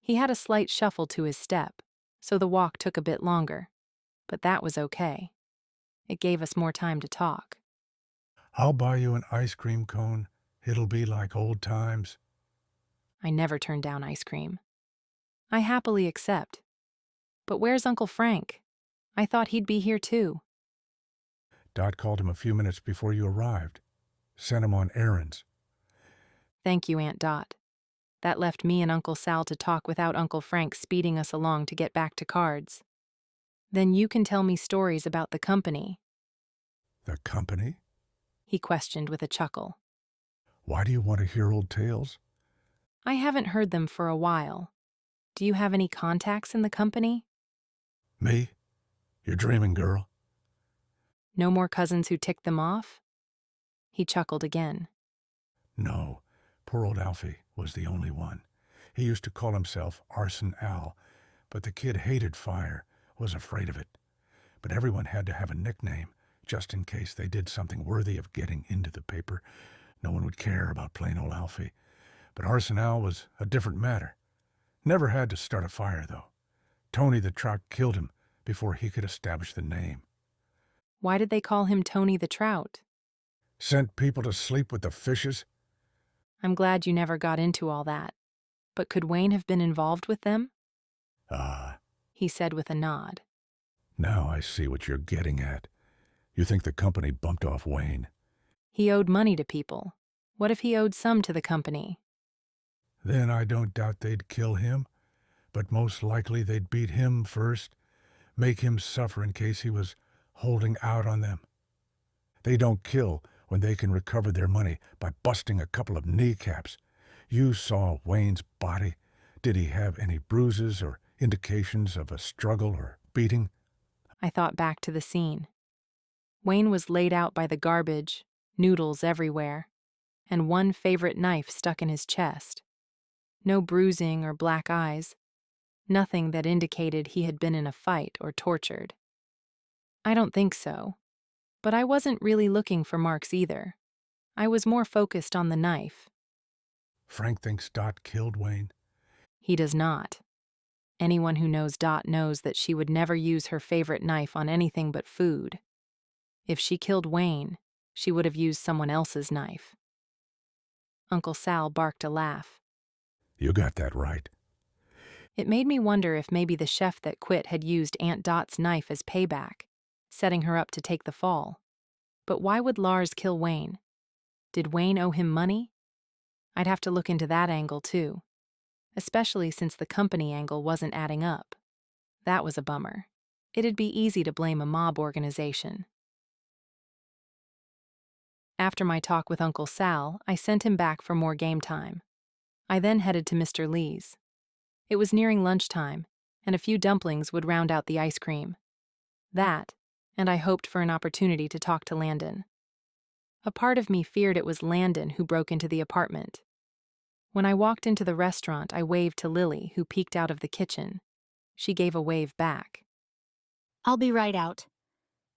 He had a slight shuffle to his step, so the walk took a bit longer, but that was okay. It gave us more time to talk. I'll buy you an ice cream cone. It'll be like old times. I never turn down ice cream. I happily accept. But where's Uncle Frank? I thought he'd be here too. Dot called him a few minutes before you arrived. Sent him on errands. Thank you, Aunt Dot. That left me and Uncle Sal to talk without Uncle Frank speeding us along to get back to cards. Then you can tell me stories about the company. The company? He questioned with a chuckle. Why do you want to hear old tales? I haven't heard them for a while. Do you have any contacts in the company? Me? You're dreaming, girl. No more cousins who ticked them off? He chuckled again. No, poor old Alfie was the only one. He used to call himself Arson Al, but the kid hated fire, was afraid of it. But everyone had to have a nickname, just in case they did something worthy of getting into the paper. No one would care about plain old Alfie. But Arson Al was a different matter. Never had to start a fire, though. Tony the Trout killed him before he could establish the name. Why did they call him Tony the Trout? Sent people to sleep with the fishes? I'm glad you never got into all that. But could Wayne have been involved with them? He said with a nod. Now I see what you're getting at. You think the company bumped off Wayne. He owed money to people. What if he owed some to the company? Then I don't doubt they'd kill him, but most likely they'd beat him first, make him suffer in case he was holding out on them. They don't kill when they can recover their money by busting a couple of kneecaps. You saw Wayne's body. Did he have any bruises or indications of a struggle or beating? I thought back to the scene. Wayne was laid out by the garbage, noodles everywhere, and one favorite knife stuck in his chest. No bruising or black eyes. Nothing that indicated he had been in a fight or tortured. I don't think so. But I wasn't really looking for marks either. I was more focused on the knife. Frank thinks Dot killed Wayne. He does not. Anyone who knows Dot knows that she would never use her favorite knife on anything but food. If she killed Wayne, she would have used someone else's knife. Uncle Sal barked a laugh. You got that right. It made me wonder if maybe the chef that quit had used Aunt Dot's knife as payback, setting her up to take the fall. But why would Lars kill Wayne? Did Wayne owe him money? I'd have to look into that angle too, especially since the company angle wasn't adding up. That was a bummer. It'd be easy to blame a mob organization. After my talk with Uncle Sal, I sent him back for more game time. I then headed to Mr. Lee's. It was nearing lunchtime, and a few dumplings would round out the ice cream. That, and I hoped for an opportunity to talk to Landon. A part of me feared it was Landon who broke into the apartment. When I walked into the restaurant, I waved to Lily, who peeked out of the kitchen. She gave a wave back. I'll be right out,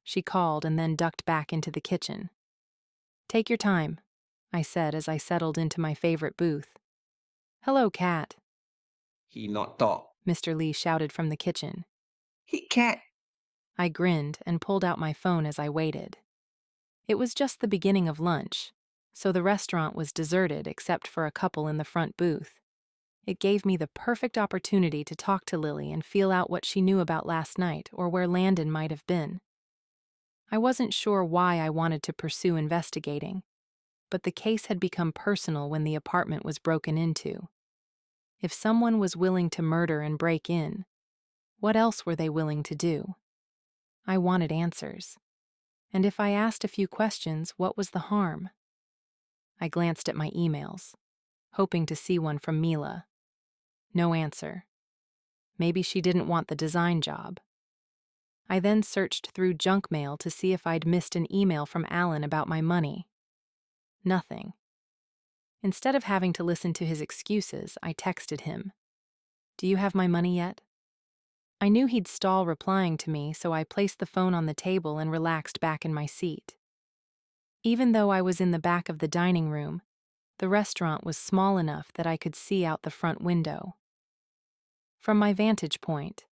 she called and then ducked back into the kitchen. Take your time, I said as I settled into my favorite booth. Hello, Cat. He not talk. Mr. Lee shouted from the kitchen. He cat. I grinned and pulled out my phone as I waited. It was just the beginning of lunch, so the restaurant was deserted except for a couple in the front booth. It gave me the perfect opportunity to talk to Lily and feel out what she knew about last night or where Landon might have been. I wasn't sure why I wanted to pursue investigating, but the case had become personal when the apartment was broken into. If someone was willing to murder and break in, what else were they willing to do? I wanted answers. And if I asked a few questions, what was the harm? I glanced at my emails, hoping to see one from Mila. No answer. Maybe she didn't want the design job. I then searched through junk mail to see if I'd missed an email from Alan about my money. Nothing. Instead of having to listen to his excuses, I texted him. Do you have my money yet? I knew he'd stall replying to me, so I placed the phone on the table and relaxed back in my seat. Even though I was in the back of the dining room, the restaurant was small enough that I could see out the front window. From my vantage point,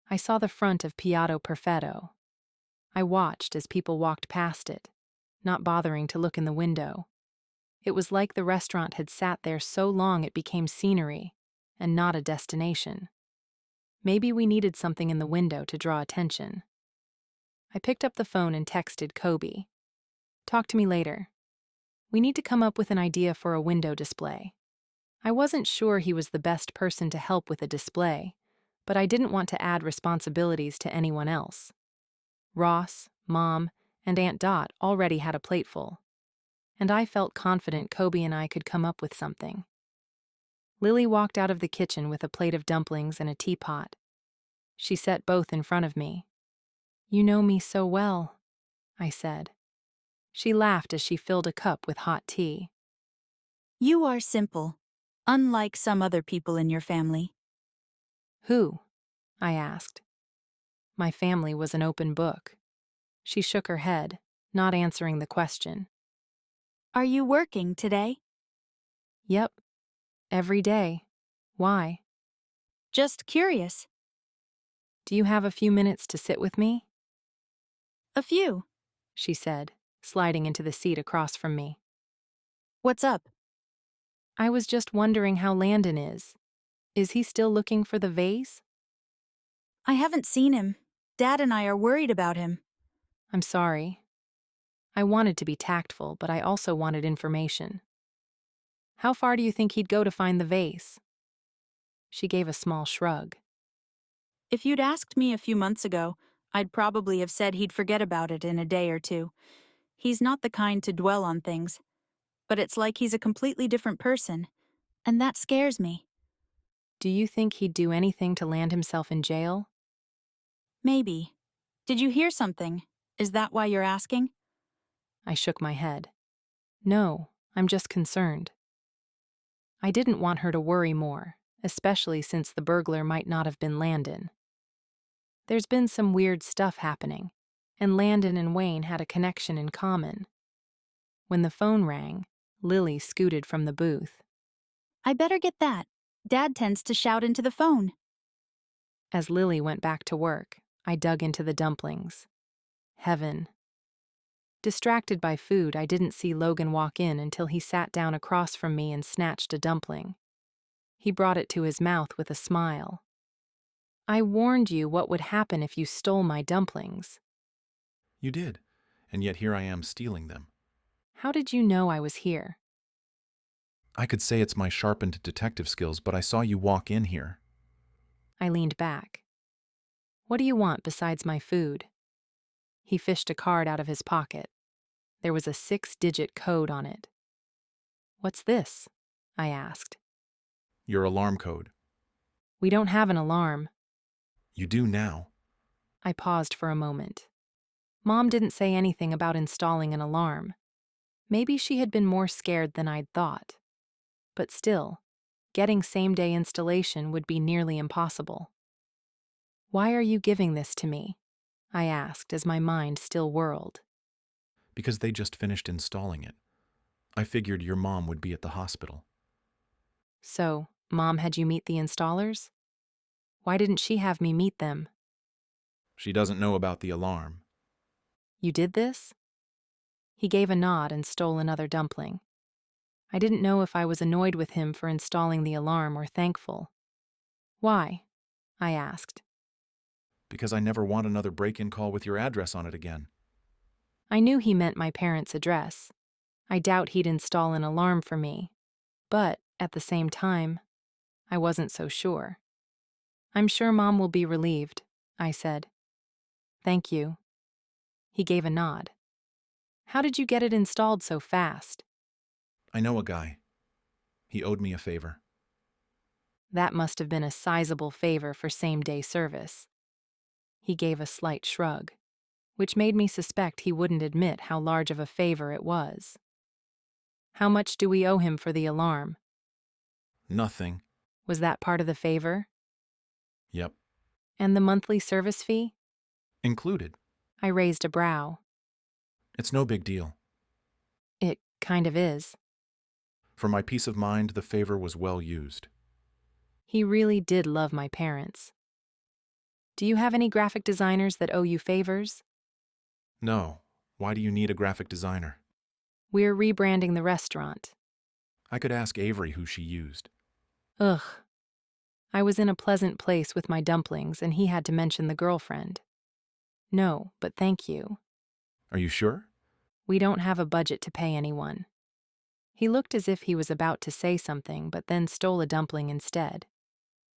I saw the front of Piatto Perfetto. I watched as people walked past it, not bothering to look in the window. It was like the restaurant had sat there so long it became scenery, and not a destination. Maybe we needed something in the window to draw attention. I picked up the phone and texted Kobe. Talk to me later. We need to come up with an idea for a window display. I wasn't sure he was the best person to help with a display, but I didn't want to add responsibilities to anyone else. Ross, Mom, and Aunt Dot already had a plateful, and I felt confident Kobe and I could come up with something. Lily walked out of the kitchen with a plate of dumplings and a teapot. She set both in front of me. You know me so well, I said. She laughed as she filled a cup with hot tea. You are simple, unlike some other people in your family. Who? I asked. My family was an open book. She shook her head, not answering the question. Are you working today? Yep. Every day. Why? Just curious. Do you have a few minutes to sit with me? A few, she said, sliding into the seat across from me. What's up? I was just wondering how Landon is. Is he still looking for the vase? I haven't seen him. Dad and I are worried about him. I'm sorry. I wanted to be tactful, but I also wanted information. How far do you think he'd go to find the vase? She gave a small shrug. If you'd asked me a few months ago, I'd probably have said he'd forget about it in a day or two. He's not the kind to dwell on things, but it's like he's a completely different person, and that scares me. Do you think he'd do anything to land himself in jail? Maybe. Did you hear something? Is that why you're asking? I shook my head. No, I'm just concerned. I didn't want her to worry more, especially since the burglar might not have been Landon. There's been some weird stuff happening, and Landon and Wayne had a connection in common. When the phone rang, Lily scooted from the booth. I better get that. Dad tends to shout into the phone. As Lily went back to work, I dug into the dumplings. Heaven. Distracted by food, I didn't see Logan walk in until he sat down across from me and snatched a dumpling. He brought it to his mouth with a smile. I warned you what would happen if you stole my dumplings. You did, and yet here I am stealing them. How did you know I was here? I could say it's my sharpened detective skills, but I saw you walk in here. I leaned back. What do you want besides my food? He fished a card out of his pocket. There was a 6-digit code on it. What's this? I asked. Your alarm code. We don't have an alarm. You do now. I paused for a moment. Mom didn't say anything about installing an alarm. Maybe she had been more scared than I'd thought. But still, getting same-day installation would be nearly impossible. Why are you giving this to me? I asked as my mind still whirled. Because they just finished installing it. I figured your mom would be at the hospital. So, Mom had you meet the installers? Why didn't she have me meet them? She doesn't know about the alarm. You did this? He gave a nod and stole another dumpling. I didn't know if I was annoyed with him for installing the alarm or thankful. Why? I asked. Because I never want another break-in call with your address on it again. I knew he meant my parents' address. I doubt he'd install an alarm for me. But, at the same time, I wasn't so sure. I'm sure Mom will be relieved, I said. Thank you. He gave a nod. How did you get it installed so fast? I know a guy. He owed me a favor. That must have been a sizable favor for same-day service. He gave a slight shrug, which made me suspect he wouldn't admit how large of a favor it was. How much do we owe him for the alarm? Nothing. Was that part of the favor? Yep. And the monthly service fee? Included. I raised a brow. It's no big deal. It kind of is. For my peace of mind, the favor was well used. He really did love my parents. Do you have any graphic designers that owe you favors? No. Why do you need a graphic designer? We're rebranding the restaurant. I could ask Avery who she used. Ugh. I was in a pleasant place with my dumplings, and he had to mention the girlfriend. No, but thank you. Are you sure? We don't have a budget to pay anyone. He looked as if he was about to say something, but then stole a dumpling instead.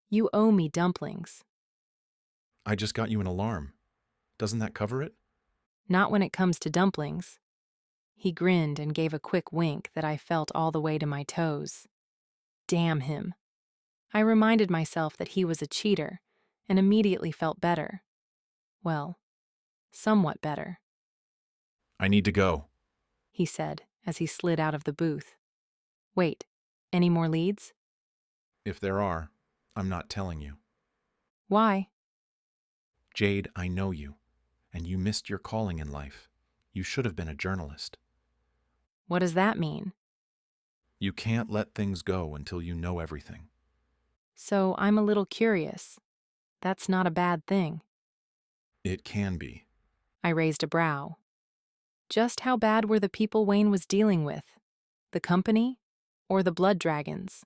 You owe me dumplings. I just got you an alarm. Doesn't that cover it? Not when it comes to dumplings. He grinned and gave a quick wink that I felt all the way to my toes. Damn him. I reminded myself that he was a cheater and immediately felt better. Well, somewhat better. I need to go, he said as he slid out of the booth. Wait, any more leads? If there are, I'm not telling you. Why? Jade, I know you, and you missed your calling in life. You should have been a journalist. What does that mean? You can't let things go until you know everything. So I'm a little curious. That's not a bad thing. It can be. I raised a brow. Just how bad were the people Wayne was dealing with? The company or the blood dragons?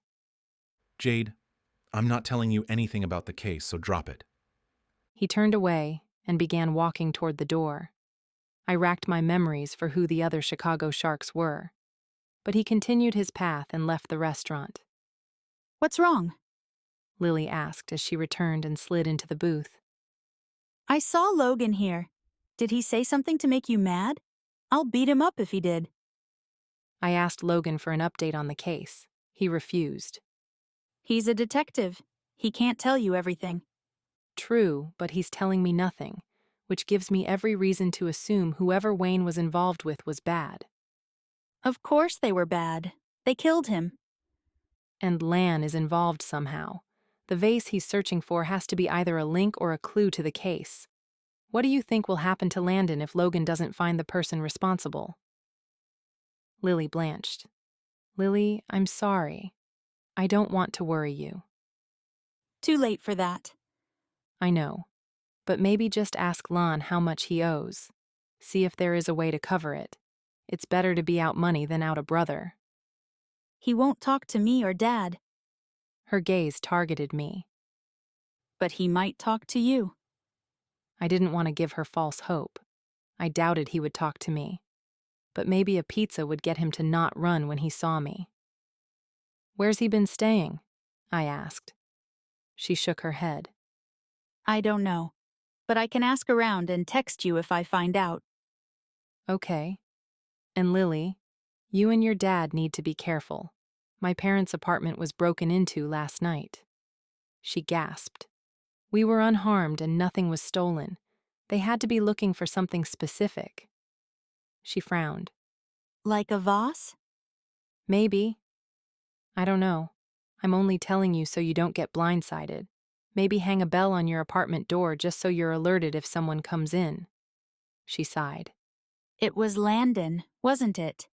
Jade, I'm not telling you anything about the case, so drop it. He turned away and began walking toward the door. I racked my memories for who the other Chicago Sharks were, but he continued his path and left the restaurant. What's wrong? Lily asked as she returned and slid into the booth. I saw Logan here. Did he say something to make you mad? I'll beat him up if he did. I asked Logan for an update on the case. He refused. He's a detective. He can't tell you everything. True, but he's telling me nothing, which gives me every reason to assume whoever Wayne was involved with was bad. Of course they were bad. They killed him. And Lan is involved somehow. The vase he's searching for has to be either a link or a clue to the case. What do you think will happen to Landon if Logan doesn't find the person responsible? Lily blanched. Lily, I'm sorry. I don't want to worry you. Too late for that. I know. But maybe just ask Lon how much he owes. See if there is a way to cover it. It's better to be out money than out a brother. He won't talk to me or Dad. Her gaze targeted me. But he might talk to you. I didn't want to give her false hope. I doubted he would talk to me. But maybe a pizza would get him to not run when he saw me. Where's he been staying? I asked. She shook her head. I don't know. But I can ask around and text you if I find out. Okay. And Lily, you and your dad need to be careful. My parents' apartment was broken into last night. She gasped. We were unharmed and nothing was stolen. They had to be looking for something specific. She frowned. Like a vase? Maybe. I don't know. I'm only telling you so you don't get blindsided. Maybe hang a bell on your apartment door just so you're alerted if someone comes in. She sighed. It was Landon, wasn't it?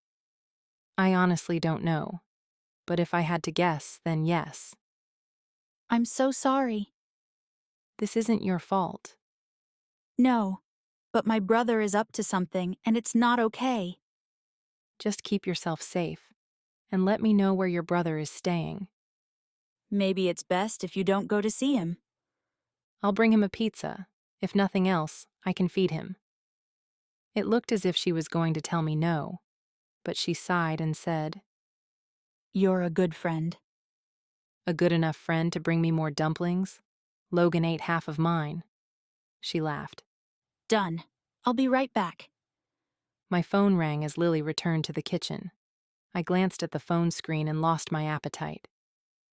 I honestly don't know. But if I had to guess, then yes. I'm so sorry. This isn't your fault. No, but my brother is up to something, and it's not okay. Just keep yourself safe, and let me know where your brother is staying. Maybe it's best if you don't go to see him. I'll bring him a pizza. If nothing else, I can feed him. It looked as if she was going to tell me no, but she sighed and said, You're a good friend. A good enough friend to bring me more dumplings? Logan ate half of mine. She laughed. Done. I'll be right back. My phone rang as Lily returned to the kitchen. I glanced at the phone screen and lost my appetite.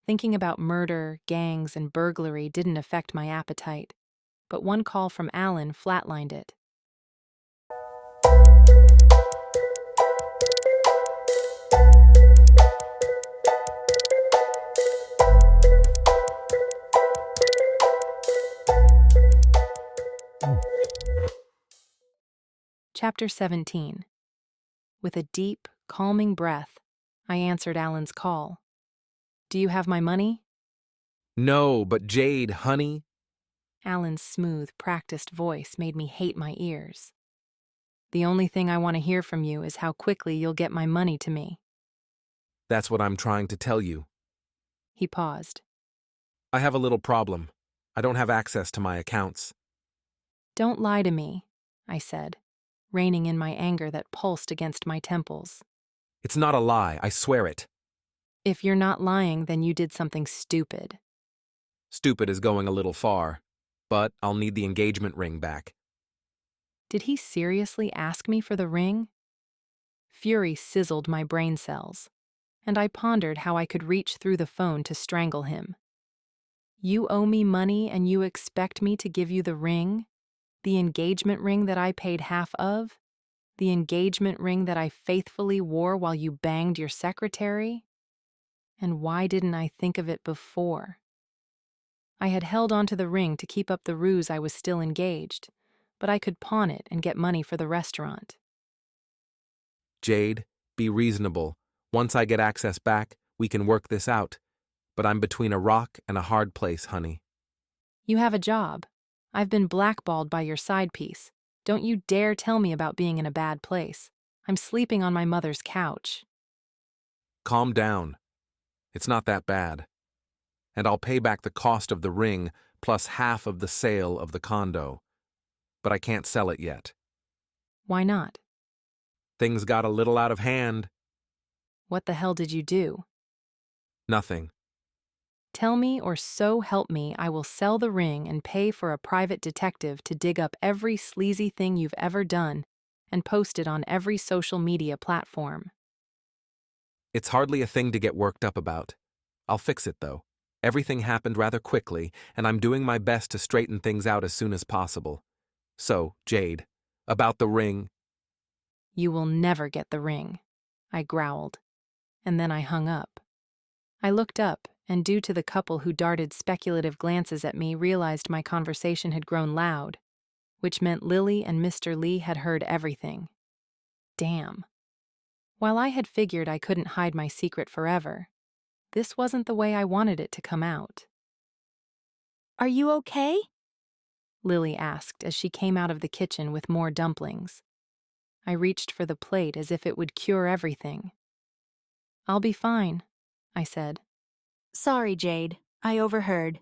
Thinking about murder, gangs, and burglary didn't affect my appetite, but one call from Alan flatlined it. Chapter 17. With a deep, calming breath, I answered Alan's call. Do you have my money? No, but Jade, honey. Alan's smooth, practiced voice made me hate my ears. The only thing I want to hear from you is how quickly you'll get my money to me. That's what I'm trying to tell you. He paused. I have a little problem. I don't have access to my accounts. Don't lie to me, I said, reining in my anger that pulsed against my temples. It's not a lie, I swear it. If you're not lying, then you did something stupid. Stupid is going a little far, but I'll need the engagement ring back. Did he seriously ask me for the ring? Fury sizzled my brain cells, and I pondered how I could reach through the phone to strangle him. You owe me money and you expect me to give you the ring? The engagement ring that I paid half of? The engagement ring that I faithfully wore while you banged your secretary? And why didn't I think of it before? I had held onto the ring to keep up the ruse I was still engaged, but I could pawn it and get money for the restaurant. Jade, be reasonable. Once I get access back, we can work this out. But I'm between a rock and a hard place, honey. You have a job. I've been blackballed by your side piece. Don't you dare tell me about being in a bad place. I'm sleeping on my mother's couch. Calm down. It's not that bad. And I'll pay back the cost of the ring plus half of the sale of the condo. But I can't sell it yet. Why not? Things got a little out of hand. What the hell did you do? Nothing. Tell me, or so help me, I will sell the ring and pay for a private detective to dig up every sleazy thing you've ever done and posted on every social media platform. It's hardly a thing to get worked up about. I'll fix it, though. Everything happened rather quickly, and I'm doing my best to straighten things out as soon as possible. So, Jade, about the ring. You will never get the ring, I growled, and then I hung up. I looked up, and due to the couple who darted speculative glances at me, realized my conversation had grown loud, which meant Lily and Mr. Lee had heard everything. Damn. While I had figured I couldn't hide my secret forever, this wasn't the way I wanted it to come out. Are you okay? Lily asked as she came out of the kitchen with more dumplings. I reached for the plate as if it would cure everything. I'll be fine, I said. Sorry, Jade. I overheard.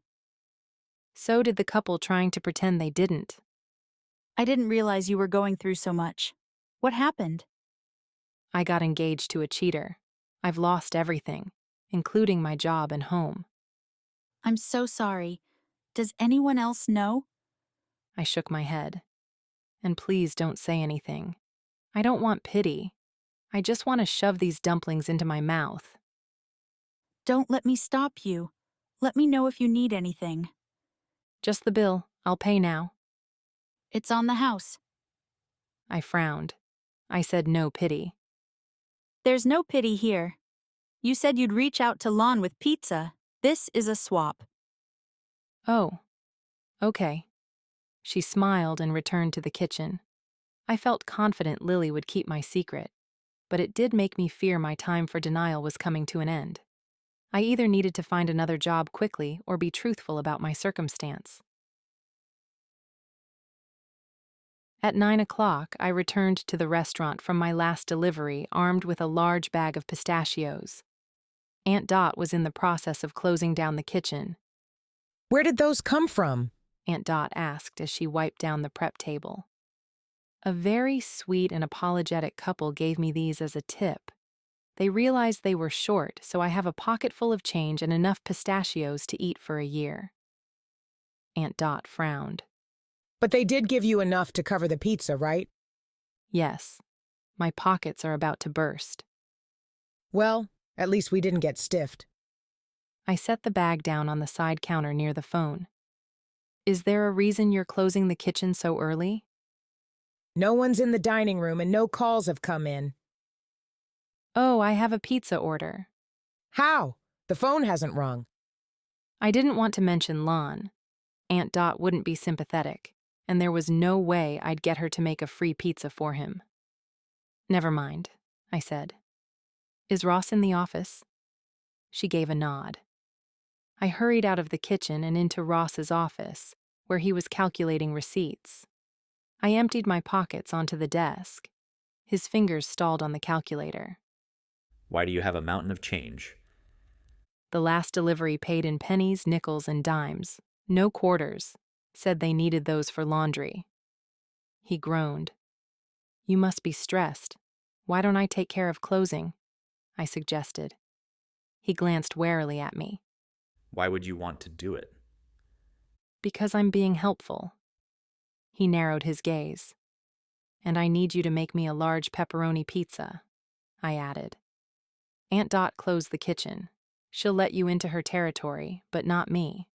So did the couple trying to pretend they didn't. I didn't realize you were going through so much. What happened? I got engaged to a cheater. I've lost everything, including my job and home. I'm so sorry. Does anyone else know? I shook my head. And please don't say anything. I don't want pity. I just want to shove these dumplings into my mouth. Don't let me stop you. Let me know if you need anything. Just the bill. I'll pay now. It's on the house. I frowned. I said no pity. There's no pity here. You said you'd reach out to Lon with pizza. This is a swap. Oh, okay. She smiled and returned to the kitchen. I felt confident Lily would keep my secret, but it did make me fear my time for denial was coming to an end. I either needed to find another job quickly or be truthful about my circumstance. At 9 o'clock, I returned to the restaurant from my last delivery armed with a large bag of pistachios. Aunt Dot was in the process of closing down the kitchen. Where did those come from? Aunt Dot asked as she wiped down the prep table. A very sweet and apologetic couple gave me these as a tip. They realized they were short, so I have a pocket full of change and enough pistachios to eat for a year. Aunt Dot frowned. But they did give you enough to cover the pizza, right? Yes. My pockets are about to burst. Well, at least we didn't get stiffed. I set the bag down on the side counter near the phone. Is there a reason you're closing the kitchen so early? No one's in the dining room and no calls have come in. Oh, I have a pizza order. How? The phone hasn't rung. I didn't want to mention Lon. Aunt Dot wouldn't be sympathetic, and there was no way I'd get her to make a free pizza for him. Never mind, I said. Is Ross in the office? She gave a nod. I hurried out of the kitchen and into Ross's office, where he was calculating receipts. I emptied my pockets onto the desk. His fingers stalled on the calculator. Why do you have a mountain of change? The last delivery paid in pennies, nickels, and dimes. No quarters. Said they needed those for laundry. He groaned. You must be stressed. Why don't I take care of closing? I suggested. He glanced warily at me. Why would you want to do it? Because I'm being helpful. He narrowed his gaze. And I need you to make me a large pepperoni pizza, I added. Aunt Dot closed the kitchen. She'll let you into her territory, but not me.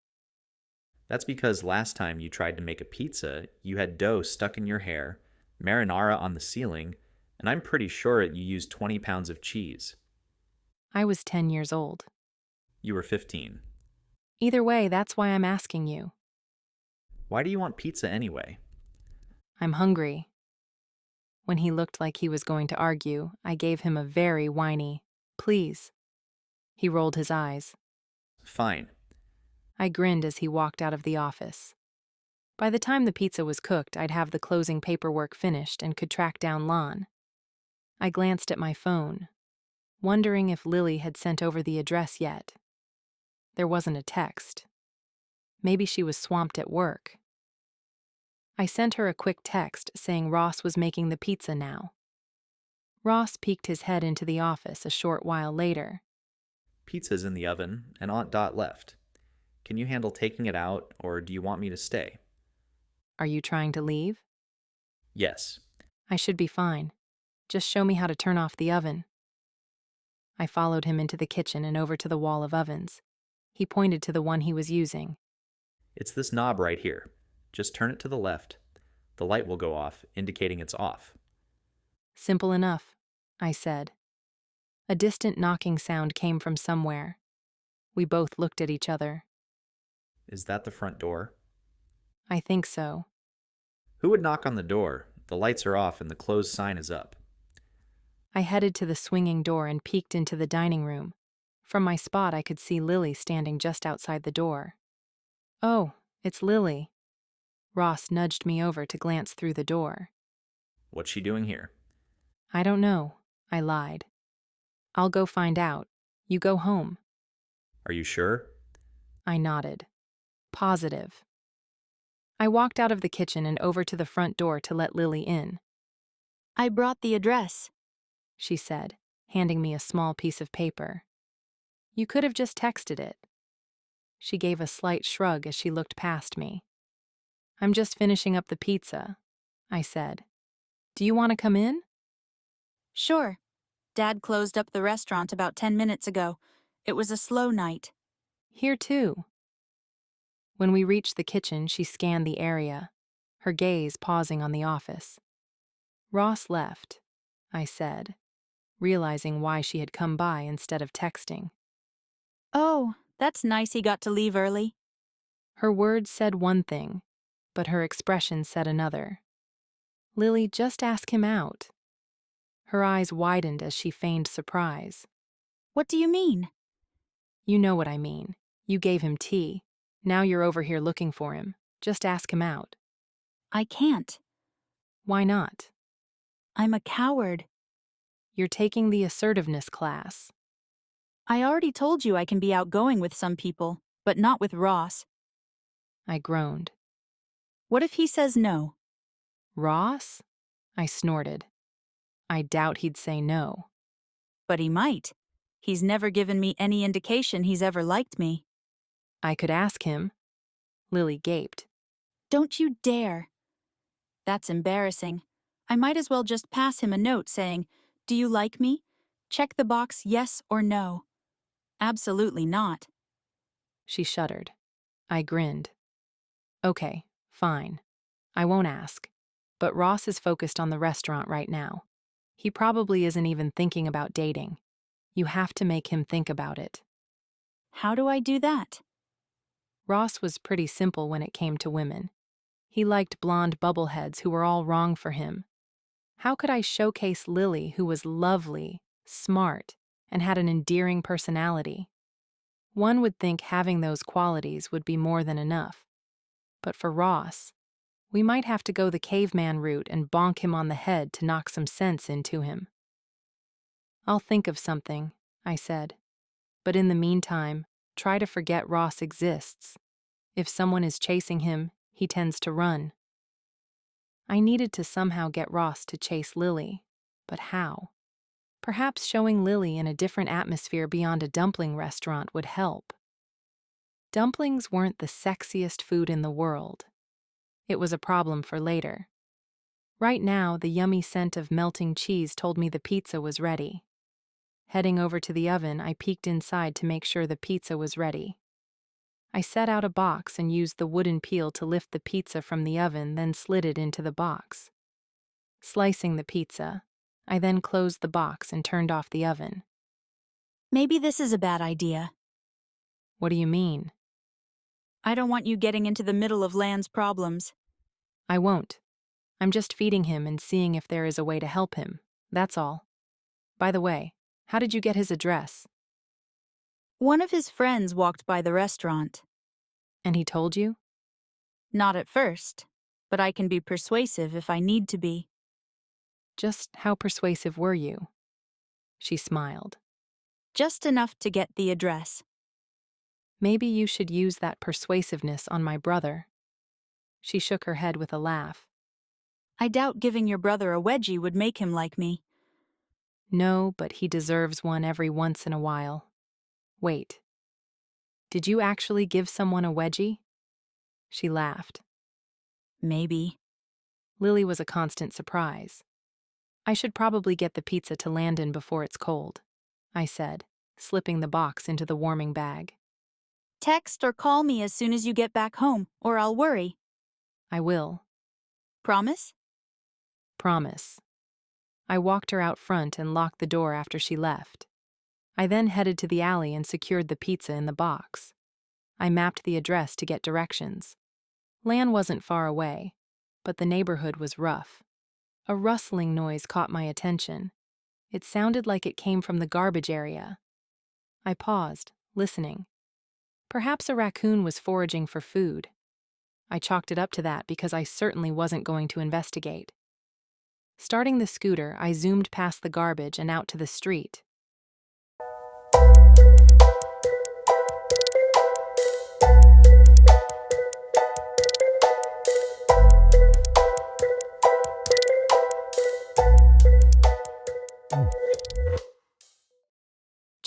That's because last time you tried to make a pizza, you had dough stuck in your hair, marinara on the ceiling, and I'm pretty sure you used 20 pounds of cheese. I was 10 years old. You were 15. Either way, that's why I'm asking you. Why do you want pizza anyway? I'm hungry. When he looked like he was going to argue, I gave him a very whiny, please. He rolled his eyes. Fine. I grinned as he walked out of the office. By the time the pizza was cooked, I'd have the closing paperwork finished and could track down Lon. I glanced at my phone, wondering if Lily had sent over the address yet. There wasn't a text. Maybe she was swamped at work. I sent her a quick text saying Ross was making the pizza now. Ross peeked his head into the office a short while later. Pizza's in the oven, and Aunt Dot left. Can you handle taking it out, or do you want me to stay? Are you trying to leave? Yes. I should be fine. Just show me how to turn off the oven. I followed him into the kitchen and over to the wall of ovens. He pointed to the one he was using. It's this knob right here. Just turn it to the left. The light will go off, indicating it's off. Simple enough, I said. A distant knocking sound came from somewhere. We both looked at each other. Is that the front door? I think so. Who would knock on the door? The lights are off and the closed sign is up. I headed to the swinging door and peeked into the dining room. From my spot, I could see Lily standing just outside the door. Oh, it's Lily. Ross nudged me over to glance through the door. What's she doing here? I don't know, I lied. I'll go find out. You go home. Are you sure? I nodded. Positive. I walked out of the kitchen and over to the front door to let Lily in. I brought the address, she said, handing me a small piece of paper. You could have just texted it. She gave a slight shrug as she looked past me. I'm just finishing up the pizza, I said. Do you want to come in? Sure. Dad closed up the restaurant about 10 minutes ago. It was a slow night. Here too. When we reached the kitchen, she scanned the area, her gaze pausing on the office. Ross left, I said, realizing why she had come by instead of texting. Oh, that's nice he got to leave early. Her words said one thing, but her expression said another. Lily, just ask him out. Her eyes widened as she feigned surprise. What do you mean? You know what I mean. You gave him tea. Now you're over here looking for him. Just ask him out. I can't. Why not? I'm a coward. You're taking the assertiveness class. I already told you I can be outgoing with some people, but not with Ross. I groaned. What if he says no? Ross? I snorted. I doubt he'd say no. But he might. He's never given me any indication he's ever liked me. I could ask him. Lily gaped. Don't you dare. That's embarrassing. I might as well just pass him a note saying, "Do you like me? Check the box yes or no." Absolutely not. She shuddered. I grinned. Okay, fine. I won't ask. But Ross is focused on the restaurant right now. He probably isn't even thinking about dating. You have to make him think about it. How do I do that? Ross was pretty simple when it came to women. He liked blonde bubbleheads who were all wrong for him. How could I showcase Lily, who was lovely, smart, and had an endearing personality? One would think having those qualities would be more than enough. But for Ross, we might have to go the caveman route and bonk him on the head to knock some sense into him. I'll think of something, I said. But in the meantime, try to forget Ross exists. If someone is chasing him, he tends to run. I needed to somehow get Ross to chase Lily, but how? Perhaps showing Lily in a different atmosphere beyond a dumpling restaurant would help. Dumplings weren't the sexiest food in the world. It was a problem for later. Right now, the yummy scent of melting cheese told me the pizza was ready. Heading over to the oven, I peeked inside to make sure the pizza was ready. I set out a box and used the wooden peel to lift the pizza from the oven, then slid it into the box. Slicing the pizza, I then closed the box and turned off the oven. Maybe this is a bad idea. What do you mean? I don't want you getting into the middle of Lan's problems. I won't. I'm just feeding him and seeing if there is a way to help him. That's all. By the way, how did you get his address? One of his friends walked by the restaurant. And he told you? Not at first, but I can be persuasive if I need to be. Just how persuasive were you? She smiled. Just enough to get the address. Maybe you should use that persuasiveness on my brother. She shook her head with a laugh. I doubt giving your brother a wedgie would make him like me. No, but he deserves one every once in a while. Wait. Did you actually give someone a wedgie? She laughed. Maybe. Lily was a constant surprise. I should probably get the pizza to Landon before it's cold, I said, slipping the box into the warming bag. Text or call me as soon as you get back home, or I'll worry. I will. Promise? Promise. I walked her out front and locked the door after she left. I then headed to the alley and secured the pizza in the box. I mapped the address to get directions. Lan wasn't far away, but the neighborhood was rough. A rustling noise caught my attention. It sounded like it came from the garbage area. I paused, listening. Perhaps a raccoon was foraging for food. I chalked it up to that because I certainly wasn't going to investigate. Starting the scooter, I zoomed past the garbage and out to the street.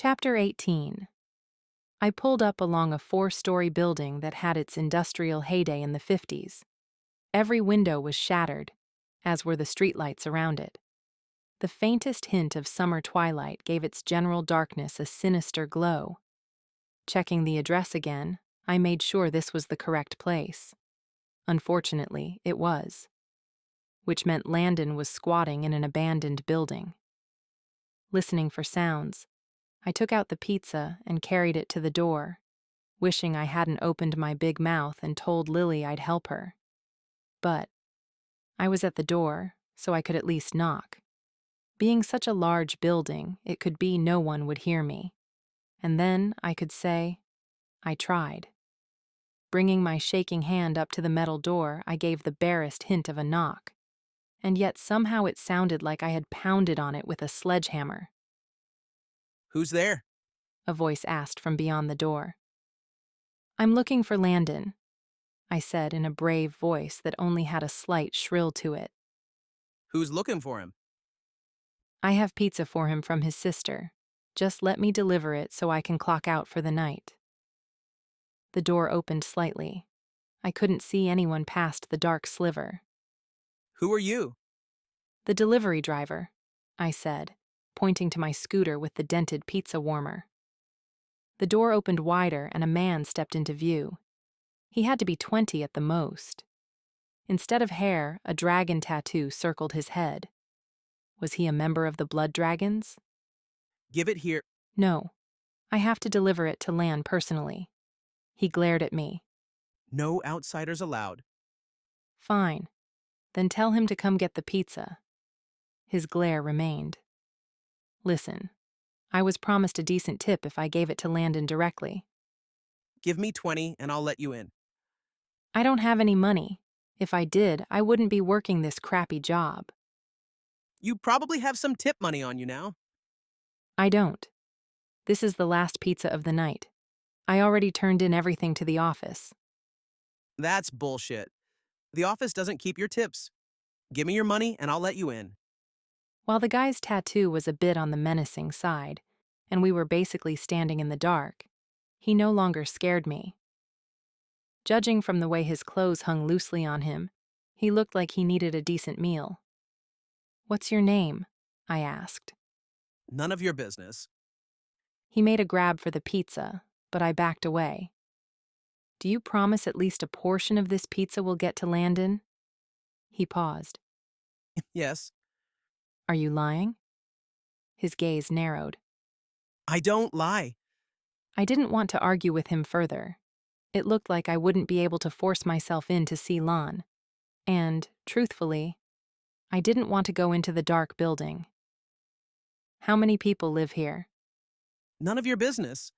Chapter 18. I pulled up along a 4-story building that had its industrial heyday in the 50s. Every window was shattered, as were the streetlights around it. The faintest hint of summer twilight gave its general darkness a sinister glow. Checking the address again, I made sure this was the correct place. Unfortunately, it was. Which meant Landon was squatting in an abandoned building. Listening for sounds, I took out the pizza and carried it to the door, wishing I hadn't opened my big mouth and told Lily I'd help her. But I was at the door, so I could at least knock. Being such a large building, it could be no one would hear me. And then I could say, I tried. Bringing my shaking hand up to the metal door, I gave the barest hint of a knock. And yet somehow it sounded like I had pounded on it with a sledgehammer. Who's there? A voice asked from beyond the door. I'm looking for Landon, I said in a brave voice that only had a slight shrill to it. Who's looking for him? I have pizza for him from his sister. Just let me deliver it so I can clock out for the night. The door opened slightly. I couldn't see anyone past the dark sliver. Who are you? The delivery driver, I said, pointing to my scooter with the dented pizza warmer. The door opened wider and a man stepped into view. He had to be 20 at the most. Instead of hair, a dragon tattoo circled his head. Was he a member of the Blood Dragons? Give it here. No. I have to deliver it to Lan personally. He glared at me. No outsiders allowed. Fine. Then tell him to come get the pizza. His glare remained. Listen, I was promised a decent tip if I gave it to Landon directly. Give me 20 and I'll let you in. I don't have any money. If I did, I wouldn't be working this crappy job. You probably have some tip money on you now. I don't. This is the last pizza of the night. I already turned in everything to the office. That's bullshit. The office doesn't keep your tips. Give me your money and I'll let you in. While the guy's tattoo was a bit on the menacing side, and we were basically standing in the dark, he no longer scared me. Judging from the way his clothes hung loosely on him, he looked like he needed a decent meal. What's your name? I asked. None of your business. He made a grab for the pizza, but I backed away. Do you promise at least a portion of this pizza will get to Landon? He paused. Yes. Are you lying? His gaze narrowed. I don't lie. I didn't want to argue with him further. It looked like I wouldn't be able to force myself in to see Lan. And, truthfully, I didn't want to go into the dark building. How many people live here? None of your business.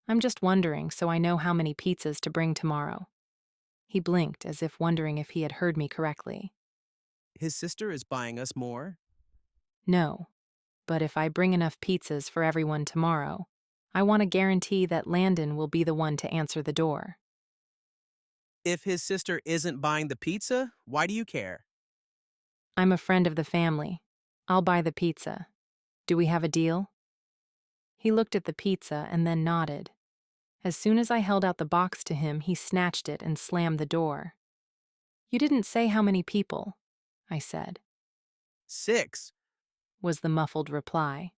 I'm just wondering so I know how many pizzas to bring tomorrow. He blinked as if wondering if he had heard me correctly. His sister is buying us more? No, but if I bring enough pizzas for everyone tomorrow, I want to guarantee that Landon will be the one to answer the door. If his sister isn't buying the pizza, why do you care? I'm a friend of the family. I'll buy the pizza. Do we have a deal? He looked at the pizza and then nodded. As soon as I held out the box to him, he snatched it and slammed the door. You didn't say how many people, I said. 6. was the muffled reply.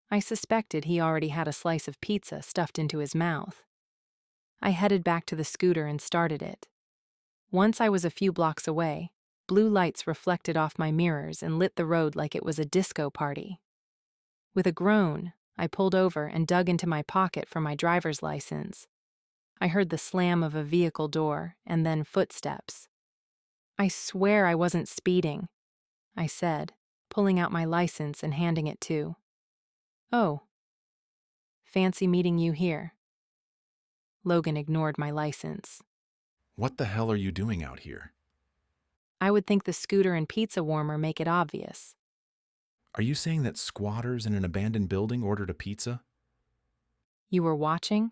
I suspected he already had a slice of pizza stuffed into his mouth. I headed back to the scooter and started it. Once I was a few blocks away, blue lights reflected off my mirrors and lit the road like it was a disco party. With a groan, I pulled over and dug into my pocket for my driver's license. I heard the slam of a vehicle door and then footsteps. "I swear I wasn't speeding," I said, pulling out my license and handing it to. "Oh. Fancy meeting you here." Logan ignored my license. What the hell are you doing out here? I would think the scooter and pizza warmer make it obvious. Are you saying that squatters in an abandoned building ordered a pizza? You were watching?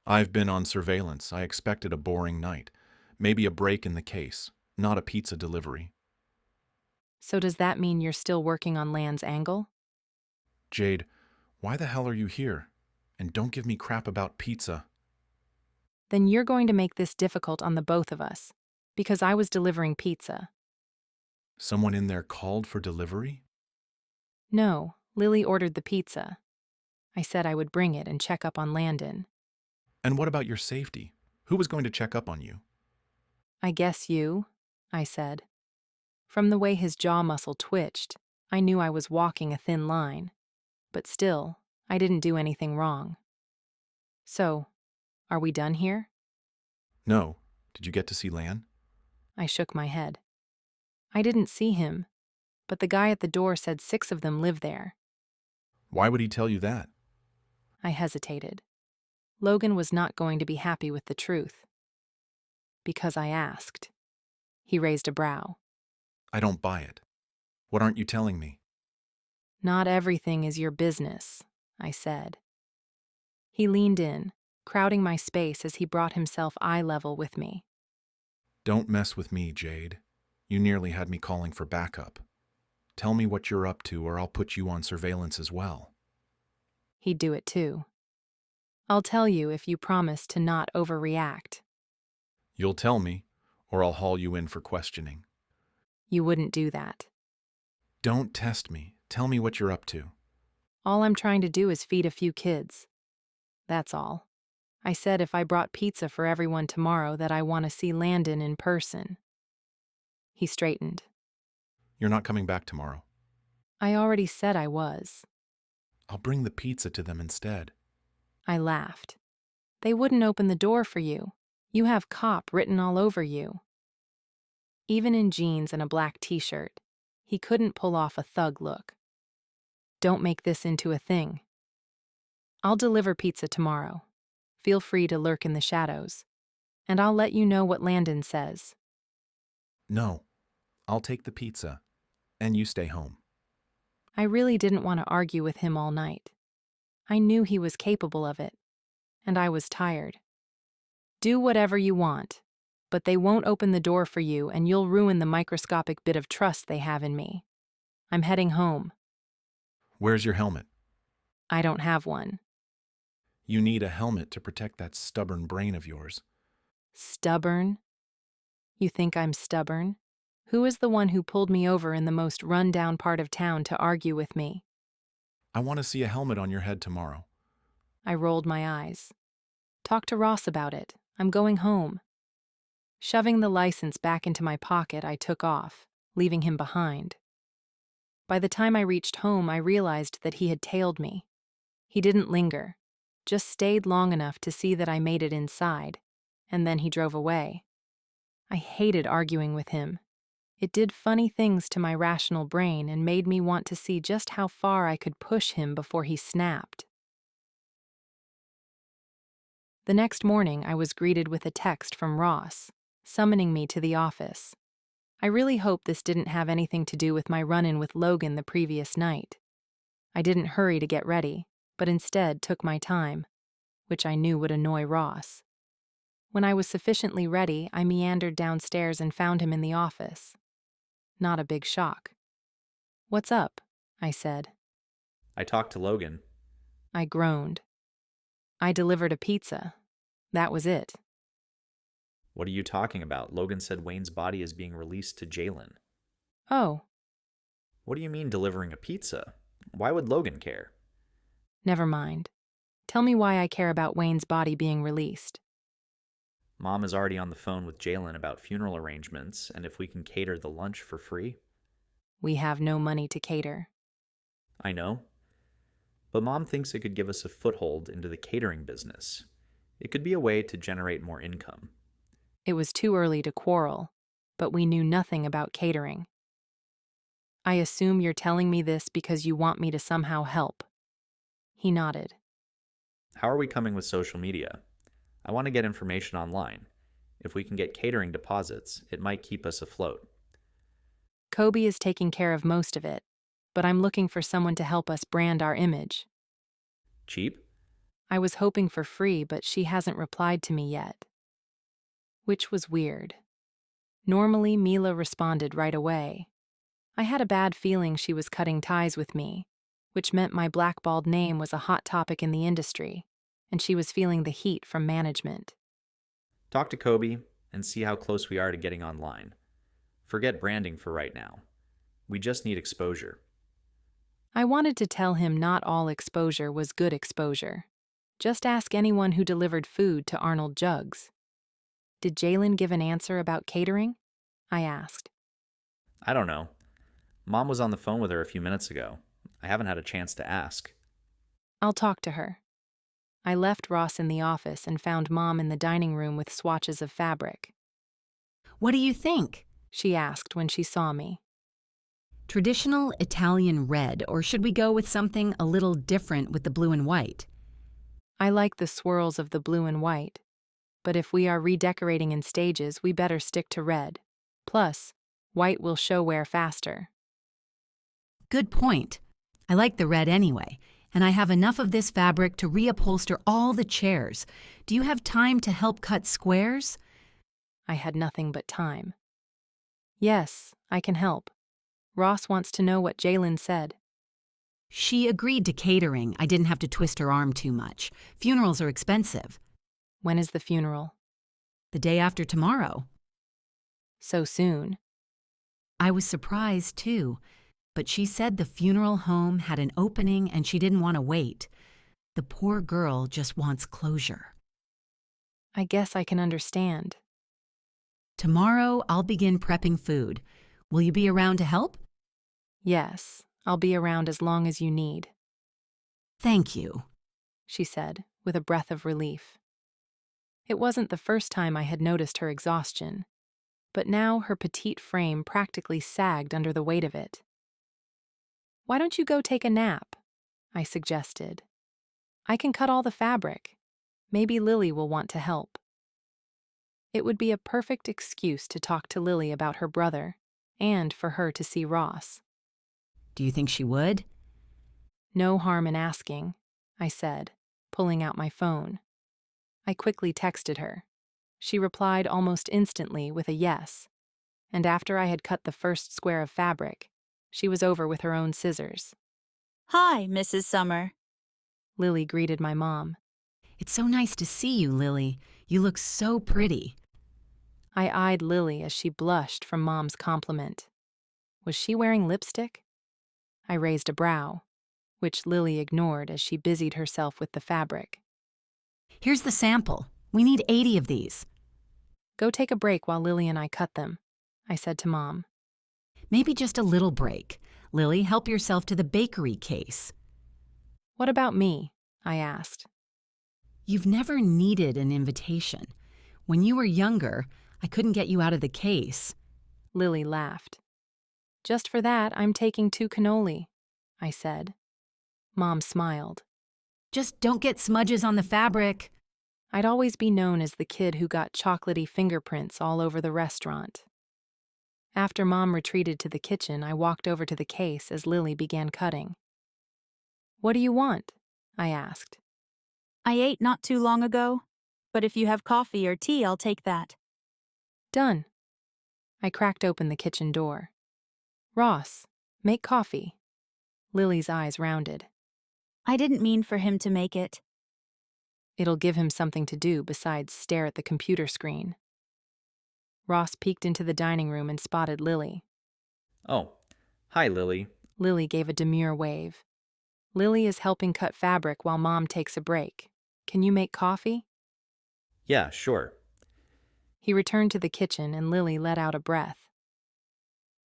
I've been on surveillance. I expected a boring night. Maybe a break in the case, not a pizza delivery. So does that mean you're still working on Land's angle? Jade, why the hell are you here? And don't give me crap about pizza. Then you're going to make this difficult on the both of us, because I was delivering pizza. Someone in there called for delivery? No, Lily ordered the pizza. I said I would bring it and check up on Landon. And what about your safety? Who was going to check up on you? I guess you, I said. From the way his jaw muscle twitched, I knew I was walking a thin line. But still, I didn't do anything wrong. So, are we done here? No. Did you get to see Lan? I shook my head. I didn't see him, but the guy at the door said 6 of them live there. Why would he tell you that? I hesitated. Logan was not going to be happy with the truth. Because I asked. He raised a brow. I don't buy it. What aren't you telling me? Not everything is your business, I said. He leaned in, crowding my space as he brought himself eye level with me. Don't mess with me, Jade. You nearly had me calling for backup. Tell me what you're up to or I'll put you on surveillance as well. He'd do it too. I'll tell you if you promise to not overreact. You'll tell me, or I'll haul you in for questioning. You wouldn't do that. Don't test me. Tell me what you're up to. All I'm trying to do is feed a few kids. That's all. I said if I brought pizza for everyone tomorrow that I want to see Landon in person. He straightened. You're not coming back tomorrow. I already said I was. I'll bring the pizza to them instead. I laughed. They wouldn't open the door for you. You have cop written all over you. Even in jeans and a black t-shirt, he couldn't pull off a thug look. Don't make this into a thing. I'll deliver pizza tomorrow. Feel free to lurk in the shadows. And I'll let you know what Landon says. No, I'll take the pizza, and you stay home. I really didn't want to argue with him all night. I knew he was capable of it, and I was tired. Do whatever you want, but they won't open the door for you and you'll ruin the microscopic bit of trust they have in me. I'm heading home. Where's your helmet? I don't have one. You need a helmet to protect that stubborn brain of yours. Stubborn? You think I'm stubborn? Who is the one who pulled me over in the most run-down part of town to argue with me? I want to see a helmet on your head tomorrow. I rolled my eyes. Talk to Ross about it. I'm going home. Shoving the license back into my pocket, I took off, leaving him behind. By the time I reached home, I realized that he had tailed me. He didn't linger, just stayed long enough to see that I made it inside, and then he drove away. I hated arguing with him. It did funny things to my rational brain and made me want to see just how far I could push him before he snapped. The next morning, I was greeted with a text from Ross, summoning me to the office. I really hope this didn't have anything to do with my run-in with Logan the previous night. I didn't hurry to get ready, but instead took my time, which I knew would annoy Ross. When I was sufficiently ready, I meandered downstairs and found him in the office. Not a big shock. "What's up?" I said. I talked to Logan. I groaned. I delivered a pizza. That was it. What are you talking about? Logan said Wayne's body is being released to Jalen. Oh. What do you mean delivering a pizza? Why would Logan care? Never mind. Tell me why I care about Wayne's body being released. Mom is already on the phone with Jalen about funeral arrangements and if we can cater the lunch for free. We have no money to cater. I know. But Mom thinks it could give us a foothold into the catering business. It could be a way to generate more income. It was too early to quarrel, but we knew nothing about catering. I assume you're telling me this because you want me to somehow help. He nodded. How are we coming with social media? I want to get information online. If we can get catering deposits, it might keep us afloat. Kobe is taking care of most of it, but I'm looking for someone to help us brand our image. Cheap? I was hoping for free, but she hasn't replied to me yet. Which was weird. Normally, Mila responded right away. I had a bad feeling she was cutting ties with me, which meant my blackballed name was a hot topic in the industry, and she was feeling the heat from management. Talk to Kobe and see how close we are to getting online. Forget branding for right now. We just need exposure. I wanted to tell him not all exposure was good exposure. Just ask anyone who delivered food to Arnold Jugs. Did Jalen give an answer about catering? I asked. I don't know. Mom was on the phone with her a few minutes ago. I haven't had a chance to ask. I'll talk to her. I left Ross in the office and found Mom in the dining room with swatches of fabric. What do you think? She asked when she saw me. Traditional Italian red, or should we go with something a little different with the blue and white? I like the swirls of the blue and white, but if we are redecorating in stages, we better stick to red. Plus, white will show wear faster. Good point. I like the red anyway, and I have enough of this fabric to reupholster all the chairs. Do you have time to help cut squares? I had nothing but time. Yes, I can help. Ross wants to know what Jalen said. She agreed to catering. I didn't have to twist her arm too much. Funerals are expensive. When is the funeral? The day after tomorrow. So soon? I was surprised, too. But she said the funeral home had an opening and she didn't want to wait. The poor girl just wants closure. I guess I can understand. Tomorrow, I'll begin prepping food. Will you be around to help? Yes, I'll be around as long as you need. Thank you, she said, with a breath of relief. It wasn't the first time I had noticed her exhaustion, but now her petite frame practically sagged under the weight of it. Why don't you go take a nap? I suggested. I can cut all the fabric. Maybe Lily will want to help. It would be a perfect excuse to talk to Lily about her brother, and for her to see Ross. Do you think she would? No harm in asking, I said, pulling out my phone. I quickly texted her. She replied almost instantly with a yes, and after I had cut the first square of fabric, she was over with her own scissors. Hi, Mrs. Sommer. Lily greeted my mom. It's so nice to see you, Lily. You look so pretty. I eyed Lily as she blushed from Mom's compliment. Was she wearing lipstick? I raised a brow, which Lily ignored as she busied herself with the fabric. Here's the sample. We need 80 of these. Go take a break while Lily and I cut them, I said to Mom. Maybe just a little break. Lily, help yourself to the bakery case. What about me? I asked. You've never needed an invitation. When you were younger, I couldn't get you out of the case. Lily laughed. Just for that, I'm taking 2 cannoli, I said. Mom smiled. Just don't get smudges on the fabric. I'd always be known as the kid who got chocolatey fingerprints all over the restaurant. After Mom retreated to the kitchen, I walked over to the case as Lily began cutting. What do you want? I asked. I ate not too long ago, but if you have coffee or tea, I'll take that. Done. I cracked open the kitchen door. Ross, make coffee. Lily's eyes rounded. I didn't mean for him to make it. It'll give him something to do besides stare at the computer screen. Ross peeked into the dining room and spotted Lily. Oh, hi, Lily. Lily gave a demure wave. Lily is helping cut fabric while Mom takes a break. Can you make coffee? Yeah, sure. He returned to the kitchen and Lily let out a breath.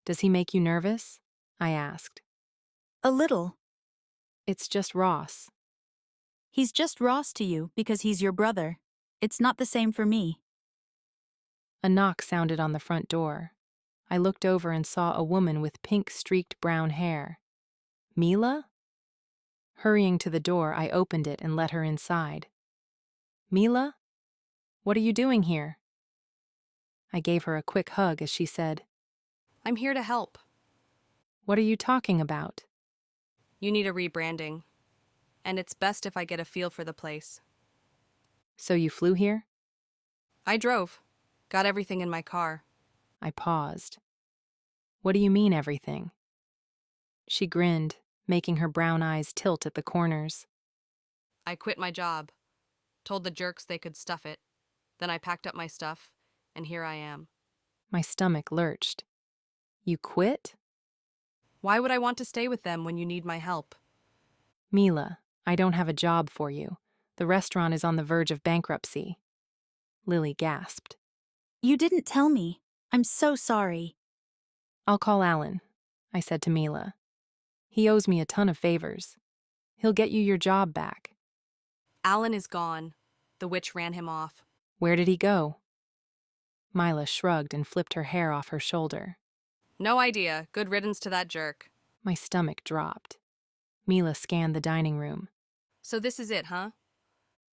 Does he make you nervous? I asked. A little. It's just Ross. He's just Ross to you because he's your brother. It's not the same for me. A knock sounded on the front door. I looked over and saw a woman with pink-streaked brown hair. Mila? Hurrying to the door, I opened it and let her inside. Mila? What are you doing here? I gave her a quick hug as she said, I'm here to help. What are you talking about? You need a rebranding. And it's best if I get a feel for the place. So you flew here? I drove. Got everything in my car. I paused. What do you mean, everything? She grinned, making her brown eyes tilt at the corners. I quit my job. Told the jerks they could stuff it. Then I packed up my stuff, and here I am. My stomach lurched. You quit? Why would I want to stay with them when you need my help? Mila, I don't have a job for you. The restaurant is on the verge of bankruptcy. Lily gasped. You didn't tell me. I'm so sorry. I'll call Alan, I said to Mila. He owes me a ton of favors. He'll get you your job back. Alan is gone. The witch ran him off. Where did he go? Mila shrugged and flipped her hair off her shoulder. No idea. Good riddance to that jerk. My stomach dropped. Mila scanned the dining room. So this is it, huh?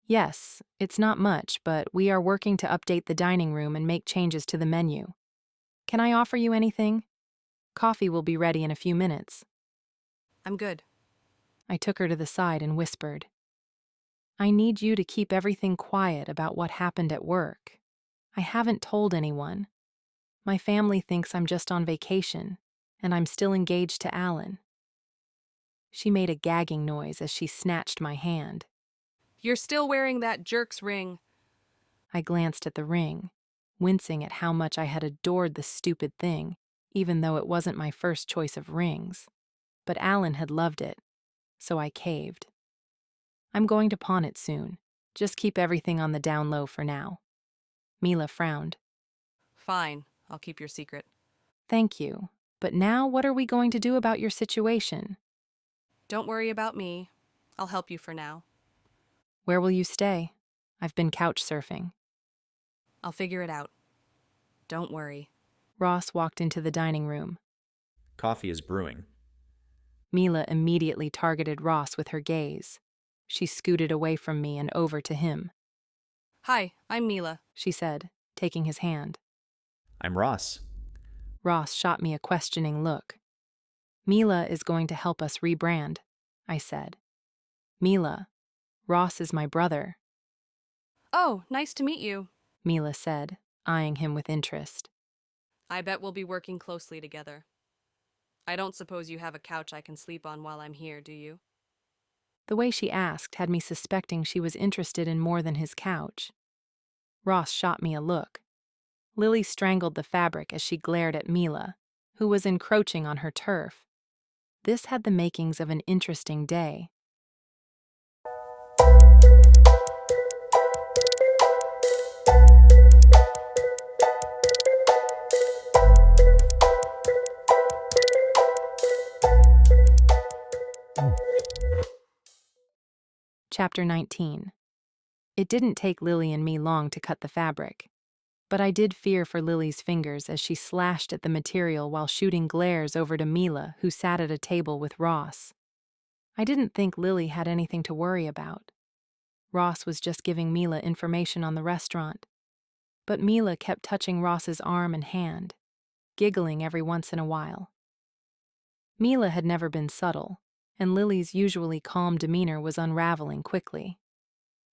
Yes, it's not much, but we are working to update the dining room and make changes to the menu. Can I offer you anything? Coffee will be ready in a few minutes. I'm good. I took her to the side and whispered, I need you to keep everything quiet about what happened at work. I haven't told anyone. My family thinks I'm just on vacation, and I'm still engaged to Alan. She made a gagging noise as she snatched my hand. You're still wearing that jerk's ring. I glanced at the ring, wincing at how much I had adored the stupid thing, even though it wasn't my first choice of rings. But Alan had loved it, so I caved. I'm going to pawn it soon. Just keep everything on the down low for now. Mila frowned. Fine, I'll keep your secret. Thank you. But now what are we going to do about your situation? Don't worry about me. I'll help you for now. Where will you stay? I've been couch surfing. I'll figure it out. Don't worry. Ross walked into the dining room. Coffee is brewing. Mila immediately targeted Ross with her gaze. She scooted away from me and over to him. Hi, I'm Mila, she said, taking his hand. I'm Ross. Ross shot me a questioning look. Mila is going to help us rebrand, I said. Mila, Ross is my brother. Oh, nice to meet you, Mila said, eyeing him with interest. I bet we'll be working closely together. I don't suppose you have a couch I can sleep on while I'm here, do you? The way she asked had me suspecting she was interested in more than his couch. Ross shot me a look. Lily strangled the fabric as she glared at Mila, who was encroaching on her turf. This had the makings of an interesting day. Chapter 19. It didn't take Lily and me long to cut the fabric, but I did fear for Lily's fingers as she slashed at the material while shooting glares over to Mila, who sat at a table with Ross. I didn't think Lily had anything to worry about. Ross was just giving Mila information on the restaurant, but Mila kept touching Ross's arm and hand, giggling every once in a while. Mila had never been subtle, and Lily's usually calm demeanor was unraveling quickly.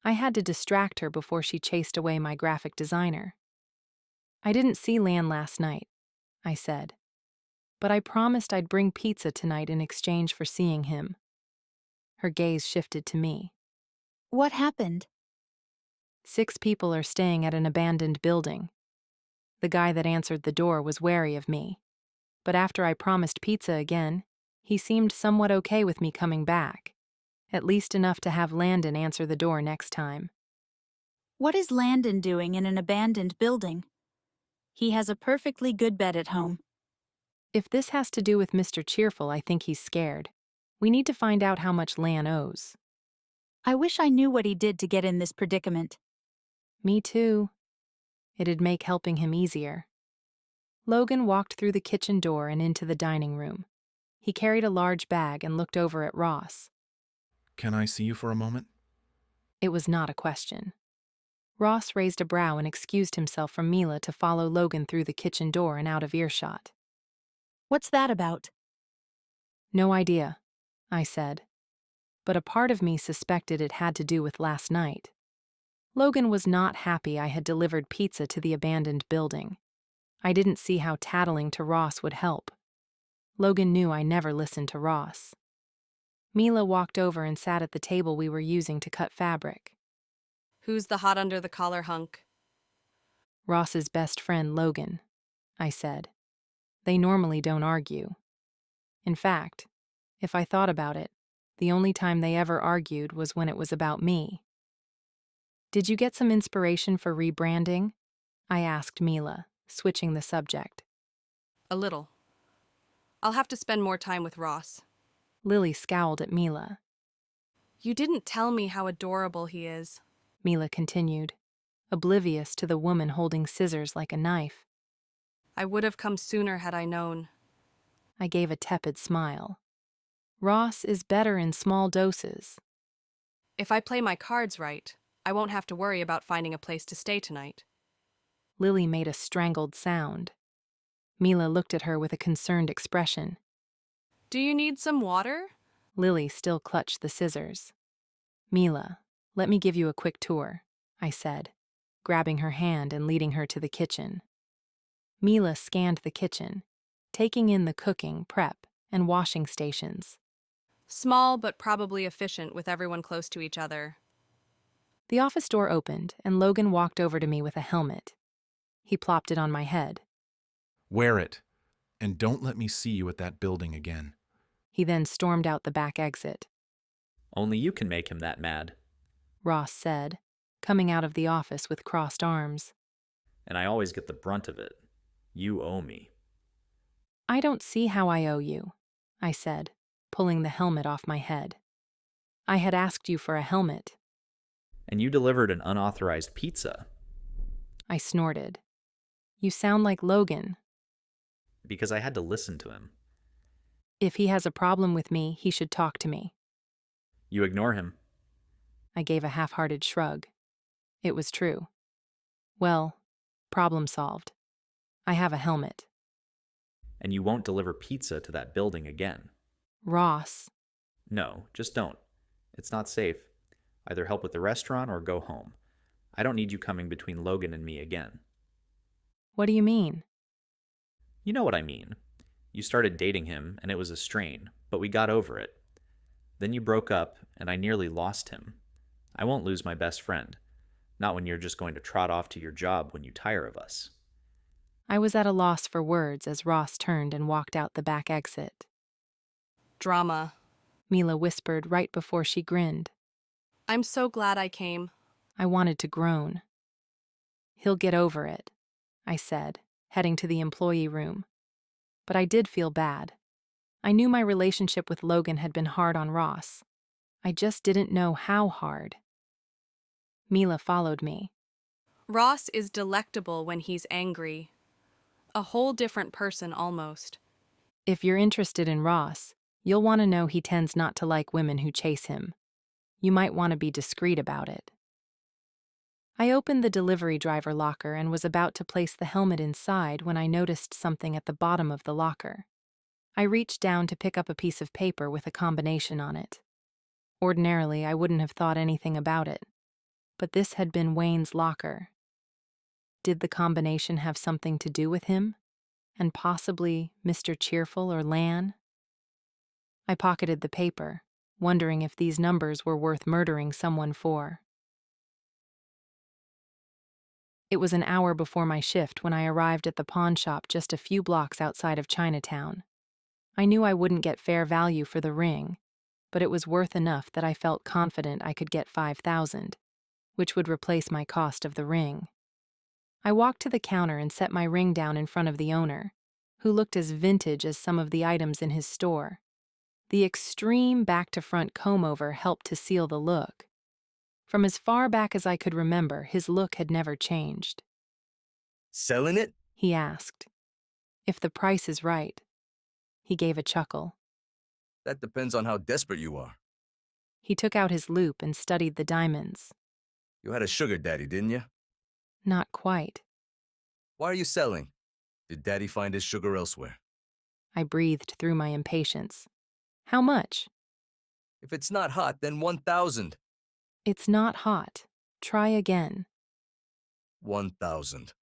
I had to distract her before she chased away my graphic designer. I didn't see Lan last night, I said, but I promised I'd bring pizza tonight in exchange for seeing him. Her gaze shifted to me. What happened? 6 people are staying at an abandoned building. The guy that answered the door was wary of me, but after I promised pizza again, He seemed somewhat okay with me coming back, at least enough to have Landon answer the door next time. What is Landon doing in an abandoned building? He has a perfectly good bed at home. If this has to do with Mr. Cheerful, I think he's scared. We need to find out how much Lan owes. I wish I knew what he did to get in this predicament. Me too. It'd make helping him easier. Logan walked through the kitchen door and into the dining room. He carried a large bag and looked over at Ross. Can I see you for a moment? It was not a question. Ross raised a brow and excused himself from Mila to follow Logan through the kitchen door and out of earshot. What's that about? No idea, I said. But a part of me suspected it had to do with last night. Logan was not happy I had delivered pizza to the abandoned building. I didn't see how tattling to Ross would help. Logan knew I never listened to Ross. Mila walked over and sat at the table we were using to cut fabric. Who's the hot under the collar hunk? Ross's best friend, Logan, I said. They normally don't argue. In fact, if I thought about it, the only time they ever argued was when it was about me. Did you get some inspiration for rebranding? I asked Mila, switching the subject. A little. I'll have to spend more time with Ross. Lily scowled at Mila. You didn't tell me how adorable he is, Mila continued, oblivious to the woman holding scissors like a knife. I would have come sooner had I known. I gave a tepid smile. Ross is better in small doses. If I play my cards right, I won't have to worry about finding a place to stay tonight. Lily made a strangled sound. Mila looked at her with a concerned expression. Do you need some water? Lily still clutched the scissors. Mila, let me give you a quick tour, I said, grabbing her hand and leading her to the kitchen. Mila scanned the kitchen, taking in the cooking, prep, and washing stations. Small but probably efficient with everyone close to each other. The office door opened, and Logan walked over to me with a helmet. He plopped it on my head. Wear it, and don't let me see you at that building again. He then stormed out the back exit. Only you can make him that mad, Ross said, coming out of the office with crossed arms. And I always get the brunt of it. You owe me. I don't see how I owe you, I said, pulling the helmet off my head. I had asked you for a helmet. And you delivered an unauthorized pizza. I snorted. You sound like Logan. Because I had to listen to him. If he has a problem with me, he should talk to me. You ignore him. I gave a half-hearted shrug. It was true. Well, problem solved. I have a helmet. And you won't deliver pizza to that building again. Ross. No, just don't. It's not safe. Either help with the restaurant or go home. I don't need you coming between Logan and me again. What do you mean? You know what I mean. You started dating him, and it was a strain, but we got over it. Then you broke up, and I nearly lost him. I won't lose my best friend. Not when you're just going to trot off to your job when you tire of us. I was at a loss for words as Ross turned and walked out the back exit. Drama, Mila whispered right before she grinned. I'm so glad I came. I wanted to groan. He'll get over it, I said, heading to the employee room. But I did feel bad. I knew my relationship with Logan had been hard on Ross. I just didn't know how hard. Mila followed me. Ross is delectable when he's angry. A whole different person almost. If you're interested in Ross, you'll want to know he tends not to like women who chase him. You might want to be discreet about it. I opened the delivery driver locker and was about to place the helmet inside when I noticed something at the bottom of the locker. I reached down to pick up a piece of paper with a combination on it. Ordinarily, I wouldn't have thought anything about it, but this had been Wayne's locker. Did the combination have something to do with him? And possibly Mr. Cheerful or Lan? I pocketed the paper, wondering if these numbers were worth murdering someone for. It was an hour before my shift when I arrived at the pawn shop just a few blocks outside of Chinatown. I knew I wouldn't get fair value for the ring, but it was worth enough that I felt confident I could get $5,000, which would replace my cost of the ring. I walked to the counter and set my ring down in front of the owner, who looked as vintage as some of the items in his store. The extreme back-to-front comb-over helped to seal the look. From as far back as I could remember, his look had never changed. Selling it? He asked. If the price is right. He gave a chuckle. That depends on how desperate you are. He took out his loupe and studied the diamonds. You had a sugar daddy, didn't you? Not quite. Why are you selling? Did daddy find his sugar elsewhere? I breathed through my impatience. How much? If it's not hot, then 1,000. It's not hot. Try again. 1,000.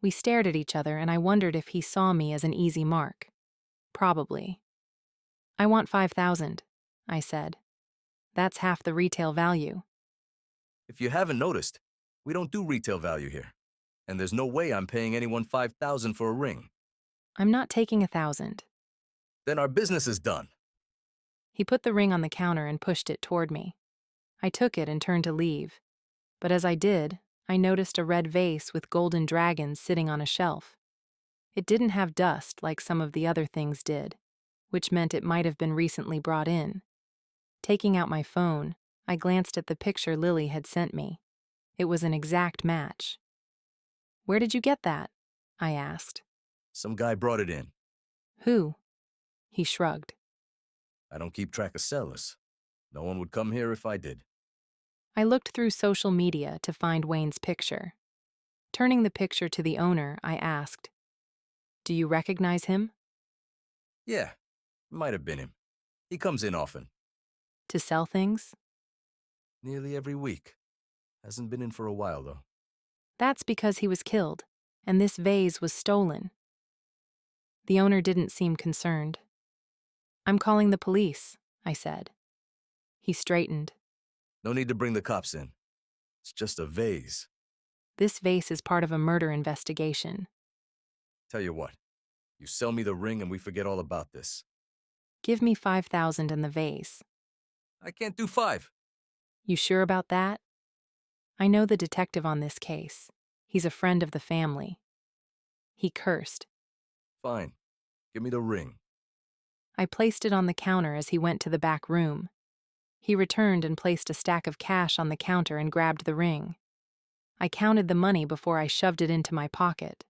We stared at each other, and I wondered if he saw me as an easy mark. Probably. I want 5,000, I said. That's half the retail value. If you haven't noticed, we don't do retail value here. And there's no way I'm paying anyone 5,000 for a ring. I'm not taking 1,000. Then our business is done. He put the ring on the counter and pushed it toward me. I took it and turned to leave. But as I did, I noticed a red vase with golden dragons sitting on a shelf. It didn't have dust like some of the other things did, which meant it might have been recently brought in. Taking out my phone, I glanced at the picture Lily had sent me. It was an exact match. Where did you get that? I asked. Some guy brought it in. Who? He shrugged. I don't keep track of sellers. No one would come here if I did. I looked through social media to find Wayne's picture. Turning the picture to the owner, I asked, "Do you recognize him?" Yeah, might have been him. He comes in often. To sell things? Nearly every week. Hasn't been in for a while, though. That's because he was killed, and this vase was stolen. The owner didn't seem concerned. I'm calling the police, I said. He straightened. No need to bring the cops in. It's just a vase. This vase is part of a murder investigation. Tell you what, you sell me the ring and we forget all about this. Give me 5,000 and the vase. I can't do 5. You sure about that? I know the detective on this case. He's a friend of the family. He cursed. Fine. Give me the ring. I placed it on the counter as he went to the back room. He returned and placed a stack of cash on the counter and grabbed the ring. I counted the money before I shoved it into my pocket.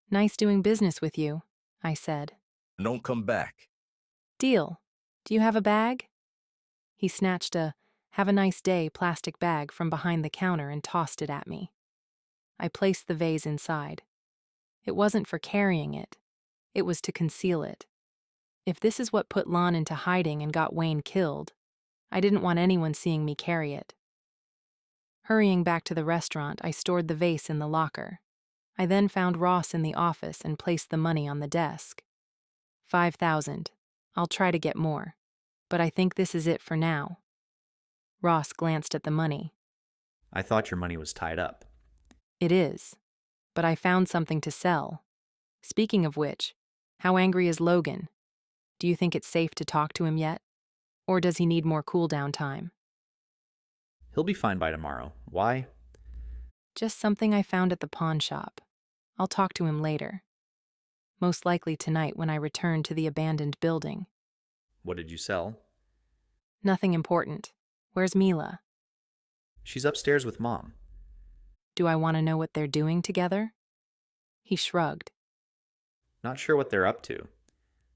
Nice doing business with you, I said. Don't come back. Deal. Do you have a bag? He snatched a "Have a nice day" plastic bag from behind the counter and tossed it at me. I placed the vase inside. It wasn't for carrying it. It was to conceal it. If this is what put Lon into hiding and got Wayne killed, I didn't want anyone seeing me carry it. Hurrying back to the restaurant, I stored the vase in the locker. I then found Ross in the office and placed the money on the desk. 5,000. I'll try to get more, but I think this is it for now. Ross glanced at the money. I thought your money was tied up. It is, but I found something to sell. Speaking of which, how angry is Logan? Do you think it's safe to talk to him yet? Or does he need more cool-down time? He'll be fine by tomorrow. Why? Just something I found at the pawn shop. I'll talk to him later. Most likely tonight when I return to the abandoned building. What did you sell? Nothing important. Where's Mila? She's upstairs with Mom. Do I want to know what they're doing together? He shrugged. Not sure what they're up to.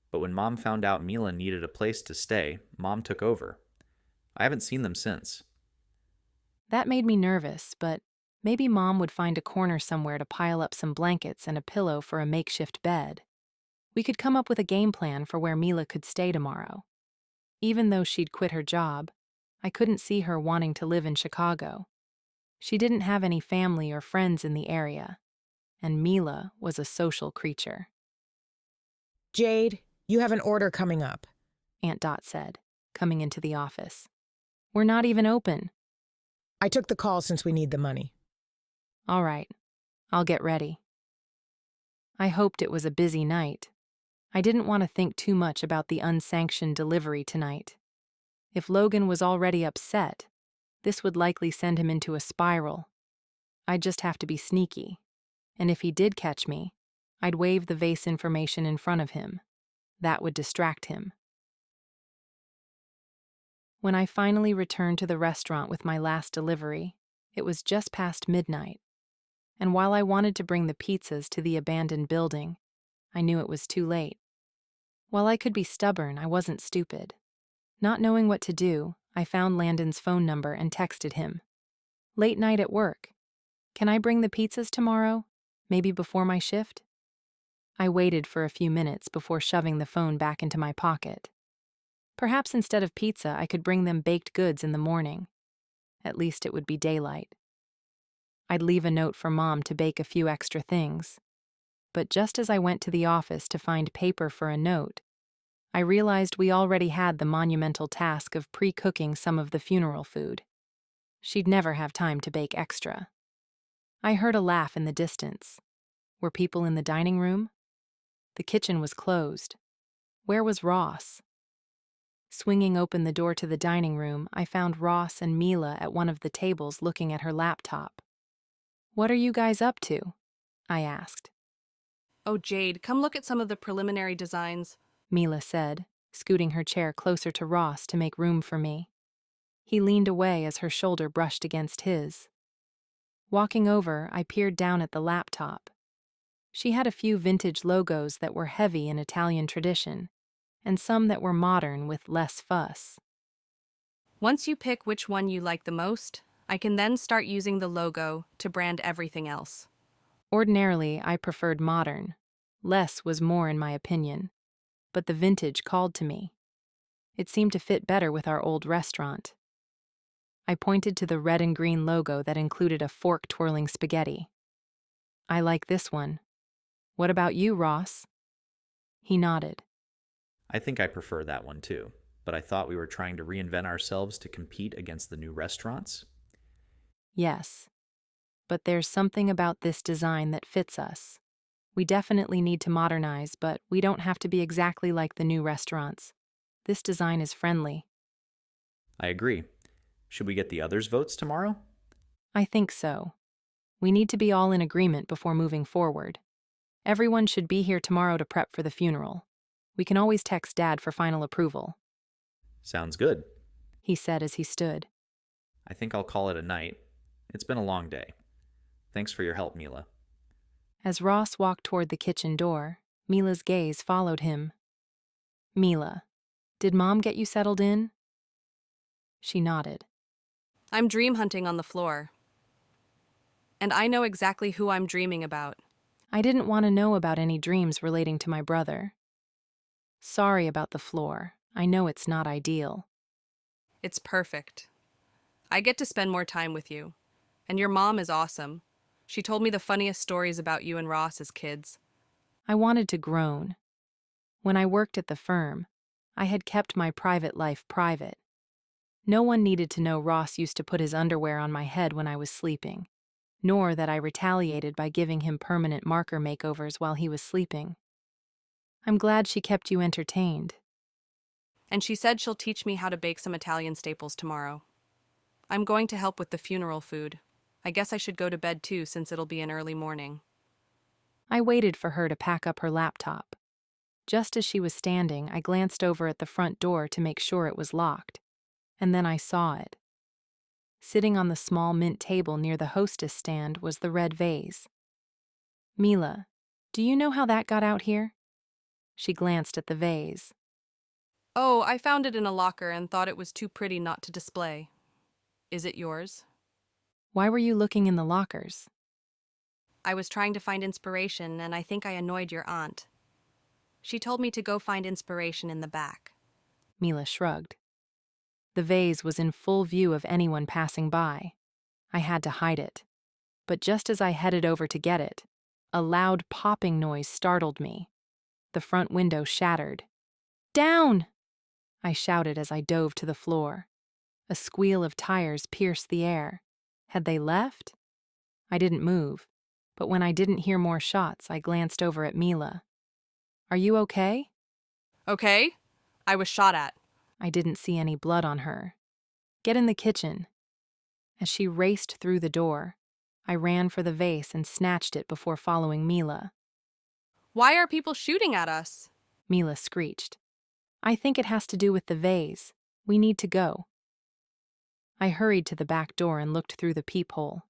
But when Mom found out Mila needed a place to stay, Mom took over. I haven't seen them since. That made me nervous, but maybe Mom would find a corner somewhere to pile up some blankets and a pillow for a makeshift bed. We could come up with a game plan for where Mila could stay tomorrow. Even though she'd quit her job, I couldn't see her wanting to live in Chicago. She didn't have any family or friends in the area, and Mila was a social creature. Jade, you have an order coming up, Aunt Dot said, coming into the office. We're not even open. I took the call since we need the money. All right, I'll get ready. I hoped it was a busy night. I didn't want to think too much about the unsanctioned delivery tonight. If Logan was already upset, this would likely send him into a spiral. I'd just have to be sneaky, and if he did catch me, I'd wave the vase information in front of him. That would distract him. When I finally returned to the restaurant with my last delivery, it was just past midnight, and while I wanted to bring the pizzas to the abandoned building, I knew it was too late. While I could be stubborn, I wasn't stupid. Not knowing what to do, I found Landon's phone number and texted him. Late night at work. Can I bring the pizzas tomorrow? Maybe before my shift? I waited for a few minutes before shoving the phone back into my pocket. Perhaps instead of pizza, I could bring them baked goods in the morning. At least it would be daylight. I'd leave a note for Mom to bake a few extra things. But just as I went to the office to find paper for a note, I realized we already had the monumental task of pre-cooking some of the funeral food. She'd never have time to bake extra. I heard a laugh in the distance. Were people in the dining room? The kitchen was closed. Where was Ross? Swinging open the door to the dining room, I found Ross and Mila at one of the tables looking at her laptop. "What are you guys up to?" I asked. "Oh, Jade, come look at some of the preliminary designs," Mila said, scooting her chair closer to Ross to make room for me. He leaned away as her shoulder brushed against his. Walking over, I peered down at the laptop. She had a few vintage logos that were heavy in Italian tradition, and some that were modern with less fuss. "Once you pick which one you like the most, I can then start using the logo to brand everything else." Ordinarily, I preferred modern. Less was more in my opinion. But the vintage called to me. It seemed to fit better with our old restaurant. I pointed to the red and green logo that included a fork twirling spaghetti. "I like this one. What about you, Ross?" He nodded. I think I prefer that one too, but I thought we were trying to reinvent ourselves to compete against the new restaurants. Yes. But there's something about this design that fits us. We definitely need to modernize, but we don't have to be exactly like the new restaurants. This design is friendly. I agree. Should we get the others' votes tomorrow? I think so. We need to be all in agreement before moving forward. Everyone should be here tomorrow to prep for the funeral. We can always text Dad for final approval. Sounds good, he said as he stood. I think I'll call it a night. It's been a long day. Thanks for your help, Mila. As Ross walked toward the kitchen door, Mila's gaze followed him. "Mila, did Mom get you settled in?" She nodded. "I'm dream hunting on the floor. And I know exactly who I'm dreaming about." I didn't want to know about any dreams relating to my brother. "Sorry about the floor. I know it's not ideal." "It's perfect. I get to spend more time with you. And your mom is awesome. She told me the funniest stories about you and Ross as kids." I wanted to groan. When I worked at the firm, I had kept my private life private. No one needed to know Ross used to put his underwear on my head when I was sleeping, nor that I retaliated by giving him permanent marker makeovers while he was sleeping. "I'm glad she kept you entertained." And she said she'll teach me how to bake some Italian staples tomorrow. I'm going to help with the funeral food. I guess I should go to bed too, since it'll be an early morning. I waited for her to pack up her laptop. Just as she was standing, I glanced over at the front door to make sure it was locked, and then I saw it. Sitting on the small mint table near the hostess stand was the red vase. "Mila, do you know how that got out here?" She glanced at the vase. "Oh, I found it in a locker and thought it was too pretty not to display. Is it yours?" "Why were you looking in the lockers?" "I was trying to find inspiration, and I think I annoyed your aunt. She told me to go find inspiration in the back." Mila shrugged. The vase was in full view of anyone passing by. I had to hide it. But just as I headed over to get it, a loud popping noise startled me. The front window shattered. "Down!" I shouted as I dove to the floor. A squeal of tires pierced the air. Had they left? I didn't move, but when I didn't hear more shots, I glanced over at Mila. Are you okay? Okay? I was shot at. I didn't see any blood on her. Get in the kitchen. As she raced through the door, I ran for the vase and snatched it before following Mila. Why are people shooting at us? Mila screeched. I think it has to do with the vase. We need to go. I hurried to the back door and looked through the peephole.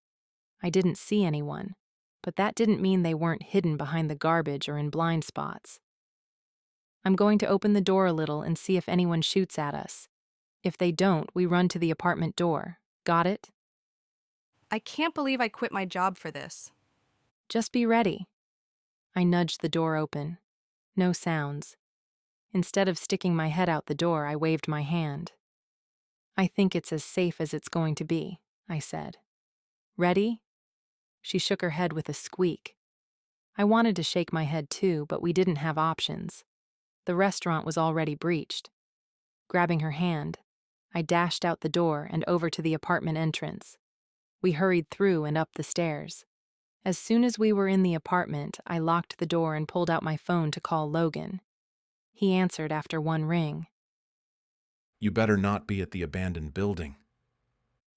I didn't see anyone, but that didn't mean they weren't hidden behind the garbage or in blind spots. I'm going to open the door a little and see if anyone shoots at us. If they don't, we run to the apartment door. Got it? I can't believe I quit my job for this. Just be ready. I nudged the door open. No sounds. Instead of sticking my head out the door, I waved my hand. I think it's as safe as it's going to be, I said. Ready? She shook her head with a squeak. I wanted to shake my head too, but we didn't have options. The restaurant was already breached. Grabbing her hand, I dashed out the door and over to the apartment entrance. We hurried through and up the stairs. As soon as we were in the apartment, I locked the door and pulled out my phone to call Logan. He answered after one ring. You better not be at the abandoned building.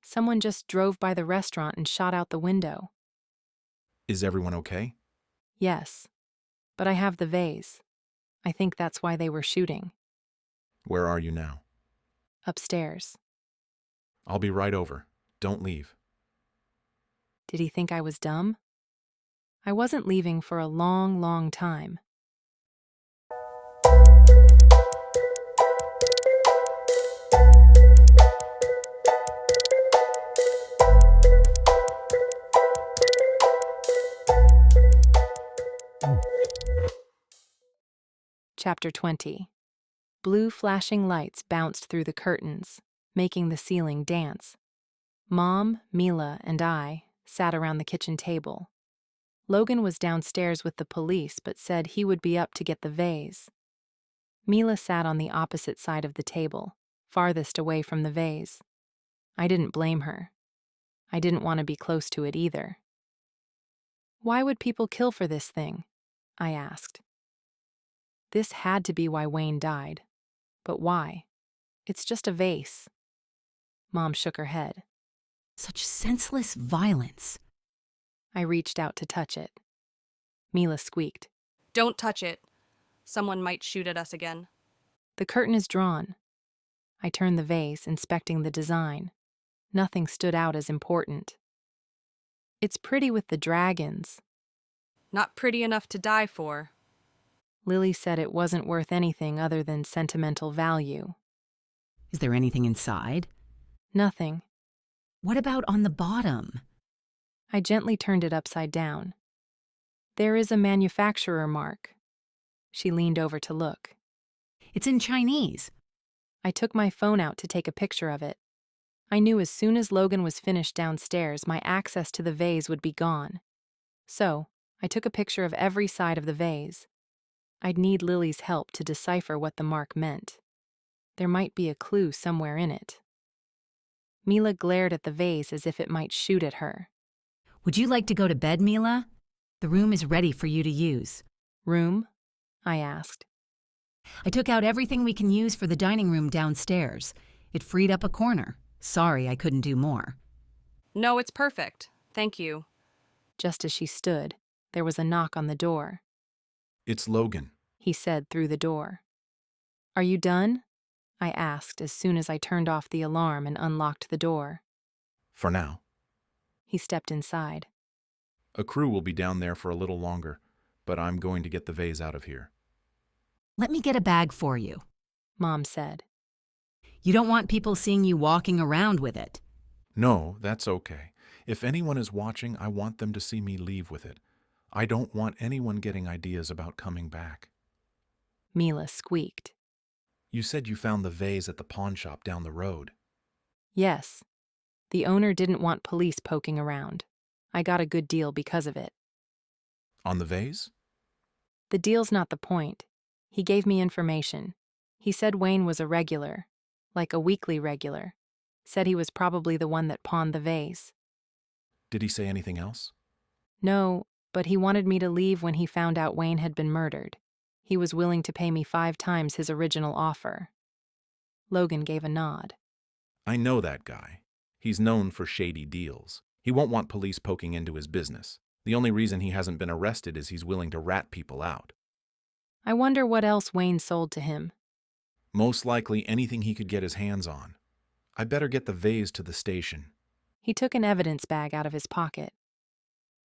Someone just drove by the restaurant and shot out the window. Is everyone okay? Yes, but I have the vase. I think that's why they were shooting. Where are you now? Upstairs. I'll be right over. Don't leave. Did he think I was dumb? I wasn't leaving for a long, long time. Chapter 20. Blue flashing lights bounced through the curtains, making the ceiling dance. Mom, Mila, and I sat around the kitchen table. Logan was downstairs with the police but said he would be up to get the vase. Mila sat on the opposite side of the table, farthest away from the vase. I didn't blame her. I didn't want to be close to it either. Why would people kill for this thing? I asked. This had to be why Wayne died. But why? It's just a vase. Mom shook her head. Such senseless violence. I reached out to touch it. Mila squeaked. Don't touch it. Someone might shoot at us again. The curtain is drawn. I turned the vase, inspecting the design. Nothing stood out as important. It's pretty with the dragons. Not pretty enough to die for. Lily said it wasn't worth anything other than sentimental value. Is there anything inside? Nothing. What about on the bottom? I gently turned it upside down. There is a manufacturer mark. She leaned over to look. It's in Chinese. I took my phone out to take a picture of it. I knew as soon as Logan was finished downstairs, my access to the vase would be gone. So, I took a picture of every side of the vase. I'd need Lily's help to decipher what the mark meant. There might be a clue somewhere in it. Mila glared at the vase as if it might shoot at her. Would you like to go to bed, Mila? The room is ready for you to use. Room? I asked. I took out everything we can use for the dining room downstairs. It freed up a corner. Sorry I couldn't do more. No, it's perfect. Thank you. Just as she stood, there was a knock on the door. It's Logan, he said through the door. Are you done? I asked as soon as I turned off the alarm and unlocked the door. For now. He stepped inside. A crew will be down there for a little longer, but I'm going to get the vase out of here. Let me get a bag for you, Mom said. You don't want people seeing you walking around with it. No, that's okay. If anyone is watching, I want them to see me leave with it. I don't want anyone getting ideas about coming back. Mila squeaked. You said you found the vase at the pawn shop down the road. Yes. The owner didn't want police poking around. I got a good deal because of it. On the vase? The deal's not the point. He gave me information. He said Wayne was a regular, like a weekly regular. Said he was probably the one that pawned the vase. Did he say anything else? No, but he wanted me to leave when he found out Wayne had been murdered. He was willing to pay me 5 times his original offer. Logan gave a nod. I know that guy. He's known for shady deals. He won't want police poking into his business. The only reason he hasn't been arrested is he's willing to rat people out. I wonder what else Wayne sold to him. Most likely anything he could get his hands on. I better get the vase to the station. He took an evidence bag out of his pocket.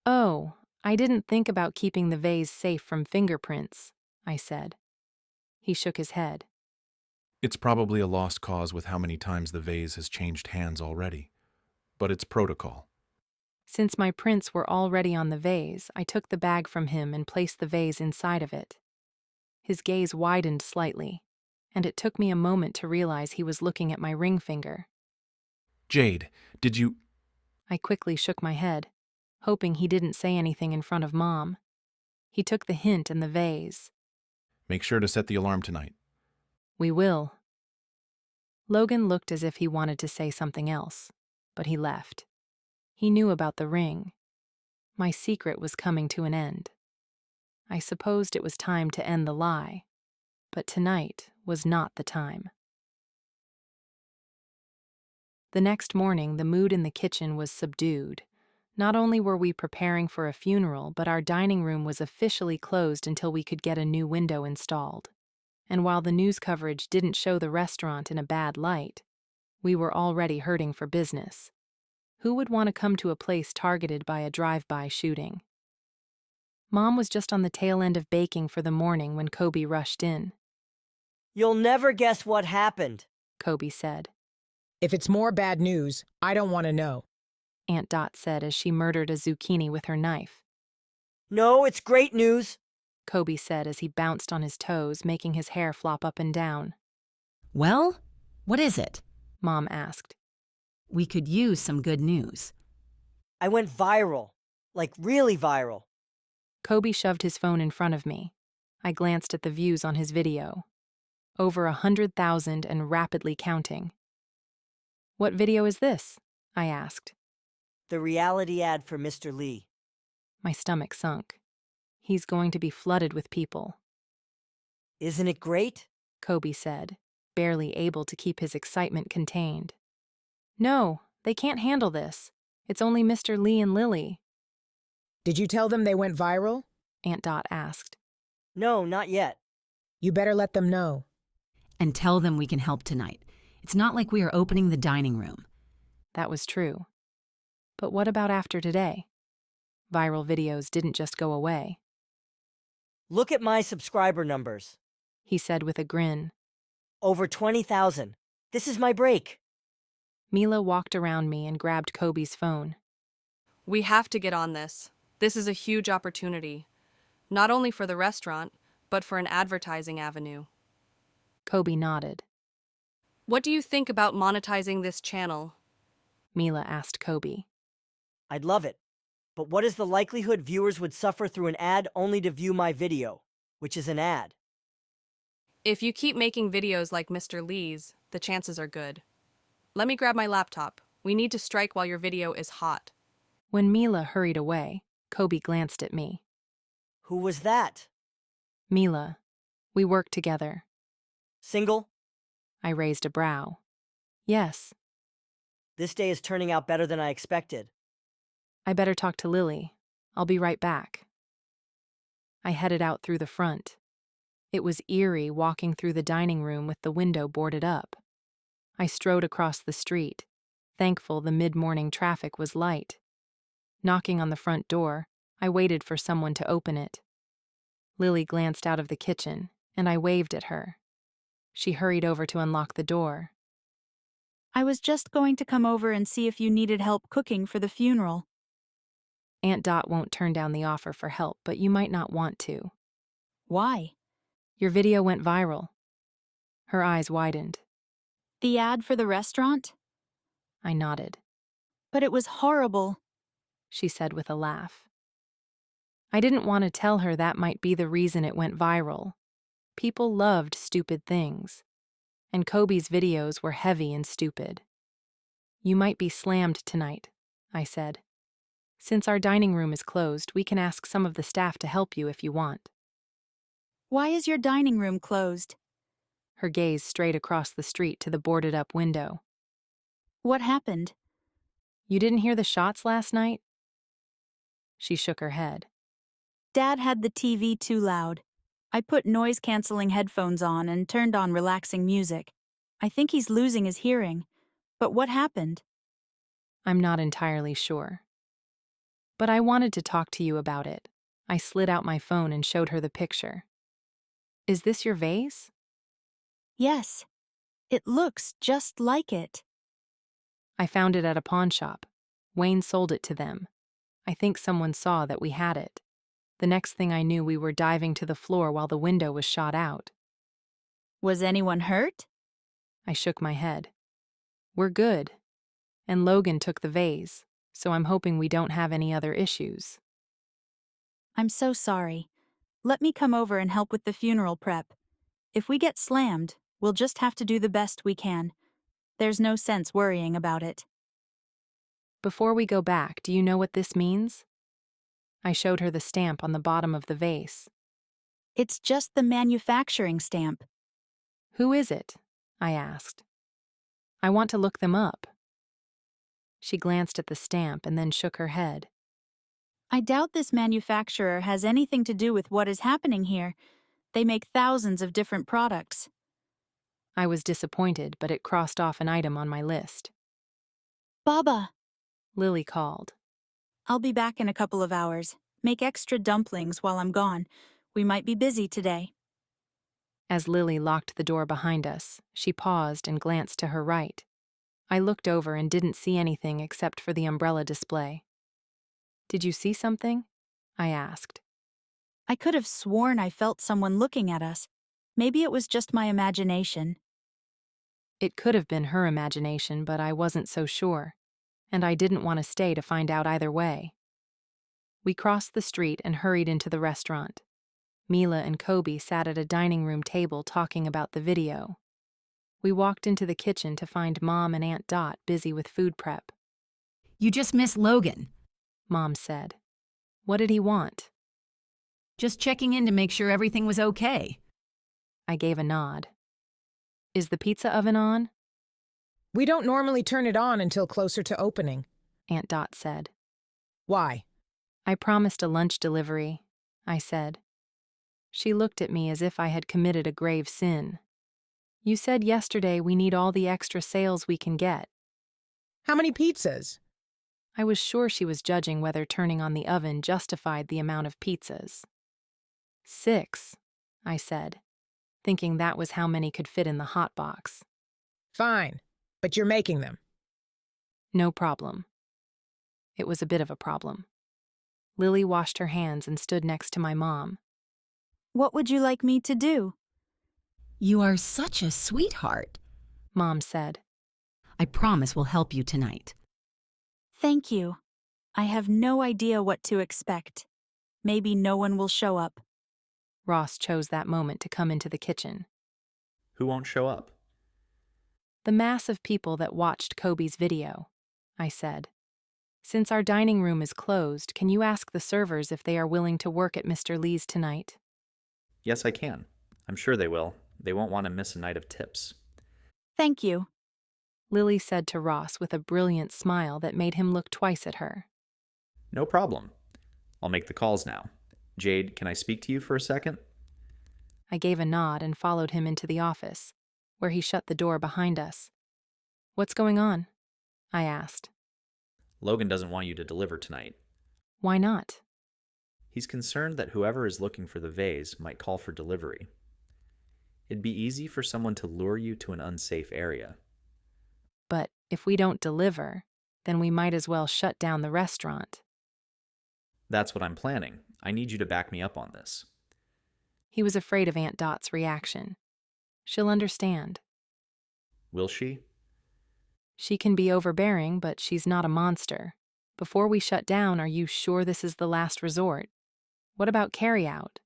Oh, I didn't think about keeping the vase safe from fingerprints, I said. He shook his head. It's probably a lost cause with how many times the vase has changed hands already. But it's protocol. Since my prints were already on the vase, I took the bag from him and placed the vase inside of it. His gaze widened slightly, and it took me a moment to realize he was looking at my ring finger. Jade, did you... I quickly shook my head, hoping he didn't say anything in front of Mom. He took the hint and the vase. Make sure to set the alarm tonight. We will. Logan looked as if he wanted to say something else, but he left. He knew about the ring. My secret was coming to an end. I supposed it was time to end the lie, but tonight was not the time. The next morning, the mood in the kitchen was subdued. Not only were we preparing for a funeral, but our dining room was officially closed until we could get a new window installed. And while the news coverage didn't show the restaurant in a bad light, we were already hurting for business. Who would want to come to a place targeted by a drive-by shooting? Mom was just on the tail end of baking for the morning when Kobe rushed in. You'll never guess what happened, Kobe said. If it's more bad news, I don't want to know, Aunt Dot said as she murdered a zucchini with her knife. No, it's great news, Kobe said as he bounced on his toes, making his hair flop up and down. Well, what is it? Mom asked. We could use some good news. I went viral, like really viral. Kobe shoved his phone in front of me. I glanced at the views on his video. Over 100,000 and rapidly counting. What video is this? I asked. The reality ad for Mr. Lee. My stomach sunk. He's going to be flooded with people. Isn't it great? Kobe said, barely able to keep his excitement contained. No, they can't handle this. It's only Mr. Lee and Lily. Did you tell them they went viral? Aunt Dot asked. No, not yet. You better let them know. And tell them we can help tonight. It's not like we are opening the dining room. That was true. But what about after today? Viral videos didn't just go away. Look at my subscriber numbers, he said with a grin. Over 20,000. This is my break. Mila walked around me and grabbed Kobe's phone. We have to get on this. This is a huge opportunity. Not only for the restaurant, but for an advertising avenue. Kobe nodded. What do you think about monetizing this channel? Mila asked Kobe. I'd love it. But what is the likelihood viewers would suffer through an ad only to view my video, which is an ad? If you keep making videos like Mr. Lee's, the chances are good. Let me grab my laptop. We need to strike while your video is hot. When Mila hurried away, Kobe glanced at me. Who was that? Mila. We work together. Single? I raised a brow. Yes. This day is turning out better than I expected. I better talk to Lily. I'll be right back. I headed out through the front. It was eerie walking through the dining room with the window boarded up. I strode across the street, thankful the mid-morning traffic was light. Knocking on the front door, I waited for someone to open it. Lily glanced out of the kitchen, and I waved at her. She hurried over to unlock the door. I was just going to come over and see if you needed help cooking for the funeral. Aunt Dot won't turn down the offer for help, but you might not want to. Why? Your video went viral. Her eyes widened. The ad for the restaurant? I nodded. But it was horrible, she said with a laugh. I didn't want to tell her that might be the reason it went viral. People loved stupid things. And Kobe's videos were heavy and stupid. You might be slammed tonight, I said. Since our dining room is closed, we can ask some of the staff to help you if you want. Why is your dining room closed? Her gaze strayed across the street to the boarded-up window. What happened? You didn't hear the shots last night? She shook her head. Dad had the TV too loud. I put noise-canceling headphones on and turned on relaxing music. I think he's losing his hearing. But what happened? I'm not entirely sure. But I wanted to talk to you about it. I slid out my phone and showed her the picture. Is this your vase? Yes. It looks just like it. I found it at a pawn shop. Wayne sold it to them. I think someone saw that we had it. The next thing I knew, we were diving to the floor while the window was shot out. Was anyone hurt? I shook my head. We're good. And Logan took the vase, so I'm hoping we don't have any other issues. I'm so sorry. Let me come over and help with the funeral prep. If we get slammed, we'll just have to do the best we can. There's no sense worrying about it. Before we go back, do you know what this means? I showed her the stamp on the bottom of the vase. It's just the manufacturing stamp. Who is it? I asked. I want to look them up. She glanced at the stamp and then shook her head. I doubt this manufacturer has anything to do with what is happening here. They make thousands of different products. I was disappointed, but it crossed off an item on my list. Baba! Lily called. I'll be back in a couple of hours. Make extra dumplings while I'm gone. We might be busy today. As Lily locked the door behind us, she paused and glanced to her right. I looked over and didn't see anything except for the umbrella display. Did you see something? I asked. I could have sworn I felt someone looking at us. Maybe it was just my imagination. It could have been her imagination, but I wasn't so sure, and I didn't want to stay to find out either way. We crossed the street and hurried into the restaurant. Mila and Kobe sat at a dining room table talking about the video. We walked into the kitchen to find Mom and Aunt Dot busy with food prep. You just missed Logan, Mom said. What did he want? Just checking in to make sure everything was okay. I gave a nod. Is the pizza oven on? We don't normally turn it on until closer to opening, Aunt Dot said. Why? I promised a lunch delivery, I said. She looked at me as if I had committed a grave sin. You said yesterday we need all the extra sales we can get. How many pizzas? I was sure she was judging whether turning on the oven justified the amount of pizzas. 6, I said, thinking that was how many could fit in the hot box. Fine, but you're making them. No problem. It was a bit of a problem. Lily washed her hands and stood next to my mom. What would you like me to do? You are such a sweetheart, Mom said. I promise we'll help you tonight. Thank you. I have no idea what to expect. Maybe no one will show up. Ross chose that moment to come into the kitchen. Who won't show up? The mass of people that watched Kobe's video, I said. Since our dining room is closed, can you ask the servers if they are willing to work at Mr. Lee's tonight? Yes, I can. I'm sure they will. They won't want to miss a night of tips. Thank you, Lily said to Ross with a brilliant smile that made him look twice at her. No problem. I'll make the calls now. Jade, can I speak to you for a second? I gave a nod and followed him into the office, where he shut the door behind us. What's going on? I asked. Logan doesn't want you to deliver tonight. Why not? He's concerned that whoever is looking for the vase might call for delivery. It'd be easy for someone to lure you to an unsafe area. But if we don't deliver, then we might as well shut down the restaurant. That's what I'm planning. I need you to back me up on this. He was afraid of Aunt Dot's reaction. She'll understand. Will she? She can be overbearing, but she's not a monster. Before we shut down, are you sure this is the last resort? What about carry-out?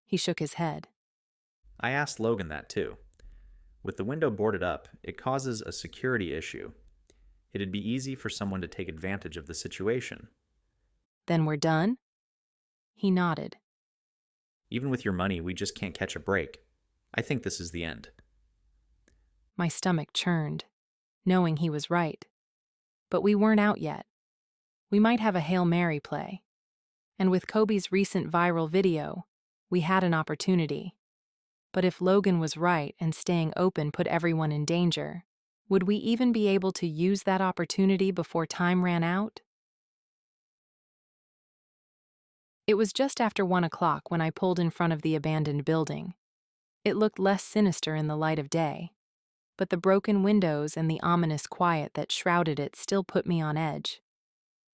He shook his head. I asked Logan that too. With the window boarded up, it causes a security issue. It'd be easy for someone to take advantage of the situation. Then we're done? He nodded. Even with your money, we just can't catch a break. I think this is the end. My stomach churned, knowing he was right. But we weren't out yet. We might have a Hail Mary play. And with Kobe's recent viral video, we had an opportunity. But if Logan was right and staying open put everyone in danger, would we even be able to use that opportunity before time ran out? It was just after 1 o'clock when I pulled in front of the abandoned building. It looked less sinister in the light of day, but the broken windows and the ominous quiet that shrouded it still put me on edge.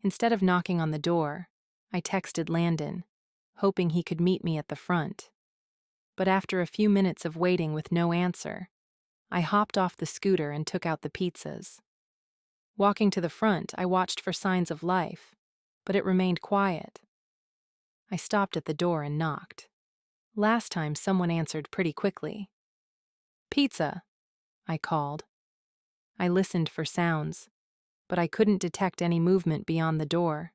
Instead of knocking on the door, I texted Landon, hoping he could meet me at the front. But after a few minutes of waiting with no answer, I hopped off the scooter and took out the pizzas. Walking to the front, I watched for signs of life, but it remained quiet. I stopped at the door and knocked. Last time, someone answered pretty quickly. "Pizza," I called. I listened for sounds, but I couldn't detect any movement beyond the door.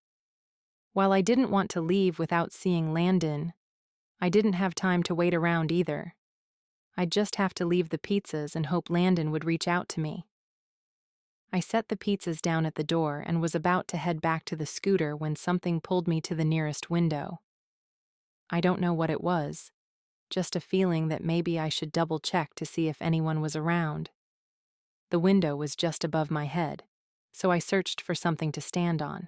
While I didn't want to leave without seeing Landon, I didn't have time to wait around either. I'd just have to leave the pizzas and hope Landon would reach out to me. I set the pizzas down at the door and was about to head back to the scooter when something pulled me to the nearest window. I don't know what it was, just a feeling that maybe I should double-check to see if anyone was around. The window was just above my head, so I searched for something to stand on.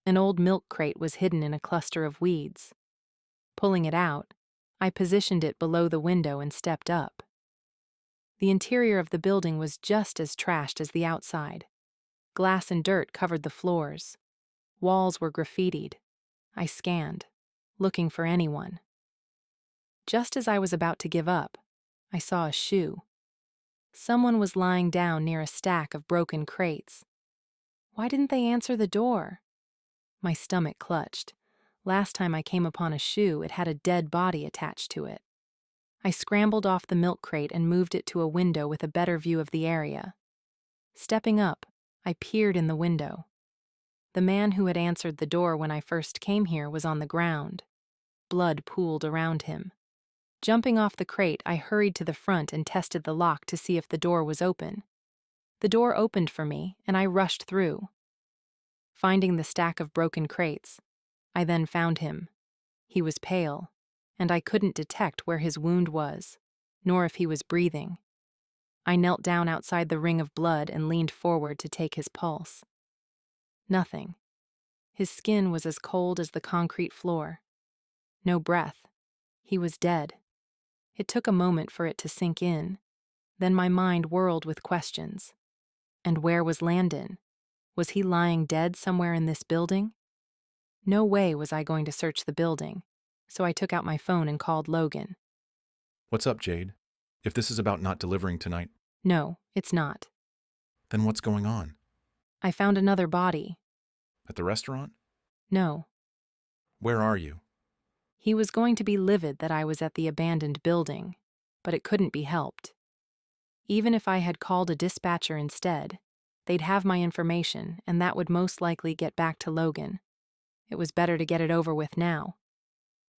An old milk crate was hidden in a cluster of weeds. Pulling it out, I positioned it below the window and stepped up. The interior of the building was just as trashed as the outside. Glass and dirt covered the floors. Walls were graffitied. I scanned, looking for anyone. Just as I was about to give up, I saw a shoe. Someone was lying down near a stack of broken crates. Why didn't they answer the door? My stomach clutched. Last time I came upon a shoe, it had a dead body attached to it. I scrambled off the milk crate and moved it to a window with a better view of the area. Stepping up, I peered in the window. The man who had answered the door when I first came here was on the ground. Blood pooled around him. Jumping off the crate, I hurried to the front and tested the lock to see if the door was open. The door opened for me, and I rushed through. Finding the stack of broken crates, I then found him. He was pale, and I couldn't detect where his wound was, nor if he was breathing. I knelt down outside the ring of blood and leaned forward to take his pulse. Nothing. His skin was as cold as the concrete floor. No breath. He was dead. It took a moment for it to sink in. Then my mind whirled with questions. And where was Landon? Was he lying dead somewhere in this building? No way was I going to search the building, so I took out my phone and called Logan. What's up, Jade? If this is about not delivering tonight... No, it's not. Then what's going on? I found another body. At the restaurant? No. Where are you? He was going to be livid that I was at the abandoned building, but it couldn't be helped. Even if I had called a dispatcher instead, they'd have my information, and that would most likely get back to Logan. It was better to get it over with now.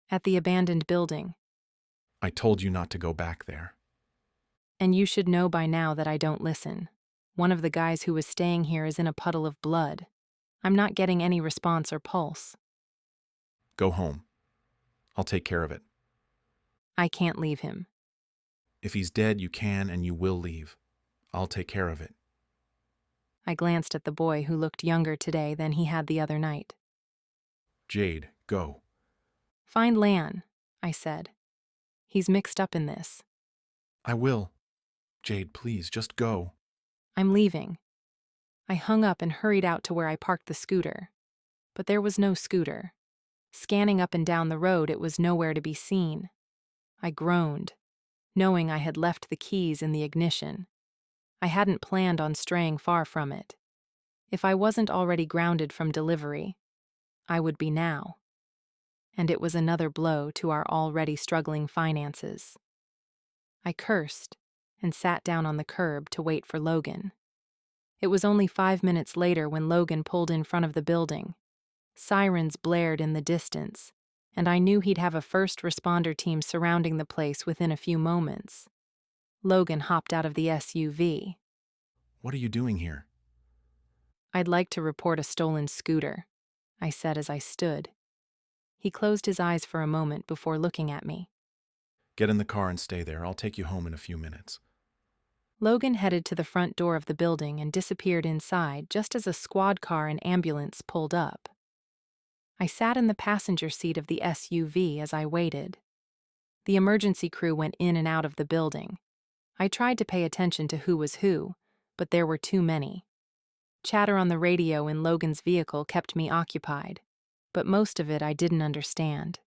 At the abandoned building. I told you not to go back there. And you should know by now that I don't listen. One of the guys who was staying here is in a puddle of blood. I'm not getting any response or pulse. Go home. I'll take care of it. I can't leave him. If he's dead, you can and you will leave. I'll take care of it. I glanced at the boy who looked younger today than he had the other night. Jade, go. Find Lan, I said. He's mixed up in this. I will. Jade, please, just go. I'm leaving. I hung up and hurried out to where I parked the scooter. But there was no scooter. Scanning up and down the road, it was nowhere to be seen. I groaned, knowing I had left the keys in the ignition. I hadn't planned on straying far from it. If I wasn't already grounded from delivery, I would be now. And it was another blow to our already struggling finances. I cursed and sat down on the curb to wait for Logan. It was only 5 minutes later when Logan pulled in front of the building. Sirens blared in the distance, and I knew he'd have a first responder team surrounding the place within a few moments. Logan hopped out of the SUV. What are you doing here? I'd like to report a stolen scooter, I said as I stood. He closed his eyes for a moment before looking at me. Get in the car and stay there. I'll take you home in a few minutes. Logan headed to the front door of the building and disappeared inside just as a squad car and ambulance pulled up. I sat in the passenger seat of the SUV as I waited. The emergency crew went in and out of the building. I tried to pay attention to who was who, but there were too many. Chatter on the radio in Logan's vehicle kept me occupied, but most of it I didn't understand.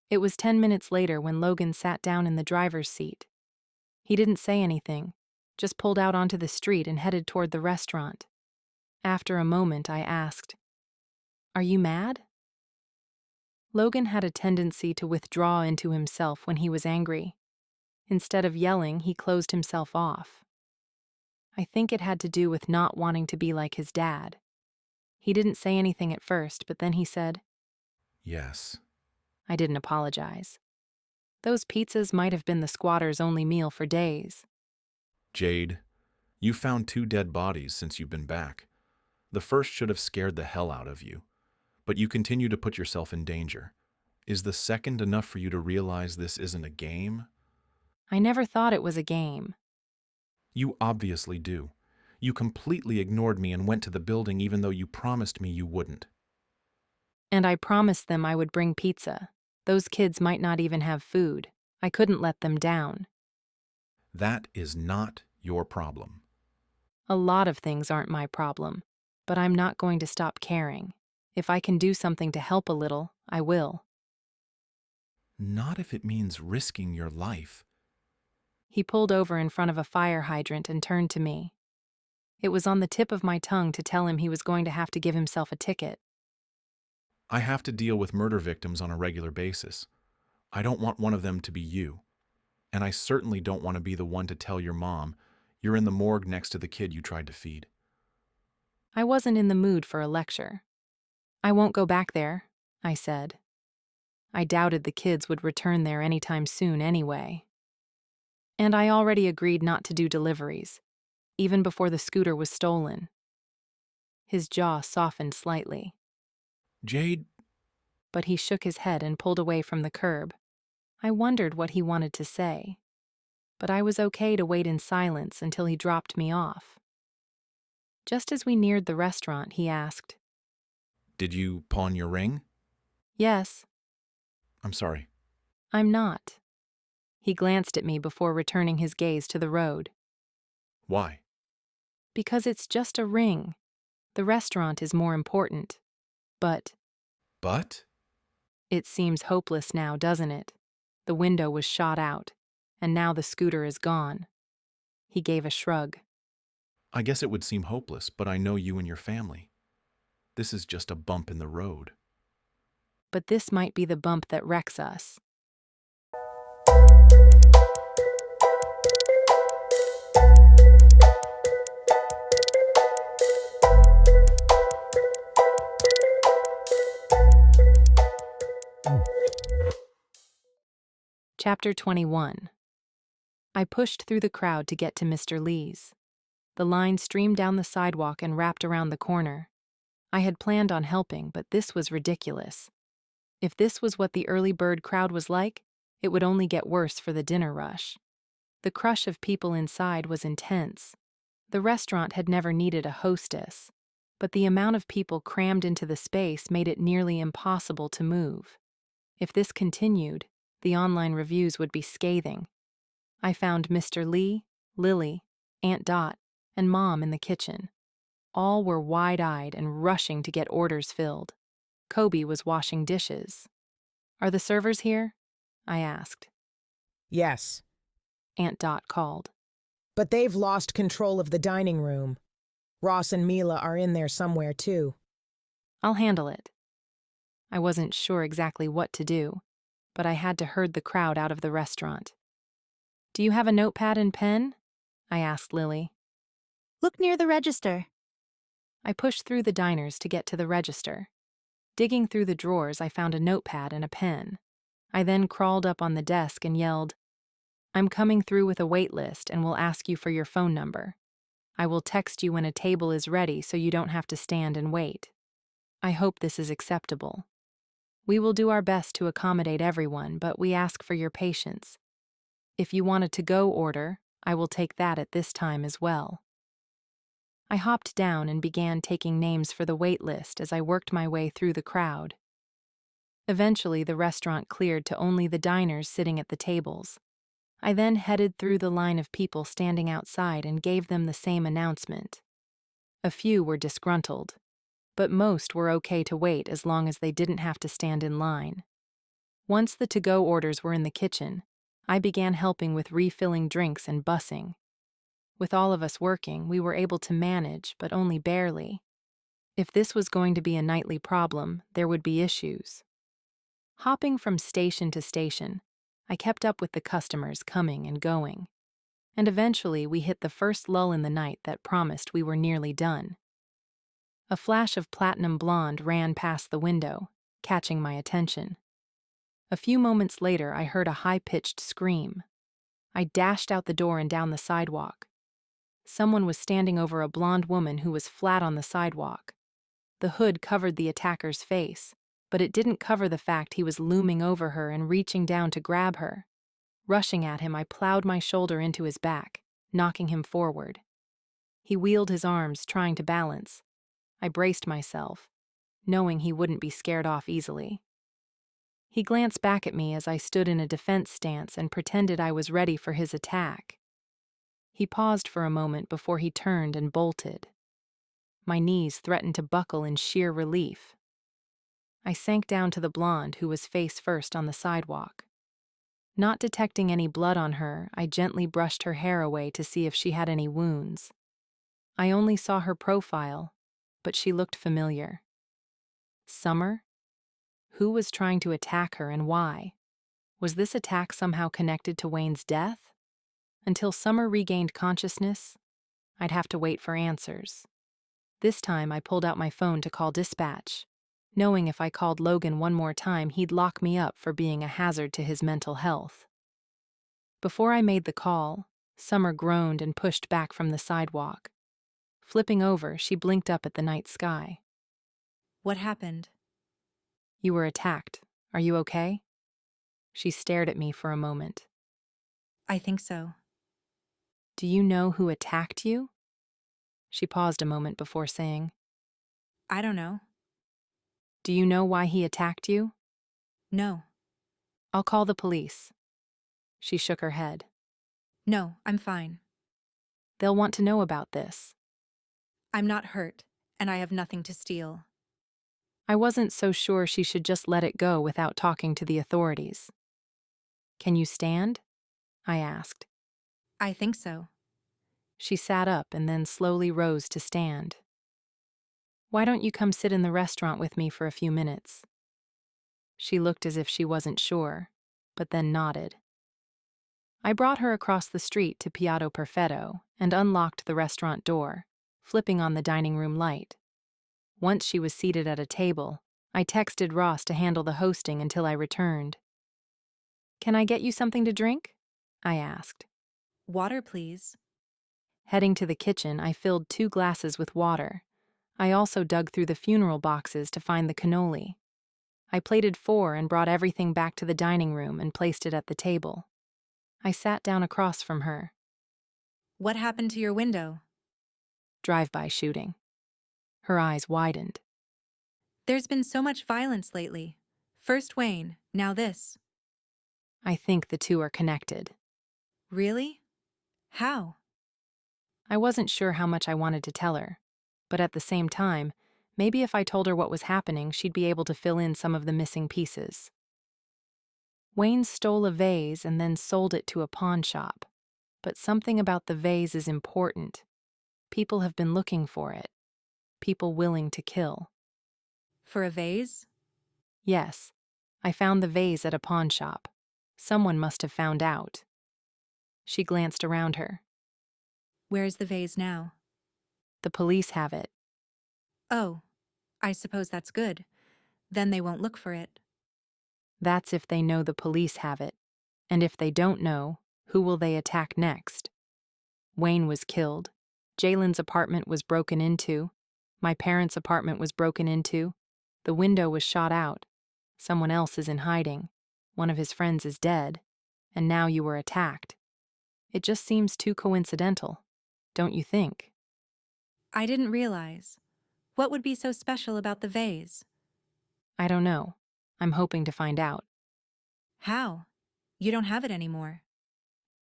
It was 10 minutes later when Logan sat down in the driver's seat. He didn't say anything, just pulled out onto the street and headed toward the restaurant. After a moment, I asked, "Are you mad?" Logan had a tendency to withdraw into himself when he was angry. Instead of yelling, he closed himself off. I think it had to do with not wanting to be like his dad. He didn't say anything at first, but then he said, Yes. I didn't apologize. Those pizzas might have been the squatter's only meal for days. Jade, you found 2 dead bodies since you've been back. The first should have scared the hell out of you, but you continue to put yourself in danger. Is the second enough for you to realize this isn't a game? I never thought it was a game. You obviously do. You completely ignored me and went to the building even though you promised me you wouldn't. And I promised them I would bring pizza. Those kids might not even have food. I couldn't let them down. That is not your problem. A lot of things aren't my problem, but I'm not going to stop caring. If I can do something to help a little, I will. Not if it means risking your life. He pulled over in front of a fire hydrant and turned to me. It was on the tip of my tongue to tell him he was going to have to give himself a ticket. I have to deal with murder victims on a regular basis. I don't want one of them to be you. And I certainly don't want to be the one to tell your mom you're in the morgue next to the kid you tried to feed. I wasn't in the mood for a lecture. I won't go back there, I said. I doubted the kids would return there anytime soon anyway. And I already agreed not to do deliveries, even before the scooter was stolen. His jaw softened slightly. Jade. But he shook his head and pulled away from the curb. I wondered what he wanted to say, but I was okay to wait in silence until he dropped me off. Just as we neared the restaurant, he asked, Did you pawn your ring? Yes. I'm sorry. I'm not. He glanced at me before returning his gaze to the road. Why? Because it's just a ring. The restaurant is more important. But? It seems hopeless now, doesn't it? The window was shot out, and now the scooter is gone. He gave a shrug. I guess it would seem hopeless, but I know you and your family. This is just a bump in the road. But this might be the bump that wrecks us. Chapter 21. I pushed through the crowd to get to Mr. Lee's. The line streamed down the sidewalk and wrapped around the corner. I had planned on helping, but this was ridiculous. If this was what the early bird crowd was like, it would only get worse for the dinner rush. The crush of people inside was intense. The restaurant had never needed a hostess, but the amount of people crammed into the space made it nearly impossible to move. If this continued, the online reviews would be scathing. I found Mr. Lee, Lily, Aunt Dot, and Mom in the kitchen. All were wide-eyed and rushing to get orders filled. Kobe was washing dishes. Are the servers here? I asked. Yes. Aunt Dot called. But they've lost control of the dining room. Ross and Mila are in there somewhere, too. I'll handle it. I wasn't sure exactly what to do, but I had to herd the crowd out of the restaurant. Do you have a notepad and pen? I asked Lily. Look near the register. I pushed through the diners to get to the register. Digging through the drawers, I found a notepad and a pen. I then crawled up on the desk and yelled, "I'm coming through with a wait list and will ask you for your phone number. I will text you when a table is ready so you don't have to stand and wait. I hope this is acceptable. We will do our best to accommodate everyone, but we ask for your patience. If you want a to-go order, I will take that at this time as well." I hopped down and began taking names for the wait list as I worked my way through the crowd. Eventually, the restaurant cleared to only the diners sitting at the tables. I then headed through the line of people standing outside and gave them the same announcement. A few were disgruntled, but most were okay to wait as long as they didn't have to stand in line. Once the to-go orders were in the kitchen, I began helping with refilling drinks and bussing. With all of us working, we were able to manage, but only barely. If this was going to be a nightly problem, there would be issues. Hopping from station to station, I kept up with the customers coming and going. And eventually we hit the first lull in the night that promised we were nearly done. A flash of platinum blonde ran past the window, catching my attention. A few moments later, I heard a high-pitched scream. I dashed out the door and down the sidewalk. Someone was standing over a blonde woman who was flat on the sidewalk. The hood covered the attacker's face, but it didn't cover the fact he was looming over her and reaching down to grab her. Rushing at him, I plowed my shoulder into his back, knocking him forward. He wheeled his arms, trying to balance. I braced myself, knowing he wouldn't be scared off easily. He glanced back at me as I stood in a defense stance and pretended I was ready for his attack. He paused for a moment before he turned and bolted. My knees threatened to buckle in sheer relief. I sank down to the blonde who was face first on the sidewalk. Not detecting any blood on her, I gently brushed her hair away to see if she had any wounds. I only saw her profile, but she looked familiar. Summer? Who was trying to attack her and why? Was this attack somehow connected to Wayne's death? Until Summer regained consciousness, I'd have to wait for answers. This time I pulled out my phone to call dispatch, knowing if I called Logan one more time he'd lock me up for being a hazard to his mental health. Before I made the call, Summer groaned and pushed back from the sidewalk. Flipping over, she blinked up at the night sky. What happened? "You were attacked. Are you okay?" She stared at me for a moment. I think so. "Do you know who attacked you?" She paused a moment before saying, I don't know. "Do you know why he attacked you?" No. "I'll call the police." She shook her head. No, I'm fine. "They'll want to know about this." I'm not hurt, and I have nothing to steal. I wasn't so sure she should just let it go without talking to the authorities. "Can you stand?" I asked. I think so. She sat up and then slowly rose to stand. "Why don't you come sit in the restaurant with me for a few minutes?" She looked as if she wasn't sure, but then nodded. I brought her across the street to Piatto Perfetto and unlocked the restaurant door, flipping on the dining room light. Once she was seated at a table, I texted Ross to handle the hosting until I returned. "Can I get you something to drink?" I asked. Water, please. Heading to the kitchen, I filled 2 glasses with water. I also dug through the funeral boxes to find the cannoli. I plated 4 and brought everything back to the dining room and placed it at the table. I sat down across from her. What happened to your window? Drive-by shooting. Her eyes widened. There's been so much violence lately. First Wayne, now this. I think the two are connected. Really? How? I wasn't sure how much I wanted to tell her, but at the same time, maybe if I told her what was happening, she'd be able to fill in some of the missing pieces. Wayne stole a vase and then sold it to a pawn shop, but something about the vase is important. People have been looking for it. People willing to kill. For a vase? Yes, I found the vase at a pawn shop. Someone must have found out. She glanced around her. Where's the vase now? The police have it. Oh, I suppose that's good. Then they won't look for it. That's if they know the police have it. And if they don't know, who will they attack next? Wayne was killed. Jalen's apartment was broken into. My parents' apartment was broken into. The window was shot out. Someone else is in hiding. One of his friends is dead. And now you were attacked. It just seems too coincidental, don't you think? I didn't realize. What would be so special about the vase? I don't know. I'm hoping to find out. How? You don't have it anymore.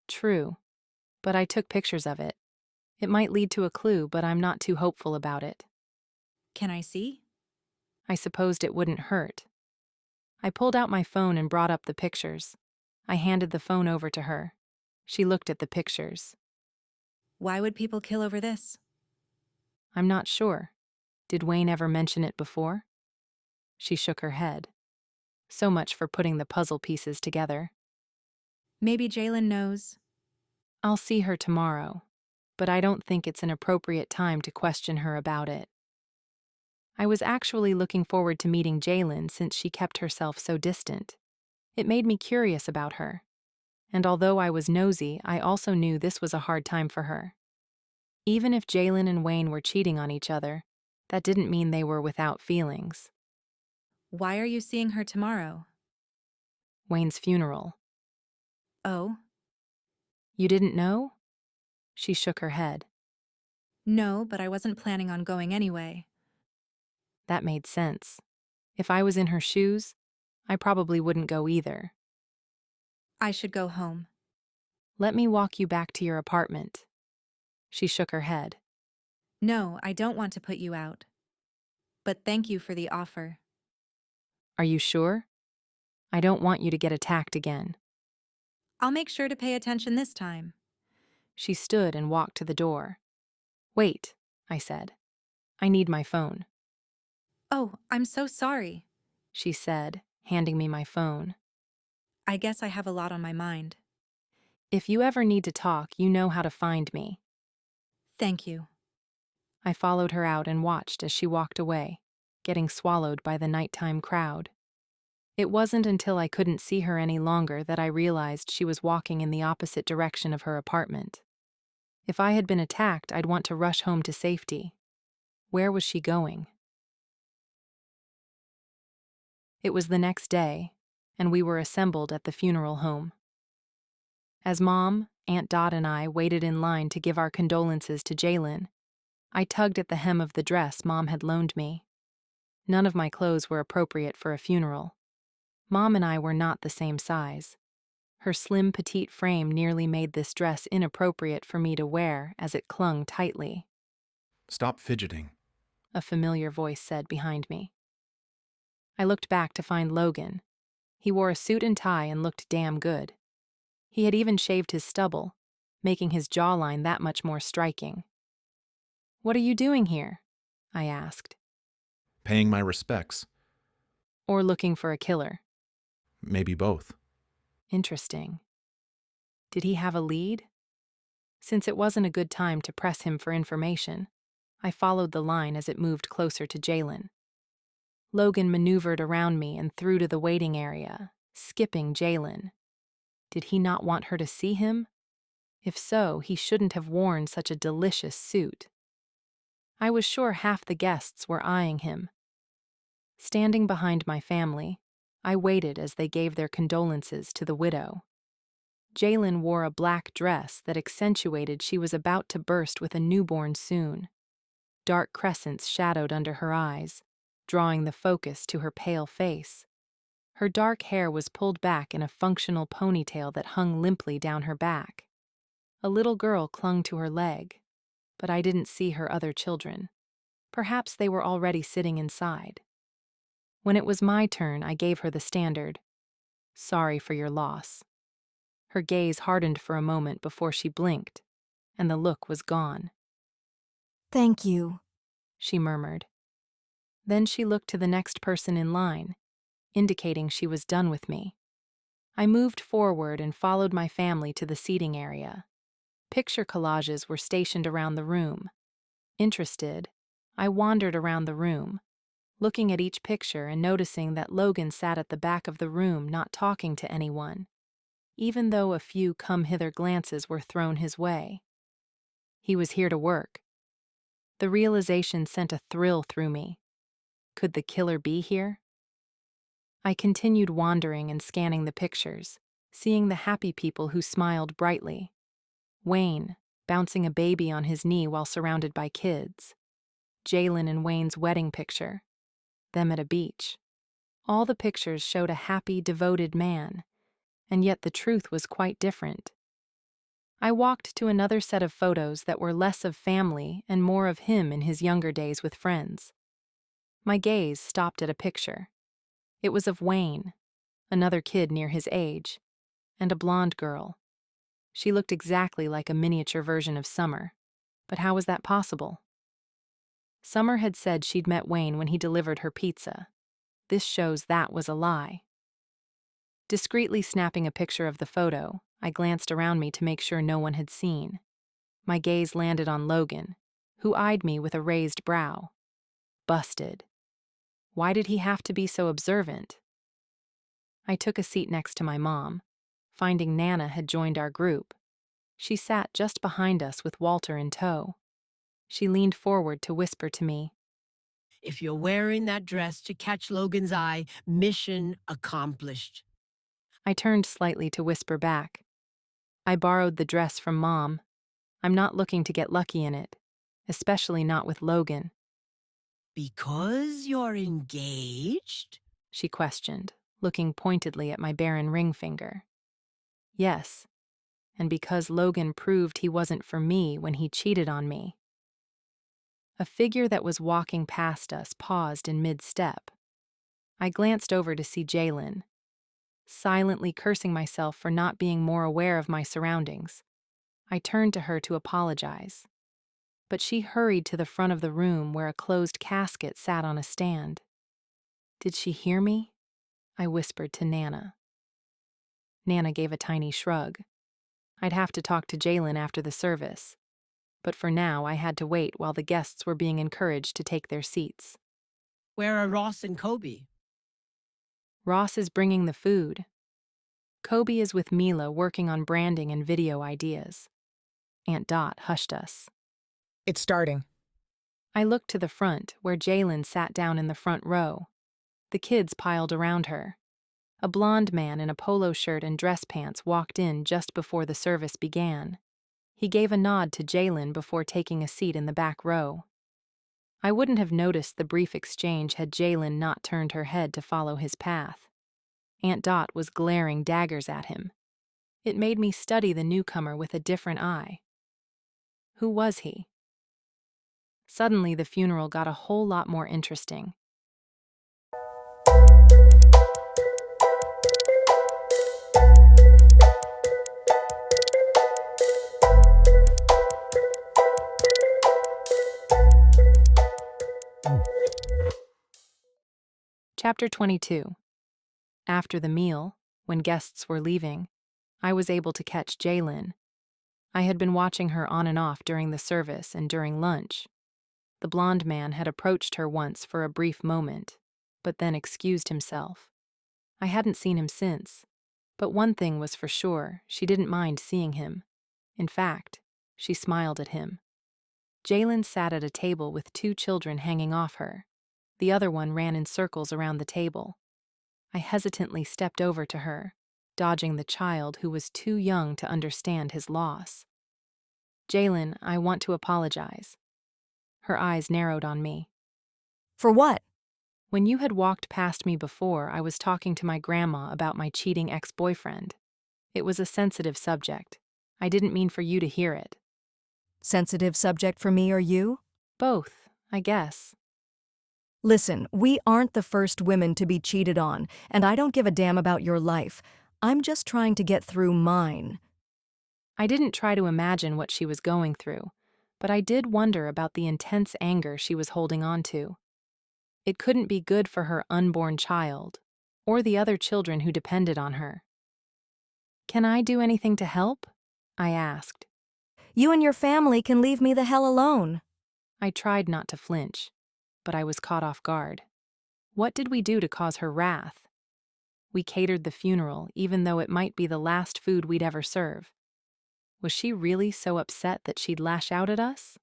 True. But I took pictures of it. It might lead to a clue, but I'm not too hopeful about it. Can I see? I supposed it wouldn't hurt. I pulled out my phone and brought up the pictures. I handed the phone over to her. She looked at the pictures. Why would people kill over this? I'm not sure. Did Wayne ever mention it before? She shook her head. So much for putting the puzzle pieces together. Maybe Jalen knows. I'll see her tomorrow, but I don't think it's an appropriate time to question her about it. I was actually looking forward to meeting Jalen since she kept herself so distant. It made me curious about her. And although I was nosy, I also knew this was a hard time for her. Even if Jalen and Wayne were cheating on each other, that didn't mean they were without feelings. Why are you seeing her tomorrow? Wayne's funeral. Oh? You didn't know? She shook her head. No, but I wasn't planning on going anyway. That made sense. If I was in her shoes, I probably wouldn't go either. I should go home. Let me walk you back to your apartment. She shook her head. No, I don't want to put you out. But thank you for the offer. Are you sure? I don't want you to get attacked again. I'll make sure to pay attention this time. She stood and walked to the door. Wait, I said. I need my phone. Oh, I'm so sorry, she said, handing me my phone. I guess I have a lot on my mind. If you ever need to talk, you know how to find me. Thank you. I followed her out and watched as she walked away, getting swallowed by the nighttime crowd. It wasn't until I couldn't see her any longer that I realized she was walking in the opposite direction of her apartment. If I had been attacked, I'd want to rush home to safety. Where was she going? It was the next day, and we were assembled at the funeral home. As Mom, Aunt Dot, and I waited in line to give our condolences to Jalen, I tugged at the hem of the dress Mom had loaned me. None of my clothes were appropriate for a funeral. Mom and I were not the same size. Her slim, petite frame nearly made this dress inappropriate for me to wear as it clung tightly. Stop fidgeting, a familiar voice said behind me. I looked back to find Logan. He wore a suit and tie and looked damn good. He had even shaved his stubble, making his jawline that much more striking. What are you doing here? I asked. Paying my respects. Or looking for a killer? Maybe both. Interesting. Did he have a lead? Since it wasn't a good time to press him for information, I followed the line as it moved closer to Jalen. Logan maneuvered around me and through to the waiting area, skipping Jalen. Did he not want her to see him? If so, he shouldn't have worn such a delicious suit. I was sure half the guests were eyeing him. Standing behind my family, I waited as they gave their condolences to the widow. Jalen wore a black dress that accentuated she was about to burst with a newborn soon. Dark crescents shadowed under her eyes, drawing the focus to her pale face. Her dark hair was pulled back in a functional ponytail that hung limply down her back. A little girl clung to her leg, but I didn't see her other children. Perhaps they were already sitting inside. When it was my turn, I gave her the standard, "Sorry for your loss." Her gaze hardened for a moment before she blinked, and the look was gone. "Thank you," she murmured. Then she looked to the next person in line, indicating she was done with me. I moved forward and followed my family to the seating area. Picture collages were stationed around the room. Interested, I wandered around the room, looking at each picture and noticing that Logan sat at the back of the room not talking to anyone, even though a few come-hither glances were thrown his way. He was here to work. The realization sent a thrill through me. Could the killer be here? I continued wandering and scanning the pictures, seeing the happy people who smiled brightly. Wayne, bouncing a baby on his knee while surrounded by kids. Jalen and Wayne's wedding picture. Them at a beach. All the pictures showed a happy, devoted man, and yet the truth was quite different. I walked to another set of photos that were less of family and more of him in his younger days with friends. My gaze stopped at a picture. It was of Wayne, another kid near his age, and a blonde girl. She looked exactly like a miniature version of Summer, but how was that possible? Summer had said she'd met Wayne when he delivered her pizza. This shows that was a lie. Discreetly snapping a picture of the photo, I glanced around me to make sure no one had seen. My gaze landed on Logan, who eyed me with a raised brow. Busted. Why did he have to be so observant? I took a seat next to my mom, finding Nana had joined our group. She sat just behind us with Walter in tow. She leaned forward to whisper to me, If you're wearing that dress to catch Logan's eye, mission accomplished. I turned slightly to whisper back. I borrowed the dress from Mom. I'm not looking to get lucky in it, especially not with Logan. Because you're engaged? She questioned, looking pointedly at my barren ring finger. Yes, and because Logan proved he wasn't for me when he cheated on me. A figure that was walking past us paused in mid-step. I glanced over to see Jalen, silently cursing myself for not being more aware of my surroundings. I turned to her to apologize, but she hurried to the front of the room where a closed casket sat on a stand. Did she hear me? I whispered to Nana. Nana gave a tiny shrug. I'd have to talk to Jalen after the service, but for now I had to wait while the guests were being encouraged to take their seats. Where are Ross and Kobe? Ross is bringing the food. Kobe is with Mila working on branding and video ideas. Aunt Dot hushed us. It's starting. I looked to the front, where Jalen sat down in the front row. The kids piled around her. A blond man in a polo shirt and dress pants walked in just before the service began. He gave a nod to Jalen before taking a seat in the back row. I wouldn't have noticed the brief exchange had Jalen not turned her head to follow his path. Aunt Dot was glaring daggers at him. It made me study the newcomer with a different eye. Who was he? Suddenly, the funeral got a whole lot more interesting. Chapter 22. After the meal, when guests were leaving, I was able to catch Jalen. I had been watching her on and off during the service and during lunch. The blonde man had approached her once for a brief moment, but then excused himself. I hadn't seen him since, but one thing was for sure, she didn't mind seeing him. In fact, she smiled at him. Jalen sat at a table with 2 children hanging off her. The other one ran in circles around the table. I hesitantly stepped over to her, dodging the child who was too young to understand his loss. Jalen, I want to apologize. Her eyes narrowed on me. For what? When you had walked past me before, I was talking to my grandma about my cheating ex-boyfriend. It was a sensitive subject. I didn't mean for you to hear it. Sensitive subject for me or you? Both, I guess. Listen, we aren't the first women to be cheated on, and I don't give a damn about your life. I'm just trying to get through mine. I didn't try to imagine what she was going through, but I did wonder about the intense anger she was holding on to. It couldn't be good for her unborn child, or the other children who depended on her. Can I do anything to help? I asked. You and your family can leave me the hell alone. I tried not to flinch, but I was caught off guard. What did we do to cause her wrath? We catered the funeral, even though it might be the last food we'd ever serve. Was she really so upset that she'd lash out at us?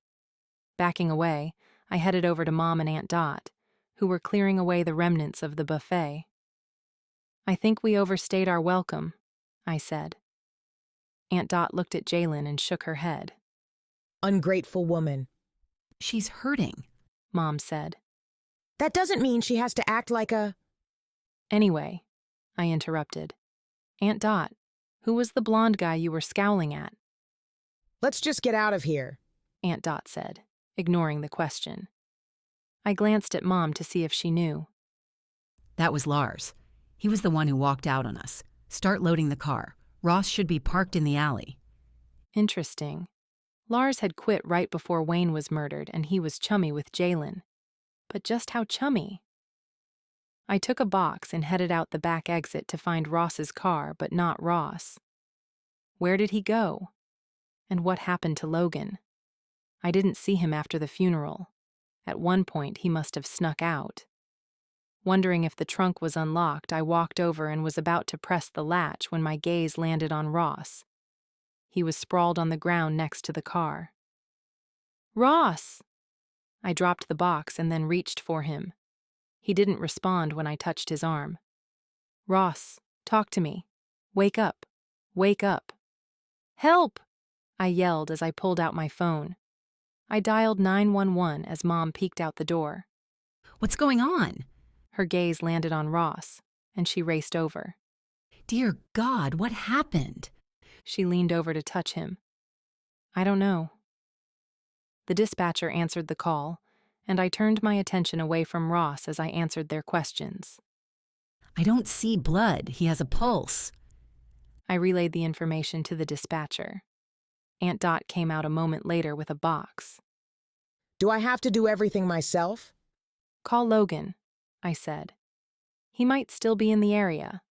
Backing away, I headed over to Mom and Aunt Dot, who were clearing away the remnants of the buffet. I think we overstayed our welcome, I said. Aunt Dot looked at Jalen and shook her head. Ungrateful woman. She's hurting, Mom said. That doesn't mean she has to act like a... Anyway, I interrupted. Aunt Dot, who was the blonde guy you were scowling at? Let's just get out of here, Aunt Dot said, ignoring the question. I glanced at Mom to see if she knew. That was Lars. He was the one who walked out on us. Start loading the car. Ross should be parked in the alley. Interesting. Lars had quit right before Wayne was murdered, and he was chummy with Jalen. But just how chummy? I took a box and headed out the back exit to find Ross's car, but not Ross. Where did he go? And what happened to Logan? I didn't see him after the funeral. At one point, he must have snuck out. Wondering if the trunk was unlocked, I walked over and was about to press the latch when my gaze landed on Ross. He was sprawled on the ground next to the car. Ross! I dropped the box and then reached for him. He didn't respond when I touched his arm. Ross, talk to me. Wake up. Wake up. Help! I yelled as I pulled out my phone. I dialed 911 as Mom peeked out the door. What's going on? Her gaze landed on Ross, and she raced over. Dear God, what happened? She leaned over to touch him. I don't know. The dispatcher answered the call, and I turned my attention away from Ross as I answered their questions. I don't see blood. He has a pulse. I relayed the information to the dispatcher. Aunt Dot came out a moment later with a box. Do I have to do everything myself? Call Logan, I said. He might still be in the area.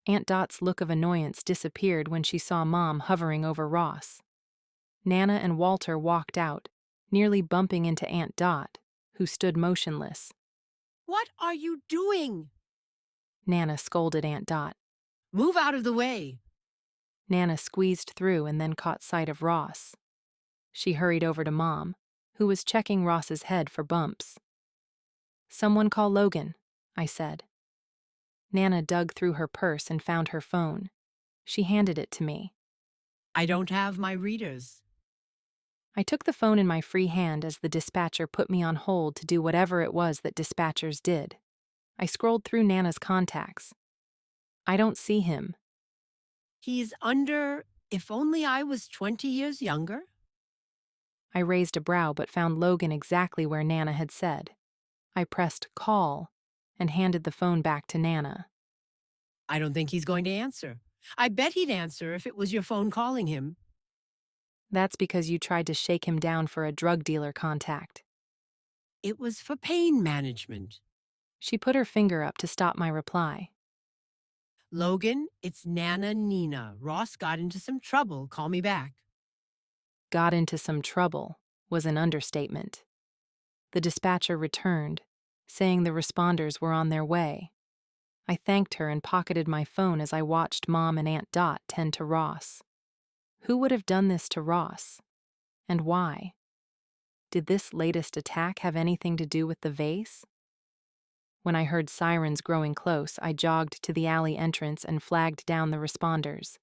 Aunt Dot's look of annoyance disappeared when she saw Mom hovering over Ross. Nana and Walter walked out, nearly bumping into Aunt Dot, who stood motionless. What are you doing? Nana scolded Aunt Dot. Move out of the way. Nana squeezed through and then caught sight of Ross. She hurried over to Mom, who was checking Ross's head for bumps. Someone call Logan, I said. Nana dug through her purse and found her phone. She handed it to me. I don't have my readers. I took the phone in my free hand as the dispatcher put me on hold to do whatever it was that dispatchers did. I scrolled through Nana's contacts. I don't see him. He's under, if only I was 20 years younger. I raised a brow but found Logan exactly where Nana had said. I pressed call and handed the phone back to Nana. I don't think he's going to answer. I bet he'd answer if it was your phone calling him. That's because you tried to shake him down for a drug dealer contact. It was for pain management. She put her finger up to stop my reply. Logan, it's Nana Nina. Ross got into some trouble. Call me back. Got into some trouble was an understatement. The dispatcher returned, saying the responders were on their way. I thanked her and pocketed my phone as I watched Mom and Aunt Dot tend to Ross. Who would have done this to Ross? And why? Did this latest attack have anything to do with the vase? When I heard sirens growing close, I jogged to the alley entrance and flagged down the responders.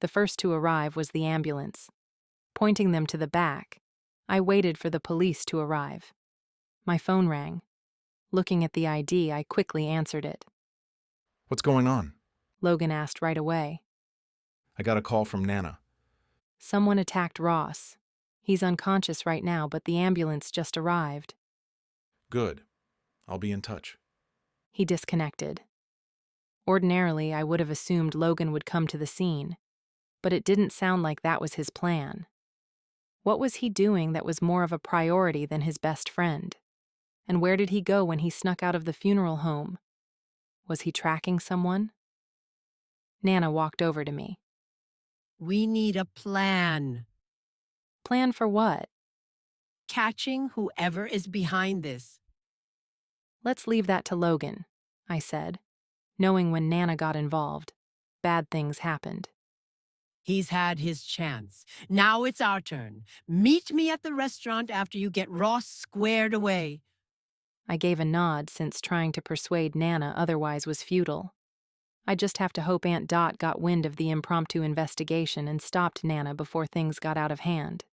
The first to arrive was the ambulance. Pointing them to the back, I waited for the police to arrive. My phone rang. Looking at the ID, I quickly answered it. What's going on? Logan asked right away. I got a call from Nana. Someone attacked Ross. He's unconscious right now, but the ambulance just arrived. Good. I'll be in touch. He disconnected. Ordinarily, I would have assumed Logan would come to the scene, but it didn't sound like that was his plan. What was he doing that was more of a priority than his best friend? And where did he go when he snuck out of the funeral home? Was he tracking someone? Nana walked over to me. We need a plan. Plan for what? Catching whoever is behind this. Let's leave that to Logan, I said, knowing when Nana got involved, bad things happened. He's had his chance. Now it's our turn. Meet me at the restaurant after you get Ross squared away. I gave a nod since trying to persuade Nana otherwise was futile. I just have to hope Aunt Dot got wind of the impromptu investigation and stopped Nana before things got out of hand.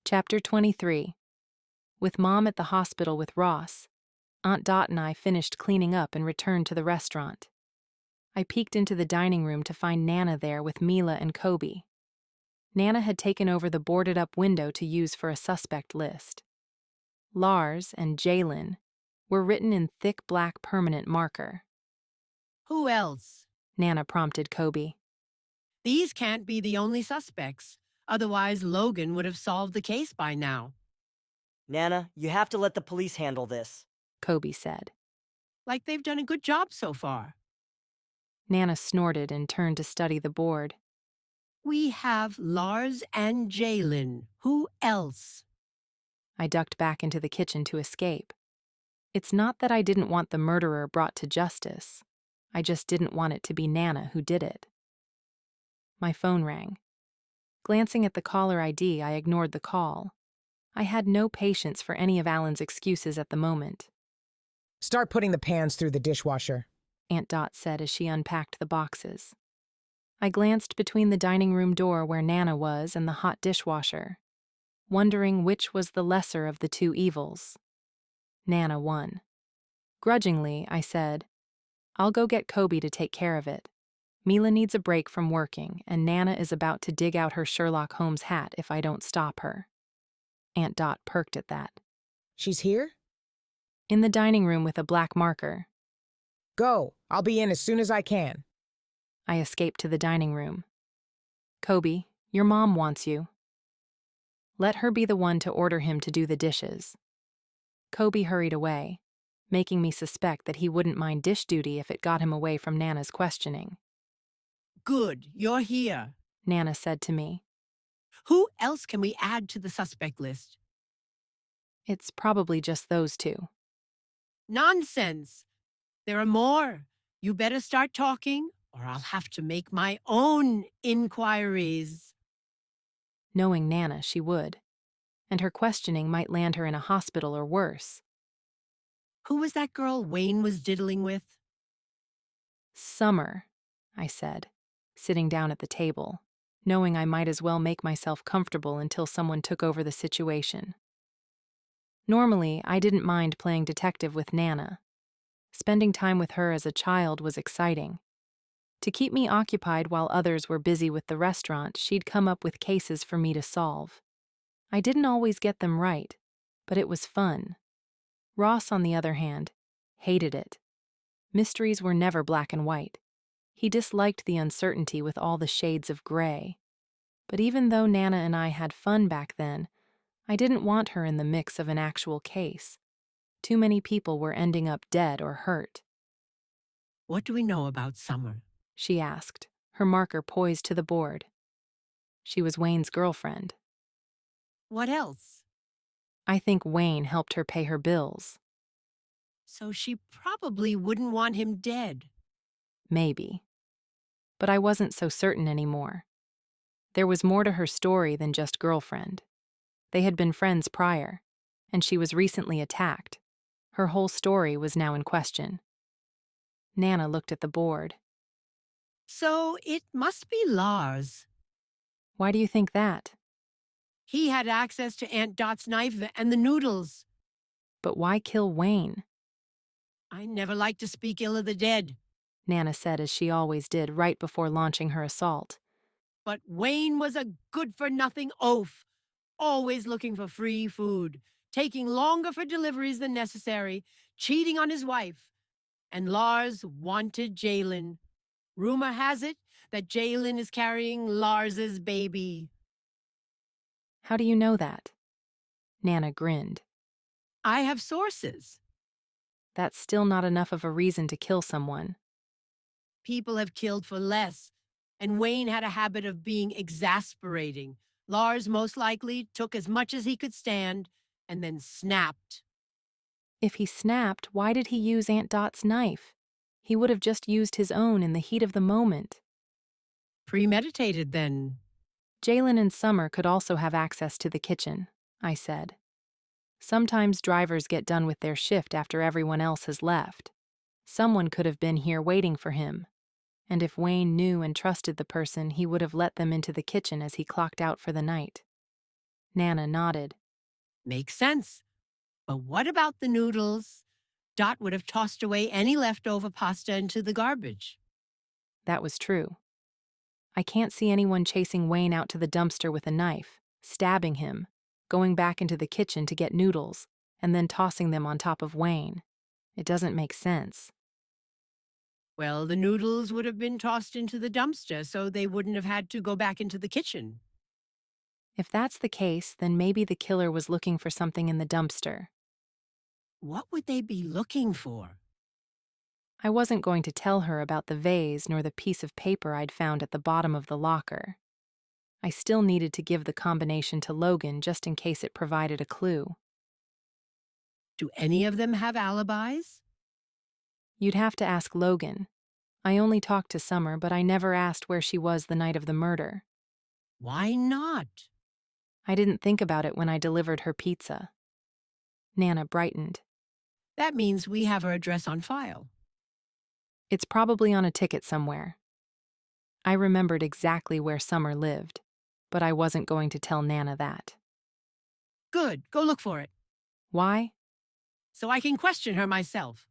Chapter 23. With Mom at the hospital with Ross, Aunt Dot and I finished cleaning up and returned to the restaurant. I peeked into the dining room to find Nana there with Mila and Kobe. Nana had taken over the boarded-up window to use for a suspect list. Lars and Jalen were written in thick black permanent marker. Who else? Nana prompted Kobe. These can't be the only suspects. Otherwise, Logan would have solved the case by now. Nana, you have to let the police handle this, Kobe said. Like they've done a good job so far. Nana snorted and turned to study the board. We have Lars and Jalen. Who else? I ducked back into the kitchen to escape. It's not that I didn't want the murderer brought to justice. I just didn't want it to be Nana who did it. My phone rang. Glancing at the caller ID, I ignored the call. I had no patience for any of Alan's excuses at the moment. Start putting the pans through the dishwasher, Aunt Dot said as she unpacked the boxes. I glanced between the dining room door where Nana was and the hot dishwasher, wondering which was the lesser of the two evils. Nana won. Grudgingly, I said, I'll go get Kobe to take care of it. Mila needs a break from working, and Nana is about to dig out her Sherlock Holmes hat if I don't stop her. Aunt Dot perked at that. She's here? In the dining room with a black marker. Go. I'll be in as soon as I can. I escaped to the dining room. Kobe, your mom wants you. Let her be the one to order him to do the dishes. Kobe hurried away, making me suspect that he wouldn't mind dish duty if it got him away from Nana's questioning. Good, you're here, Nana said to me. Who else can we add to the suspect list? It's probably just those two. Nonsense. There are more. You better start talking, or I'll have to make my own inquiries. Knowing Nana, she would. And her questioning might land her in a hospital or worse. Who was that girl Wayne was diddling with? Summer, I said, sitting down at the table, knowing I might as well make myself comfortable until someone took over the situation. Normally, I didn't mind playing detective with Nana. Spending time with her as a child was exciting. To keep me occupied while others were busy with the restaurant, she'd come up with cases for me to solve. I didn't always get them right, but it was fun. Ross, on the other hand, hated it. Mysteries were never black and white. He disliked the uncertainty with all the shades of gray. But even though Nana and I had fun back then, I didn't want her in the mix of an actual case. Too many people were ending up dead or hurt. What do we know about Summer? She asked, her marker poised to the board. She was Wayne's girlfriend. What else? I think Wayne helped her pay her bills. So she probably wouldn't want him dead. Maybe. But I wasn't so certain anymore. There was more to her story than just girlfriend. They had been friends prior, and she was recently attacked. Her whole story was now in question. Nana looked at the board. So it must be Lars. Why do you think that? He had access to Aunt Dot's knife and the noodles. But why kill Wayne? I never like to speak ill of the dead, Nana said as she always did right before launching her assault. But Wayne was a good-for-nothing oaf, always looking for free food, taking longer for deliveries than necessary, cheating on his wife. And Lars wanted Jalen. Rumor has it that Jalen is carrying Lars's baby. How do you know that? Nana grinned. I have sources. That's still not enough of a reason to kill someone. People have killed for less, and Wayne had a habit of being exasperating. Lars most likely took as much as he could stand and then snapped. If he snapped, why did he use Aunt Dot's knife? He would have just used his own in the heat of the moment. Premeditated, then. Jalen and Summer could also have access to the kitchen, I said. Sometimes drivers get done with their shift after everyone else has left. Someone could have been here waiting for him. And if Wayne knew and trusted the person, he would have let them into the kitchen as he clocked out for the night. Nana nodded. Makes sense. But what about the noodles? Dot would have tossed away any leftover pasta into the garbage. That was true. I can't see anyone chasing Wayne out to the dumpster with a knife, stabbing him, going back into the kitchen to get noodles, and then tossing them on top of Wayne. It doesn't make sense. Well, the noodles would have been tossed into the dumpster, so they wouldn't have had to go back into the kitchen. If that's the case, then maybe the killer was looking for something in the dumpster. What would they be looking for? I wasn't going to tell her about the vase nor the piece of paper I'd found at the bottom of the locker. I still needed to give the combination to Logan just in case it provided a clue. Do any of them have alibis? You'd have to ask Logan. I only talked to Summer, but I never asked where she was the night of the murder. Why not? I didn't think about it when I delivered her pizza. Nana brightened. That means we have her address on file. It's probably on a ticket somewhere. I remembered exactly where Summer lived, but I wasn't going to tell Nana that. Good, go look for it. Why? So I can question her myself.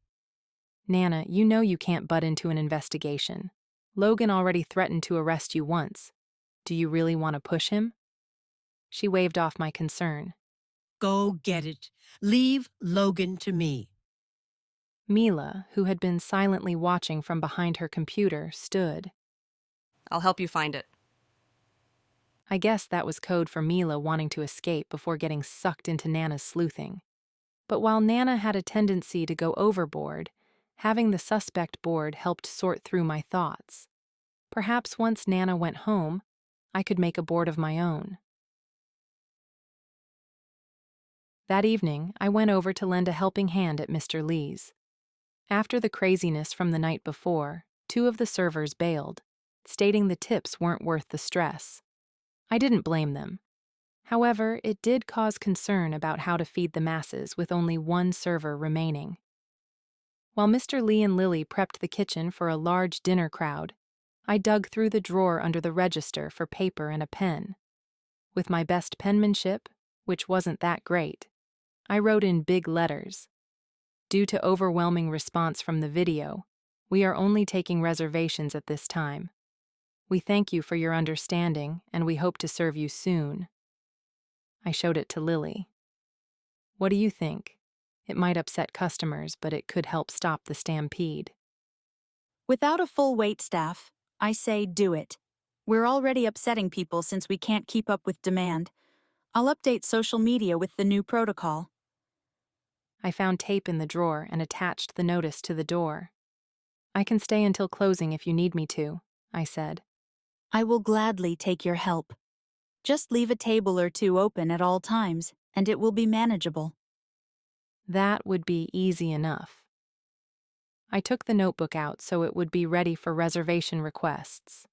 Nana, you know you can't butt into an investigation. Logan already threatened to arrest you once. Do you really want to push him? She waved off my concern. Go get it. Leave Logan to me. Mila, who had been silently watching from behind her computer, stood. I'll help you find it. I guess that was code for Mila wanting to escape before getting sucked into Nana's sleuthing. But while Nana had a tendency to go overboard, having the suspect board helped sort through my thoughts. Perhaps once Nana went home, I could make a board of my own. That evening, I went over to lend a helping hand at Mr. Lee's. After the craziness from the night before, 2 of the servers bailed, stating the tips weren't worth the stress. I didn't blame them. However, it did cause concern about how to feed the masses with only 1 server remaining. While Mr. Lee and Lily prepped the kitchen for a large dinner crowd, I dug through the drawer under the register for paper and a pen. With my best penmanship, which wasn't that great, I wrote in big letters. Due to overwhelming response from the video, we are only taking reservations at this time. We thank you for your understanding, and we hope to serve you soon. I showed it to Lily. What do you think? It might upset customers, but it could help stop the stampede. Without a full waitstaff, I say do it. We're already upsetting people since we can't keep up with demand. I'll update social media with the new protocol. I found tape in the drawer and attached the notice to the door. I can stay until closing if you need me to, I said. I will gladly take your help. Just leave a table or 2 open at all times, and it will be manageable. That would be easy enough. I took the notebook out so it would be ready for reservation requests.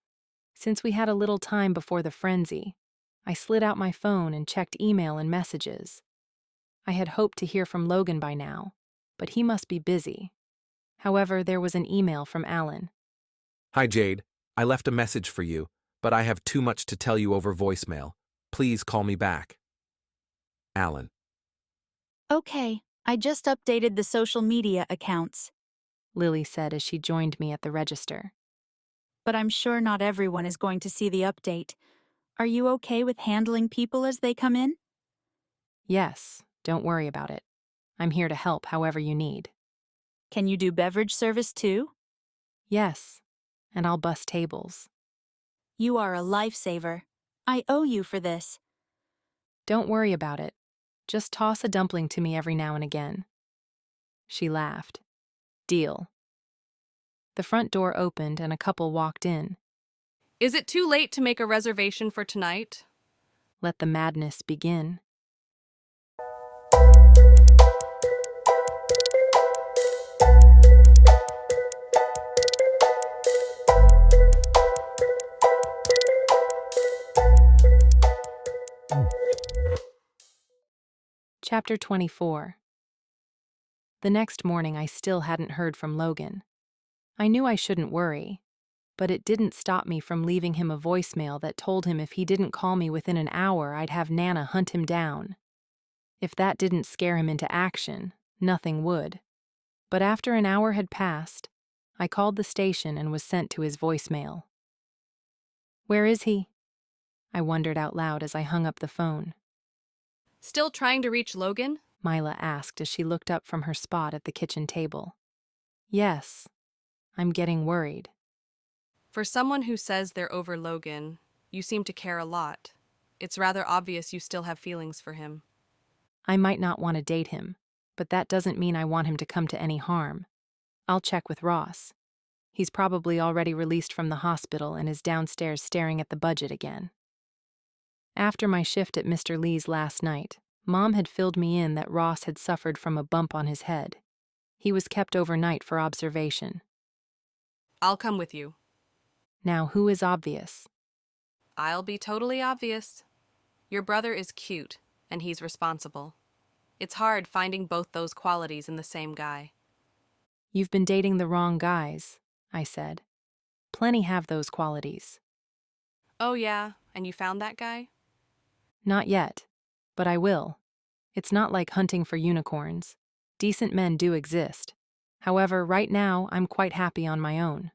Since we had a little time before the frenzy, I slid out my phone and checked email and messages. I had hoped to hear from Logan by now, but he must be busy. However, there was an email from Alan. Hi, Jade. I left a message for you, but I have too much to tell you over voicemail. Please call me back. Alan. Okay, I just updated the social media accounts, Lily said as she joined me at the register. but I'm sure not everyone is going to see the update. Are you okay with handling people as they come in? Yes, don't worry about it. I'm here to help however you need. Can you do beverage service too? Yes, and I'll bus tables. You are a lifesaver. I owe you for this. Don't worry about it. Just toss a dumpling to me every now and again. She laughed. Deal. The front door opened and a couple walked in. Is it too late to make a reservation for tonight? Let the madness begin. Chapter 24. The next morning I still hadn't heard from Logan. I knew I shouldn't worry, but it didn't stop me from leaving him a voicemail that told him if he didn't call me within an hour, I'd have Nana hunt him down. If that didn't scare him into action, nothing would. But after an hour had passed, I called the station and was sent to his voicemail. Where is he? I wondered out loud as I hung up the phone. Still trying to reach Logan? Mila asked as she looked up from her spot at the kitchen table. Yes, I'm getting worried. For someone who says they're over Logan, you seem to care a lot. It's rather obvious you still have feelings for him. I might not want to date him, but that doesn't mean I want him to come to any harm. I'll check with Ross. He's probably already released from the hospital and is downstairs staring at the budget again. After my shift at Mr. Lee's last night, Mom had filled me in that Ross had suffered from a bump on his head. He was kept overnight for observation. I'll come with you. Now, who is obvious? I'll be totally obvious. Your brother is cute, and he's responsible. It's hard finding both those qualities in the same guy. You've been dating the wrong guys, I said. Plenty have those qualities. Oh yeah, and you found that guy? Not yet, but I will. It's not like hunting for unicorns. Decent men do exist. However, right now, I'm quite happy on my own.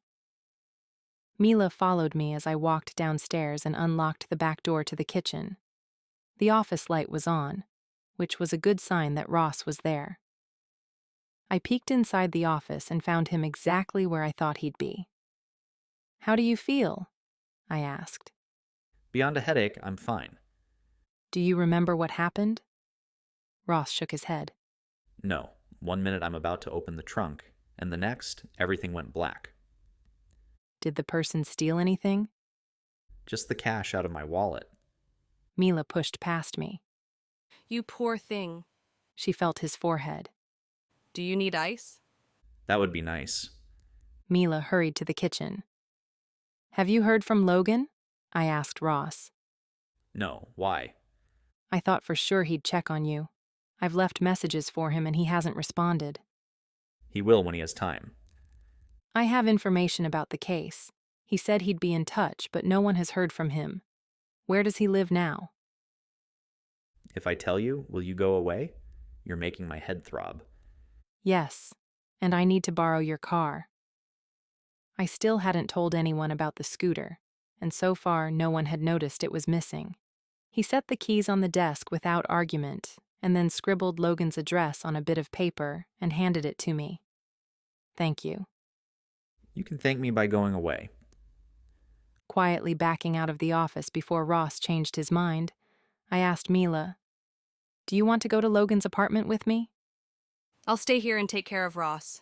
Mila followed me as I walked downstairs and unlocked the back door to the kitchen. The office light was on, which was a good sign that Ross was there. I peeked inside the office and found him exactly where I thought he'd be. How do you feel? I asked. Beyond a headache, I'm fine. Do you remember what happened? Ross shook his head. No. 1 minute I'm about to open the trunk, and the next, everything went black. Did the person steal anything? Just the cash out of my wallet. Mila pushed past me. You poor thing. She felt his forehead. Do you need ice? That would be nice. Mila hurried to the kitchen. Have you heard from Logan? I asked Ross. No, why? I thought for sure he'd check on you. I've left messages for him and he hasn't responded. He will when he has time. I have information about the case. He said he'd be in touch, but no one has heard from him. Where does he live now? If I tell you, will you go away? You're making my head throb. Yes, and I need to borrow your car. I still hadn't told anyone about the scooter, and so far no one had noticed it was missing. He set the keys on the desk without argument, and then scribbled Logan's address on a bit of paper and handed it to me. Thank you. You can thank me by going away. Quietly backing out of the office before Ross changed his mind, I asked Mila, "Do you want to go to Logan's apartment with me?" I'll stay here and take care of Ross.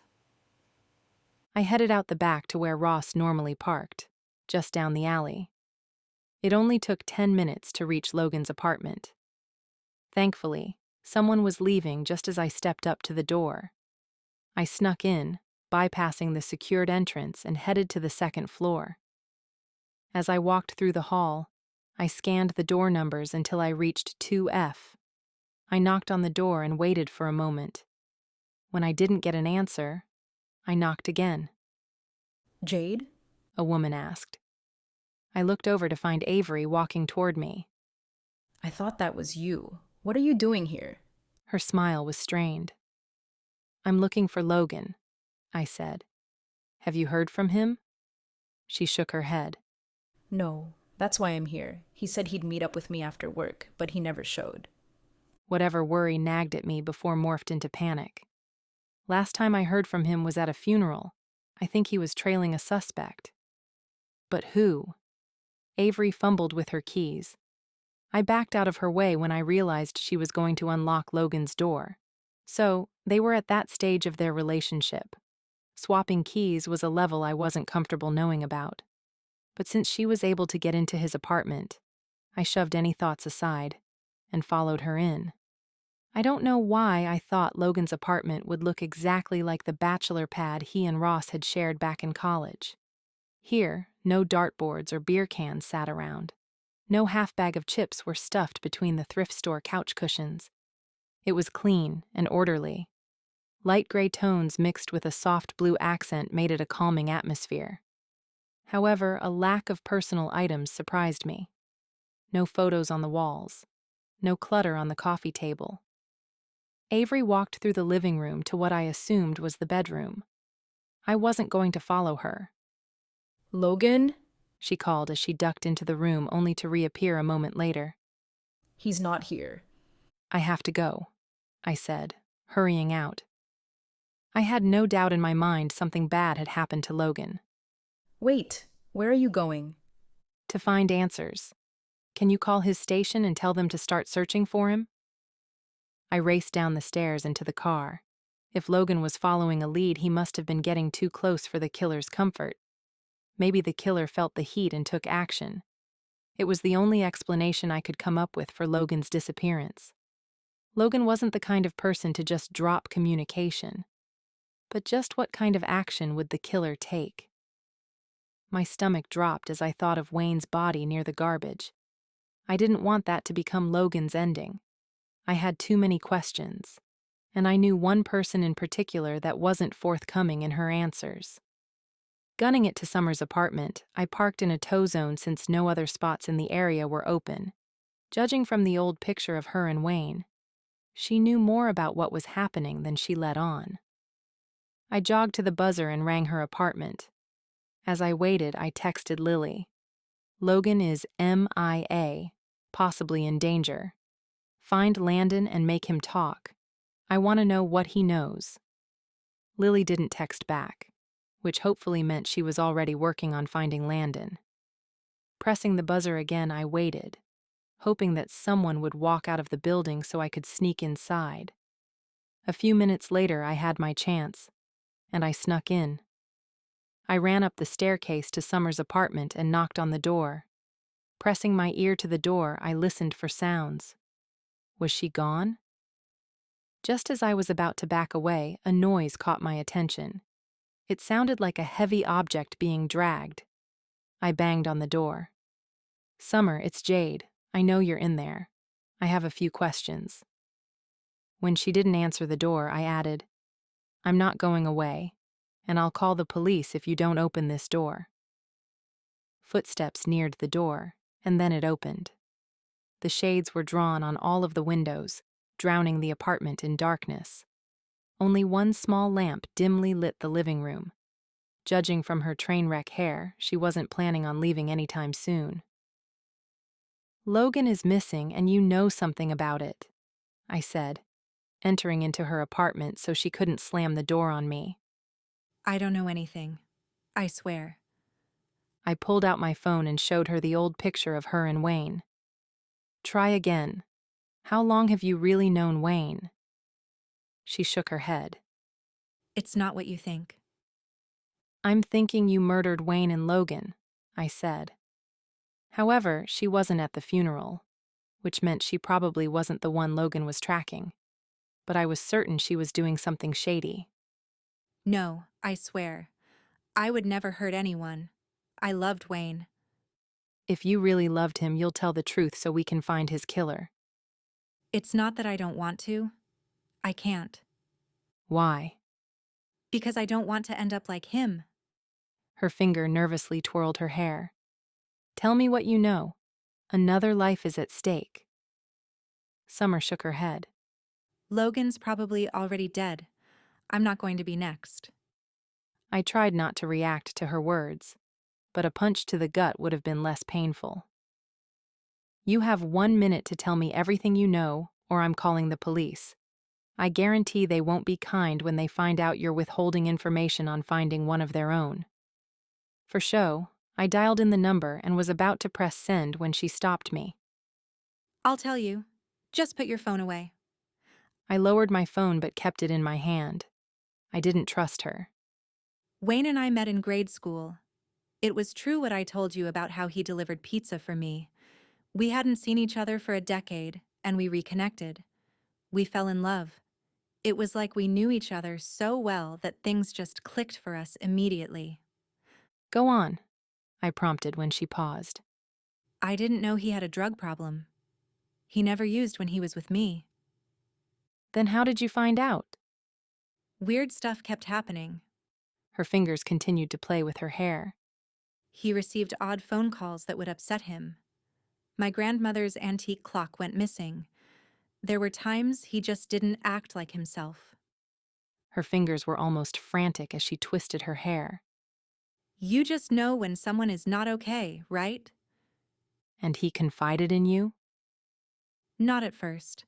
I headed out the back to where Ross normally parked, just down the alley. It only took 10 minutes to reach Logan's apartment. Thankfully, someone was leaving just as I stepped up to the door. I snuck in, bypassing the secured entrance, and headed to the second floor. As I walked through the hall, I scanned the door numbers until I reached 2F. I knocked on the door and waited for a moment. When I didn't get an answer, I knocked again. Jade? A woman asked. I looked over to find Avery walking toward me. I thought that was you. What are you doing here? Her smile was strained. I'm looking for Logan, I said. Have you heard from him? She shook her head. No, that's why I'm here. He said he'd meet up with me after work, but he never showed. Whatever worry nagged at me before morphed into panic. Last time I heard from him was at a funeral. I think he was trailing a suspect. But who? Avery fumbled with her keys. I backed out of her way when I realized she was going to unlock Logan's door. So, They were at that stage of their relationship. Swapping keys was a level I wasn't comfortable knowing about. But since she was able to get into his apartment, I shoved any thoughts aside and followed her in. I don't know why I thought Logan's apartment would look exactly like the bachelor pad he and Ross had shared back in college. Here, no dartboards or beer cans sat around. No half bag of chips were stuffed between the thrift store couch cushions. It was clean and orderly. Light gray tones mixed with a soft blue accent made it a calming atmosphere. However, a lack of personal items surprised me. No photos on the walls. No clutter on the coffee table. Avery walked through the living room to what I assumed was the bedroom. I wasn't going to follow her. Logan? She called as she ducked into the room only to reappear a moment later. He's not here. I have to go, I said, hurrying out. I had no doubt in my mind something bad had happened to Logan. Wait, where are you going? To find answers. Can you call his station and tell them to start searching for him? I raced down the stairs into the car. If Logan was following a lead, he must have been getting too close for the killer's comfort. Maybe the killer felt the heat and took action. It was the only explanation I could come up with for Logan's disappearance. Logan wasn't the kind of person to just drop communication. But just what kind of action would the killer take? My stomach dropped as I thought of Wayne's body near the garbage. I didn't want that to become Logan's ending. I had too many questions, and I knew one person in particular that wasn't forthcoming in her answers. Gunning it to Summer's apartment, I parked in a tow zone since no other spots in the area were open. Judging from the old picture of her and Wayne, she knew more about what was happening than she let on. I jogged to the buzzer and rang her apartment. As I waited, I texted Lily. Logan is MIA, possibly in danger. Find Landon and make him talk. I want to know what he knows. Lily didn't text back, which hopefully meant she was already working on finding Landon. Pressing the buzzer again, I waited, hoping that someone would walk out of the building so I could sneak inside. A few minutes later, I had my chance, and I snuck in. I ran up the staircase to Summer's apartment and knocked on the door. Pressing my ear to the door, I listened for sounds. Was she gone? Just as I was about to back away, a noise caught my attention. It sounded like a heavy object being dragged. I banged on the door. Summer, it's Jade. I know you're in there. I have a few questions. When she didn't answer the door, I added, I'm not going away, and I'll call the police if you don't open this door. Footsteps neared the door, and then it opened. The shades were drawn on all of the windows, drowning the apartment in darkness. Only one small lamp dimly lit the living room. Judging from her train wreck hair, she wasn't planning on leaving anytime soon. Logan is missing, and you know something about it, I said, entering into her apartment so she couldn't slam the door on me. I don't know anything. I swear. I pulled out my phone and showed her the old picture of her and Wayne. Try again. How long have you really known Wayne? She shook her head. It's not what you think. I'm thinking you murdered Wayne and Logan, I said. However, she wasn't at the funeral, which meant she probably wasn't the one Logan was tracking. But I was certain she was doing something shady. No, I swear. I would never hurt anyone. I loved Wayne. If you really loved him, you'll tell the truth so we can find his killer. It's not that I don't want to. I can't. Why? Because I don't want to end up like him. Her finger nervously twirled her hair. Tell me what you know. Another life is at stake. Summer shook her head. Logan's probably already dead. I'm not going to be next. I tried not to react to her words, but a punch to the gut would have been less painful. You have 1 minute to tell me everything you know, or I'm calling the police. I guarantee they won't be kind when they find out you're withholding information on finding one of their own. For show, I dialed in the number and was about to press send when she stopped me. I'll tell you. Just put your phone away. I lowered my phone but kept it in my hand. I didn't trust her. Wayne and I met in grade school. It was true what I told you about how he delivered pizza for me. We hadn't seen each other for a decade, and we reconnected. We fell in love. It was like we knew each other so well that things just clicked for us immediately. Go on, I prompted when she paused. I didn't know he had a drug problem. He never used when he was with me. Then how did you find out? Weird stuff kept happening. Her fingers continued to play with her hair. He received odd phone calls that would upset him. My grandmother's antique clock went missing. There were times he just didn't act like himself. Her fingers were almost frantic as she twisted her hair. You just know when someone is not okay, right? And he confided in you? Not at first.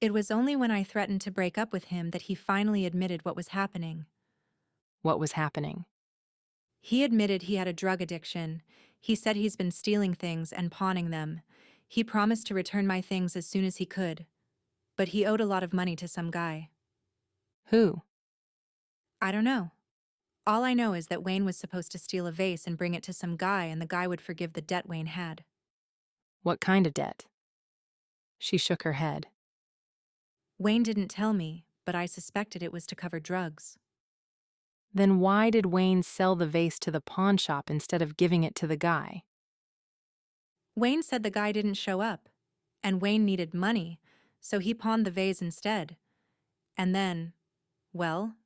It was only when I threatened to break up with him that he finally admitted what was happening. What was happening? He admitted he had a drug addiction. He said he's been stealing things and pawning them. He promised to return my things as soon as he could. But he owed a lot of money to some guy. Who? I don't know. All I know is that Wayne was supposed to steal a vase and bring it to some guy, and the guy would forgive the debt Wayne had. What kind of debt? She shook her head. Wayne didn't tell me, but I suspected it was to cover drugs. Then why did Wayne sell the vase to the pawn shop instead of giving it to the guy? Wayne said the guy didn't show up, and Wayne needed money, so he pawned the vase instead. And then, well,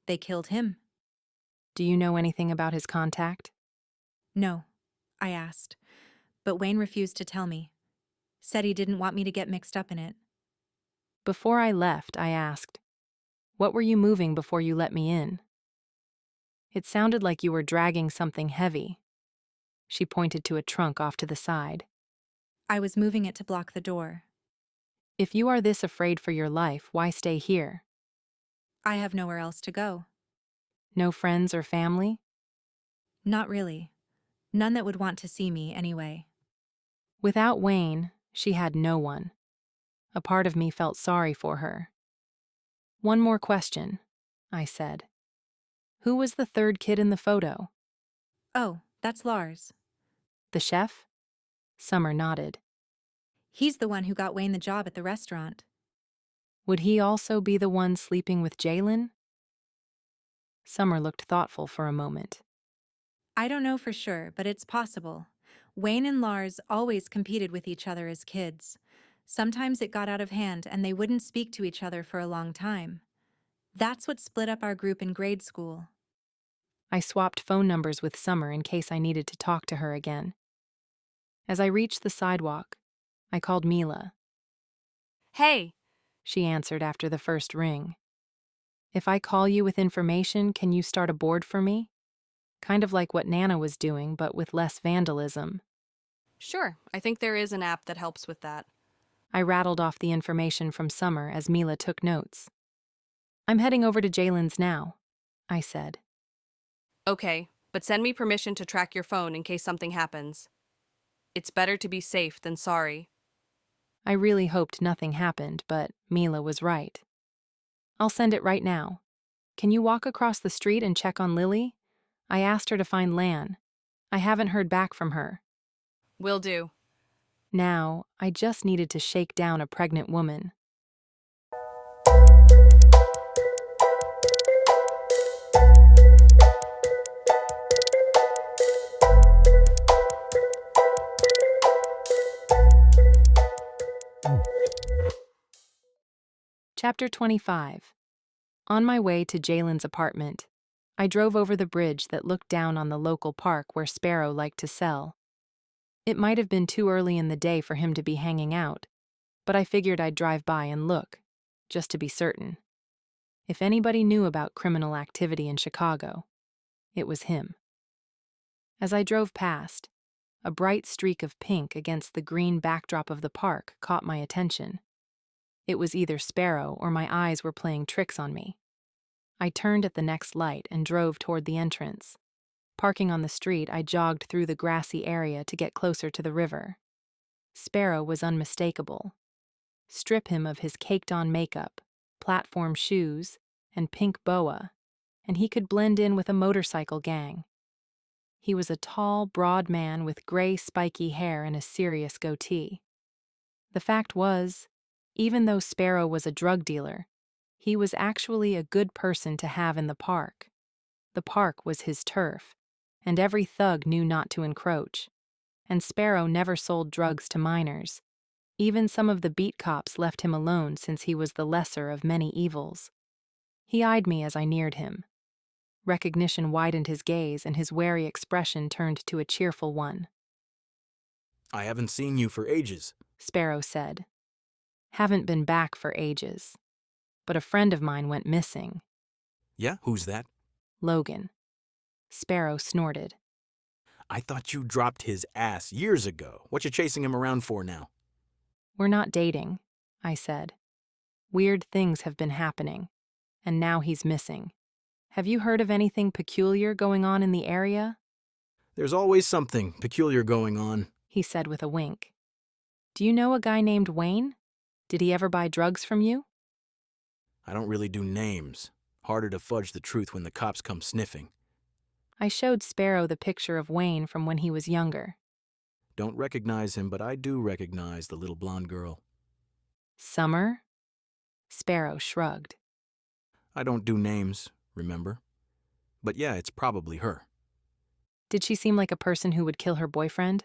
they killed him. Do you know anything about his contact? No, I asked, but Wayne refused to tell me. Said he didn't want me to get mixed up in it. Before I left, I asked, "What were you moving before you let me in?" It sounded like you were dragging something heavy. She pointed to a trunk off to the side. I was moving it to block the door. If you are this afraid for your life, why stay here? I have nowhere else to go. No friends or family? Not really. None that would want to see me anyway. Without Wayne, she had no one. A part of me felt sorry for her. One more question, I said. Who was the third kid in the photo? Oh, that's Lars. The chef? Summer nodded. He's the one who got Wayne the job at the restaurant. Would he also be the one sleeping with Jalen? Summer looked thoughtful for a moment. I don't know for sure, but it's possible. Wayne and Lars always competed with each other as kids. Sometimes it got out of hand and they wouldn't speak to each other for a long time. That's what split up our group in grade school. I swapped phone numbers with Summer in case I needed to talk to her again. As I reached the sidewalk, I called Mila. Hey, she answered after the first ring. If I call you with information, can you start a board for me? Kind of like what Nana was doing, but with less vandalism. Sure, I think there is an app that helps with that. I rattled off the information from Summer as Mila took notes. I'm heading over to Jalen's now, I said. Okay, but send me permission to track your phone in case something happens. It's better to be safe than sorry. I really hoped nothing happened, but Mila was right. I'll send it right now. Can you walk across the street and check on Lily? I asked her to find Lan. I haven't heard back from her. Will do. Now, I just needed to shake down a pregnant woman. Chapter 25. On my way to Jalen's apartment, I drove over the bridge that looked down on the local park where Sparrow liked to sell. It might have been too early in the day for him to be hanging out, but I figured I'd drive by and look, just to be certain. If anybody knew about criminal activity in Chicago, it was him. As I drove past, a bright streak of pink against the green backdrop of the park caught my attention. It was either Sparrow or my eyes were playing tricks on me. I turned at the next light and drove toward the entrance. Parking on the street, I jogged through the grassy area to get closer to the river. Sparrow was unmistakable. Strip him of his caked-on makeup, platform shoes and pink boa, and he could blend in with a motorcycle gang. He was a tall, broad man with gray, spiky hair and a serious goatee. The fact was, even though Sparrow was a drug dealer, he was actually a good person to have in the park. The park was his turf, and every thug knew not to encroach. And Sparrow never sold drugs to minors. Even some of the beat cops left him alone since he was the lesser of many evils. He eyed me as I neared him. Recognition widened his gaze, and his wary expression turned to a cheerful one. I haven't seen you for ages, Sparrow said. Haven't been back for ages. But a friend of mine went missing. Yeah? Who's that? Logan. Sparrow snorted. I thought you dropped his ass years ago. What you chasing him around for now? We're not dating, I said. Weird things have been happening, and now he's missing. Have you heard of anything peculiar going on in the area? There's always something peculiar going on, he said with a wink. Do you know a guy named Wayne? Did he ever buy drugs from you? I don't really do names. Harder to fudge the truth when the cops come sniffing. I showed Sparrow the picture of Wayne from when he was younger. Don't recognize him, but I do recognize the little blonde girl. Summer? Sparrow shrugged. I don't do names, remember? But yeah, it's probably her. Did she seem like a person who would kill her boyfriend?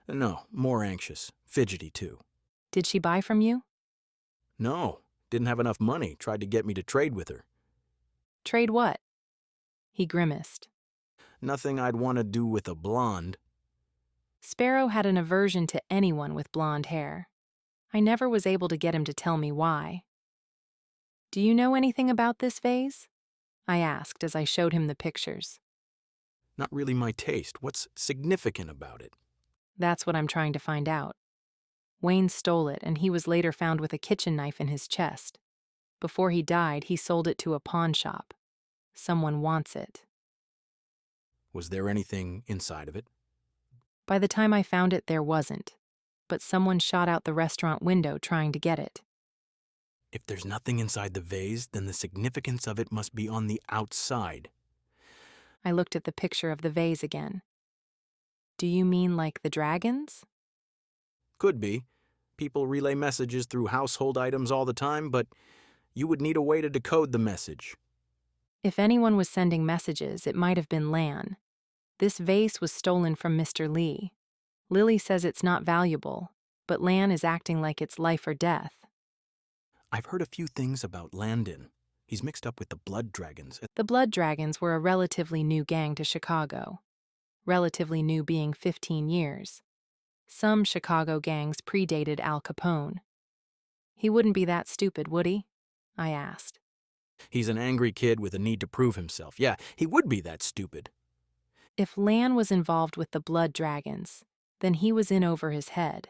No, more anxious. Fidgety, too. Did she buy from you? No, didn't have enough money. Tried to get me to trade with her. Trade what? He grimaced. Nothing I'd want to do with a blonde. Sparrow had an aversion to anyone with blonde hair. I never was able to get him to tell me why. Do you know anything about this vase? I asked as I showed him the pictures. Not really my taste. What's significant about it? That's what I'm trying to find out. Wayne stole it, and he was later found with a kitchen knife in his chest. Before he died, he sold it to a pawn shop. Someone wants it. Was there anything inside of it? By the time I found it, there wasn't. But someone shot out the restaurant window trying to get it. If there's nothing inside the vase, then the significance of it must be on the outside. I looked at the picture of the vase again. Do you mean like the dragons? Could be. People relay messages through household items all the time, but you would need a way to decode the message. If anyone was sending messages, it might have been Lan. This vase was stolen from Mr. Lee. Lily says it's not valuable, but Lan is acting like it's life or death. I've heard a few things about Landon. He's mixed up with the Blood Dragons. The Blood Dragons were a relatively new gang to Chicago. Relatively new being 15 years. Some Chicago gangs predated Al Capone. He wouldn't be that stupid, would he? I asked. He's an angry kid with a need to prove himself. Yeah, he would be that stupid. If Lan was involved with the Blood Dragons, then he was in over his head.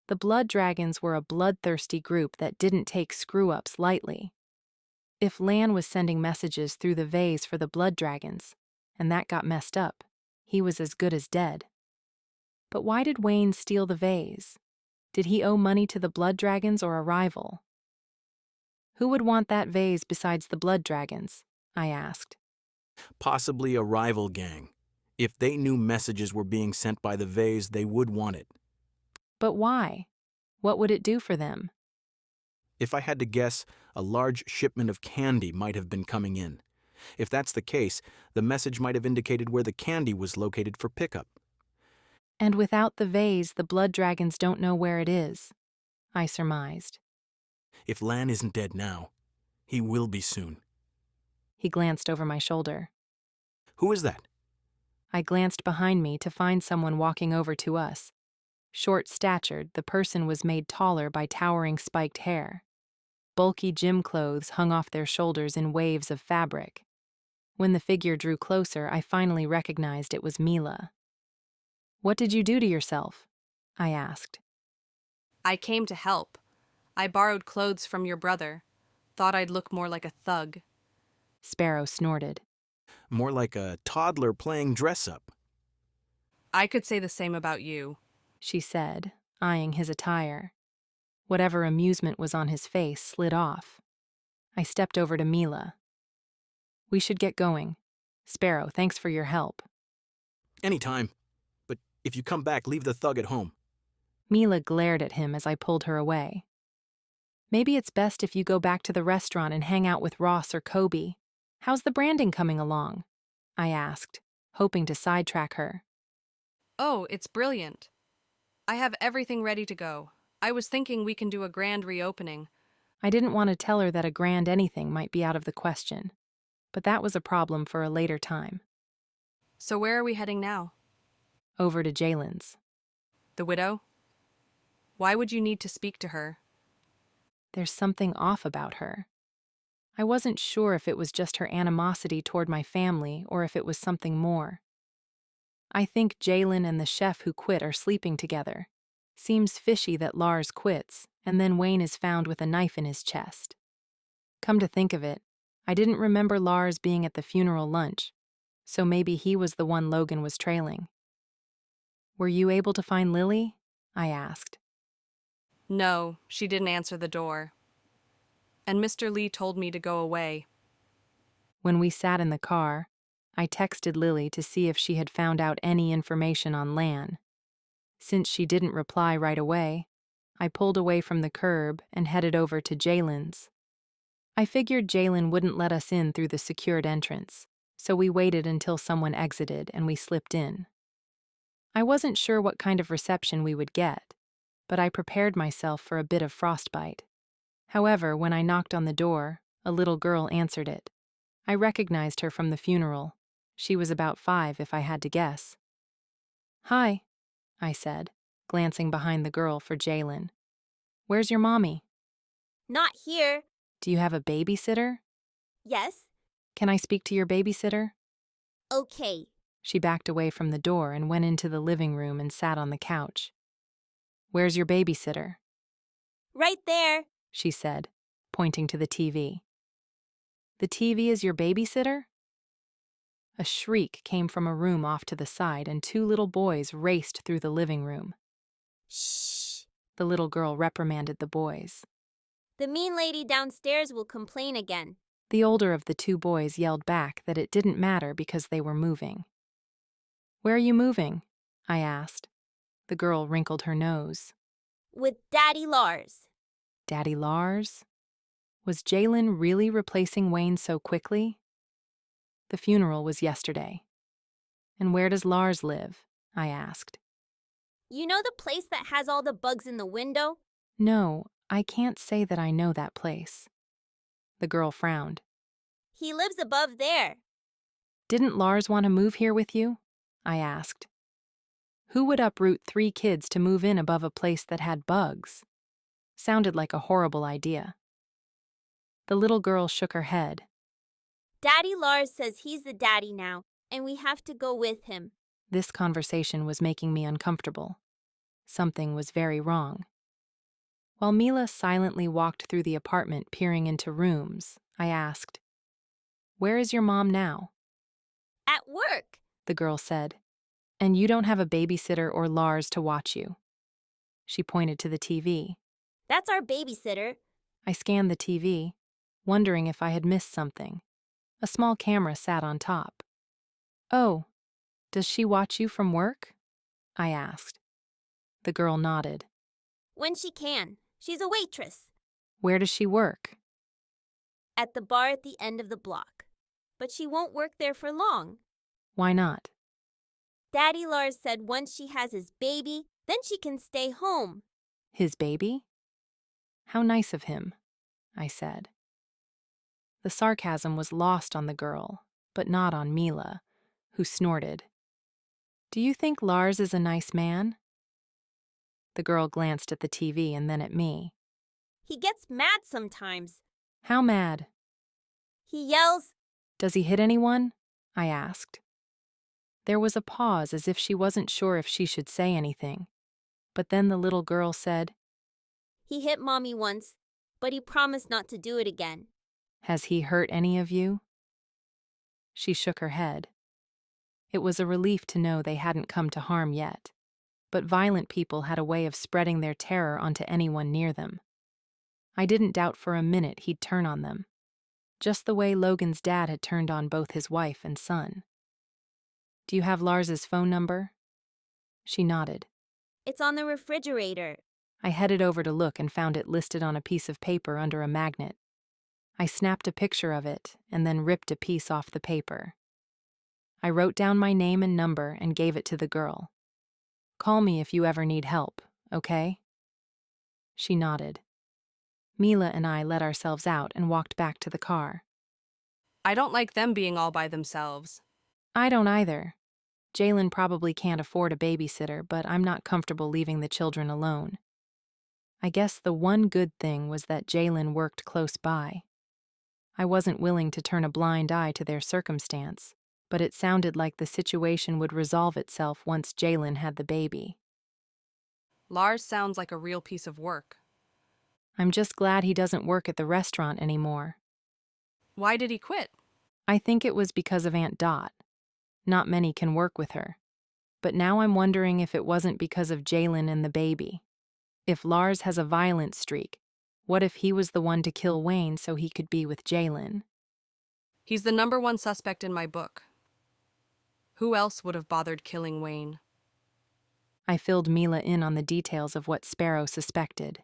The Blood Dragons were a bloodthirsty group that didn't take screw-ups lightly. If Lan was sending messages through the vase for the Blood Dragons, and that got messed up, he was as good as dead. But why did Wayne steal the vase? Did he owe money to the Blood Dragons or a rival? Who would want that vase besides the Blood Dragons? I asked. Possibly a rival gang. If they knew messages were being sent by the vase, they would want it. But why? What would it do for them? If I had to guess, a large shipment of candy might have been coming in. If that's the case, the message might have indicated where the candy was located for pickup. And without the vase, the Blood Dragons don't know where it is, I surmised. If Lan isn't dead now, he will be soon. He glanced over my shoulder. Who is that? I glanced behind me to find someone walking over to us. Short-statured, the person was made taller by towering spiked hair. Bulky gym clothes hung off their shoulders in waves of fabric. When the figure drew closer, I finally recognized it was Mila. What did you do to yourself? I asked. I came to help. I borrowed clothes from your brother. Thought I'd look more like a thug. Sparrow snorted. More like a toddler playing dress-up. I could say the same about you, she said, eyeing his attire. Whatever amusement was on his face slid off. I stepped over to Mila. We should get going. Sparrow, thanks for your help. Anytime. But if you come back, leave the thug at home. Mila glared at him as I pulled her away. Maybe it's best if you go back to the restaurant and hang out with Ross or Kobe. How's the branding coming along? I asked, hoping to sidetrack her. Oh, it's brilliant. I have everything ready to go. I was thinking we can do a grand reopening. I didn't want to tell her that a grand anything might be out of the question, but that was a problem for a later time. So where are we heading now? Over to Jalen's. The widow? Why would you need to speak to her? There's something off about her. I wasn't sure if it was just her animosity toward my family or if it was something more. I think Jalen and the chef who quit are sleeping together. Seems fishy that Lars quits, and then Wayne is found with a knife in his chest. Come to think of it, I didn't remember Lars being at the funeral lunch, so maybe he was the one Logan was trailing. Were you able to find Lily? I asked. No, she didn't answer the door. And Mr. Lee told me to go away. When we sat in the car, I texted Lily to see if she had found out any information on Lan. Since she didn't reply right away, I pulled away from the curb and headed over to Jalen's. I figured Jalen wouldn't let us in through the secured entrance, so we waited until someone exited and we slipped in. I wasn't sure what kind of reception we would get, but I prepared myself for a bit of frostbite. However, when I knocked on the door, a little girl answered it. I recognized her from the funeral. She was about 5, if I had to guess. Hi, I said, glancing behind the girl for Jalen. Where's your mommy? Not here. Do you have a babysitter? Yes. Can I speak to your babysitter? Okay. She backed away from the door and went into the living room and sat on the couch. Where's your babysitter? Right there, she said, pointing to the TV. The TV is your babysitter? A shriek came from a room off to the side, and 2 little boys raced through the living room. Shh. The little girl reprimanded the boys. The mean lady downstairs will complain again. The older of the 2 boys yelled back that it didn't matter because they were moving. Where are you moving? I asked. The girl wrinkled her nose. With Daddy Lars. Daddy Lars? Was Jalen really replacing Wayne so quickly? The funeral was yesterday. And where does Lars live? I asked. You know the place that has all the bugs in the window? No, I can't say that I know that place. The girl frowned. He lives above there. Didn't Lars want to move here with you? I asked. Who would uproot 3 kids to move in above a place that had bugs? Sounded like a horrible idea. The little girl shook her head. Daddy Lars says he's the daddy now, and we have to go with him. This conversation was making me uncomfortable. Something was very wrong. While Mila silently walked through the apartment peering into rooms, I asked, Where is your mom now? At work, the girl said. And you don't have a babysitter or Lars to watch you. She pointed to the TV. That's our babysitter. I scanned the TV, wondering if I had missed something. A small camera sat on top. Oh, does she watch you from work? I asked. The girl nodded. When she can. She's a waitress. Where does she work? At the bar at the end of the block. But she won't work there for long. Why not? Daddy Lars said once she has his baby, then she can stay home. His baby? How nice of him, I said. The sarcasm was lost on the girl, but not on Mila, who snorted. Do you think Lars is a nice man? The girl glanced at the TV and then at me. He gets mad sometimes. How mad? He yells. Does he hit anyone? I asked. There was a pause as if she wasn't sure if she should say anything. But then the little girl said, He hit Mommy once, but he promised not to do it again. Has he hurt any of you? She shook her head. It was a relief to know they hadn't come to harm yet, but violent people had a way of spreading their terror onto anyone near them. I didn't doubt for a minute he'd turn on them, just the way Logan's dad had turned on both his wife and son. Do you have Lars's phone number? She nodded. It's on the refrigerator. I headed over to look and found it listed on a piece of paper under a magnet. I snapped a picture of it and then ripped a piece off the paper. I wrote down my name and number and gave it to the girl. Call me if you ever need help, okay? She nodded. Mila and I let ourselves out and walked back to the car. I don't like them being all by themselves. I don't either. Jalen probably can't afford a babysitter, but I'm not comfortable leaving the children alone. I guess the one good thing was that Jalen worked close by. I wasn't willing to turn a blind eye to their circumstance, but it sounded like the situation would resolve itself once Jalen had the baby. Lars sounds like a real piece of work. I'm just glad he doesn't work at the restaurant anymore. Why did he quit? I think it was because of Aunt Dot. Not many can work with her. But now I'm wondering if it wasn't because of Jalen and the baby. If Lars has a violent streak, what if he was the one to kill Wayne so he could be with Jalen? He's the #1 suspect in my book. Who else would have bothered killing Wayne? I filled Mila in on the details of what Sparrow suspected.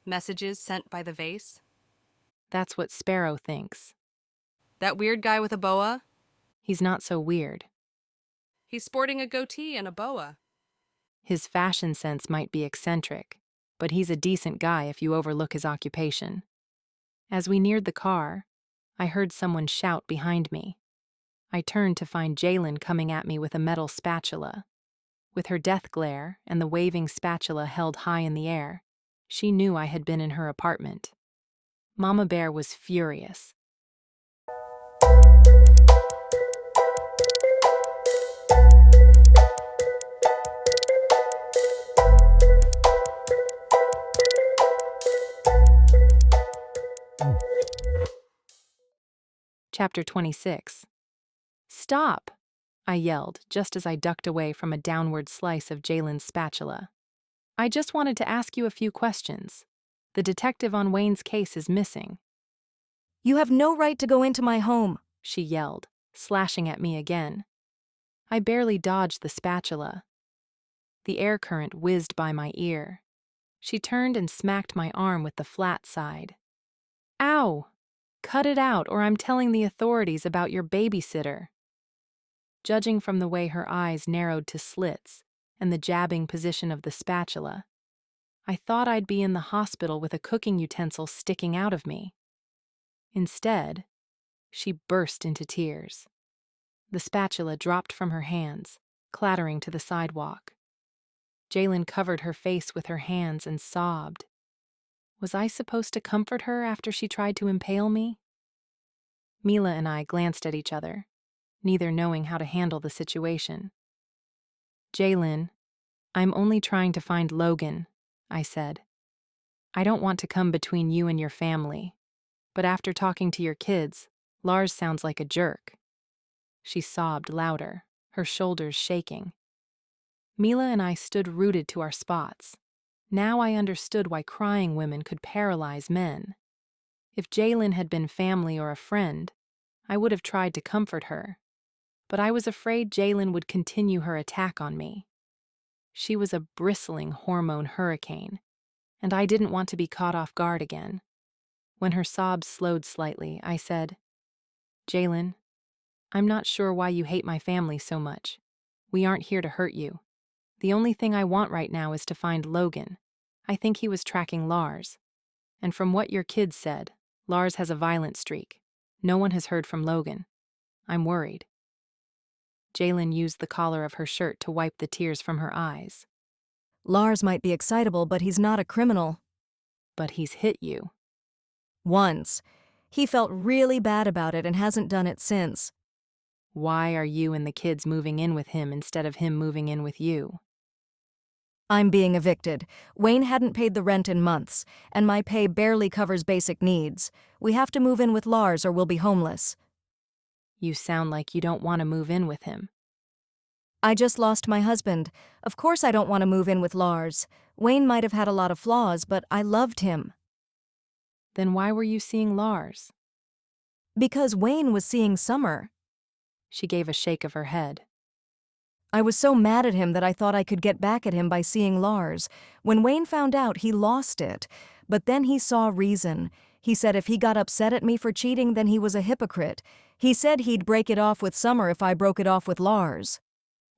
Messages sent by the vase? That's what Sparrow thinks. That weird guy with a boa? He's not so weird. He's sporting a goatee and a boa. His fashion sense might be eccentric, but he's a decent guy if you overlook his occupation. As we neared the car, I heard someone shout behind me. I turned to find Jalen coming at me with a metal spatula. With her death glare and the waving spatula held high in the air, she knew I had been in her apartment. Mama Bear was furious. Chapter 26. Stop! I yelled, just as I ducked away from a downward slice of Jalen's spatula. I just wanted to ask you a few questions. The detective on Wayne's case is missing. You have no right to go into my home, she yelled, slashing at me again. I barely dodged the spatula. The air current whizzed by my ear. She turned and smacked my arm with the flat side. Ow! Cut it out, or I'm telling the authorities about your babysitter. Judging from the way her eyes narrowed to slits and the jabbing position of the spatula, I thought I'd be in the hospital with a cooking utensil sticking out of me. Instead, she burst into tears. The spatula dropped from her hands, clattering to the sidewalk. Jalen covered her face with her hands and sobbed. Was I supposed to comfort her after she tried to impale me? Mila and I glanced at each other, neither knowing how to handle the situation. Jalen, I'm only trying to find Logan, I said. I don't want to come between you and your family, but after talking to your kids, Lars sounds like a jerk. She sobbed louder, her shoulders shaking. Mila and I stood rooted to our spots. Now I understood why crying women could paralyze men. If Jalen had been family or a friend, I would have tried to comfort her. But I was afraid Jalen would continue her attack on me. She was a bristling hormone hurricane, and I didn't want to be caught off guard again. When her sobs slowed slightly, I said, Jalen, I'm not sure why you hate my family so much. We aren't here to hurt you. The only thing I want right now is to find Logan. I think he was tracking Lars. And from what your kids said, Lars has a violent streak. No one has heard from Logan. I'm worried. Jalen used the collar of her shirt to wipe the tears from her eyes. Lars might be excitable, but he's not a criminal. But he's hit you. Once. He felt really bad about it and hasn't done it since. Why are you and the kids moving in with him instead of him moving in with you? I'm being evicted. Wayne hadn't paid the rent in months, and my pay barely covers basic needs. We have to move in with Lars or we'll be homeless. You sound like you don't want to move in with him. I just lost my husband. Of course I don't want to move in with Lars. Wayne might have had a lot of flaws, but I loved him. Then why were you seeing Lars? Because Wayne was seeing Summer. She gave a shake of her head. I was so mad at him that I thought I could get back at him by seeing Lars. When Wayne found out, he lost it. But then he saw reason. He said if he got upset at me for cheating, then he was a hypocrite. He said he'd break it off with Summer if I broke it off with Lars.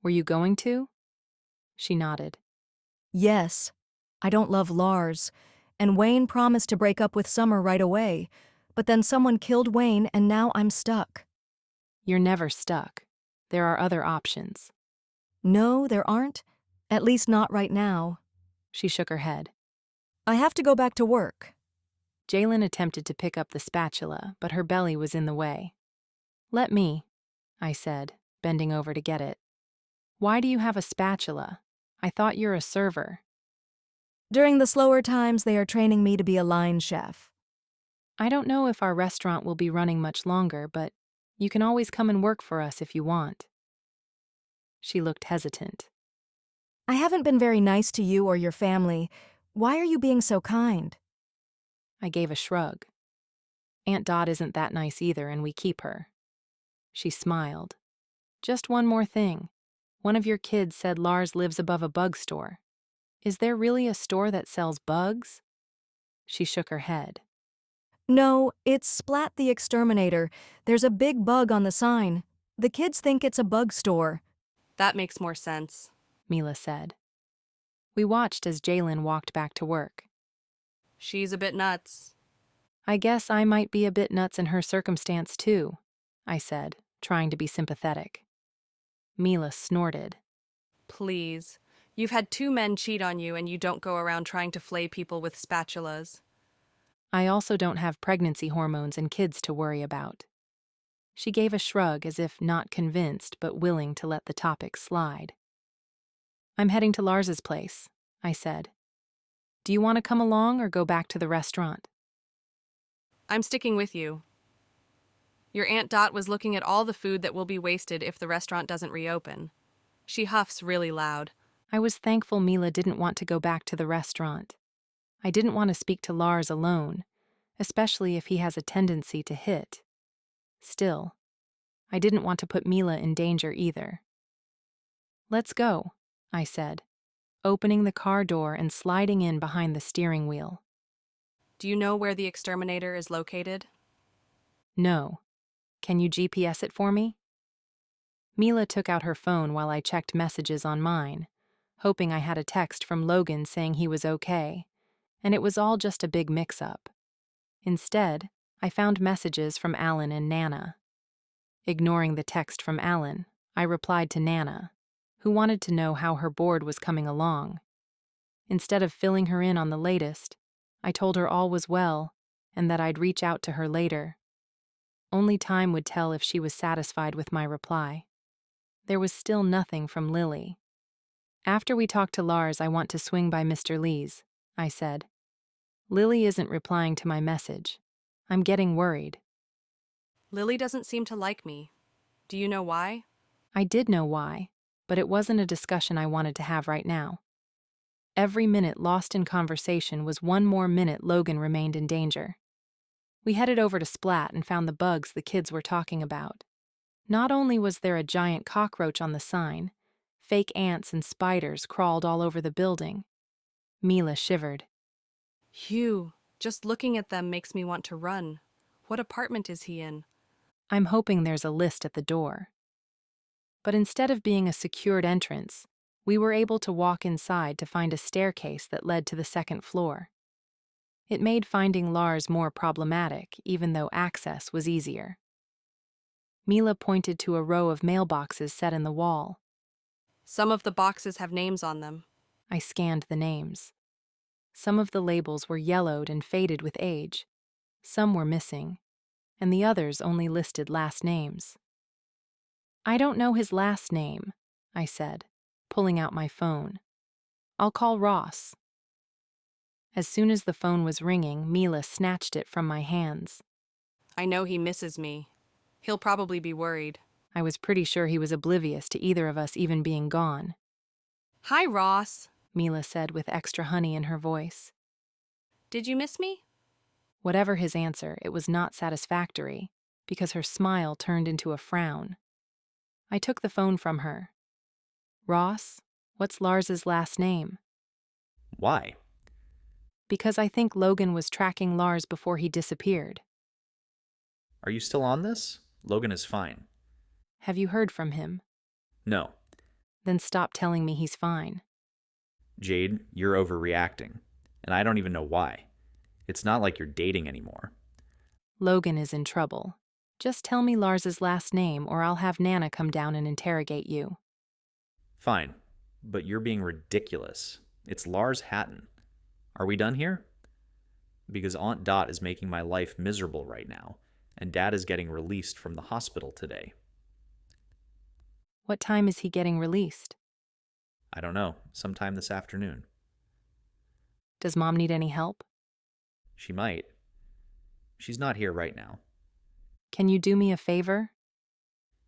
Were you going to? She nodded. Yes. I don't love Lars. And Wayne promised to break up with Summer right away. But then someone killed Wayne and now I'm stuck. You're never stuck. There are other options. No, there aren't. At least not right now. She shook her head. I have to go back to work. Jalen attempted to pick up the spatula, but her belly was in the way. Let me, I said, bending over to get it. Why do you have a spatula? I thought you're a server. During the slower times, they are training me to be a line chef. I don't know if our restaurant will be running much longer, but you can always come and work for us if you want. She looked hesitant. I haven't been very nice to you or your family. Why are you being so kind? I gave a shrug. Aunt Dot isn't that nice either, and we keep her. She smiled. Just one more thing. One of your kids said Lars lives above a bug store. Is there really a store that sells bugs? She shook her head. No, it's Splat the Exterminator. There's a big bug on the sign. The kids think it's a bug store. That makes more sense, Mila said. We watched as Jalen walked back to work. She's a bit nuts. I guess I might be a bit nuts in her circumstance too, I said, trying to be sympathetic. Mila snorted. Please. You've had 2 men cheat on you and you don't go around trying to flay people with spatulas. I also don't have pregnancy hormones and kids to worry about. She gave a shrug as if not convinced but willing to let the topic slide. I'm heading to Lars's place, I said. Do you want to come along or go back to the restaurant? I'm sticking with you. Your Aunt Dot was looking at all the food that will be wasted if the restaurant doesn't reopen. She huffs really loud. I was thankful Mila didn't want to go back to the restaurant. I didn't want to speak to Lars alone, especially if he has a tendency to hit. Still, I didn't want to put Mila in danger either. Let's go, I said, opening the car door and sliding in behind the steering wheel. Do you know where the exterminator is located? No. Can you GPS it for me? Mila took out her phone while I checked messages on mine, hoping I had a text from Logan saying he was okay, and it was all just a big mix-up. Instead, I found messages from Alan and Nana. Ignoring the text from Alan, I replied to Nana, who wanted to know how her board was coming along. Instead of filling her in on the latest, I told her all was well and that I'd reach out to her later. Only time would tell if she was satisfied with my reply. There was still nothing from Lily. After we talk to Lars, I want to swing by Mr. Lee's, I said. Lily isn't replying to my message. I'm getting worried. Lily doesn't seem to like me. Do you know why? I did know why, but it wasn't a discussion I wanted to have right now. Every minute lost in conversation was one more minute Logan remained in danger. We headed over to Splat and found the bugs the kids were talking about. Not only was there a giant cockroach on the sign, fake ants and spiders crawled all over the building. Mila shivered. Hugh, just looking at them makes me want to run. What apartment is he in? I'm hoping there's a list at the door. But instead of being a secured entrance, we were able to walk inside to find a staircase that led to the second floor. It made finding Lars more problematic, even though access was easier. Mila pointed to a row of mailboxes set in the wall. Some of the boxes have names on them. I scanned the names. Some of the labels were yellowed and faded with age. Some were missing, and the others only listed last names. I don't know his last name, I said, pulling out my phone. I'll call Ross. As soon as the phone was ringing, Mila snatched it from my hands. I know he misses me. He'll probably be worried. I was pretty sure he was oblivious to either of us even being gone. Hi, Ross, Mila said with extra honey in her voice. Did you miss me? Whatever his answer, it was not satisfactory, because her smile turned into a frown. I took the phone from her. Ross, what's Lars's last name? Why? Because I think Logan was tracking Lars before he disappeared. Are you still on this? Logan is fine. Have you heard from him? No. Then stop telling me he's fine. Jade, you're overreacting, and I don't even know why. It's not like you're dating anymore. Logan is in trouble. Just tell me Lars's last name or I'll have Nana come down and interrogate you. Fine, but you're being ridiculous. It's Lars Hatton. Are we done here? Because Aunt Dot is making my life miserable right now, and Dad is getting released from the hospital today. What time is he getting released? I don't know, sometime this afternoon. Does Mom need any help? She might. She's not here right now. Can you do me a favor?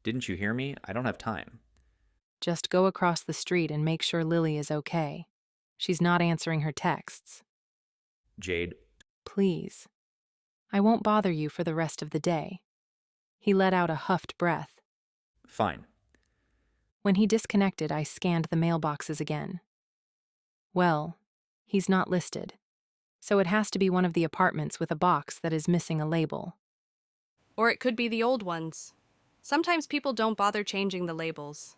Didn't you hear me? I don't have time. Just go across the street and make sure Lily is okay. She's not answering her texts. Jade. Please. I won't bother you for the rest of the day. He let out a huffed breath. Fine. When he disconnected, I scanned the mailboxes again. Well, he's not listed, so it has to be one of the apartments with a box that is missing a label. Or it could be the old ones. Sometimes people don't bother changing the labels.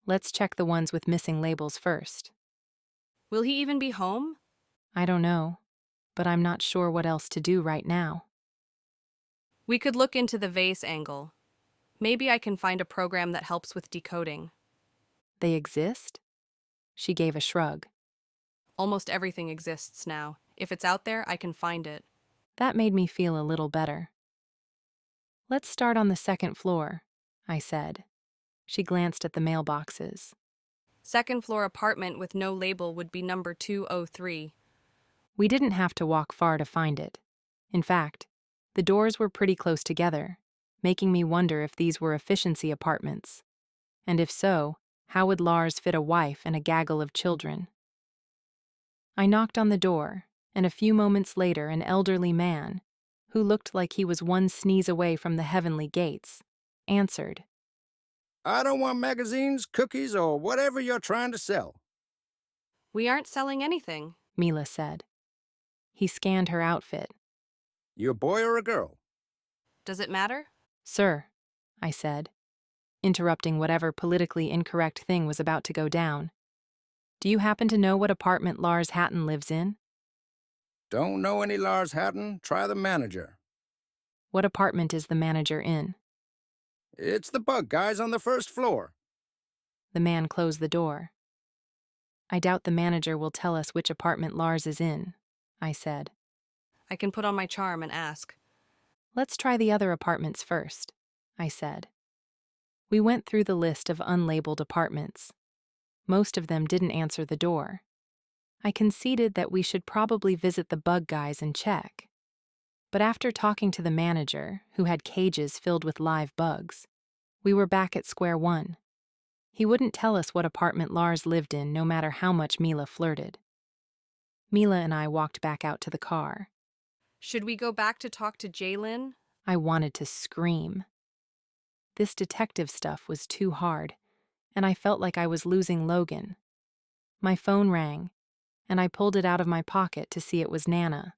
Let's check the ones with missing labels first. Will he even be home? I don't know, but I'm not sure what else to do right now. We could look into the vase angle. Maybe I can find a program that helps with decoding. They exist? She gave a shrug. Almost everything exists now. If it's out there, I can find it. That made me feel a little better. Let's start on the second floor, I said. She glanced at the mailboxes. Second floor apartment with no label would be number 203. We didn't have to walk far to find it. In fact, the doors were pretty close together, making me wonder if these were efficiency apartments. And if so, how would Lars fit a wife and a gaggle of children? I knocked on the door, and a few moments later an elderly man, who looked like he was one sneeze away from the heavenly gates, answered. I don't want magazines, cookies, or whatever you're trying to sell. We aren't selling anything, Mila said. He scanned her outfit. You a boy or a girl? Does it matter? Sir, I said, interrupting whatever politically incorrect thing was about to go down. Do you happen to know what apartment Lars Hatton lives in? Don't know any Lars Hatton? Try the manager. What apartment is the manager in? It's the bug guys on the first floor. The man closed the door. I doubt the manager will tell us which apartment Lars is in, I said. I can put on my charm and ask. Let's try the other apartments first, I said. We went through the list of unlabeled apartments. Most of them didn't answer the door. I conceded that we should probably visit the bug guys and check. But after talking to the manager, who had cages filled with live bugs, we were back at square one. He wouldn't tell us what apartment Lars lived in no matter how much Mila flirted. Mila and I walked back out to the car. Should we go back to talk to Jaylin? I wanted to scream. This detective stuff was too hard, and I felt like I was losing Logan. My phone rang, and I pulled it out of my pocket to see it was Nana.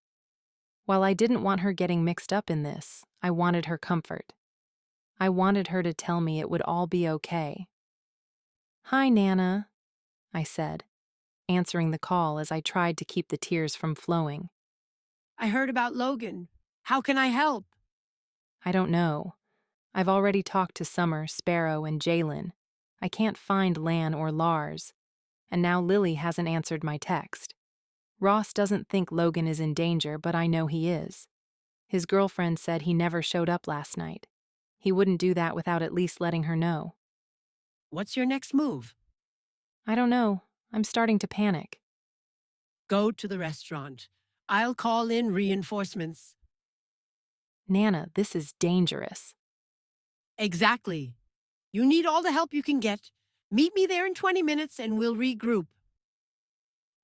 While I didn't want her getting mixed up in this, I wanted her comfort. I wanted her to tell me it would all be okay. Hi, Nana, I said, answering the call as I tried to keep the tears from flowing. I heard about Logan. How can I help? I don't know. I've already talked to Summer, Sparrow, and Jaylin. I can't find Lan or Lars. And now Lily hasn't answered my text. Ross doesn't think Logan is in danger, but I know he is. His girlfriend said he never showed up last night. He wouldn't do that without at least letting her know. What's your next move? I don't know. I'm starting to panic. Go to the restaurant. I'll call in reinforcements. Nana, this is dangerous. Exactly. You need all the help you can get. Meet me there in 20 minutes and we'll regroup.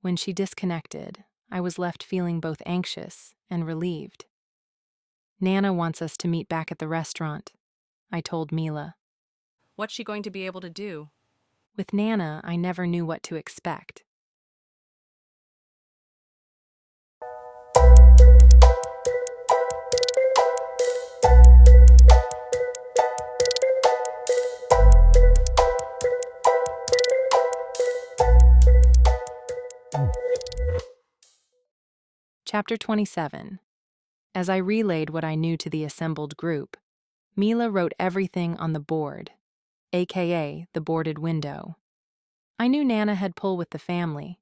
When she disconnected, I was left feeling both anxious and relieved. Nana wants us to meet back at the restaurant, I told Mila. What's she going to be able to do? With Nana, I never knew what to expect. Chapter 27. As I relayed what I knew to the assembled group, Mila wrote everything on the board, aka the boarded window. I knew Nana had pull with the family,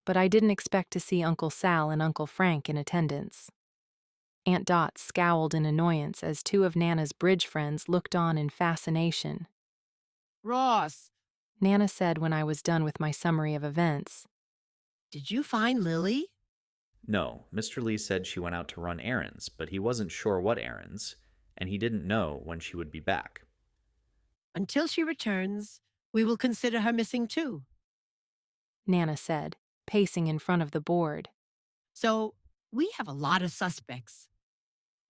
but I didn't expect to see Uncle Sal and Uncle Frank in attendance. Aunt Dot scowled in annoyance as two of Nana's bridge friends looked on in fascination. Ross, Nana said when I was done with my summary of events. did you find Lily? No, Mr. Lee said she went out to run errands, but he wasn't sure what errands, and he didn't know when she would be back. Until she returns, we will consider her missing too. Nana said, pacing in front of the board. So, we have a lot of suspects.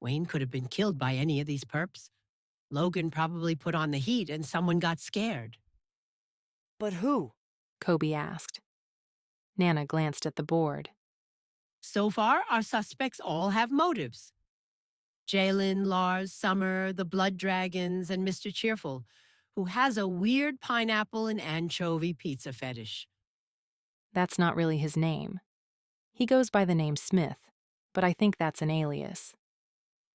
Wayne could have been killed by any of these perps. Logan probably put on the heat and someone got scared. But who? Kobe asked. Nana glanced at the board. So far, our suspects all have motives. Jalen, Lars, Summer, the Blood Dragons, and Mr. Cheerful, who has a weird pineapple and anchovy pizza fetish. That's not really his name. He goes by the name Smith, but I think that's an alias.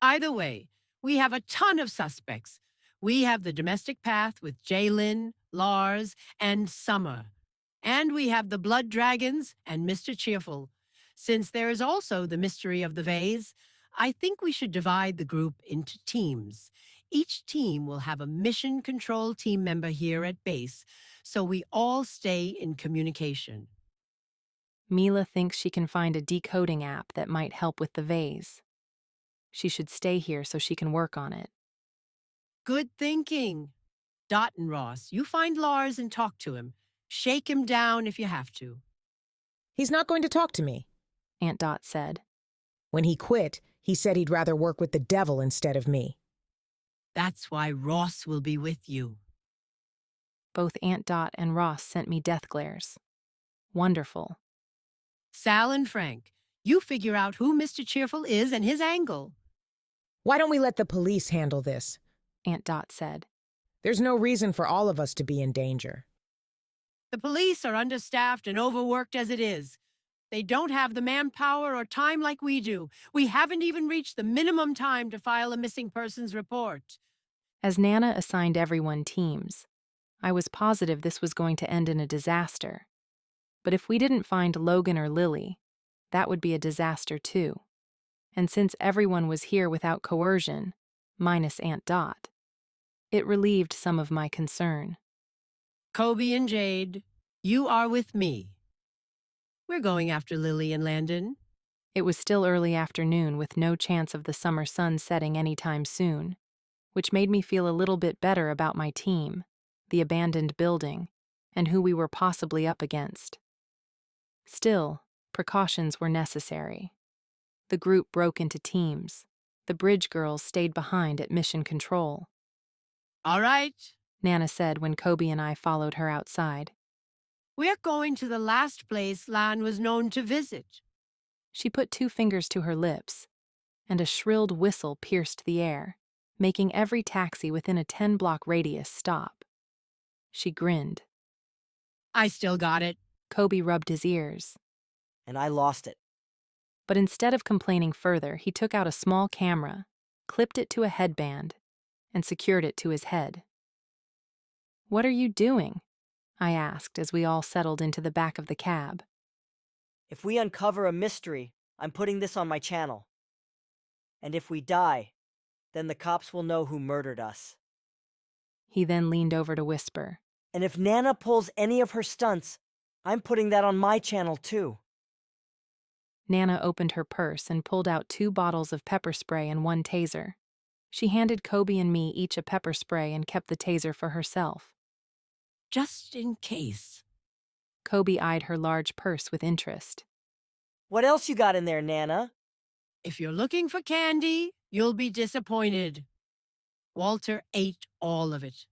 Either way, we have a ton of suspects. We have the domestic path with Jalen, Lars, and Summer. And we have the Blood Dragons and Mr. Cheerful. Since there is also the mystery of the vase, I think we should divide the group into teams. Each team will have a mission control team member here at base, so we all stay in communication. Mila thinks she can find a decoding app that might help with the vase. She should stay here so she can work on it. Good thinking. Dot and Ross, you find Lars and talk to him. Shake him down if you have to. He's not going to talk to me, Aunt Dot said. When he quit, he said he'd rather work with the devil instead of me. That's why Ross will be with you. Both Aunt Dot and Ross sent me death glares. Wonderful. Sal and Frank, you figure out who Mr. Cheerful is and his angle. Why don't we let the police handle this? Aunt Dot said. There's no reason for all of us to be in danger. The police are understaffed and overworked as it is. They don't have the manpower or time like we do. We haven't even reached the minimum time to file a missing persons report. As Nana assigned everyone teams, I was positive this was going to end in a disaster. But if we didn't find Logan or Lily, that would be a disaster too. And since everyone was here without coercion, minus Aunt Dot, it relieved some of my concern. Kobe and Jade, you are with me. We're going after Lily and Landon. It was still early afternoon with no chance of the summer sun setting anytime soon, which made me feel a little bit better about my team, the abandoned building, and who we were possibly up against. Still, precautions were necessary. The group broke into teams. The bridge girls stayed behind at mission control. All right, Nana said when Kobe and I followed her outside. We're going to the last place Lan was known to visit. She put 2 fingers to her lips, and a shrilled whistle pierced the air, making every taxi within a 10-block radius stop. She grinned. I still got it. Kobe rubbed his ears. And I lost it. But instead of complaining further, he took out a small camera, clipped it to a headband, and secured it to his head. "What are you doing?" I asked as we all settled into the back of the cab. If we uncover a mystery, I'm putting this on my channel. And if we die, then the cops will know who murdered us. He then leaned over to whisper. And if Nana pulls any of her stunts, I'm putting that on my channel too. Nana opened her purse and pulled out 2 bottles of pepper spray and 1 taser. She handed Kobe and me each a pepper spray and kept the taser for herself. Just in case. Kobe eyed her large purse with interest. What else you got in there, Nana? If you're looking for candy, You'll be disappointed. Walter ate all of it.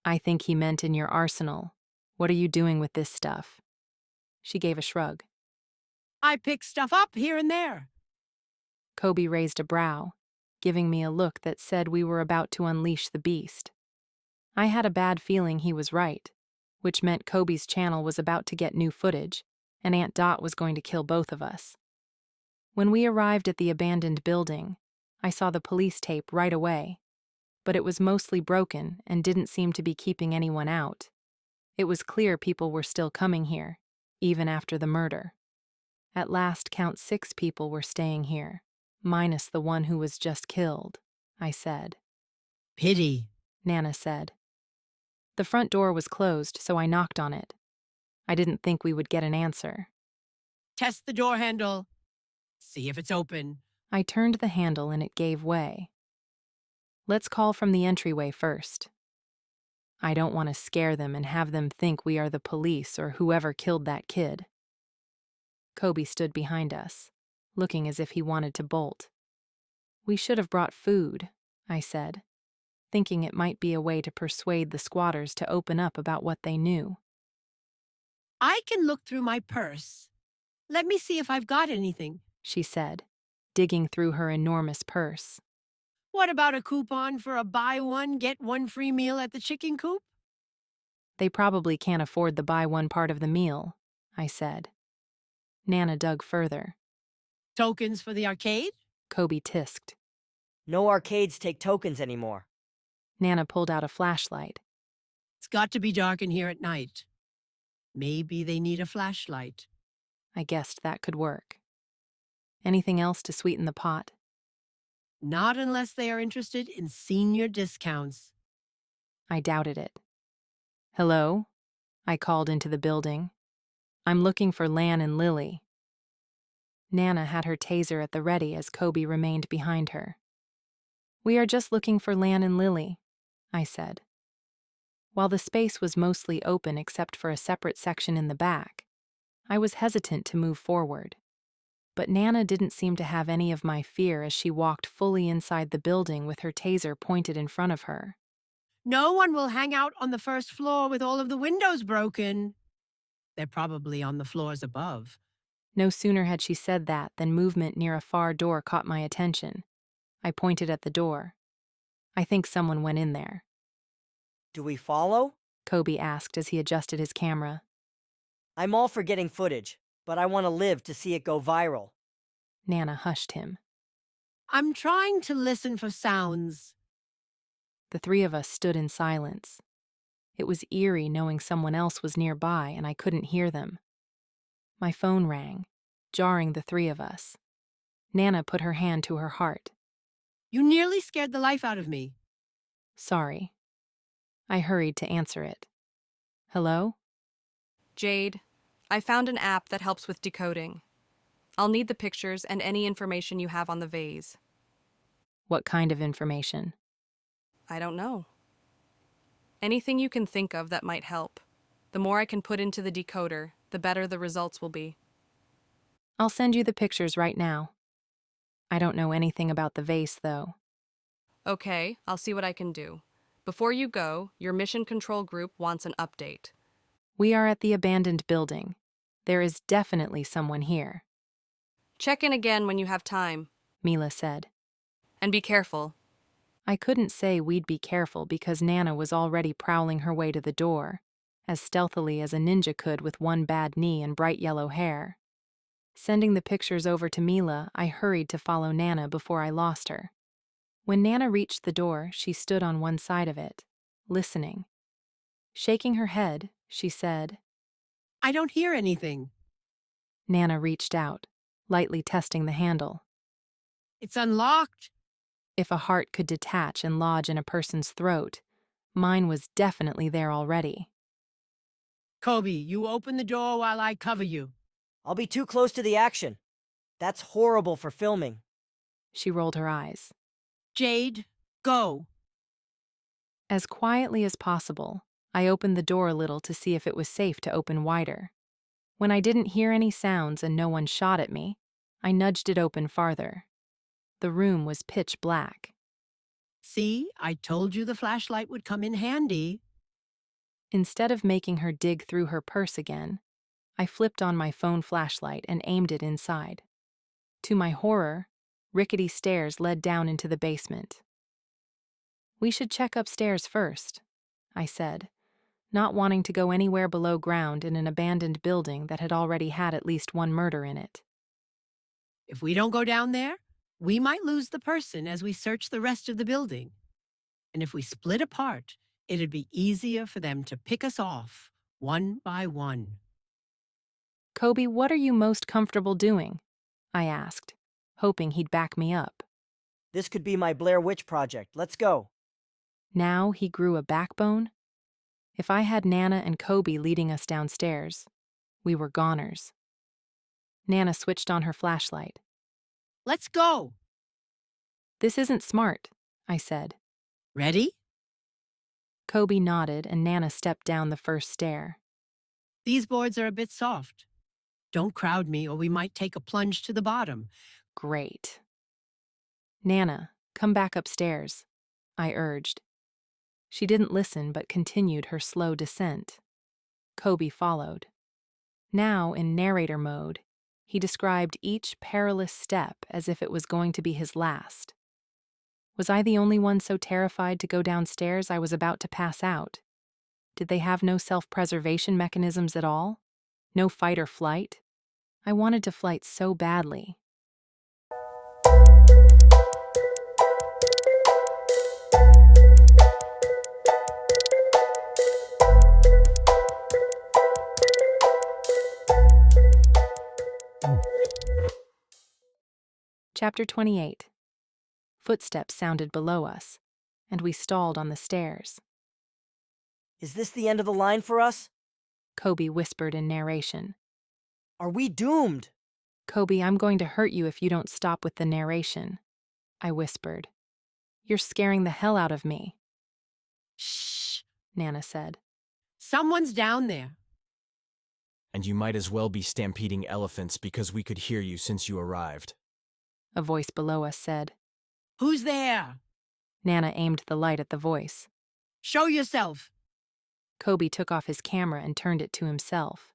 I think he meant in your arsenal. What are you doing with this stuff? She gave a shrug. I pick stuff up here and there. Kobe raised a brow, giving me a look that said we were about to unleash the beast. I had a bad feeling he was right, which meant Kobe's channel was about to get new footage, and Aunt Dot was going to kill both of us. When we arrived at the abandoned building, I saw the police tape right away, but it was mostly broken and didn't seem to be keeping anyone out. It was clear people were still coming here, even after the murder. At last count 6 people were staying here, minus the one who was just killed, I said. Pity, Nana said. The front door was closed, so I knocked on it. I didn't think we would get an answer. Test the door handle. See if it's open. I turned the handle and it gave way. Let's call from the entryway first. I don't want to scare them and have them think we are the police or whoever killed that kid. Kobe stood behind us, looking as if he wanted to bolt. We should have brought food, I said, thinking it might be a way to persuade the squatters to open up about what they knew. I can look through my purse. Let me see if I've got anything, she said, digging through her enormous purse. What about a coupon for a buy one, get one free meal at the chicken coop? They probably can't afford the buy one part of the meal, I said. Nana dug further. Tokens for the arcade? Kobe tisked. No arcades take tokens anymore. Nana pulled out a flashlight. It's got to be dark in here at night. Maybe they need a flashlight. I guessed that could work. Anything else to sweeten the pot? Not unless they are interested in senior discounts. I doubted it. Hello? I called into the building. I'm looking for Lan and Lily. Nana had her taser at the ready as Kobe remained behind her. We are just looking for Lan and Lily, I said. While the space was mostly open except for a separate section in the back, I was hesitant to move forward. But Nana didn't seem to have any of my fear as she walked fully inside the building with her taser pointed in front of her. No one will hang out on the first floor with all of the windows broken. They're probably on the floors above. No sooner had she said that than movement near a far door caught my attention. I pointed at the door. I think someone went in there. Do we follow? Kobe asked as he adjusted his camera. I'm all for getting footage, but I want to live to see it go viral. Nana hushed him. I'm trying to listen for sounds. The 3 of us stood in silence. It was eerie knowing someone else was nearby and I couldn't hear them. My phone rang, jarring the 3 of us. Nana put her hand to her heart. You nearly scared the life out of me. Sorry. I hurried to answer it. Hello? Jade, I found an app that helps with decoding. I'll need the pictures and any information you have on the vase. What kind of information? I don't know. Anything you can think of that might help. The more I can put into the decoder, the better the results will be. I'll send you the pictures right now. I don't know anything about the vase, though. Okay, I'll see what I can do. Before you go, your mission control group wants an update. We are at the abandoned building. There is definitely someone here. Check in again when you have time, Mila said. And be careful. I couldn't say we'd be careful because Nana was already prowling her way to the door, as stealthily as a ninja could with one bad knee and bright yellow hair. Sending the pictures over to Mila, I hurried to follow Nana before I lost her. When Nana reached the door, she stood on one side of it, listening. Shaking her head, she said, I don't hear anything. Nana reached out, lightly testing the handle. It's unlocked. If a heart could detach and lodge in a person's throat, mine was definitely there already. Kobe, you open the door while I cover you. I'll be too close to the action. That's horrible for filming. She rolled her eyes. Jade, go. As quietly as possible, I opened the door a little to see if it was safe to open wider. When I didn't hear any sounds and no one shot at me, I nudged it open farther. The room was pitch black. See, I told you the flashlight would come in handy. Instead of making her dig through her purse again, I flipped on my phone flashlight and aimed it inside. To my horror, rickety stairs led down into the basement. "We should check upstairs first," I said, not wanting to go anywhere below ground in an abandoned building that had already had at least one murder in it. If we don't go down there, we might lose the person as we search the rest of the building. And if we split apart, it'd be easier for them to pick us off, one by one. "Kobe, what are you most comfortable doing?" I asked, hoping he'd back me up. This could be my Blair Witch Project. Let's go. Now he grew a backbone? If I had Nana and Kobe leading us downstairs, we were goners. Nana switched on her flashlight. Let's go! "This isn't smart," I said. Ready? Kobe nodded and Nana stepped down the first stair. These boards are a bit soft. Don't crowd me or we might take a plunge to the bottom. Great. "Nana, come back upstairs," I urged. She didn't listen but continued her slow descent. Kobe followed. Now, in narrator mode, he described each perilous step as if it was going to be his last. Was I the only one so terrified to go downstairs I was about to pass out? Did they have no self-preservation mechanisms at all? No fight or flight? I wanted to flight so badly. Chapter 28. Footsteps sounded below us, and we stalled on the stairs. Is this the end of the line for us? Kobe whispered in narration. Are we doomed? "Kobe, I'm going to hurt you if you don't stop with the narration," I whispered. "You're scaring the hell out of me." Shh, Nana said. Someone's down there. And you might as well be stampeding elephants because we could hear you since you arrived. A voice below us said. Who's there? Nana aimed the light at the voice. Show yourself. Kobe took off his camera and turned it to himself.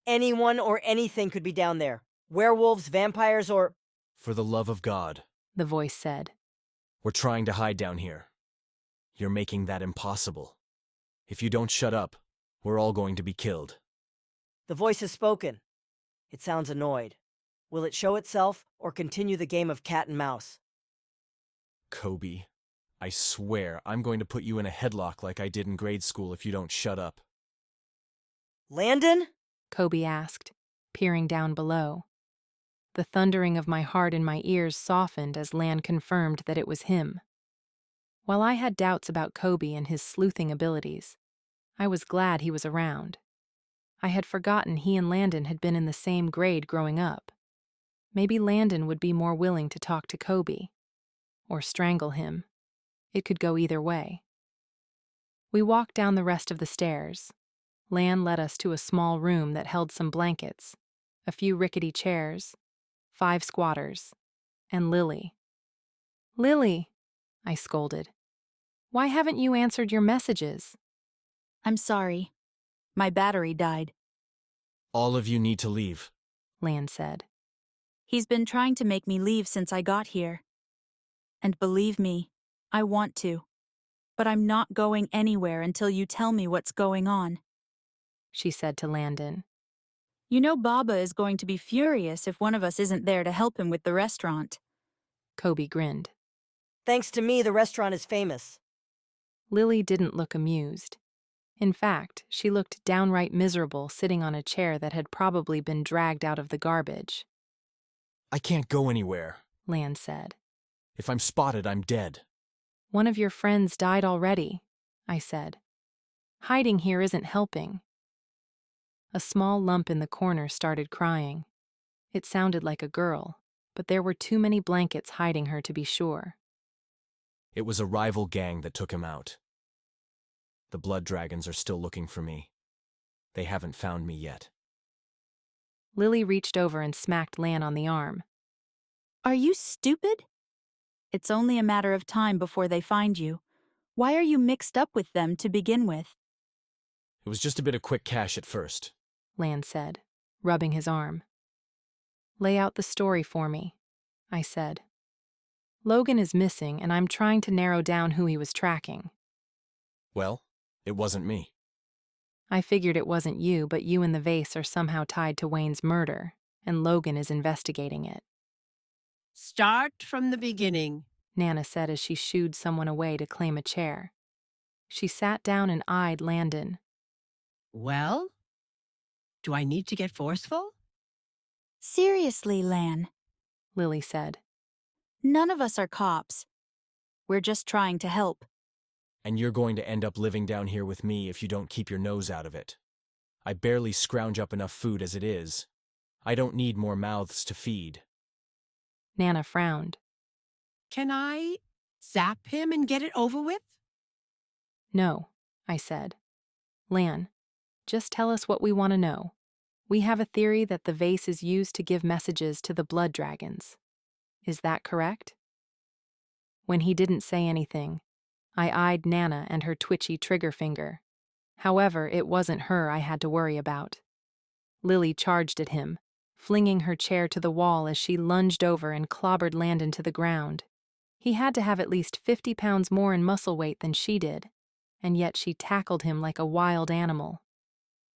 Anyone or anything could be down there. Werewolves, vampires, or... For the love of God, the voice said. We're trying to hide down here. You're making that impossible. If you don't shut up, we're all going to be killed. The voice has spoken. It sounds annoyed. Will it show itself, or continue the game of cat and mouse? Kobe, I swear I'm going to put you in a headlock like I did in grade school if you don't shut up. Landon? Kobe asked, peering down below. The thundering of my heart in my ears softened as Land confirmed that it was him. While I had doubts about Kobe and his sleuthing abilities, I was glad he was around. I had forgotten he and Landon had been in the same grade growing up. Maybe Landon would be more willing to talk to Kobe. Or strangle him. It could go either way. We walked down the rest of the stairs. Lan led us to a small room that held some blankets, a few rickety chairs, 5 squatters, and Lily. "Lily," I scolded. "Why haven't you answered your messages?" "I'm sorry. My battery died." All of you need to leave, Lan said. He's been trying to make me leave since I got here. And believe me, I want to. But I'm not going anywhere until you tell me what's going on, she said to Landon. You know Baba is going to be furious if one of us isn't there to help him with the restaurant. Kobe grinned. Thanks to me, the restaurant is famous. Lily didn't look amused. In fact, she looked downright miserable sitting on a chair that had probably been dragged out of the garbage. I can't go anywhere, Lan said. If I'm spotted, I'm dead. One of your friends died already, I said. Hiding here isn't helping. A small lump in the corner started crying. It sounded like a girl, but there were too many blankets hiding her to be sure. It was a rival gang that took him out. The blood dragons are still looking for me. They haven't found me yet. Lily reached over and smacked Lan on the arm. Are you stupid? It's only a matter of time before they find you. Why are you mixed up with them to begin with? It was just a bit of quick cash at first. Lan said, rubbing his arm. Lay out the story for me, I said. Logan is missing, and I'm trying to narrow down who he was tracking. Well, it wasn't me. I figured it wasn't you, but you and the vase are somehow tied to Wayne's murder, and Logan is investigating it. Start from the beginning, Nana said as she shooed someone away to claim a chair. She sat down and eyed Landon. Well? Do I need to get forceful? Seriously, Lan, Lily said. none of us are cops. We're just trying to help. And you're going to end up living down here with me if you don't keep your nose out of it. I barely scrounge up enough food as it is. I don't need more mouths to feed. Nana frowned. Can I zap him and get it over with? No, I said. Lan, just tell us what we want to know. We have a theory that the vase is used to give messages to the blood dragons. Is that correct? When he didn't say anything, I eyed Nana and her twitchy trigger finger. However, it wasn't her I had to worry about. Lily charged at him, flinging her chair to the wall as she lunged over and clobbered Landon to the ground. He had to have at least 50 pounds more in muscle weight than she did, and yet she tackled him like a wild animal.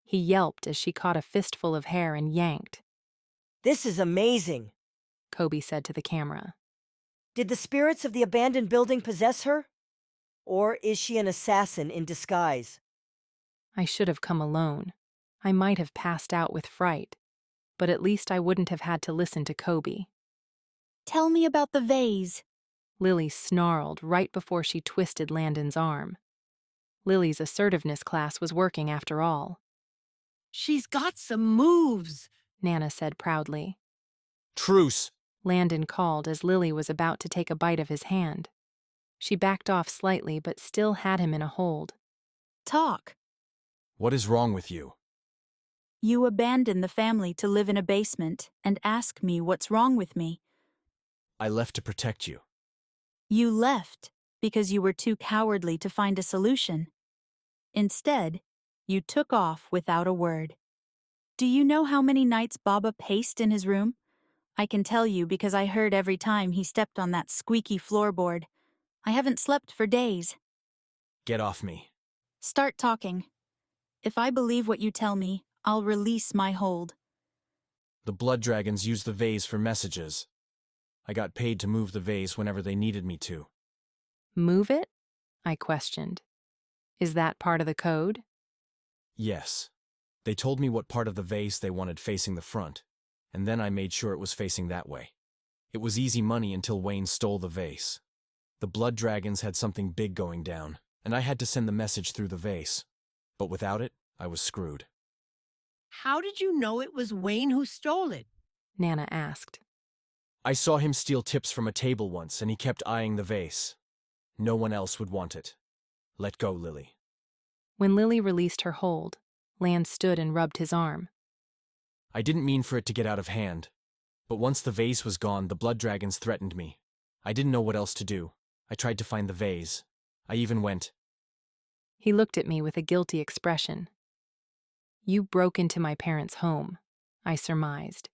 He yelped as she caught a fistful of hair and yanked. This is amazing, Kobe said to the camera. Did the spirits of the abandoned building possess her? Or is she an assassin in disguise? I should have come alone. I might have passed out with fright, but at least I wouldn't have had to listen to Kobe. Tell me about the vase, Lily snarled right before she twisted Landon's arm. Lily's assertiveness class was working after all. She's got some moves, Nana said proudly. Truce! Landon called as Lily was about to take a bite of his hand. She backed off slightly but still had him in a hold. Talk. What is wrong with you? You abandoned the family to live in a basement and ask me what's wrong with me. I left to protect you. You left because you were too cowardly to find a solution. Instead, you took off without a word. Do you know how many nights Baba paced in his room? I can tell you because I heard every time he stepped on that squeaky floorboard. I haven't slept for days. Get off me. Start talking. If I believe what you tell me, I'll release my hold. The blood dragons use the vase for messages. I got paid to move the vase whenever they needed me to. Move it? I questioned. Is that part of the code? Yes. They told me what part of the vase they wanted facing the front, and then I made sure it was facing that way. It was easy money until Wayne stole the vase. The blood dragons had something big going down, and I had to send the message through the vase. But without it, I was screwed. How did you know it was Wayne who stole it? Nana asked. I saw him steal tips from a table once, and he kept eyeing the vase. No one else would want it. Let go, Lily. When Lily released her hold, Lan stood and rubbed his arm. I didn't mean for it to get out of hand. But once the vase was gone, the blood dragons threatened me. I didn't know what else to do. I tried to find the vase. I even went. He looked at me with a guilty expression. You broke into my parents' home, I surmised,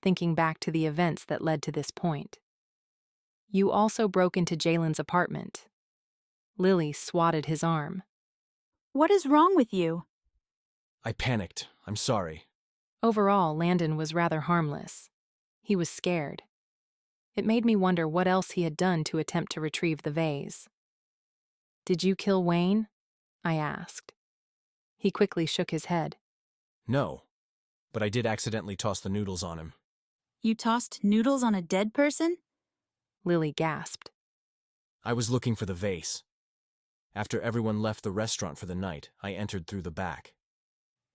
thinking back to the events that led to this point. You also broke into Jalen's apartment. Lily swatted his arm. What is wrong with you? I panicked. I'm sorry. Overall, Landon was rather harmless. He was scared. It made me wonder what else he had done to attempt to retrieve the vase. Did you kill Wayne? I asked. He quickly shook his head. No, but I did accidentally toss the noodles on him. You tossed noodles on a dead person? Lily gasped. I was looking for the vase. After everyone left the restaurant for the night, I entered through the back.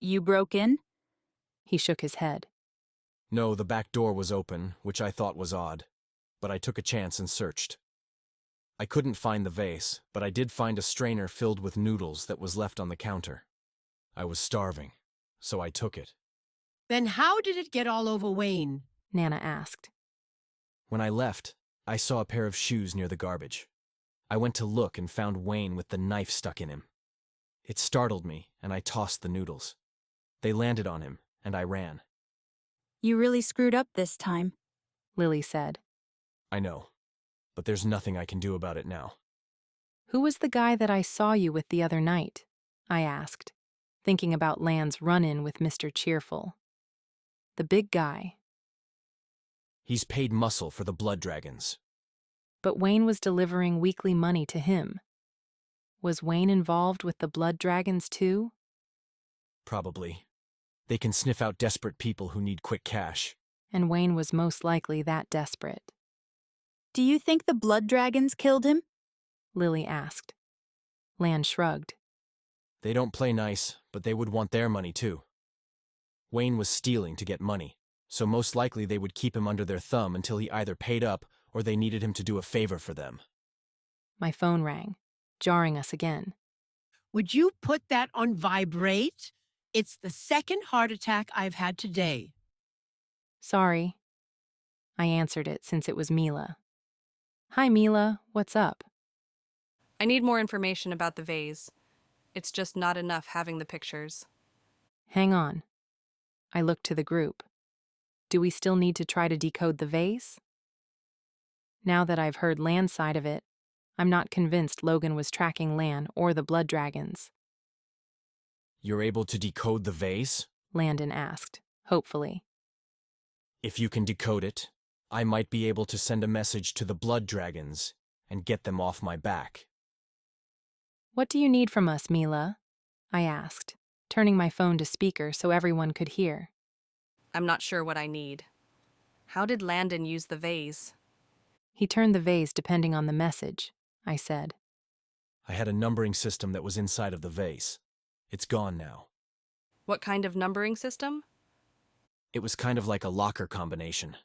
You broke in? He shook his head. No, the back door was open, which I thought was odd, but I took a chance and searched. I couldn't find the vase, but I did find a strainer filled with noodles that was left on the counter. I was starving, so I took it. Then how did it get all over Wayne? Nana asked. When I left, I saw a pair of shoes near the garbage. I went to look and found Wayne with the knife stuck in him. It startled me, and I tossed the noodles. They landed on him, and I ran. You really screwed up this time, Lily said. I know, but there's nothing I can do about it now. Who was the guy that I saw you with the other night? I asked, thinking about Lan's run-in with Mr. Cheerful. The big guy. He's paid muscle for the blood dragons. But Wayne was delivering weekly money to him. Was Wayne involved with the blood dragons too? Probably. They can sniff out desperate people who need quick cash. And Wayne was most likely that desperate. Do you think the blood dragons killed him? Lily asked. Lan shrugged. They don't play nice, but they would want their money too. Wayne was stealing to get money, so most likely they would keep him under their thumb until he either paid up or they needed him to do a favor for them. My phone rang, jarring us again. Would you put that on vibrate? It's the second heart attack I've had today. Sorry. I answered it since it was Mila. Hi, Mila. What's up? I need more information about the vase. It's just not enough having the pictures. Hang on. I looked to the group. Do we still need to try to decode the vase? Now that I've heard Lan's side of it, I'm not convinced Logan was tracking Lan or the blood dragons. You're able to decode the vase? Landon asked, hopefully. If you can decode it, I might be able to send a message to the blood dragons and get them off my back. What do you need from us, Mila? I asked, turning my phone to speaker so everyone could hear. I'm not sure what I need. How did Landon use the vase? He turned the vase depending on the message, I said. I had a numbering system that was inside of the vase. It's gone now. What kind of numbering system? It was kind of like a locker combination.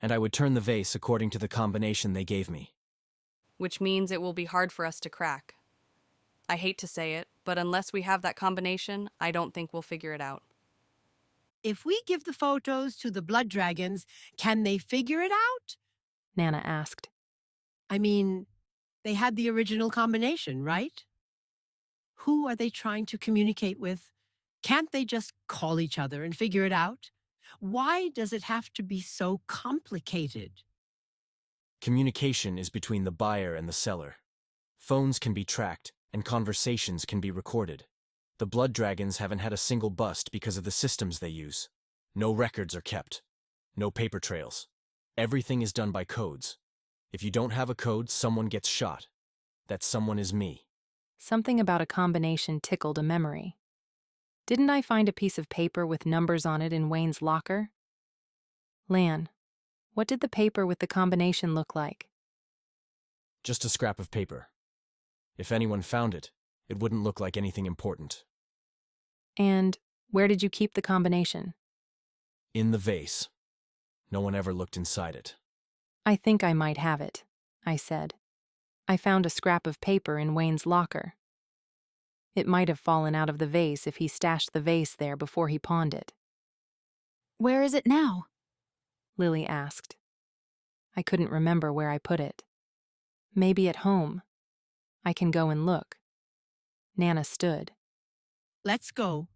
And I would turn the vase according to the combination they gave me. Which means it will be hard for us to crack. I hate to say it, but unless we have that combination, I don't think we'll figure it out. If we give the photos to the blood dragons, can they figure it out? Nana asked. I mean, they had the original combination, right? Who are they trying to communicate with? Can't they just call each other and figure it out? Why does it have to be so complicated? Communication is between the buyer and the seller. Phones can be tracked, and conversations can be recorded. The blood dragons haven't had a single bust because of the systems they use. No records are kept. No paper trails. Everything is done by codes. If you don't have a code, someone gets shot. That someone is me. Something about a combination tickled a memory. Didn't I find a piece of paper with numbers on it in Wayne's locker? Lan, what did the paper with the combination look like? Just a scrap of paper. If anyone found it, it wouldn't look like anything important. And where did you keep the combination? In the vase. No one ever looked inside it. I think I might have it, I said. I found a scrap of paper in Wayne's locker. It might have fallen out of the vase if he stashed the vase there before he pawned it. Where is it now? Lily asked. I couldn't remember where I put it. Maybe at home. I can go and look. Nana stood. Let's go.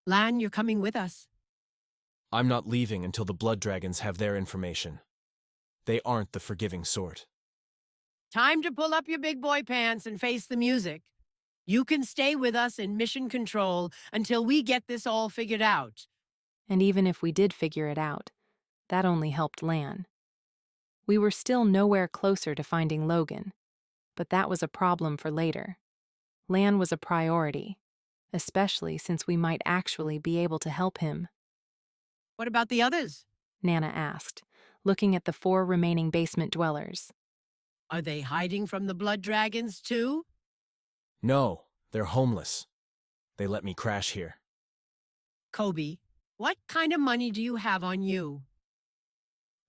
Lan, you're coming with us. I'm not leaving until the blood dragons have their information. They aren't the forgiving sort. Time to pull up your big boy pants and face the music. You can stay with us in mission control until we get this all figured out. And even if we did figure it out, that only helped Lan. We were still nowhere closer to finding Logan, but that was a problem for later. Lan was a priority, especially since we might actually be able to help him. What about the others? Nana asked, looking at the 4 remaining basement dwellers. Are they hiding from the blood dragons too? No, they're homeless. They let me crash here. Kobe, what kind of money do you have on you?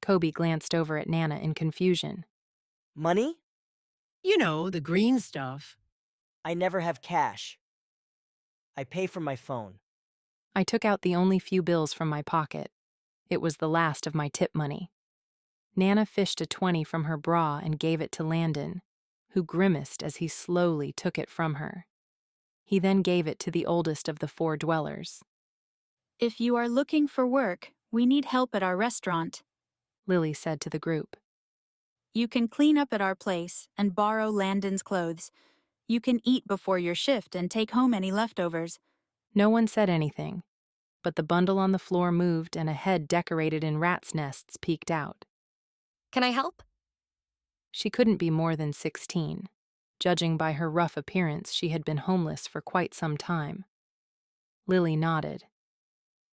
Kobe glanced over at Nana in confusion. Money? You know, the green stuff. I never have cash. I pay for my phone. I took out the only few bills from my pocket. It was the last of my tip money. Nana fished a 20 from her bra and gave it to Landon, who grimaced as he slowly took it from her. He then gave it to the oldest of the 4 dwellers. If you are looking for work, we need help at our restaurant, Lily said to the group. You can clean up at our place and borrow Landon's clothes. You can eat before your shift and take home any leftovers. No one said anything, but the bundle on the floor moved and a head decorated in rats' nests peeked out. Can I help? She couldn't be more than 16. Judging by her rough appearance, she had been homeless for quite some time. Lily nodded.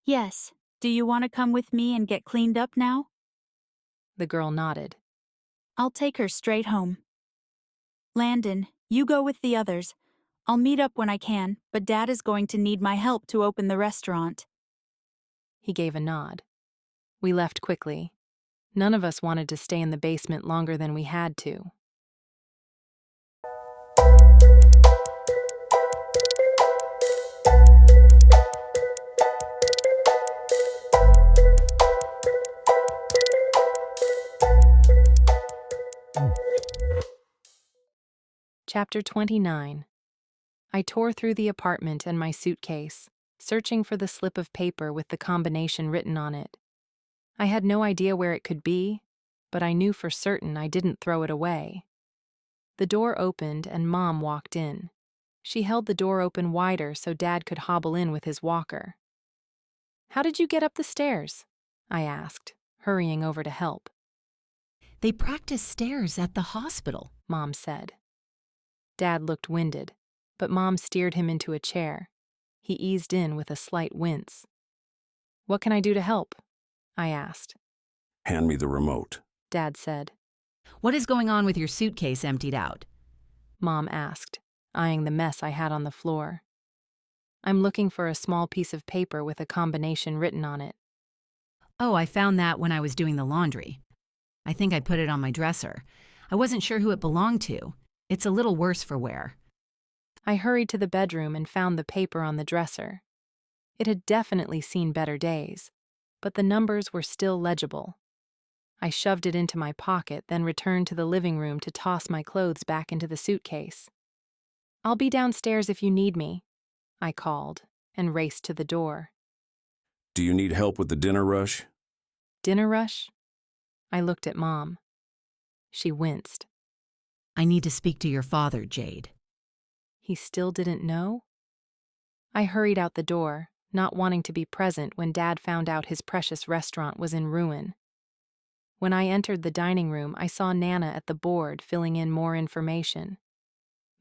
Yes. Do you want to come with me and get cleaned up now? The girl nodded. I'll take her straight home. Landon, you go with the others. I'll meet up when I can, but Dad is going to need my help to open the restaurant. He gave a nod. We left quickly. None of us wanted to stay in the basement longer than we had to. Chapter 29. I tore through the apartment and my suitcase, searching for the slip of paper with the combination written on it. I had no idea where it could be, but I knew for certain I didn't throw it away. The door opened and Mom walked in. She held the door open wider so Dad could hobble in with his walker. "How did you get up the stairs?" I asked, hurrying over to help. They practice stairs at the hospital, Mom said. Dad looked winded, but Mom steered him into a chair. He eased in with a slight wince. "What can I do to help?" I asked. "Hand me the remote," Dad said. "What is going on with your suitcase emptied out?" Mom asked, eyeing the mess I had on the floor. "I'm looking for a small piece of paper with a combination written on it." "Oh, I found that when I was doing the laundry. I think I put it on my dresser. I wasn't sure who it belonged to. It's a little worse for wear." I hurried to the bedroom and found the paper on the dresser. It had definitely seen better days, but the numbers were still legible. I shoved it into my pocket, then returned to the living room to toss my clothes back into the suitcase. "I'll be downstairs if you need me," I called, and raced to the door. "Do you need help with the dinner rush?" "Dinner rush?" I looked at Mom. She winced. "I need to speak to your father, Jade." He still didn't know? I hurried out the door, not wanting to be present when Dad found out his precious restaurant was in ruin. When I entered the dining room, I saw Nana at the board filling in more information.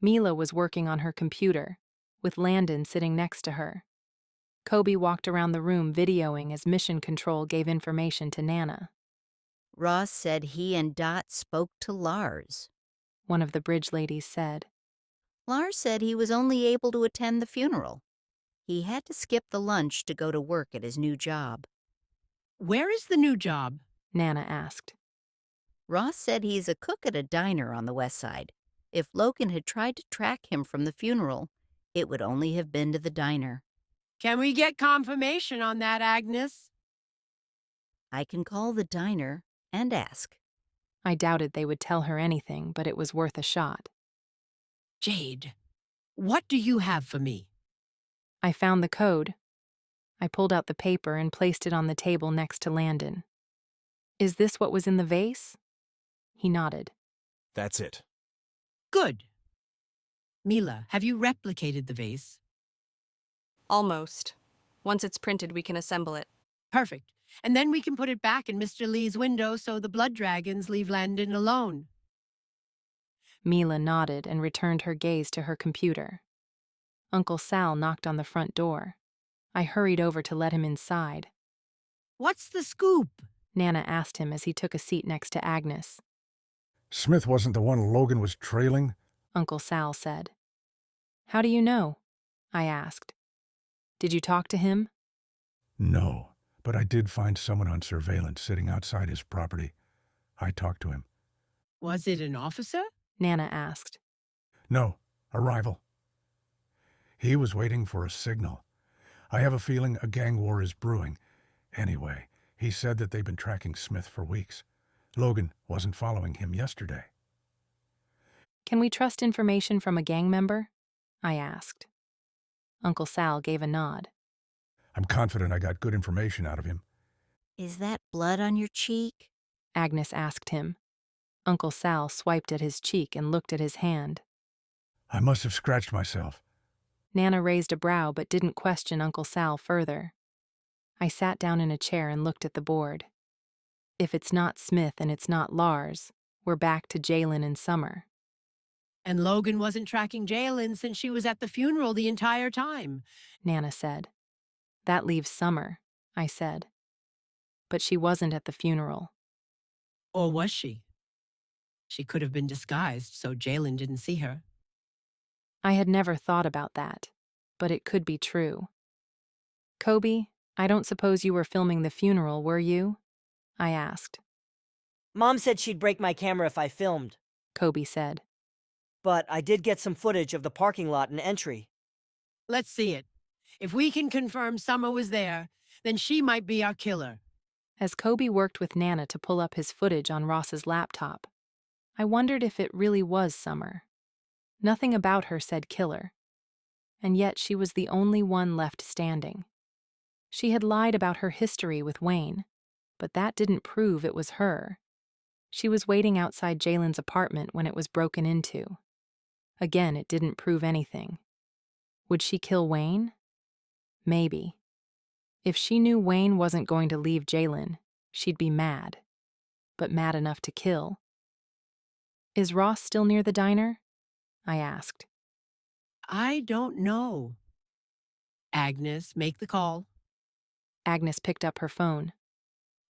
Mila was working on her computer, with Landon sitting next to her. Kobe walked around the room videoing as Mission Control gave information to Nana. "Ross said he and Dot spoke to Lars," one of the bridge ladies said. "Lars said he was only able to attend the funeral. He had to skip the lunch to go to work at his new job." "Where is the new job?" Nana asked. "Ross said he's a cook at a diner on the west side. If Logan had tried to track him from the funeral, it would only have been to the diner." "Can we get confirmation on that, Agnes?" "I can call the diner and ask." I doubted they would tell her anything, but it was worth a shot. "Jade, what do you have for me?" I found the code. I pulled out the paper and placed it on the table next to Landon. "Is this what was in the vase?" He nodded. That's it. "Good. Mila, have you replicated the vase?" Almost. Once it's printed, we can assemble it. "Perfect. And then we can put it back in Mr. Lee's window so the blood dragons leave Landon alone." Mila nodded and returned her gaze to her computer. Uncle Sal knocked on the front door. I hurried over to let him inside. "What's the scoop?" Nana asked him as he took a seat next to Agnes. "Smith wasn't the one Logan was trailing?" Uncle Sal said. "How do you know?" I asked. "Did you talk to him?" "No, but I did find someone on surveillance sitting outside his property. I talked to him." "Was it an officer?" Nana asked. "No, a rival. He was waiting for a signal. I have a feeling a gang war is brewing. Anyway, he said that they've been tracking Smith for weeks. Logan wasn't following him yesterday. Can we trust information from a gang member? I asked. Uncle Sal gave a nod. I'm confident I got good information out of him. Is that blood on your cheek? Agnes asked him. Uncle Sal swiped at his cheek and looked at his hand. I must have scratched myself. Nana raised a brow but didn't question Uncle Sal further. I sat down in a chair and looked at the board. If it's not Smith and it's not Lars, we're back to Jalen and Summer. And Logan wasn't tracking Jalen since she was at the funeral the entire time, Nana said. That leaves Summer, I said. But she wasn't at the funeral. Or was she? She could have been disguised so Jalen didn't see her. I had never thought about that, but it could be true. Kobe, I don't suppose you were filming the funeral, were you? I asked. Mom said she'd break my camera if I filmed, Kobe said. but I did get some footage of the parking lot and entry. Let's see it. If we can confirm Summer was there, then she might be our killer. As Kobe worked with Nana to pull up his footage on Ross's laptop, I wondered if it really was Summer. Nothing about her said killer, and yet she was the only one left standing. She had lied about her history with Wayne, but that didn't prove it was her. She was waiting outside Jalen's apartment when it was broken into. Again, it didn't prove anything. Would she kill Wayne? Maybe. If she knew Wayne wasn't going to leave Jalen, she'd be mad. But mad enough to kill. Is Ross still near the diner? I asked. I don't know. Agnes, make the call. Agnes picked up her phone.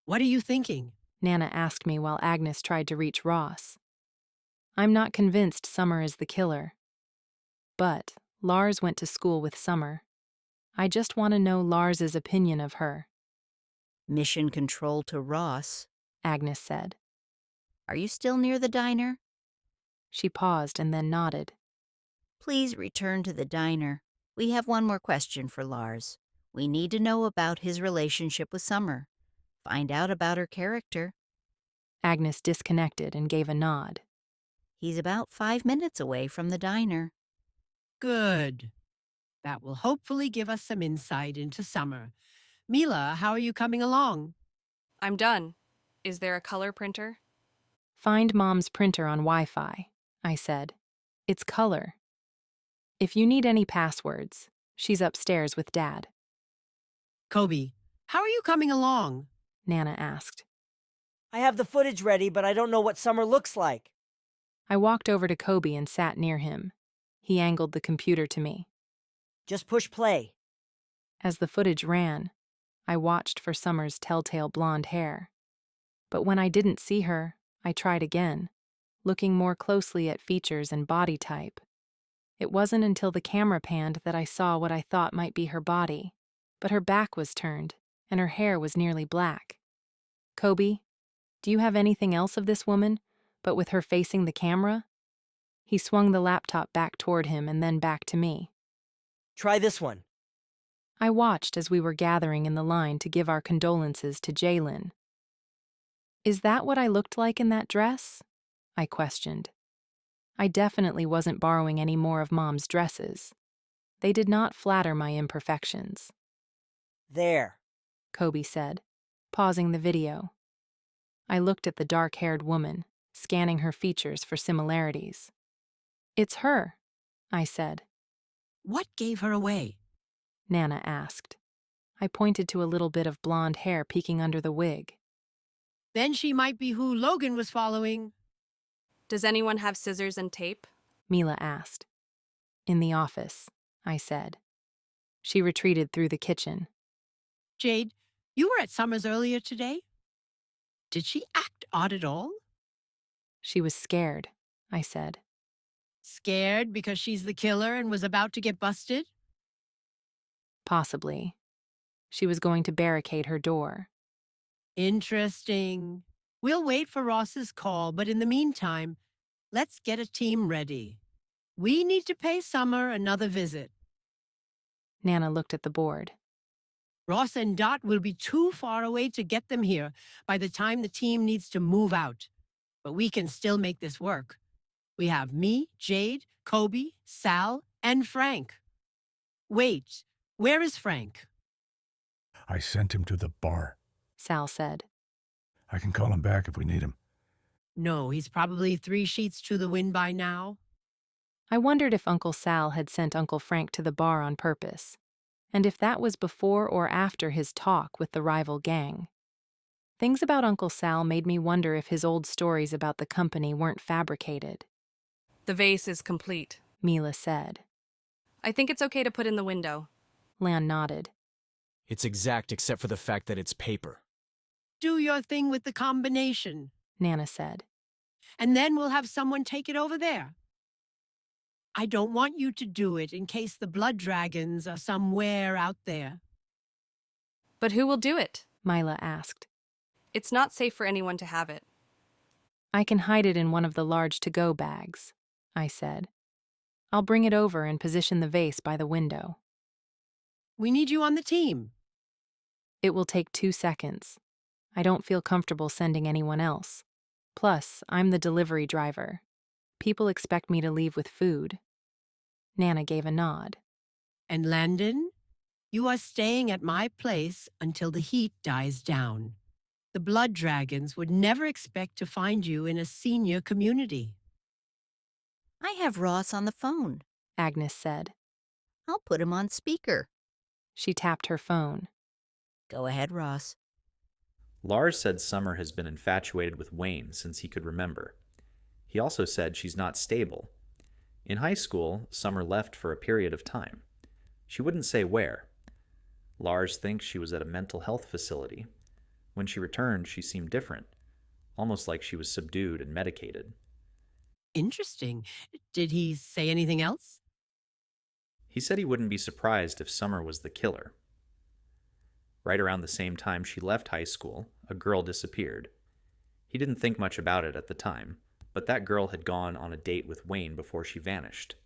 What are you thinking? Nana asked me while Agnes tried to reach Ross. I'm not convinced Summer is the killer. But Lars went to school with Summer. I just want to know Lars's opinion of her. Mission control to Ross, Agnes said. Are you still near the diner? She paused and then nodded. Please return to the diner. We have one more question for Lars. We need to know about his relationship with Summer. Find out about her character. Agnes disconnected and gave a nod. He's about 5 minutes away from the diner. Good. That will hopefully give us some insight into Summer. Mila, how are you coming along? I'm done. Is there a color printer? Find Mom's printer on Wi-Fi, I said. It's color. If you need any passwords, she's upstairs with Dad. Kobe, how are you coming along? Nana asked. I have the footage ready, but I don't know what Summer looks like. I walked over to Kobe and sat near him. He angled the computer to me. Just push play. As the footage ran, I watched for Summer's telltale blonde hair. But when I didn't see her, I tried again, looking more closely at features and body type. It wasn't until the camera panned that I saw what I thought might be her body, but her back was turned, and her hair was nearly black. Kobe, do you have anything else of this woman, but with her facing the camera? He swung the laptop back toward him and then back to me. Try this one. I watched as we were gathering in the line to give our condolences to Jalen. Is that what I looked like in that dress? I questioned. I definitely wasn't borrowing any more of Mom's dresses. They did not flatter my imperfections. There, Kobe said, pausing the video. I looked at the dark-haired woman, scanning her features for similarities. It's her, I said. What gave her away? Nana asked. I pointed to a little bit of blonde hair peeking under the wig. Then she might be who Logan was following. Does anyone have scissors and tape? Mila asked. In the office, I said. She retreated through the kitchen. Jade, you were at Summer's earlier today? Did she act odd at all? She was scared, I said. Scared because she's the killer and was about to get busted? Possibly. She was going to barricade her door. Interesting. We'll wait for Ross's call, but in the meantime, let's get a team ready. We need to pay Summer another visit. Nana looked at the board. Ross and Dot will be too far away to get them here by the time the team needs to move out. But we can still make this work. We have me, Jade, Kobe, Sal, and Frank. Wait, where is Frank? I sent him to the bar. Sal said. I can call him back if we need him. No, he's probably 3 sheets to the wind by now. I wondered if Uncle Sal had sent Uncle Frank to the bar on purpose, and if that was before or after his talk with the rival gang. Things about Uncle Sal made me wonder if his old stories about the company weren't fabricated. The vase is complete, Mila said. I think it's okay to put in the window. Lan nodded. It's exact except for the fact that it's paper. Do your thing with the combination, Nana said. And then we'll have someone take it over there. I don't want you to do it in case the blood dragons are somewhere out there. But who will do it? Mila asked. It's not safe for anyone to have it. I can hide it in one of the large to-go bags, I said. I'll bring it over and position the vase by the window. We need you on the team. It will take 2 seconds. I don't feel comfortable sending anyone else. Plus, I'm the delivery driver. People expect me to leave with food. Nana gave a nod. And Landon, you are staying at my place until the heat dies down. The blood dragons would never expect to find you in a senior community. I have Ross on the phone, Agnes said. I'll put him on speaker. She tapped her phone. Go ahead, Ross. Lars said Summer has been infatuated with Wayne since he could remember. He also said she's not stable. In high school, Summer left for a period of time. She wouldn't say where. Lars thinks she was at a mental health facility. When she returned, she seemed different, almost like she was subdued and medicated. Interesting. Did he say anything else? He said he wouldn't be surprised if Summer was the killer. Right around the same time she left high school, a girl disappeared. He didn't think much about it at the time, but that girl had gone on a date with Wayne before she vanished.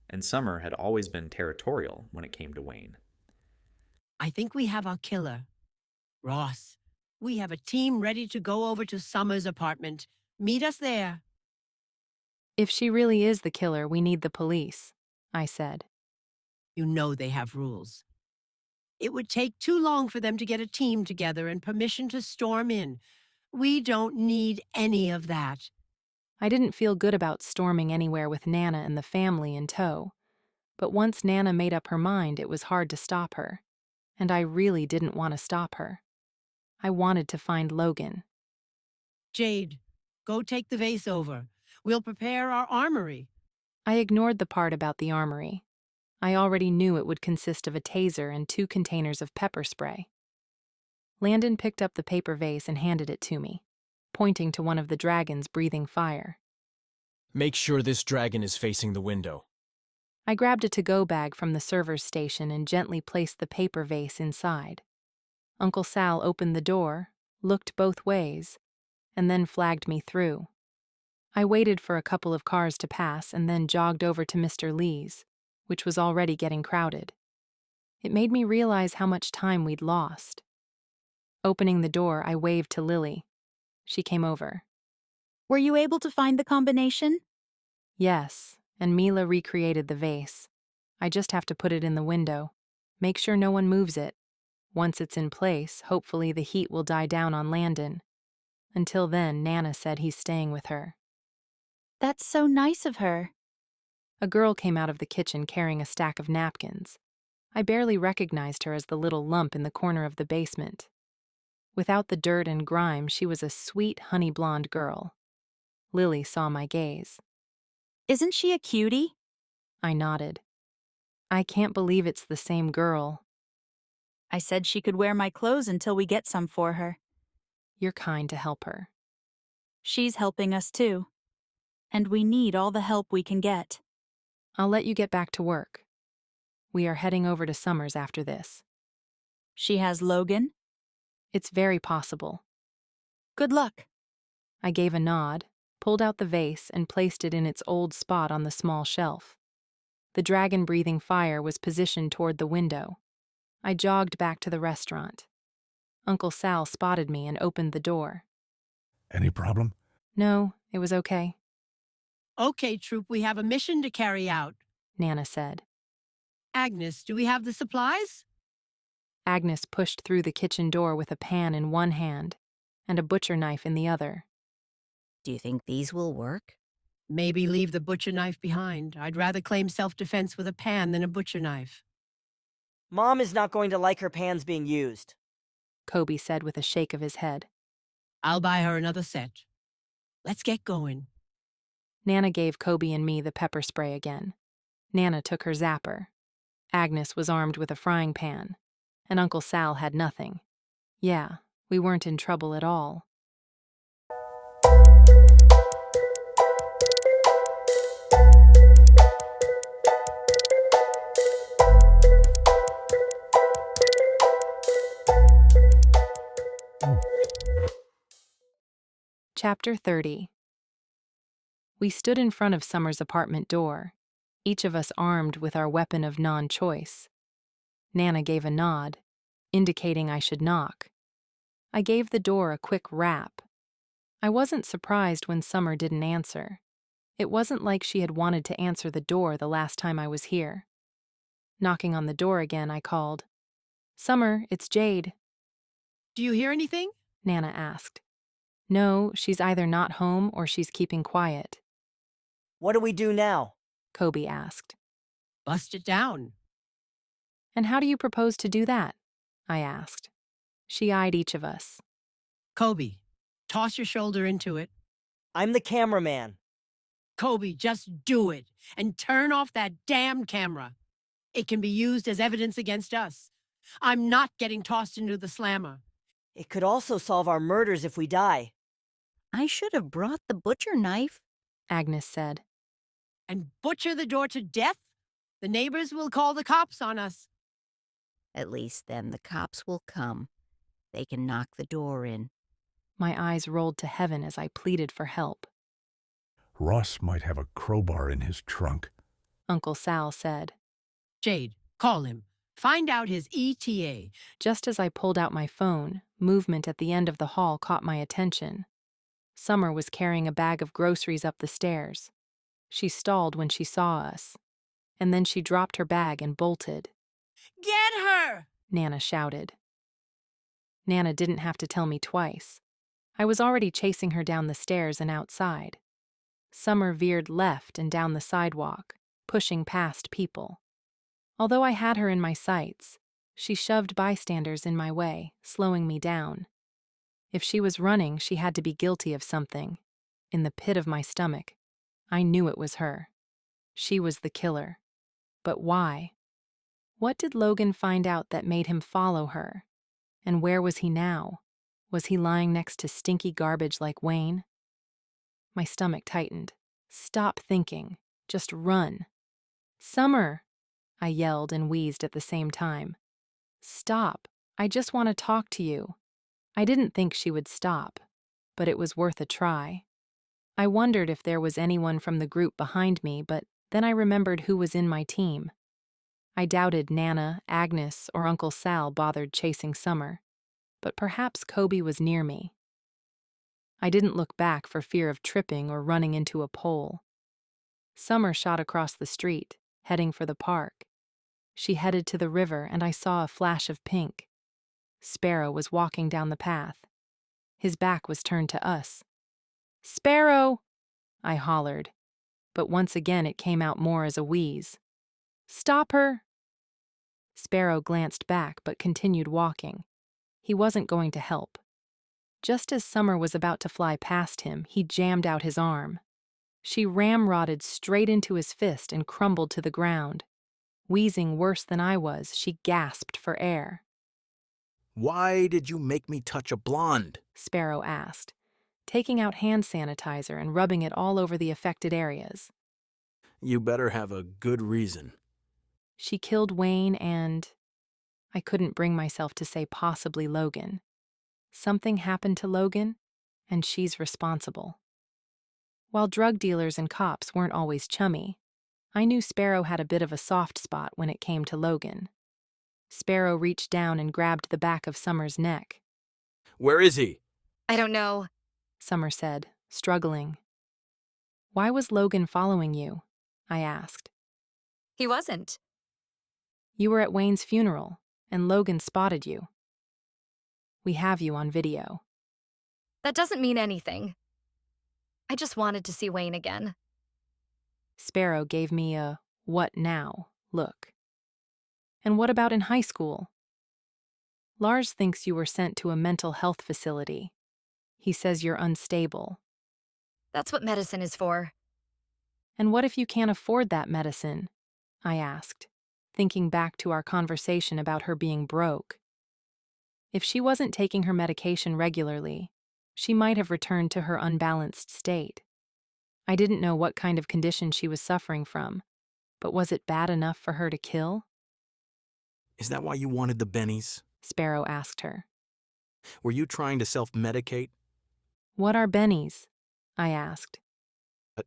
And Summer had always been territorial when it came to Wayne. I think we have our killer. Ross, we have a team ready to go over to Summer's apartment. Meet us there. If she really is the killer, we need the police, I said. You know they have rules. It would take too long for them to get a team together and permission to storm in. We don't need any of that. I didn't feel good about storming anywhere with Nana and the family in tow. But once Nana made up her mind, it was hard to stop her. And I really didn't want to stop her. I wanted to find Logan. Jade, go take the vase over. We'll prepare our armory. I ignored the part about the armory. I already knew it would consist of a taser and 2 containers of pepper spray. Landon picked up the paper vase and handed it to me, pointing to one of the dragons breathing fire. Make sure this dragon is facing the window. I grabbed a to-go bag from the server's station and gently placed the paper vase inside. Uncle Sal opened the door, looked both ways, and then flagged me through. I waited for a couple of cars to pass and then jogged over to Mr. Lee's, which was already getting crowded. It made me realize how much time we'd lost. Opening the door, I waved to Lily. She came over. Were you able to find the combination? Yes, and Mila recreated the vase. I just have to put it in the window. Make sure no one moves it. Once it's in place, hopefully the heat will die down on Landon. Until then, Nana said he's staying with her. That's so nice of her. A girl came out of the kitchen carrying a stack of napkins. I barely recognized her as the little lump in the corner of the basement. Without the dirt and grime, she was a sweet, honey-blonde girl. Lily saw my gaze. Isn't she a cutie? I nodded. I can't believe it's the same girl. I said she could wear my clothes until we get some for her. You're kind to help her. She's helping us too. And we need all the help we can get. I'll let you get back to work. We are heading over to Summers after this. She has Logan? It's very possible. Good luck. I gave a nod, pulled out the vase, and placed it in its old spot on the small shelf. The dragon breathing fire was positioned toward the window. I jogged back to the restaurant. Uncle Sal spotted me and opened the door. Any problem? No, it was okay, Okay, Troop, we have a mission to carry out. Nana said. Agnes, do we have the supplies? Agnes pushed through the kitchen door with a pan in one hand and a butcher knife in the other. Do you think these will work? Maybe leave the butcher knife behind. I'd rather claim self-defense with a pan than a butcher knife. Mom is not going to like her pans being used, Kobe said with a shake of his head. I'll buy her another set. Let's get going. Nana gave Kobe and me the pepper spray again. Nana took her zapper. Agnes was armed with a frying pan, and Uncle Sal had nothing. Yeah, we weren't in trouble at all. Chapter 30. We stood in front of Summer's apartment door, each of us armed with our weapon of non-choice. Nana gave a nod, indicating I should knock. I gave the door a quick rap. I wasn't surprised when Summer didn't answer. It wasn't like she had wanted to answer the door the last time I was here. Knocking on the door again, I called, "Summer, it's Jade." Do you hear anything? Nana asked. No, she's either not home or she's keeping quiet. What do we do now? Kobe asked. Bust it down. And how do you propose to do that? I asked. She eyed each of us. Kobe, toss your shoulder into it. I'm the cameraman. Kobe, just do it and turn off that damn camera. It can be used as evidence against us. I'm not getting tossed into the slammer. It could also solve our murders if we die. I should have brought the butcher knife, Agnes said. And butcher the door to death? The neighbors will call the cops on us. At least then the cops will come. They can knock the door in. My eyes rolled to heaven as I pleaded for help. Ross might have a crowbar in his trunk, Uncle Sal said. Jade, call him. Find out his ETA. Just as I pulled out my phone, movement at the end of the hall caught my attention. Summer was carrying a bag of groceries up the stairs. She stalled when she saw us, and then she dropped her bag and bolted. Get her! Nana shouted. Nana didn't have to tell me twice. I was already chasing her down the stairs and outside. Summer veered left and down the sidewalk, pushing past people. Although I had her in my sights, she shoved bystanders in my way, slowing me down. If she was running, she had to be guilty of something. In the pit of my stomach, I knew it was her. She was the killer. But why? What did Logan find out that made him follow her? And where was he now? Was he lying next to stinky garbage like Wayne? My stomach tightened. Stop thinking. Just run. Summer! I yelled and wheezed at the same time. Stop. I just want to talk to you. I didn't think she would stop, but it was worth a try. I wondered if there was anyone from the group behind me, but then I remembered who was in my team. I doubted Nana, Agnes, or Uncle Sal bothered chasing Summer, but perhaps Kobe was near me. I didn't look back for fear of tripping or running into a pole. Summer shot across the street, heading for the park. She headed to the river, and I saw a flash of pink. Sparrow was walking down the path. His back was turned to us. "Sparrow!" I hollered, but once again it came out more as a wheeze. "Stop her!" Sparrow glanced back but continued walking. He wasn't going to help. Just as Summer was about to fly past him, he jammed out his arm. She ramrodded straight into his fist and crumbled to the ground. Wheezing worse than I was, she gasped for air. Why did you make me touch a blonde? Sparrow asked, taking out hand sanitizer and rubbing it all over the affected areas. You better have a good reason. She killed Wayne and... I couldn't bring myself to say possibly Logan. Something happened to Logan, and she's responsible. While drug dealers and cops weren't always chummy, I knew Sparrow had a bit of a soft spot when it came to Logan. Sparrow reached down and grabbed the back of Summer's neck. Where is he? I don't know. Summer said, struggling. Why was Logan following you? I asked. He wasn't. You were at Wayne's funeral, and Logan spotted you. We have you on video. That doesn't mean anything. I just wanted to see Wayne again. Sparrow gave me a what now look. And what about in high school? Lars thinks you were sent to a mental health facility. He says you're unstable. That's what medicine is for. And what if you can't afford that medicine? I asked, thinking back to our conversation about her being broke. If she wasn't taking her medication regularly, she might have returned to her unbalanced state. I didn't know what kind of condition she was suffering from, but was it bad enough for her to kill? Is that why you wanted the bennies? Sparrow asked her. Were you trying to self-medicate? What are bennies? I asked.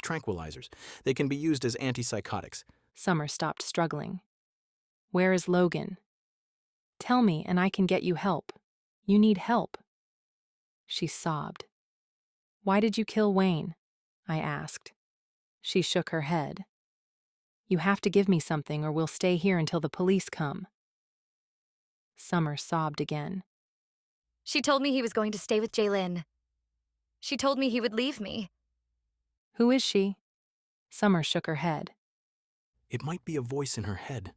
Tranquilizers. They can be used as antipsychotics. Summer stopped struggling. Where is Logan? Tell me and I can get you help. You need help. She sobbed. Why did you kill Wayne? I asked. She shook her head. You have to give me something or we'll stay here until the police come. Summer sobbed again. She told me he was going to stay with Jaylin. She told me he would leave me. Who is she? Summer shook her head. It might be a voice in her head.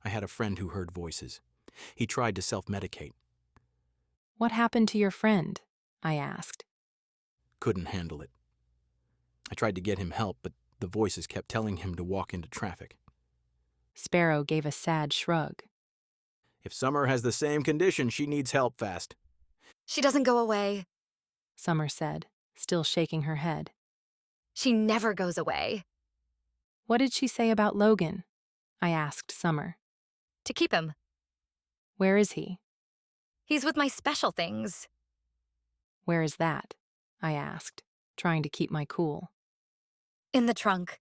I had a friend who heard voices. He tried to self-medicate. What happened to your friend? I asked. Couldn't handle it. I tried to get him help, but the voices kept telling him to walk into traffic. Sparrow gave a sad shrug. If Summer has the same condition, she needs help fast. She doesn't go away. Summer said, still shaking her head. She never goes away. What did she say about Logan? I asked Summer. To keep him. Where is he? He's with my special things. Where is that? I asked, trying to keep my cool. In the trunk.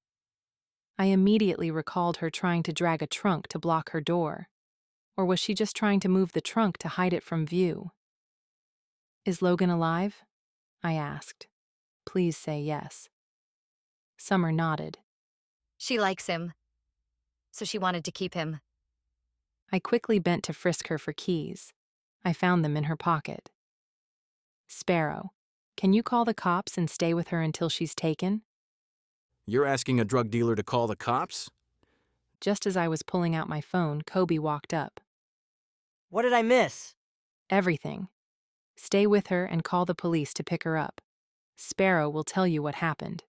I immediately recalled her trying to drag a trunk to block her door. Or was she just trying to move the trunk to hide it from view? Is Logan alive? I asked. Please say yes. Summer nodded. She likes him. So she wanted to keep him. I quickly bent to frisk her for keys. I found them in her pocket. Sparrow, can you call the cops and stay with her until she's taken? You're asking a drug dealer to call the cops? Just as I was pulling out my phone, Kobe walked up. What did I miss? Everything. Stay with her and call the police to pick her up. Sparrow will tell you what happened.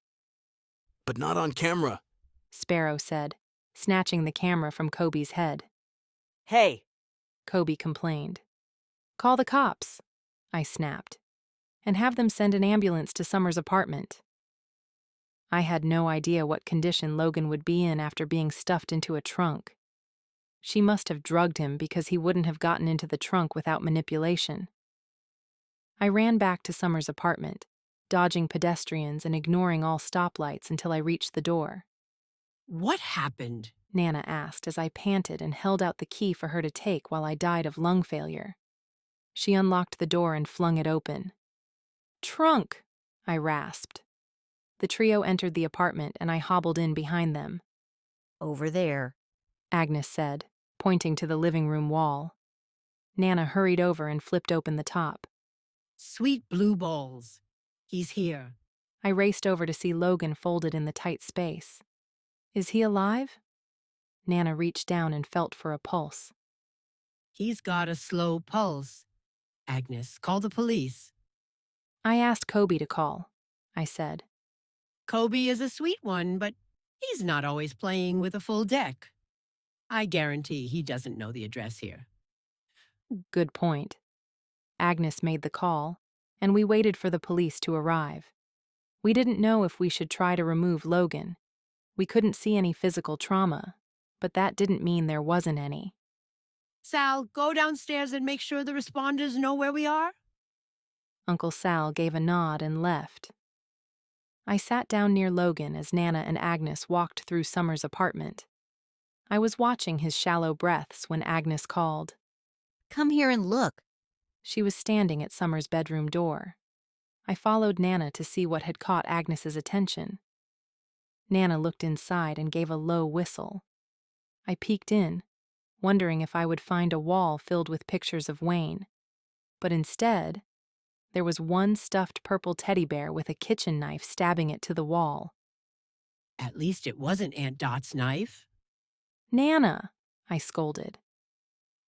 But not on camera, Sparrow said, snatching the camera from Kobe's head. Hey! Kobe complained. Call the cops, I snapped, and have them send an ambulance to Summer's apartment. I had no idea what condition Logan would be in after being stuffed into a trunk. She must have drugged him because he wouldn't have gotten into the trunk without manipulation. I ran back to Summer's apartment, dodging pedestrians and ignoring all stoplights until I reached the door. What happened? Nana asked as I panted and held out the key for her to take while I died of lung failure. She unlocked the door and flung it open. Trunk! I rasped. The trio entered the apartment and I hobbled in behind them. Over there, Agnes said, pointing to the living room wall. Nana hurried over and flipped open the top. Sweet blue balls. He's here. I raced over to see Logan folded in the tight space. Is he alive? Nana reached down and felt for a pulse. He's got a slow pulse. Agnes, call the police. I asked Kobe to call, I said. Kobe is a sweet one, but he's not always playing with a full deck. I guarantee he doesn't know the address here. Good point. Agnes made the call, and we waited for the police to arrive. We didn't know if we should try to remove Logan. We couldn't see any physical trauma, but that didn't mean there wasn't any. Sal, go downstairs and make sure the responders know where we are. Uncle Sal gave a nod and left. I sat down near Logan as Nana and Agnes walked through Summer's apartment. I was watching his shallow breaths when Agnes called. Come here and look. She was standing at Summer's bedroom door. I followed Nana to see what had caught Agnes's attention. Nana looked inside and gave a low whistle. I peeked in, wondering if I would find a wall filled with pictures of Wayne. But instead, there was one stuffed purple teddy bear with a kitchen knife stabbing it to the wall. At least it wasn't Aunt Dot's knife. Nana, I scolded.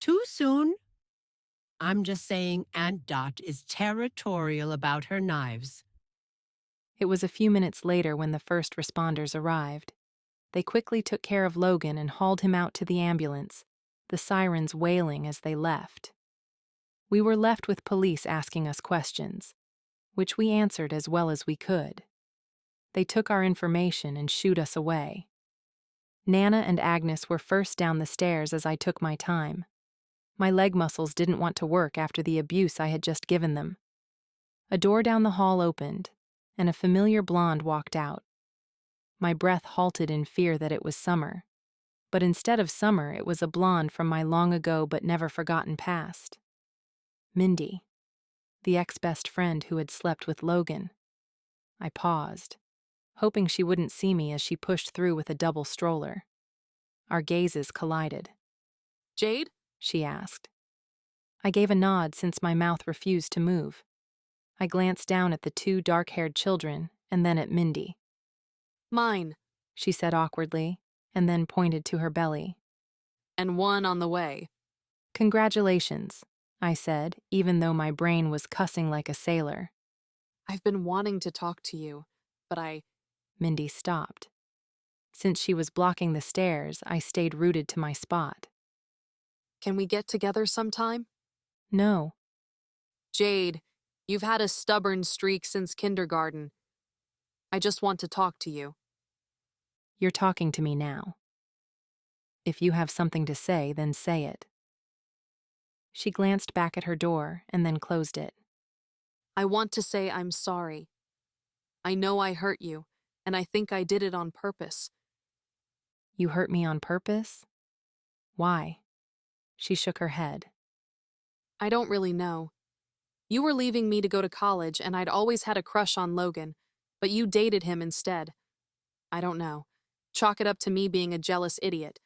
Too soon? I'm just saying Aunt Dot is territorial about her knives. It was a few minutes later when the first responders arrived. They quickly took care of Logan and hauled him out to the ambulance, the sirens wailing as they left. We were left with police asking us questions, which we answered as well as we could. They took our information and shooed us away. Nana and Agnes were first down the stairs as I took my time. My leg muscles didn't want to work after the abuse I had just given them. A door down the hall opened, and a familiar blonde walked out. My breath halted in fear that it was Summer. But instead of Summer, it was a blonde from my long-ago but never-forgotten past. Mindy, the ex-best friend who had slept with Logan. I paused, hoping she wouldn't see me as she pushed through with a double stroller. Our gazes collided. Jade? She asked. I gave a nod since my mouth refused to move. I glanced down at the two dark-haired children and then at Mindy. Mine, she said awkwardly, and then pointed to her belly. And one on the way. Congratulations, I said, even though my brain was cussing like a sailor. I've been wanting to talk to you, but Mindy stopped. Since she was blocking the stairs, I stayed rooted to my spot. Can we get together sometime? No. Jade, you've had a stubborn streak since kindergarten. I just want to talk to you. You're talking to me now. If you have something to say, then say it. She glanced back at her door and then closed it. I want to say I'm sorry. I know I hurt you, and I think I did it on purpose. You hurt me on purpose? Why? She shook her head. I don't really know. You were leaving me to go to college, and I'd always had a crush on Logan, but you dated him instead. I don't know. Chalk it up to me being a jealous idiot.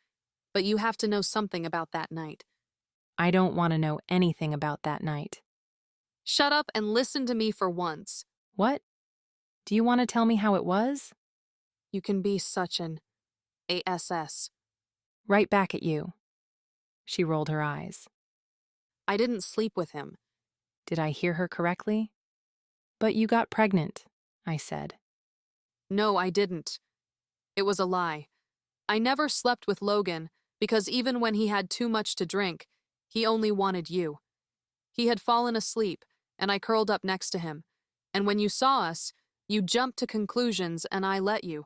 But you have to know something about that night. I don't want to know anything about that night. Shut up and listen to me for once. What? Do you want to tell me how it was? You can be such an ASS. Right back at you. She rolled her eyes. I didn't sleep with him. Did I hear her correctly? But you got pregnant, I said. No, I didn't. It was a lie. I never slept with Logan because even when he had too much to drink, he only wanted you. He had fallen asleep, and I curled up next to him. And when you saw us, you jumped to conclusions and I let you.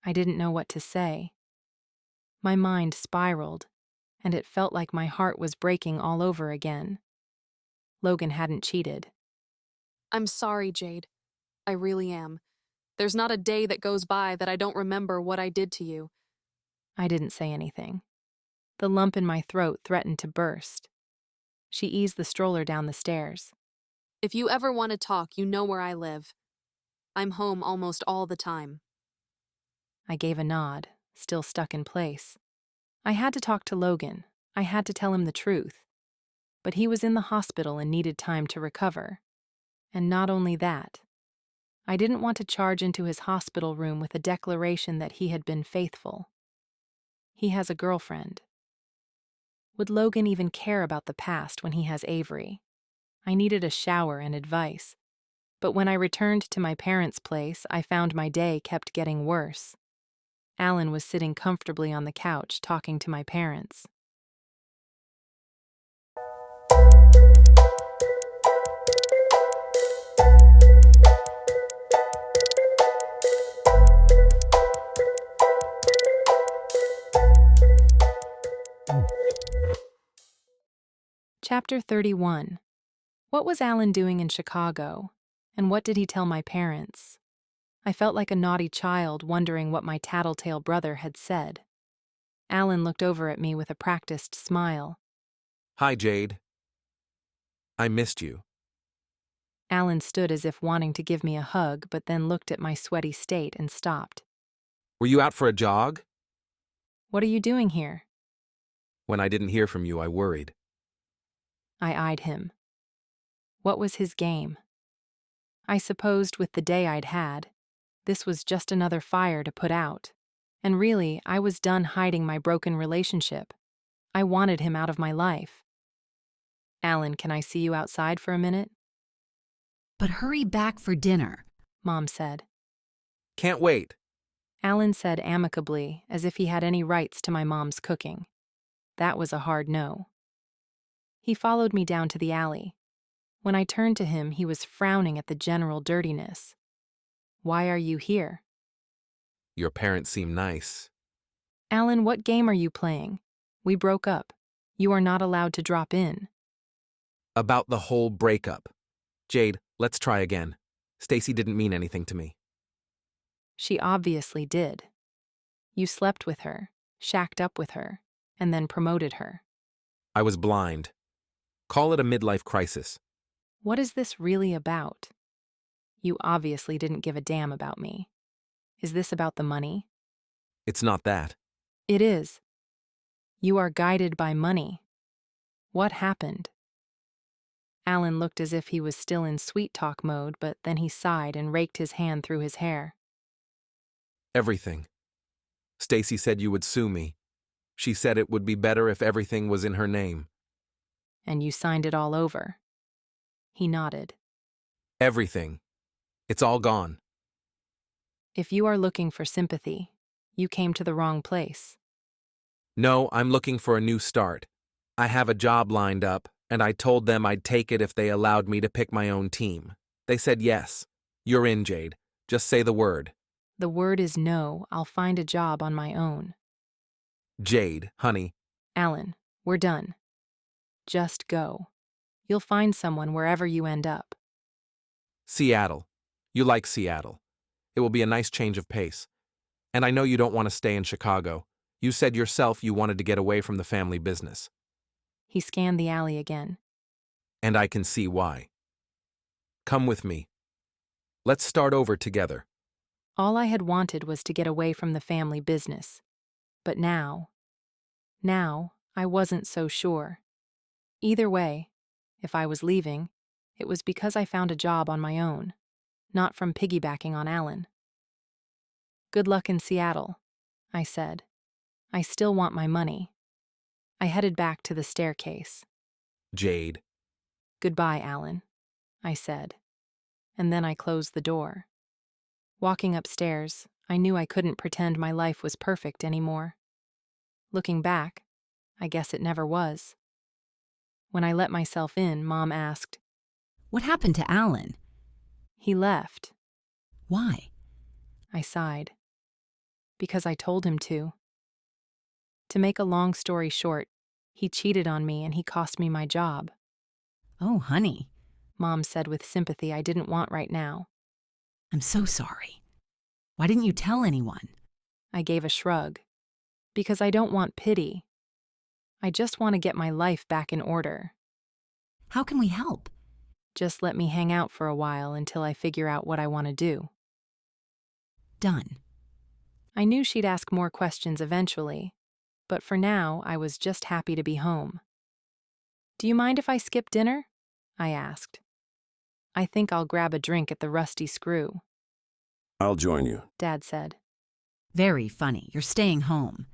I didn't know what to say. My mind spiraled, and it felt like my heart was breaking all over again. Logan hadn't cheated. I'm sorry, Jade. I really am. There's not a day that goes by that I don't remember what I did to you. I didn't say anything. The lump in my throat threatened to burst. She eased the stroller down the stairs. If you ever want to talk, you know where I live. I'm home almost all the time. I gave a nod, still stuck in place. I had to talk to Logan. I had to tell him the truth. But he was in the hospital and needed time to recover. And not only that, I didn't want to charge into his hospital room with a declaration that he had been faithful. He has a girlfriend. Would Logan even care about the past when he has Avery? I needed a shower and advice. But when I returned to my parents' place, I found my day kept getting worse. Alan was sitting comfortably on the couch talking to my parents. Chapter 31. What was Alan doing in Chicago? And what did he tell my parents? I felt like a naughty child wondering what my tattletale brother had said. Alan looked over at me with a practiced smile. Hi, Jade. I missed you. Alan stood as if wanting to give me a hug, but then looked at my sweaty state and stopped. Were you out for a jog? What are you doing here? When I didn't hear from you, I worried. I eyed him. What was his game? I supposed with the day I'd had, this was just another fire to put out. And really, I was done hiding my broken relationship. I wanted him out of my life. Alan, can I see you outside for a minute? But hurry back for dinner, Mom said. Can't wait. Alan said amicably, as if he had any rights to my mom's cooking. That was a hard no. He followed me down to the alley. When I turned to him, he was frowning at the general dirtiness. Why are you here? Your parents seem nice. Alan, what game are you playing? We broke up. You are not allowed to drop in. About the whole breakup. Jade, let's try again. Stacy didn't mean anything to me. She obviously did. You slept with her, shacked up with her, and then promoted her. I was blind. Call it a midlife crisis. What is this really about? You obviously didn't give a damn about me. Is this about the money? It's not that. It is. You are guided by money. What happened? Alan looked as if he was still in sweet talk mode, but then he sighed and raked his hand through his hair. Everything. Stacy said you would sue me. She said it would be better if everything was in her name. And you signed it all over. He nodded. Everything. It's all gone. If you are looking for sympathy, you came to the wrong place. No, I'm looking for a new start. I have a job lined up, and I told them I'd take it if they allowed me to pick my own team. They said yes. You're in, Jade. Just say the word. The word is no. I'll find a job on my own. Jade, honey. Alan, we're done. Just go. You'll find someone wherever you end up. Seattle. You like Seattle. It will be a nice change of pace. And I know you don't want to stay in Chicago. You said yourself you wanted to get away from the family business. He scanned the alley again. And I can see why. Come with me. Let's start over together. All I had wanted was to get away from the family business. But now I wasn't so sure. Either way, if I was leaving, it was because I found a job on my own, not from piggybacking on Alan. Good luck in Seattle, I said. I still want my money. I headed back to the staircase. Jade. Goodbye, Alan, I said. And then I closed the door. Walking upstairs, I knew I couldn't pretend my life was perfect anymore. Looking back, I guess it never was. When I let myself in, Mom asked, What happened to Alan? He left. Why? I sighed. Because I told him to. To make a long story short, he cheated on me and he cost me my job. Oh, honey, Mom said with sympathy I didn't want right now. I'm so sorry. Why didn't you tell anyone? I gave a shrug. Because I don't want pity. I just want to get my life back in order. How can we help? Just let me hang out for a while until I figure out what I want to do. Done. I knew she'd ask more questions eventually, but for now I was just happy to be home. Do you mind if I skip dinner? I asked. I think I'll grab a drink at the Rusty Screw. I'll join you, Dad said. Very funny. You're staying home.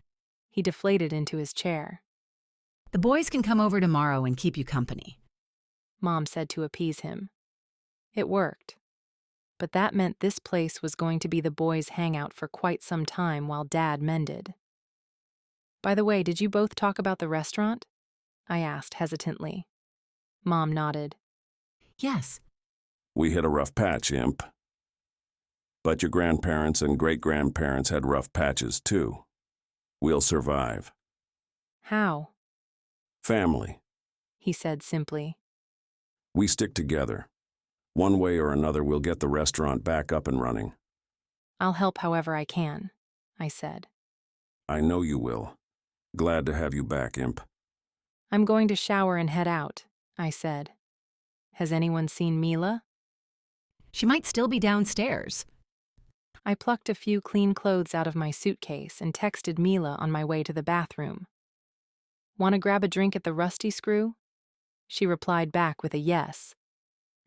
He deflated into his chair. The boys can come over tomorrow and keep you company. Mom said to appease him. It worked. But that meant this place was going to be the boys' hangout for quite some time while Dad mended. By the way, did you both talk about the restaurant? I asked hesitantly. Mom nodded. Yes. We hit a rough patch, Imp. But your grandparents and great-grandparents had rough patches, too. We'll survive. How? Family, he said simply. We stick together. One way or another, we'll get the restaurant back up and running. I'll help however I can, I said. I know you will. Glad to have you back, Imp. I'm going to shower and head out, I said. Has anyone seen Mila? She might still be downstairs. I plucked a few clean clothes out of my suitcase and texted Mila on my way to the bathroom. Want to grab a drink at the Rusty Screw? She replied back with a yes.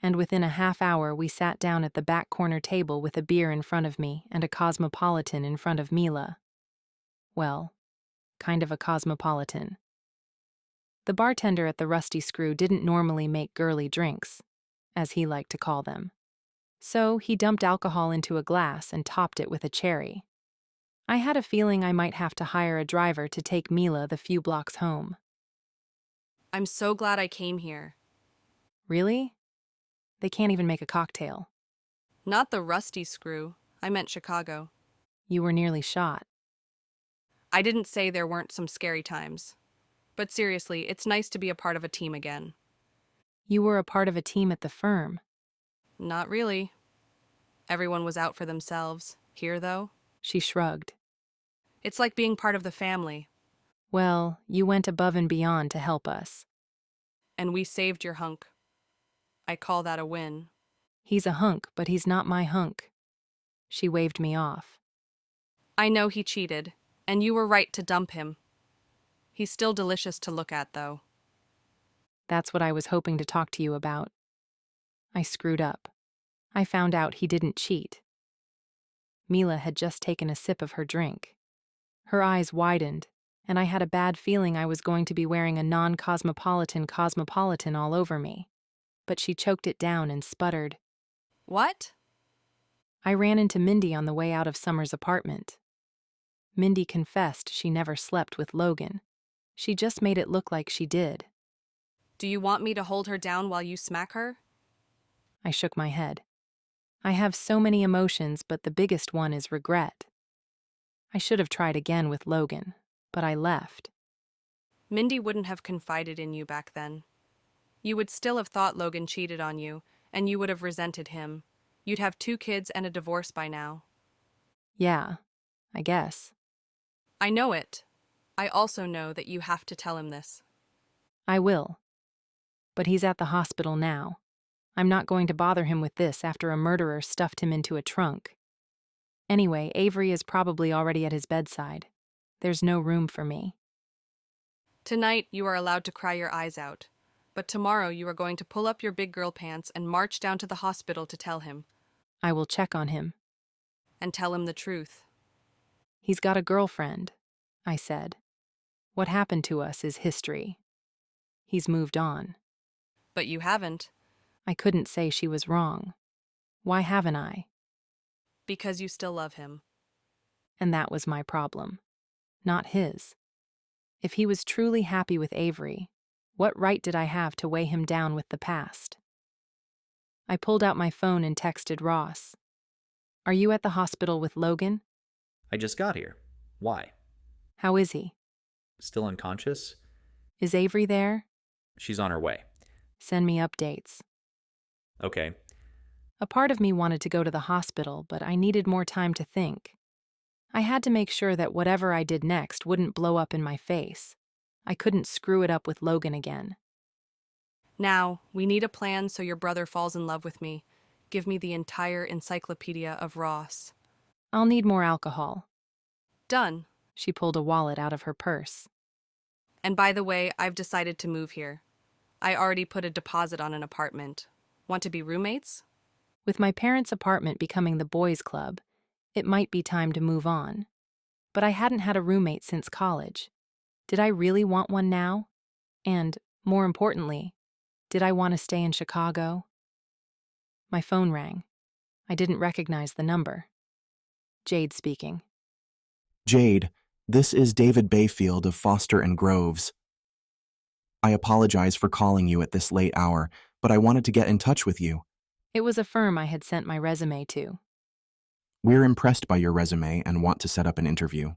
And within a half hour we sat down at the back corner table with a beer in front of me and a cosmopolitan in front of Mila. Well, kind of a cosmopolitan. The bartender at the Rusty Screw didn't normally make girly drinks, as he liked to call them. So he dumped alcohol into a glass and topped it with a cherry. I had a feeling I might have to hire a driver to take Mila the few blocks home. I'm so glad I came here. Really? They can't even make a cocktail. Not the Rusty Screw. I meant Chicago. You were nearly shot. I didn't say there weren't some scary times. But seriously, it's nice to be a part of a team again. You were a part of a team at the firm. Not really. Everyone was out for themselves. Here, though? She shrugged. It's like being part of the family. Well, you went above and beyond to help us. And we saved your hunk. I call that a win. He's a hunk, but he's not my hunk. She waved me off. I know he cheated, and you were right to dump him. He's still delicious to look at, though. That's what I was hoping to talk to you about. I screwed up. I found out he didn't cheat. Mila had just taken a sip of her drink. Her eyes widened, and I had a bad feeling I was going to be wearing a non-cosmopolitan cosmopolitan all over me. But she choked it down and sputtered. What? I ran into Mindy on the way out of Summer's apartment. Mindy confessed she never slept with Logan. She just made it look like she did. Do you want me to hold her down while you smack her? I shook my head. I have so many emotions, but the biggest one is regret. I should have tried again with Logan, but I left. Mindy wouldn't have confided in you back then. You would still have thought Logan cheated on you, and you would have resented him. You'd have 2 kids and a divorce by now. Yeah, I guess. I know it. I also know that you have to tell him this. I will. But he's at the hospital now. I'm not going to bother him with this after a murderer stuffed him into a trunk. Anyway, Avery is probably already at his bedside. There's no room for me. Tonight, you are allowed to cry your eyes out. But tomorrow you are going to pull up your big girl pants and march down to the hospital to tell him. I will check on him. And tell him the truth. He's got a girlfriend, I said. What happened to us is history. He's moved on. But you haven't. I couldn't say she was wrong. Why haven't I? Because you still love him. And that was my problem, not his. If he was truly happy with Avery, what right did I have to weigh him down with the past? I pulled out my phone and texted Ross. Are you at the hospital with Logan? I just got here. Why? How is he? Still unconscious? Is Avery there? She's on her way. Send me updates. Okay. A part of me wanted to go to the hospital, but I needed more time to think. I had to make sure that whatever I did next wouldn't blow up in my face. I couldn't screw it up with Logan again. Now, we need a plan so your brother falls in love with me. Give me the entire encyclopedia of Ross. I'll need more alcohol. Done. She pulled a wallet out of her purse. And by the way, I've decided to move here. I already put a deposit on an apartment. Want to be roommates? With my parents' apartment becoming the boys' club, it might be time to move on. But I hadn't had a roommate since college. Did I really want one now? And, more importantly, did I want to stay in Chicago? My phone rang. I didn't recognize the number. Jade speaking. Jade, this is David Bayfield of Foster and Groves. I apologize for calling you at this late hour, but I wanted to get in touch with you. It was a firm I had sent my resume to. We're impressed by your resume and want to set up an interview.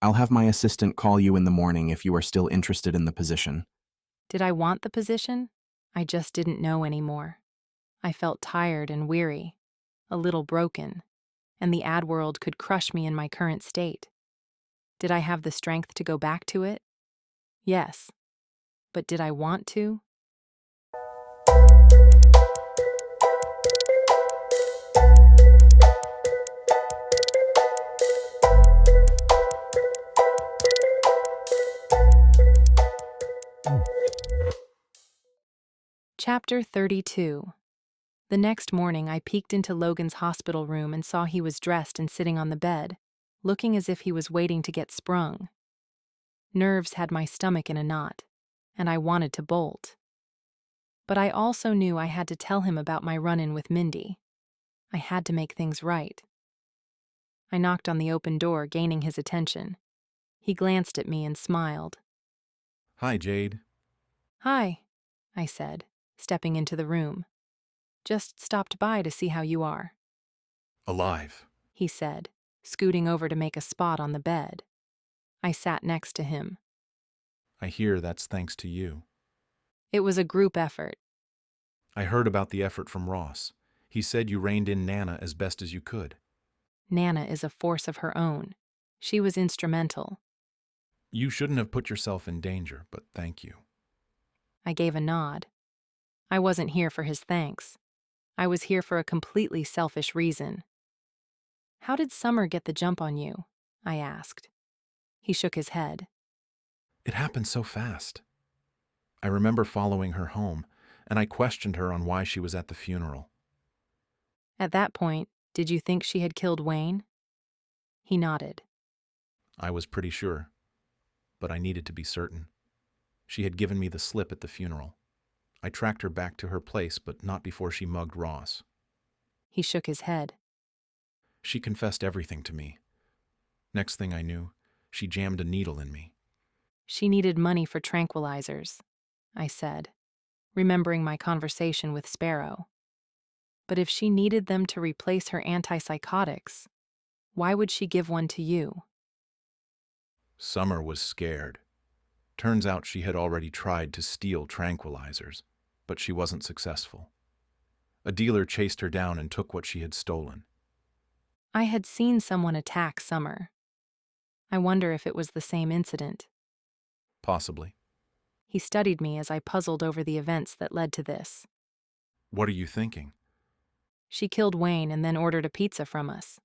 I'll have my assistant call you in the morning if you are still interested in the position. Did I want the position? I just didn't know anymore. I felt tired and weary, a little broken, and the ad world could crush me in my current state. Did I have the strength to go back to it? Yes. But did I want to? Chapter 32. The next morning, I peeked into Logan's hospital room and saw he was dressed and sitting on the bed, looking as if he was waiting to get sprung. Nerves had my stomach in a knot, and I wanted to bolt. But I also knew I had to tell him about my run-in with Mindy. I had to make things right. I knocked on the open door, gaining his attention. He glanced at me and smiled. Hi, Jade. Hi, I said, stepping into the room. Just stopped by to see how you are. Alive, he said, scooting over to make a spot on the bed. I sat next to him. I hear that's thanks to you. It was a group effort. I heard about the effort from Ross. He said you reined in Nana as best as you could. Nana is a force of her own. She was instrumental. You shouldn't have put yourself in danger, but thank you. I gave a nod. I wasn't here for his thanks. I was here for a completely selfish reason. How did Summer get the jump on you? I asked. He shook his head. It happened so fast. I remember following her home, and I questioned her on why she was at the funeral. At that point, did you think she had killed Wayne? He nodded. I was pretty sure, but I needed to be certain. She had given me the slip at the funeral. I tracked her back to her place, but not before she mugged Ross. He shook his head. She confessed everything to me. Next thing I knew, she jammed a needle in me. She needed money for tranquilizers, I said, remembering my conversation with Sparrow. But if she needed them to replace her antipsychotics, why would she give one to you? Summer was scared. Turns out she had already tried to steal tranquilizers, but she wasn't successful. A dealer chased her down and took what she had stolen. I had seen someone attack Summer. I wonder if it was the same incident. Possibly. He studied me as I puzzled over the events that led to this. What are you thinking? She killed Wayne and then ordered a pizza from us.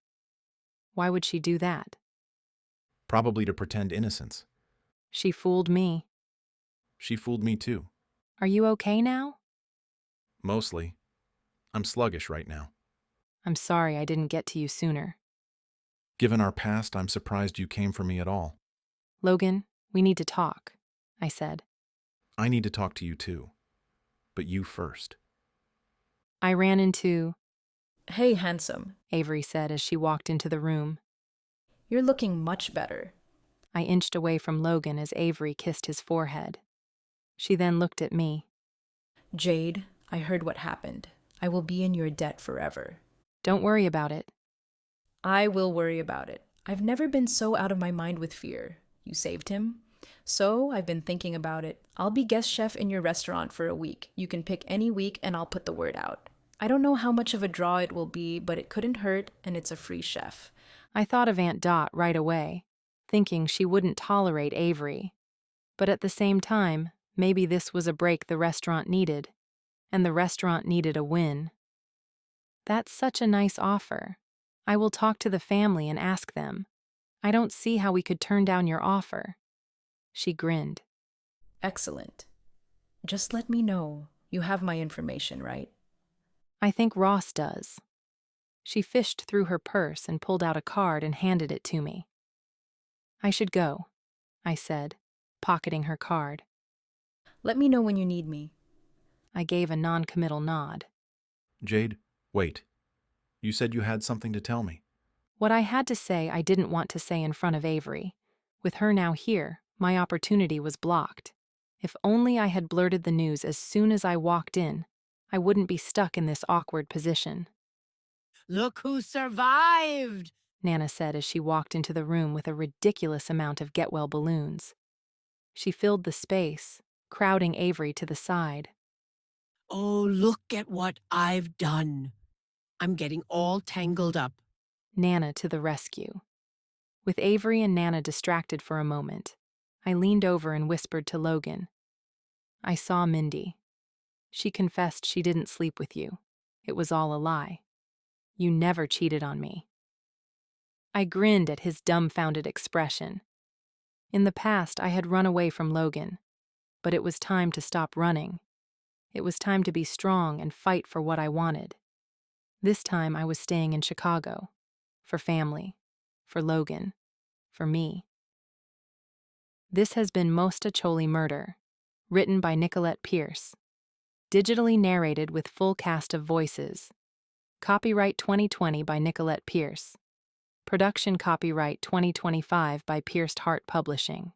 Why would she do that? Probably to pretend innocence. She fooled me. She fooled me too. Are you okay now? Mostly. I'm sluggish right now. I'm sorry I didn't get to you sooner. Given our past, I'm surprised you came for me at all. Logan, we need to talk, I said. I need to talk to you too. But you first. I ran into... Hey, handsome, Avery said as she walked into the room. You're looking much better. I inched away from Logan as Avery kissed his forehead. She then looked at me. Jade, I heard what happened. I will be in your debt forever. Don't worry about it. I will worry about it. I've never been so out of my mind with fear. You saved him. So I've been thinking about it. I'll be guest chef in your restaurant for a week. You can pick any week and I'll put the word out. I don't know how much of a draw it will be, but it couldn't hurt and it's a free chef. I thought of Aunt Dot right away, thinking she wouldn't tolerate Avery. But at the same time, maybe this was a break the restaurant needed, and the restaurant needed a win. That's such a nice offer. I will talk to the family and ask them. I don't see how we could turn down your offer. She grinned. Excellent. Just let me know. You have my information, right? I think Ross does. She fished through her purse and pulled out a card and handed it to me. I should go, I said, pocketing her card. Let me know when you need me. I gave a non-committal nod. Jade, wait. You said you had something to tell me. What I had to say I didn't want to say in front of Avery. With her now here, my opportunity was blocked. If only I had blurted the news as soon as I walked in, I wouldn't be stuck in this awkward position. Look who survived, Nana said as she walked into the room with a ridiculous amount of get-well balloons. She filled the space, crowding Avery to the side. Oh, look at what I've done. I'm getting all tangled up. Nana to the rescue. With Avery and Nana distracted for a moment, I leaned over and whispered to Logan. I saw Mindy. She confessed she didn't sleep with you. It was all a lie. You never cheated on me. I grinned at his dumbfounded expression. In the past, I had run away from Logan, but it was time to stop running. It was time to be strong and fight for what I wanted. This time I was staying in Chicago. For family. For Logan. For me. This has been Mostaccioli Murder, written by Nicolette Pierce. Digitally narrated with full cast of voices. Copyright 2020 by Nicolette Pierce. Production copyright 2025 by Pierced Heart Publishing.